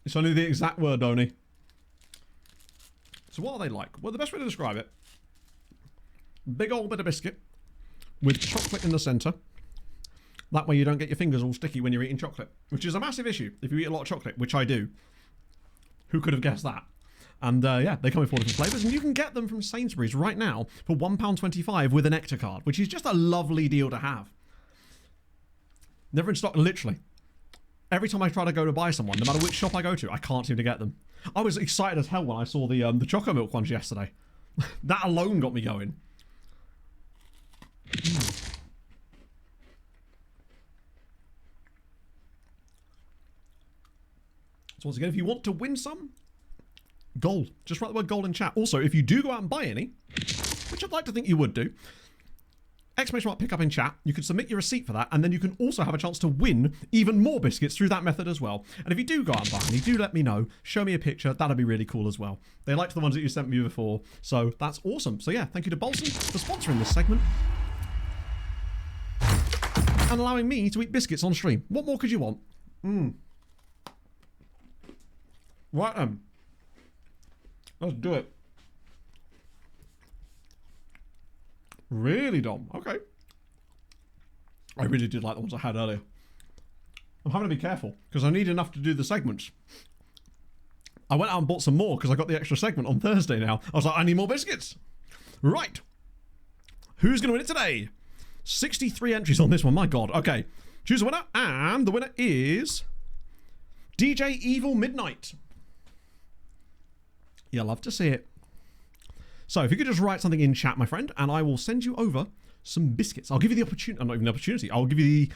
It's only the exact word, Donny. So what are they like? Well, the best way to describe it, big old bit of biscuit with chocolate in the centre. That way you don't get your fingers all sticky when you're eating chocolate, which is a massive issue if you eat a lot of chocolate, which I do. Who could have guessed that? And yeah, they come in 4 different flavours, and you can get them from Sainsbury's right now for £1.25 with an Nectar card, which is just a lovely deal to have. Never in stock, literally. Every time I try to go to buy someone, no matter which shop I go to, I can't seem to get them. I was excited as hell when I saw the choco milk ones yesterday. That alone got me going. So once again, if you want to win some, gold. Just write the word gold in chat. Also, if you do go out and buy any, which I'd like to think you would do, exclamation mark pick up in chat, you can submit your receipt for that, and then you can also have a chance to win even more biscuits through that method as well. And if you do go out and buy any, do let me know. Show me a picture. That'd be really cool as well. They liked the ones that you sent me before, so that's awesome. So yeah, thank you to Bolson for sponsoring this segment and allowing me to eat biscuits on stream. What more could you want? Right then. Let's do it. Really, Dom? Okay. I really did like the ones I had earlier. I'm having to be careful because I need enough to do the segments. I went out and bought some more because I got the extra segment on Thursday now. I was like, I need more biscuits. Right. Who's going to win it today? 63 entries on this one. My God. Okay. Choose a winner. And the winner is DJ Evil Midnight. You'll love to see it. So if you could just write something in chat, my friend, and I will send you over some biscuits. I'll give you the opportunity. Not even the opportunity. I'll give you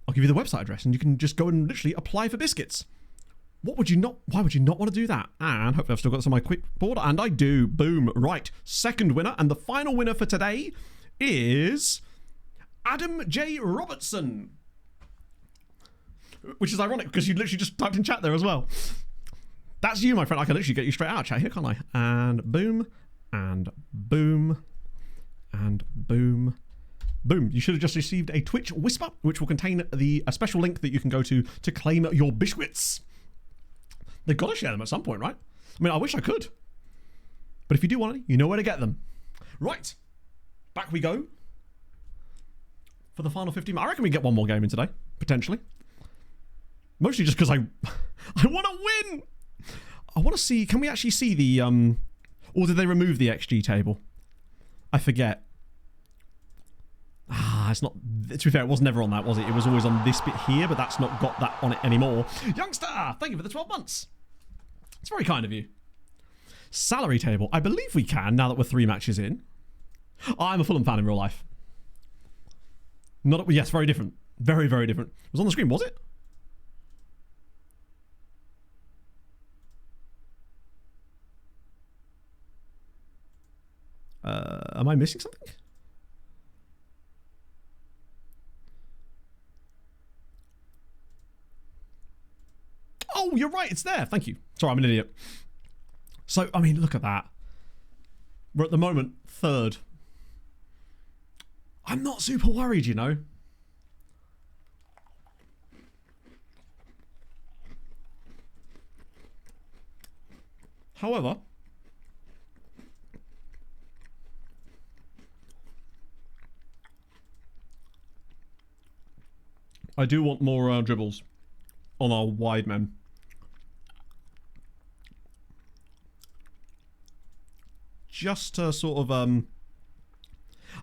the website address, and you can just go and literally apply for biscuits. What would you not? Why would you not want to do that? And hopefully I've still got this on my quick board, and I do. Boom. Right. Second winner, and the final winner for today is Adam J. Robertson. Which is ironic because you literally just typed in chat there as well. That's you, my friend. I can literally get you straight out of chat here, can't I? And boom, and boom, and boom, boom. You should have just received a Twitch Whisper, which will contain a special link that you can go to claim your biscuits. They've got to share them at some point, right? I mean, I wish I could. But if you do want any, you know where to get them. Right. Back we go. For the final 15 minutes. I reckon we get one more game in today, potentially. Mostly just because I want to win. I want to see, can we actually see the, or did they remove the XG table? I forget. It's not, to be fair, it was never on that, was it? It was always on this bit here, but that's not got that on it anymore. Youngster, thank you for the 12 months. It's very kind of you. Salary table. I believe we can, now that we're 3 matches in. I'm a Fulham fan in real life. Yes, very different. Very, very different. It was on the screen, was it? Am I missing something? Oh, you're right. It's there. Thank you. Sorry, I'm an idiot. So, I mean, look at that. We're at the moment 3rd. I'm not super worried, you know. However, I do want more dribbles on our wide men. Just to sort of,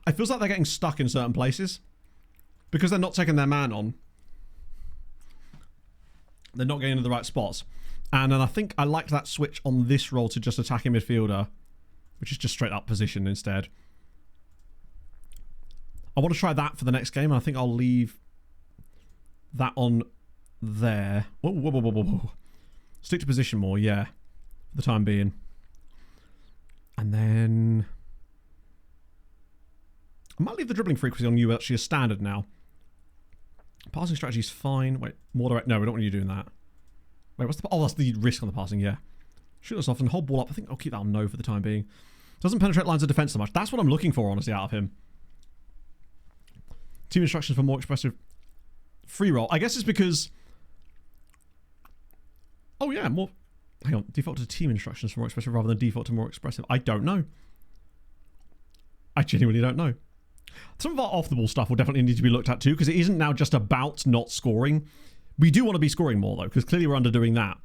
it feels like they're getting stuck in certain places because they're not taking their man on. they're not getting into the right spots. And then I think I like that switch on this role to just attacking midfielder, which is just straight up position instead. I want to try that for the next game, and I think I'll leave that on there. Whoa, whoa, whoa, whoa, whoa, whoa. Stick to position more, yeah, for the time being. And then I might leave the dribbling frequency on you actually as standard now. Passing strategy is fine. Wait, more direct. No, we don't want you doing that. Wait, what's the... Oh, that's the risk on the passing, yeah. Shoot us off and hold ball up. I think I'll keep that on no for the time being. Doesn't penetrate lines of defense so much. That's what I'm looking for, honestly, out of him. Team instructions for more expressive free roll. I guess it's because... Oh, yeah, more... Hang on. Default to team instructions for more expressive rather than default to more expressive. I don't know. I genuinely don't know. Some of our off-the-ball stuff will definitely need to be looked at too, because it isn't now just about not scoring. We do want to be scoring more, though, because clearly we're underdoing that.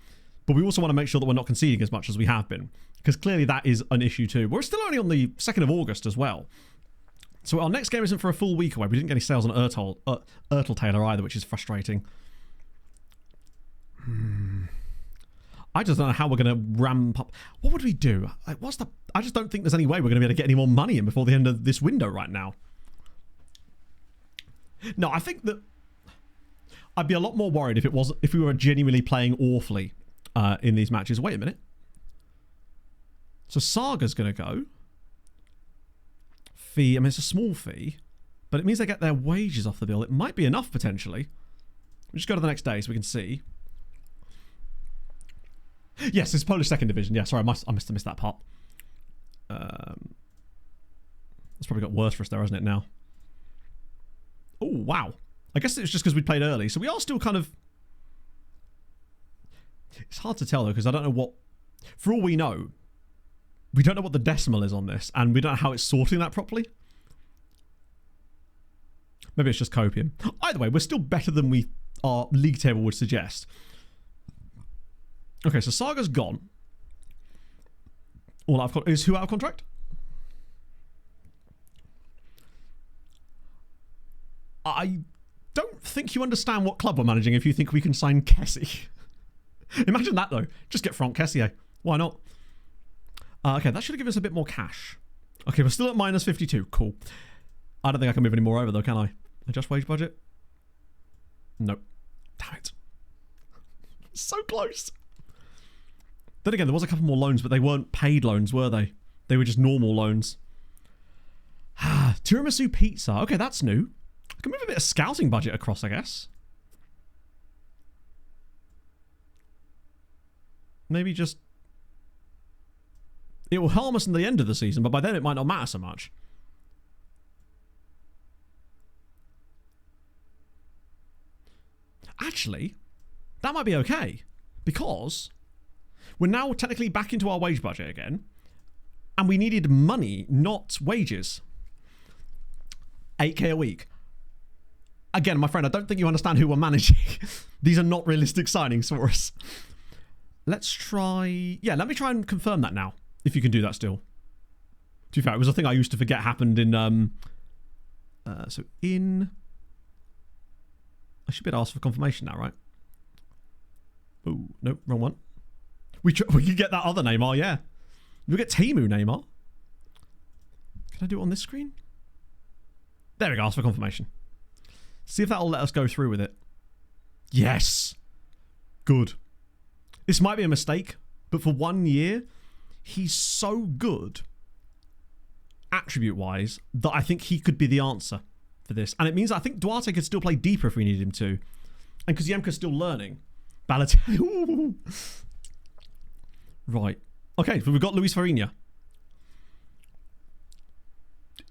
But we also want to make sure that we're not conceding as much as we have been, because clearly that is an issue too. We're still only on the 2nd of August as well. So our next game isn't for a full week away. We didn't get any sales on Ertl Taylor either, which is frustrating. I just don't know how we're going to ramp up. What would we do? I just don't think there's any way we're going to be able to get any more money in before the end of this window right now. No, I think that I'd be a lot more worried if we were genuinely playing awfully in these matches. Wait a minute. So Saga's going to go. Fee, I mean, it's a small fee, but it means they get their wages off the bill. It might be enough, potentially. We'll just go to the next day so we can see. Yes, it's Polish 2nd Division. Yeah, sorry, I must have missed that part. It's probably got worse for us there, hasn't it, now? Oh, wow. I guess it's just because we played early. So we are still kind of... It's hard to tell, though, because I don't know what... For all we know, we don't know what the decimal is on this, and we don't know how it's sorting that properly. Maybe it's just copium. Either way, we're still better than our league table would suggest. Okay, so Saga's gone. All out of is who out of contract? I don't think you understand what club we're managing if you think we can sign Kessie. Imagine that, though. Just get Franck Kessié. Why not? Okay, that should have given us a bit more cash. Okay, we're still at minus 52. Cool. I don't think I can move any more over, though, can I? Adjust wage budget? Nope. Damn it. So close. Then again, there was a couple more loans, but they weren't paid loans, were they? They were just normal loans. Tiramisu pizza. Okay, that's new. I can move a bit of scouting budget across, I guess. Maybe just... It will harm us in the end of the season, but by then it might not matter so much. Actually, that might be okay. Because we're now technically back into our wage budget again. And we needed money, not wages. 8k a week. Again, my friend, I don't think you understand who we're managing. These are not realistic signings for us. Let's try... Yeah, let me try and confirm that now. If you can do that still. To be fair, it was a thing I used to forget happened in... So in... I should be able to ask for confirmation now, right? Oh, no, wrong one. We can get that other Neymar, yeah. We get Temu Neymar. Can I do it on this screen? There we go, ask for confirmation. See if that'll let us go through with it. Yes. Good. This might be a mistake, but for 1 year, he's so good, attribute-wise, that I think he could be the answer for this. And it means I think Duarte could still play deeper if we needed him to. And because Yemka's still learning. Balotelli. Right. Okay, so we've got Luis Farinha.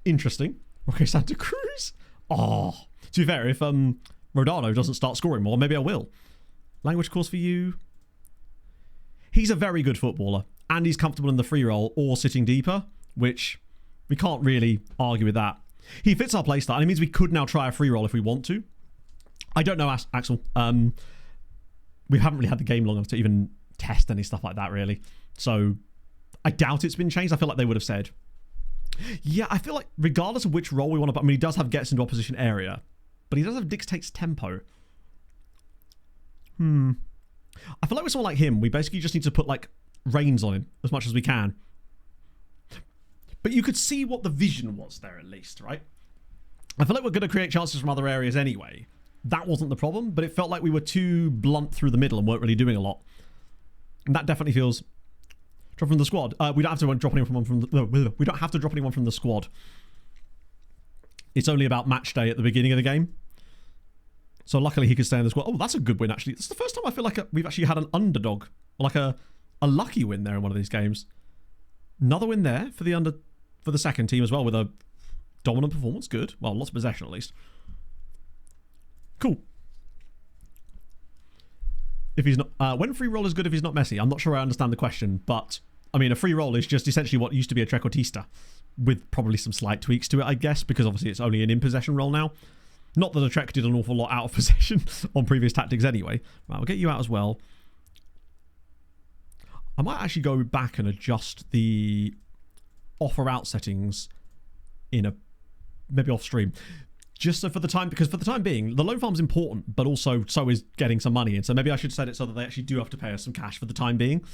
Interesting. Okay, Santa Cruz. Oh. To be fair, if Rodano doesn't start scoring more, maybe I will. Language course for you. He's a very good footballer. And he's comfortable in the free roll or sitting deeper, which we can't really argue with that. He fits our playstyle, and it means we could now try a free roll if we want to. I don't know, Axel. We haven't really had the game long enough to even test any stuff like that, really. So I doubt it's been changed. I feel like they would have said. Yeah, I feel like regardless of which role we want to... I mean, he does have gets into opposition area, but he does have dictates tempo. I feel like with someone like him, we basically just need to put like reins on him as much as we can. But you could see what the vision was there at least, right? I feel like we're going to create chances from other areas anyway. That wasn't the problem, but it felt like we were too blunt through the middle and weren't really doing a lot. And that definitely feels... Drop from the squad. We don't have to drop anyone from the... We don't have to drop anyone from the squad. It's only about match day at the beginning of the game. So luckily he could stay in the squad. Oh, that's a good win, actually. It's the first time I feel like we've actually had an underdog. Like a lucky win there in one of these games. Another win there for the second team as well with a dominant performance. Good. Well, lots of possession at least. Cool. If he's not... when free roll is good if he's not messy? I'm not sure I understand the question, but... I mean, a free roll is just essentially what used to be a trequartista. With probably some slight tweaks to it, I guess, because obviously it's only an in-possession roll now. Not that a Trek did an awful lot out of possession on previous tactics anyway. Right, we'll get you out as well. I might actually go back and adjust the offer out settings in a... maybe off stream. Just so for the time... because for the time being, the loan farm's important, but also so is getting some money in. So maybe I should set it so that they actually do have to pay us some cash for the time being.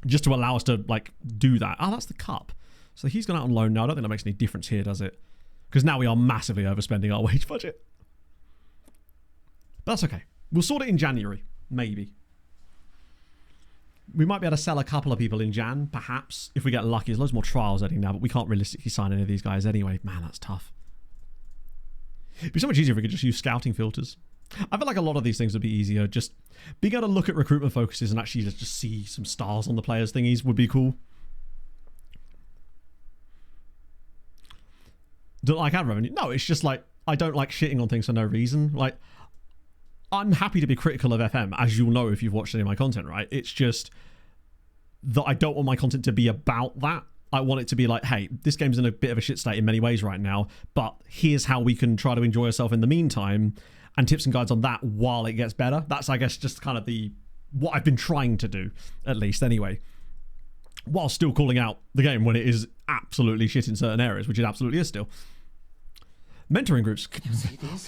Just to allow us to, like, do that. Oh, that's the cup. So he's gone out on loan now. I don't think that makes any difference here, does it? Because now we are massively overspending our wage budget. But that's okay. We'll sort it in January. Maybe. We might be able to sell a couple of people in Jan, perhaps, if we get lucky. There's loads more trials heading now, but we can't realistically sign any of these guys anyway. Man, that's tough. It'd be so much easier if we could just use scouting filters. I feel like a lot of these things would be easier. Just being able to look at recruitment focuses and actually just see some stars on the players' thingies would be cool. Don't like ad revenue? No, it's just like, I don't like shitting on things for no reason. Like, I'm happy to be critical of FM, as you'll know if you've watched any of my content, right? It's just that I don't want my content to be about that. I want it to be like, hey, this game's in a bit of a shit state in many ways right now, but here's how we can try to enjoy ourselves in the meantime, and tips and guides on that while it gets better. That's, I guess, just kind of what I've been trying to do, at least anyway. While still calling out the game when it is absolutely shit in certain areas, which it absolutely is still. Mentoring groups.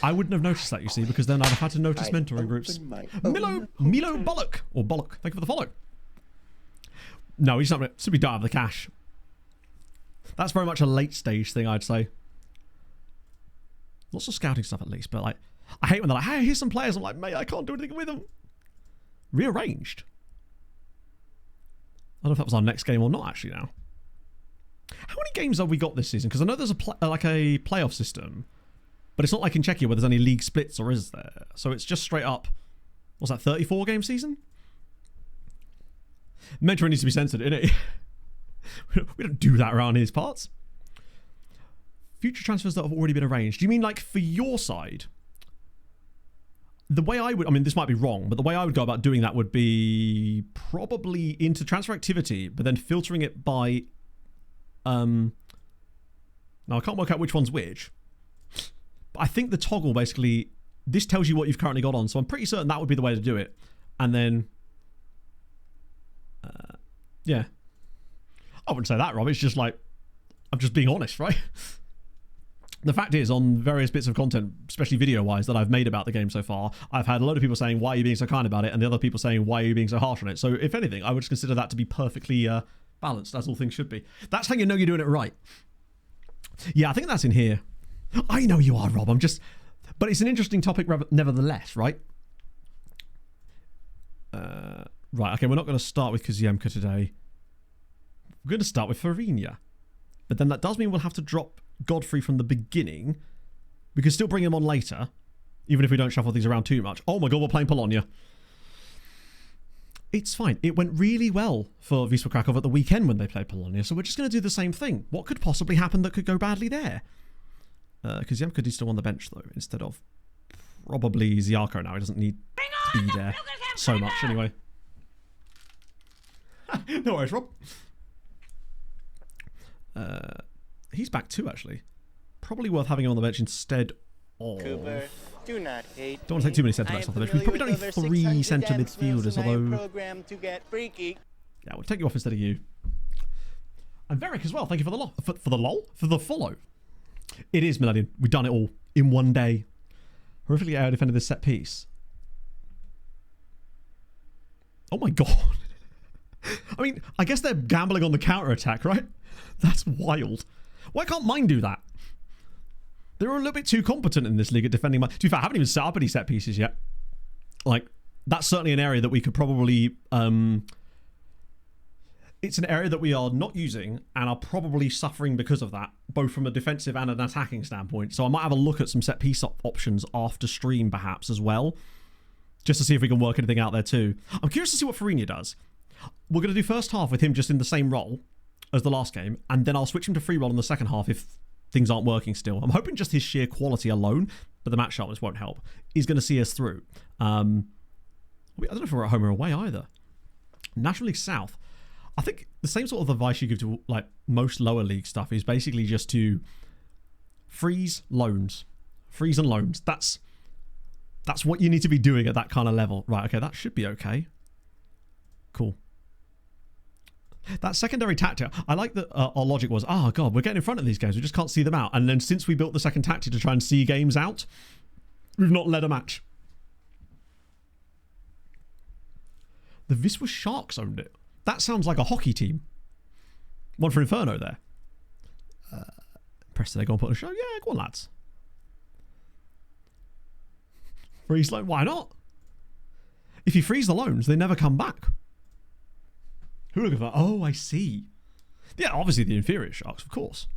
I wouldn't have noticed that, you see, because then I'd have had to notice mentoring groups. Milo Bollock. Or Bollock. Thank you for the follow. No, he's not simply don't have the cash. That's very much a late stage thing, I'd say. Lots of scouting stuff at least, but like, I hate when they're like, hey, here's some players. I'm like, mate, I can't do anything with them. Rearranged. I don't know if that was our next game or not, actually, now. How many games have we got this season? Because I know there's a playoff system, but it's not like in Czechia where there's any league splits, or is there? So it's just straight up, what's that, 34 game season? Mentoring needs to be censored, innit? We don't do that around these parts. Future transfers that have already been arranged. Do you mean like for your side? The way I would, I mean, this might be wrong, but the way I would go about doing that would be probably into transfer activity, but then filtering it by... now, I can't work out which one's which. But I think the toggle, basically, this tells you what you've currently got on, so I'm pretty certain that would be the way to do it. And then... yeah. I wouldn't say that, Rob. It's just like, I'm just being honest, right? The fact is, on various bits of content, especially video-wise, that I've made about the game so far, I've had a load of people saying, why are you being so kind about it? And the other people saying, why are you being so harsh on it? So, if anything, I would just consider that to be perfectly balanced, as all things should be. That's how you know you're doing it right. Yeah, I think that's in here. I know you are, Rob. I'm just... But it's an interesting topic nevertheless, right? Right, okay, we're not going to start with Kaziemka today. We're going to start with Farinia. But then that does mean we'll have to drop Godfrey from the beginning. We can still bring him on later, even if we don't shuffle things around too much. Oh my god, we're playing Polonia. It's fine. It went really well for Wisła Kraków at the weekend when they played Polonia, so we're just going to do the same thing. What could possibly happen that could go badly there? Kaziemka is still on the bench, though, instead of probably Ziarko now. He doesn't need to be there so much, anyway. No worries, Rob. He's back too, actually. Probably worth having him on the bench instead of... Cooper, do not hate don't want to take too many centre backs off the bench. We probably don't need 3 centre midfielders, although... Yeah, we'll take you off instead of you. And Veric as well. Thank you for the for the follow. It is, Millennium. We've done it all in one day. Horrifically out defended this set piece. Oh my god. I mean, I guess they're gambling on the counter-attack, right? That's wild. Why can't mine do that? They're a little bit too competent in this league at defending mine. To be fair, I haven't even set up any set pieces yet. Like, that's certainly an area that we could probably... it's an area that we are not using and are probably suffering because of that, both from a defensive and an attacking standpoint. So I might have a look at some set piece options after stream, perhaps, as well. Just to see if we can work anything out there too. I'm curious to see what Farina does. We're going to do first half with him just in the same role as the last game, and then I'll switch him to free roll in the second half if things aren't working still. I'm hoping just his sheer quality alone, but the match sharpness won't help, is going to see us through. I don't know if we're at home or away either. National League South. I think the same sort of advice you give to like most lower league stuff is basically just to freeze loans. Freeze and loans. That's what you need to be doing at that kind of level. Right, okay, that should be okay. Cool. That secondary tactic, I like that our logic was, oh god, we're getting in front of these games, we just can't see them out. And then since we built the second tactic to try and see games out, we've not led a match. The Wisła Sharks owned it. That sounds like a hockey team. One for Inferno there. Press, they go and put on a show? Yeah, go on, lads. Freeze loan, why not? If you freeze the loans, they never come back. Who are looking for? Oh, I see. Yeah, obviously the inferior Sharks, of course.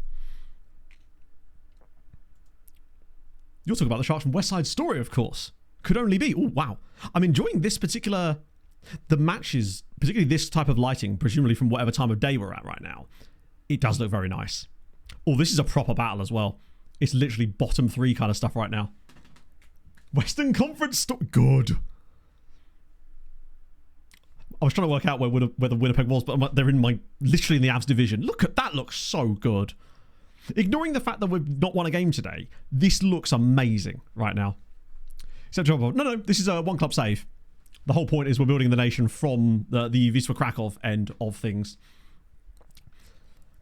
You're talking about the Sharks from West Side Story, of course. Could only be. Oh, wow. I'm enjoying this particular... The matches, particularly this type of lighting, presumably from whatever time of day we're at right now. It does look very nice. Oh, this is a proper battle as well. It's literally bottom three kind of stuff right now. Western Conference... Good. I was trying to work out where the Winnipeg was, but they're in literally in the Avs division. Look at that, looks so good. Ignoring the fact that we've not won a game today, this looks amazing right now. Except, no, this is a one club save. The whole point is we're building the nation from the Wisła Kraków end of things.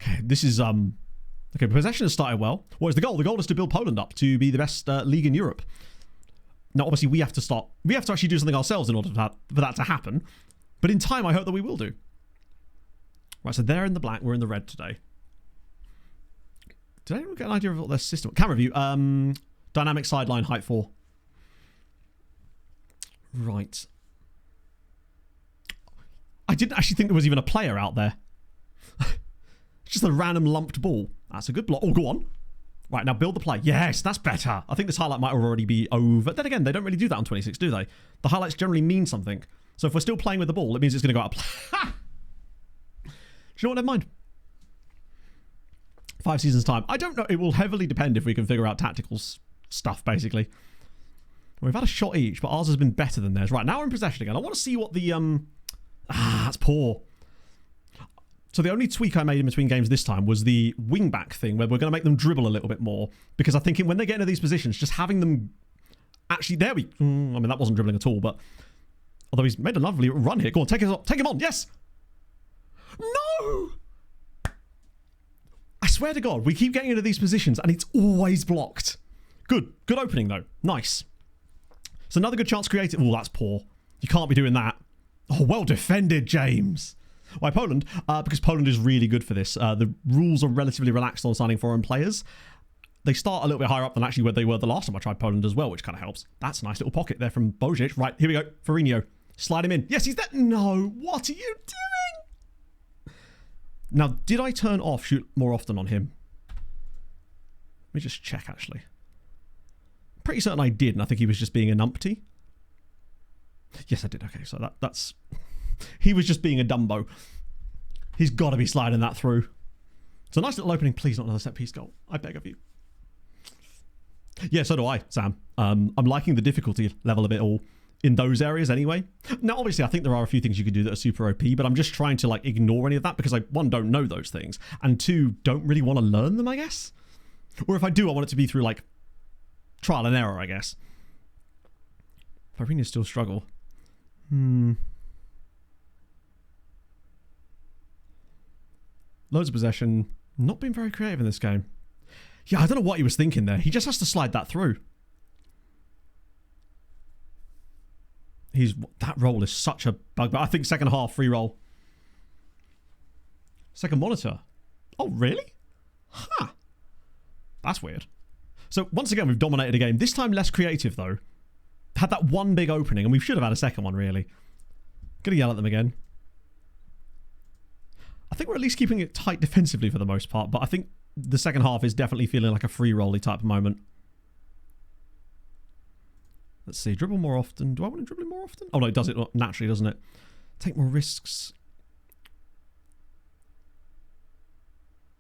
Okay, this is okay. Possession has started well. What is the goal? The goal is to build Poland up to be the best league in Europe. Now, obviously, we have to actually do something ourselves in order for that to happen. But in time, I hope that we will do. Right, so they're in the black, we're in the red today. Did anyone get an idea of what their system... Camera view. Dynamic sideline height 4. Right. I didn't actually think there was even a player out there. It's just a random lumped ball. That's a good block. Oh, go on. Right, now build the play. Yes, that's better. I think this highlight might already be over. Then again, they don't really do that on 26, do they? The highlights generally mean something. So if we're still playing with the ball, it means it's going to go out of play. Do you know what? Never mind. 5 seasons time. I don't know. It will heavily depend if we can figure out tactical stuff, basically. We've had a shot each, but ours has been better than theirs. Right, now we're in possession again. I want to see what the... that's poor. So the only tweak I made in between games this time was the wing-back thing, where we're going to make them dribble a little bit more. Because I think when they get into these positions, just having them... Actually, there we... I mean, that wasn't dribbling at all, but... Although he's made a lovely run here. Go on, take him on. Yes! No! I swear to God, we keep getting into these positions and it's always blocked. Good. Good opening, though. Nice. It's another good chance created. Oh, that's poor. You can't be doing that. Oh, well defended, James. Why Poland? Because Poland is really good for this. The rules are relatively relaxed on signing foreign players. They start a little bit higher up than actually where they were the last time I tried Poland as well, which kind of helps. That's a nice little pocket there from Bojic. Right, here we go. Farina. Slide him in. Yes, he's there. No, what are you doing? Now, did I turn off shoot more often on him? Let me just check, actually. Pretty certain I did, and I think he was just being a numpty. Yes, I did. Okay, so that's... He was just being a Dumbo. He's got to be sliding that through. It's a nice little opening. Please, not another set-piece goal. I beg of you. Yeah, so do I, Sam. I'm liking the difficulty level of it all in those areas anyway. Now, obviously, I think there are a few things you could do that are super OP, but I'm just trying to, like, ignore any of that because I, one, don't know those things, and two, don't really want to learn them, I guess. Or if I do, I want it to be through, like, trial and error, I guess. Farina still struggle. Loads of possession. Not being very creative in this game. Yeah, I don't know what he was thinking there. He just has to slide that through. That roll is such a bug. But I think second half free roll. Second monitor. Oh, really? Huh. That's weird. So once again, we've dominated a game. This time less creative, though. Had that one big opening, and we should have had a second one, really. Gonna yell at them again. I think we're at least keeping it tight defensively for the most part, but I think the second half is definitely feeling like a free rolly type of moment. Let's see. Dribble more often. Do I want to dribble more often? Oh, no, it does it naturally, doesn't it? Take more risks.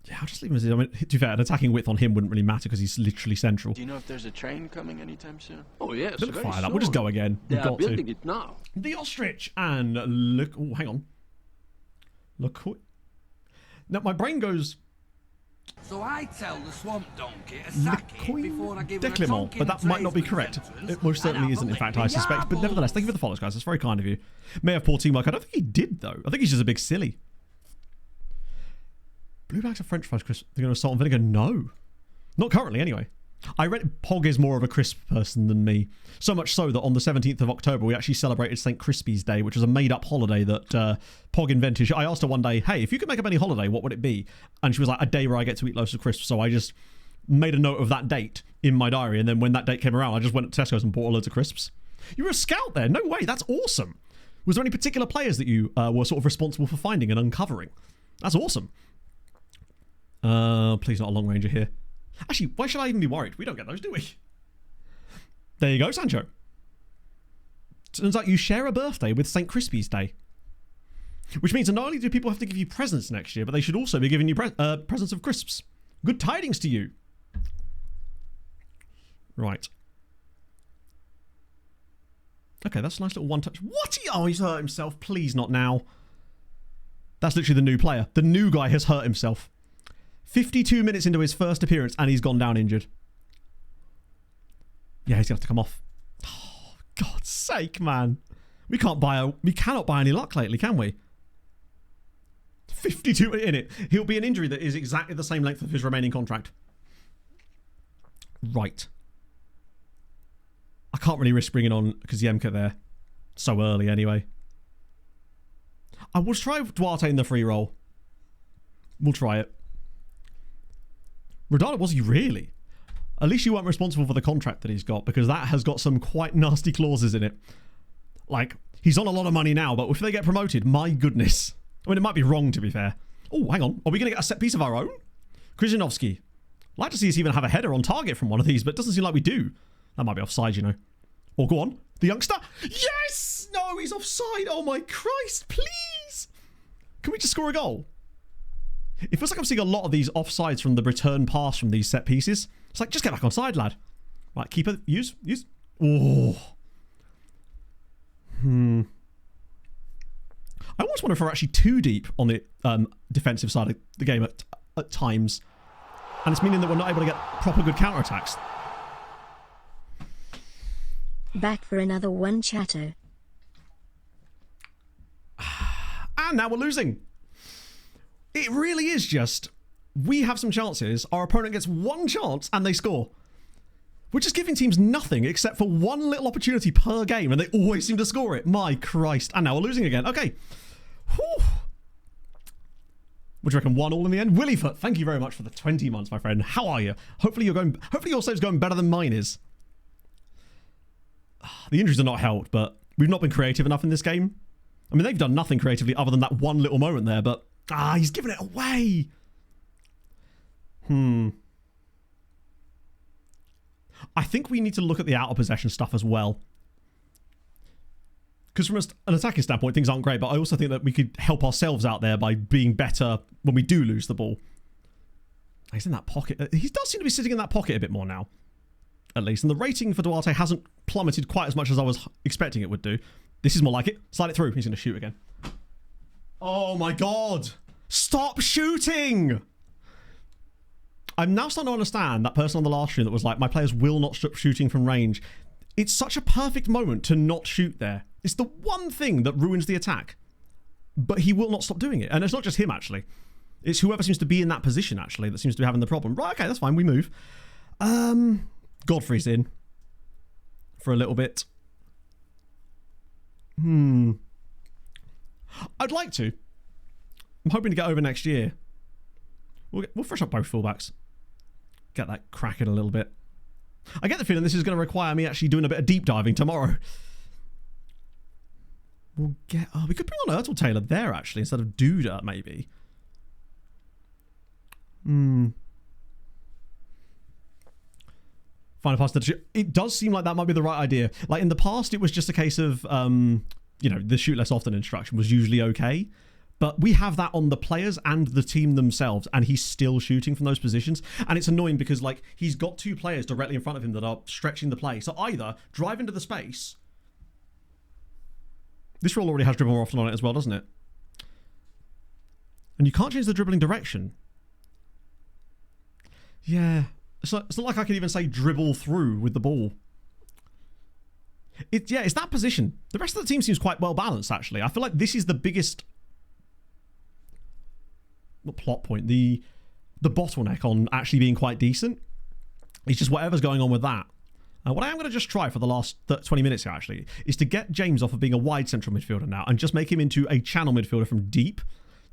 Yeah, I'll just leave him as is. I mean, to be fair, an attacking width on him wouldn't really matter because he's literally central. Do you know if there's a train coming anytime soon? Oh, yes. Don't very fire that. soon. We'll just go again. They We've are got building to. it now. The ostrich. And look. Oh, hang on. Look. Now, my brain goes. So I tell the swamp donkey to sack it before I give him a Declimont, but that might not be correct. It most certainly isn't, in fact, I suspect. But nevertheless, thank you for the follows, guys. That's very kind of you. May have poor teamwork. I don't think he did, though. I think he's just a big silly. Blue bags of French fries crisp. They're going to salt and vinegar? No. Not currently, anyway. I read Pog is more of a crisp person than me. So much so that on the 17th of October, we actually celebrated St. Crispy's Day, which was a made-up holiday that Pog invented. I asked her one day, hey, if you could make up any holiday, what would it be? And she was like, a day where I get to eat loads of crisps. So I just made a note of that date in my diary. And then when that date came around, I just went to Tesco's and bought loads of crisps. You were a scout there? No way. That's awesome. Was there any particular players that you were sort of responsible for finding and uncovering? That's awesome. Please not a long ranger here. Actually, why should I even be worried? We don't get those, do we? There you go, Sancho. Turns out you share a birthday with St. Crispy's Day. Which means that not only do people have to give you presents next year, but they should also be giving you presents of crisps. Good tidings to you. Right. Okay, that's a nice little one-touch. What? Oh, he's hurt himself. Please, not now. That's literally the new player. The new guy has hurt himself. 52 minutes into his first appearance and he's gone down injured. Yeah, he's going to have to come off. Oh, God's sake, man. We cannot buy any luck lately, can we? 52 in it. He'll be an injury that is exactly the same length of his remaining contract. Right. I can't really risk bringing on Kaziemka there. So early anyway. I will try Duarte in the free roll. We'll try it. Rodano, was he really? At least you weren't responsible for the contract that he's got, because that has got some quite nasty clauses in it. Like, he's on a lot of money now, but if they get promoted, my goodness. I mean, it might be wrong, to be fair. Oh, hang on. Are we going to get a set piece of our own? Krzyzanowski. I'd like to see us even have a header on target from one of these, but it doesn't seem like we do. That might be offside, you know. Or go on. The youngster. Yes! No, he's offside. Oh, my Christ. Please. Can we just score a goal? It feels like I'm seeing a lot of these offsides from the return pass from these set pieces. It's like, just get back on side, lad. Right, keeper, use. Oh. I almost wonder if we're actually too deep on the defensive side of the game at times. And it's meaning that we're not able to get proper good counter-attacks. Back for another one, Chatto. And now we're losing. It really is just, we have some chances, our opponent gets one chance and they score. We're just giving teams nothing except for one little opportunity per game and they always seem to score it. My Christ. And now we're losing again. Okay. Whew. What do you reckon? 1-1 in the end? Willyfoot, thank you very much for the 20 months, my friend. How are you? Hopefully your save's going better than mine is. The injuries are not helped, but we've not been creative enough in this game. I mean, they've done nothing creatively other than that one little moment there, but he's giving it away. I think we need to look at the out of possession stuff as well. Because from an attacking standpoint, things aren't great, but I also think that we could help ourselves out there by being better when we do lose the ball. He's in that pocket. He does seem to be sitting in that pocket a bit more now, at least. And the rating for Duarte hasn't plummeted quite as much as I was expecting it would do. This is more like it. Slide it through. He's going to shoot again. Oh my God. Stop shooting. I'm now starting to understand that person on the last stream that was like, my players will not stop shooting from range. It's such a perfect moment to not shoot there. It's the one thing that ruins the attack. But he will not stop doing it. And it's not just him, actually. It's whoever seems to be in that position, actually, that seems to be having the problem. Right, okay, that's fine. We move. Godfrey's in for a little bit. I'd like to. I'm hoping to get over next year. We'll fresh up both fullbacks. Get that cracking a little bit. I get the feeling this is going to require me actually doing a bit of deep diving tomorrow. We'll get... Oh, we could bring on Ertl Taylor there, actually, instead of Duda, maybe. Final pass to the shoot. It does seem like that might be the right idea. Like, in the past, it was just a case of, you know, the shoot less often instruction was usually okay. But we have that on the players and the team themselves, and he's still shooting from those positions. And it's annoying because, like, he's got two players directly in front of him that are stretching the play. So either drive into the space. This role already has dribble more often on it as well, doesn't it? And you can't change the dribbling direction. Yeah. It's not like I can even say dribble through with the ball. It's that position. The rest of the team seems quite well balanced, actually. I feel like this is the biggest... What plot point? The bottleneck on actually being quite decent. It's just whatever's going on with that. What I am going to just try for the last 20 minutes here, actually, is to get James off of being a wide central midfielder now and just make him into a channel midfielder from deep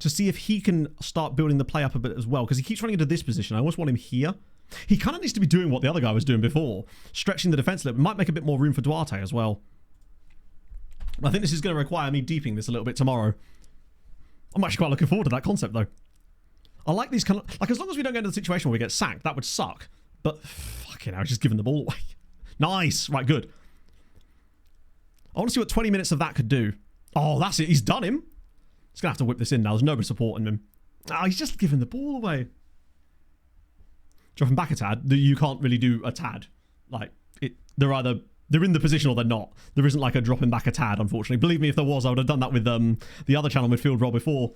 to see if he can start building the play up a bit as well, because he keeps running into this position. I almost want him here. He kind of needs to be doing what the other guy was doing before, stretching the defence a little bit. Might make a bit more room for Duarte as well. I think this is going to require me deeping this a little bit tomorrow. I'm actually quite looking forward to that concept, though. I like these kind of... Like, as long as we don't get into the situation where we get sacked, that would suck. But, fucking hell, just giving the ball away. Nice. Right, good. I want to see what 20 minutes of that could do. Oh, that's it. He's done him. He's going to have to whip this in now. There's nobody supporting him. Oh, he's just giving the ball away. Dropping back a tad. You can't really do a tad. Like, they're in the position or they're not. There isn't like a dropping back a tad, unfortunately. Believe me, if there was, I would have done that with the other channel midfield role before.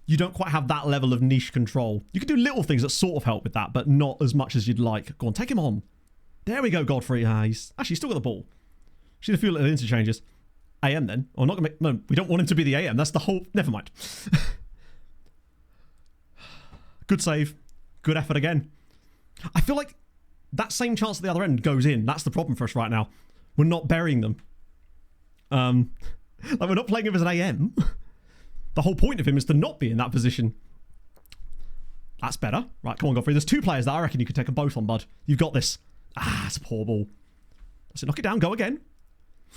You don't quite have that level of niche control. You can do little things that sort of help with that, but not as much as you'd like. Go on, take him on. There we go, Godfrey. He's actually still got the ball. Should have a few little interchanges. AM then. Or not gonna make... No, we don't want him to be the AM. That's the whole... Never mind. Good save. Good effort again. I feel like that same chance at the other end goes in. That's the problem for us right now. We're not burying them. Like, we're not playing him as an AM. The whole point of him is to not be in that position. That's better. Right, come on, Godfrey. There's two players that I reckon you could take them both on, bud. You've got this. Ah, it's a poor ball. That's it. Knock it down. Go again.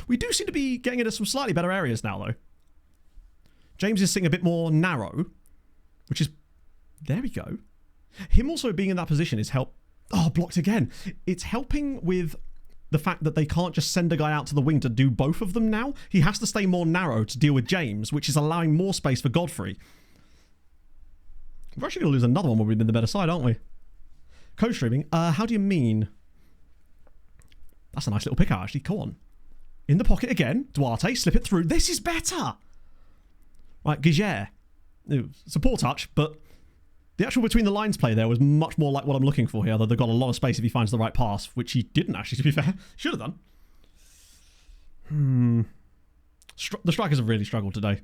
We do seem to be getting into some slightly better areas now, though. James is sitting a bit more narrow, which is... There we go. Him also being in that position is help... Oh, blocked again. It's helping with the fact that they can't just send a guy out to the wing to do both of them now. He has to stay more narrow to deal with James, which is allowing more space for Godfrey. We're actually going to lose another one when we've been the better side, aren't we? Code streaming. How do you mean? That's a nice little pick out, actually. Come on. In the pocket again. Duarte, slip it through. This is better. Right, Giger. It's a poor touch, but the actual between the lines play there was much more like what I'm looking for here, though they've got a lot of space if he finds the right pass, which he didn't actually, to be fair. Should have done. The strikers have really struggled today.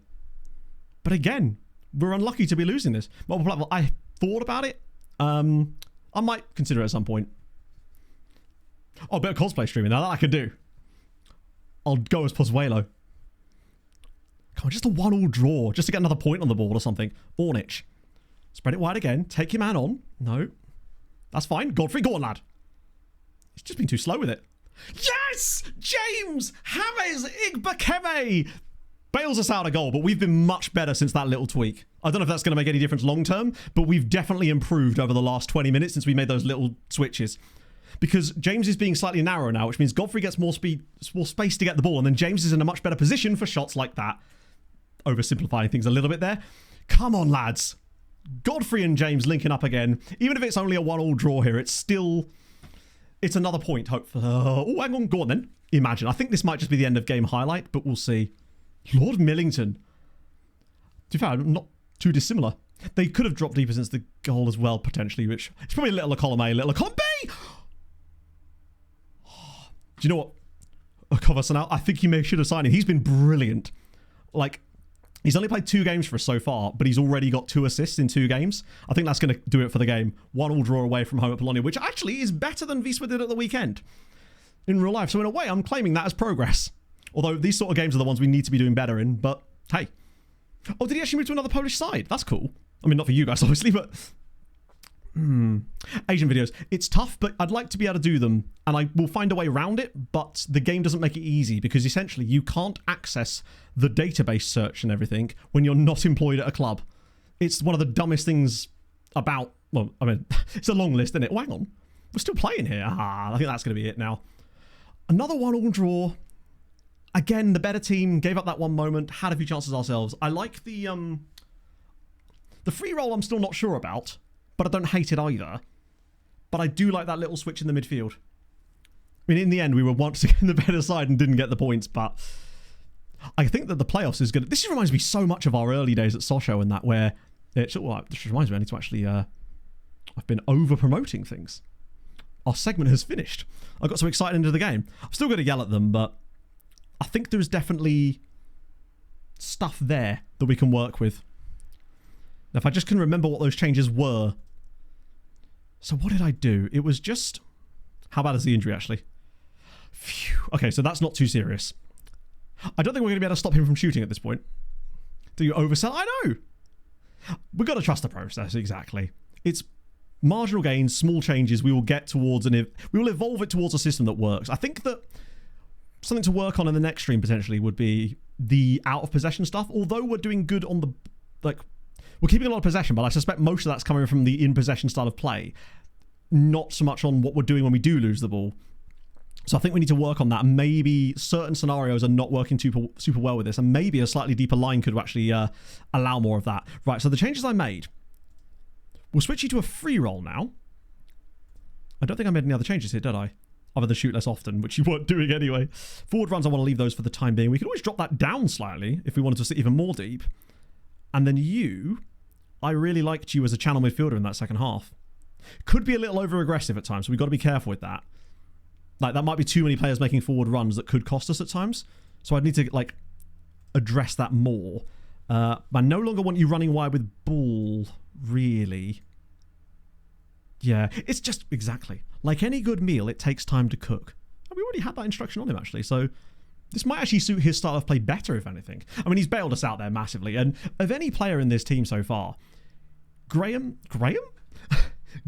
But again, we're unlucky to be losing this. I thought about it. I might consider it at some point. Oh, a bit of cosplay streaming now. That I could do. I'll go as Pozuelo. Come on, just a 1-1 draw. Just to get another point on the board or something. Ornich. Spread it wide again. Take your man on. No. That's fine. Godfrey, go on, lad. He's just been too slow with it. Yes! James! James Igbakeme! Bails us out a goal, but we've been much better since that little tweak. I don't know if that's going to make any difference long term, but we've definitely improved over the last 20 minutes since we made those little switches. Because James is being slightly narrower now, which means Godfrey gets more space to get the ball, and then James is in a much better position for shots like that. Oversimplifying things a little bit there. Come on, lads. Godfrey and James linking up again. Even if it's only a 1-1 draw here, it's still... It's another point, hopefully. Oh, hang on. Go on, then. Imagine. I think this might just be the end of game highlight, but we'll see. Lord Millington. To be fair, not too dissimilar. They could have dropped deeper since the goal as well, potentially, which... It's probably a little column A, little column B! Do you know what? Kovasanau, I think you should have signed him. He's been brilliant. Like, he's only played 2 games for us so far, but he's already got 2 assists in 2 games. I think that's going to do it for the game. 1-1 draw away from home at Bologna, which actually is better than Wisła did at the weekend in real life. So in a way, I'm claiming that as progress. Although these sort of games are the ones we need to be doing better in, but hey. Oh, did he actually move to another Polish side? That's cool. I mean, not for you guys, obviously, but... Asian videos. It's tough, but I'd like to be able to do them, and I will find a way around it, but the game doesn't make it easy, because essentially you can't access the database search and everything when you're not employed at a club. It's one of the dumbest things about... Well, I mean, it's a long list, isn't it? Oh, hang on. We're still playing here. I think that's going to be it now. Another 1-all draw. Again, the better team gave up that one moment, had a few chances ourselves. I like the free roll I'm still not sure about, but I don't hate it either. But I do like that little switch in the midfield. I mean, in the end, we were once again the better side and didn't get the points, but I think that the playoffs is going to... This reminds me so much of our early days at Socho and that, where... this reminds me, I need to actually... I've been over-promoting things. Our segment has finished. I got so excited into the game. I'm still going to yell at them, but I think there's definitely stuff there that we can work with. Now, if I just can remember what those changes were. So what did I do? It was just... How bad is the injury, actually? Phew. Okay, so that's not too serious. I don't think we're going to be able to stop him from shooting at this point. Do you oversell? I know! We've got to trust the process, exactly. It's marginal gains, small changes. We will get towards we will evolve it towards a system that works. I think that something to work on in the next stream potentially would be the out of possession stuff. Although we're doing good on the we're keeping a lot of possession, but I suspect most of that's coming from the in possession style of play, not so much on what we're doing when we do lose the ball. So I think we need to work on that. And maybe certain scenarios are not working super well with this, and maybe a slightly deeper line could actually allow more of that. Right. So the changes I made. We'll switch you to a free roll now. I don't think I made any other changes here, did I? Other than shoot less often, which you weren't doing anyway. Forward runs, I want to leave those for the time being. We could always drop that down slightly if we wanted to sit even more deep. And then you, I really liked you as a channel midfielder in that second half. Could be a little over-aggressive at times, so we've got to be careful with that. Like, that might be too many players making forward runs that could cost us at times. So I'd need to, like, address that more. I no longer want you running wide with ball, really. Yeah, it's just, exactly. Like any good meal, it takes time to cook. And we already had that instruction on him, actually, so this might actually suit his style of play better, if anything. I mean, he's bailed us out there massively, and of any player in this team so far, Graham?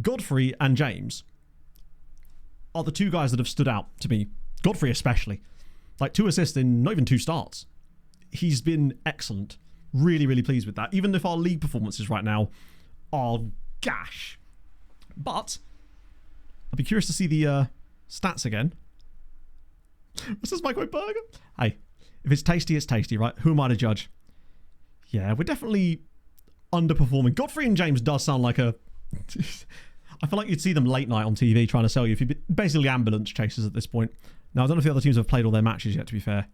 Godfrey and James are the two guys that have stood out to me. Godfrey especially. Like 2 assists in not even 2 starts. He's been excellent. Really, really pleased with that. Even if our league performances right now are gash. But I'd be curious to see the stats again. What's this microwave burger? Hey, if it's tasty, right? Who am I to judge? Yeah, we're definitely underperforming. Godfrey and James does sound like a... I feel like you'd see them late night on TV trying to sell you. If you're basically ambulance chasers at this point. Now, I don't know if the other teams have played all their matches yet, to be fair.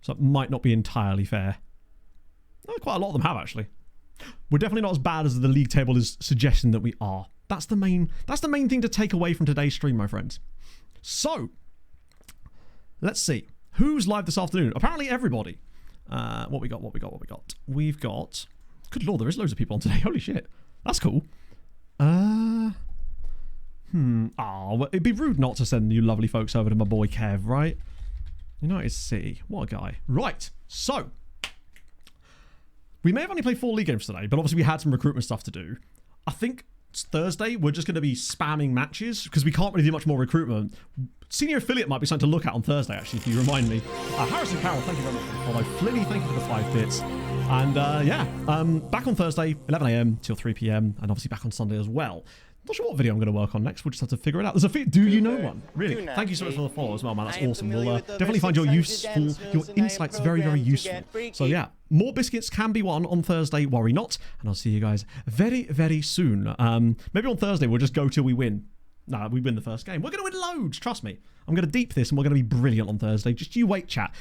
So it might not be entirely fair. Well, quite a lot of them have, actually. We're definitely not as bad as the league table is suggesting that we are. That's the main thing to take away from today's stream, my friends. So, let's see. Who's live this afternoon? Apparently everybody. What we got? We've got... Good lord, there is loads of people on today. Holy shit. That's cool. Well, it'd be rude not to send you lovely folks over to my boy Kev, right? United City. What a guy. Right. So, we may have only played 4 league games today, but obviously we had some recruitment stuff to do. I think it's Thursday. We're just going to be spamming matches because we can't really do much more recruitment. Senior affiliate might be something to look at on Thursday, actually, if you remind me. Harrison Carroll, thank you very much for the follow. Flinny, thank you for the 5 bits. And back on Thursday, 11 a.m. till 3 p.m. and obviously back on Sunday as well. Not sure what video I'm going to work on next. We'll just have to figure it out. There's a do you know one? Really? Thank you so much for the follow as well, man. That's awesome. We'll definitely find your insights very, very useful. So yeah, more biscuits can be won on Thursday. Worry not. And I'll see you guys very, very soon. Maybe on Thursday we'll just go till we win. Nah, we win the first game. We're going to win loads. Trust me. I'm going to deep this and we're going to be brilliant on Thursday. Just you wait, chat.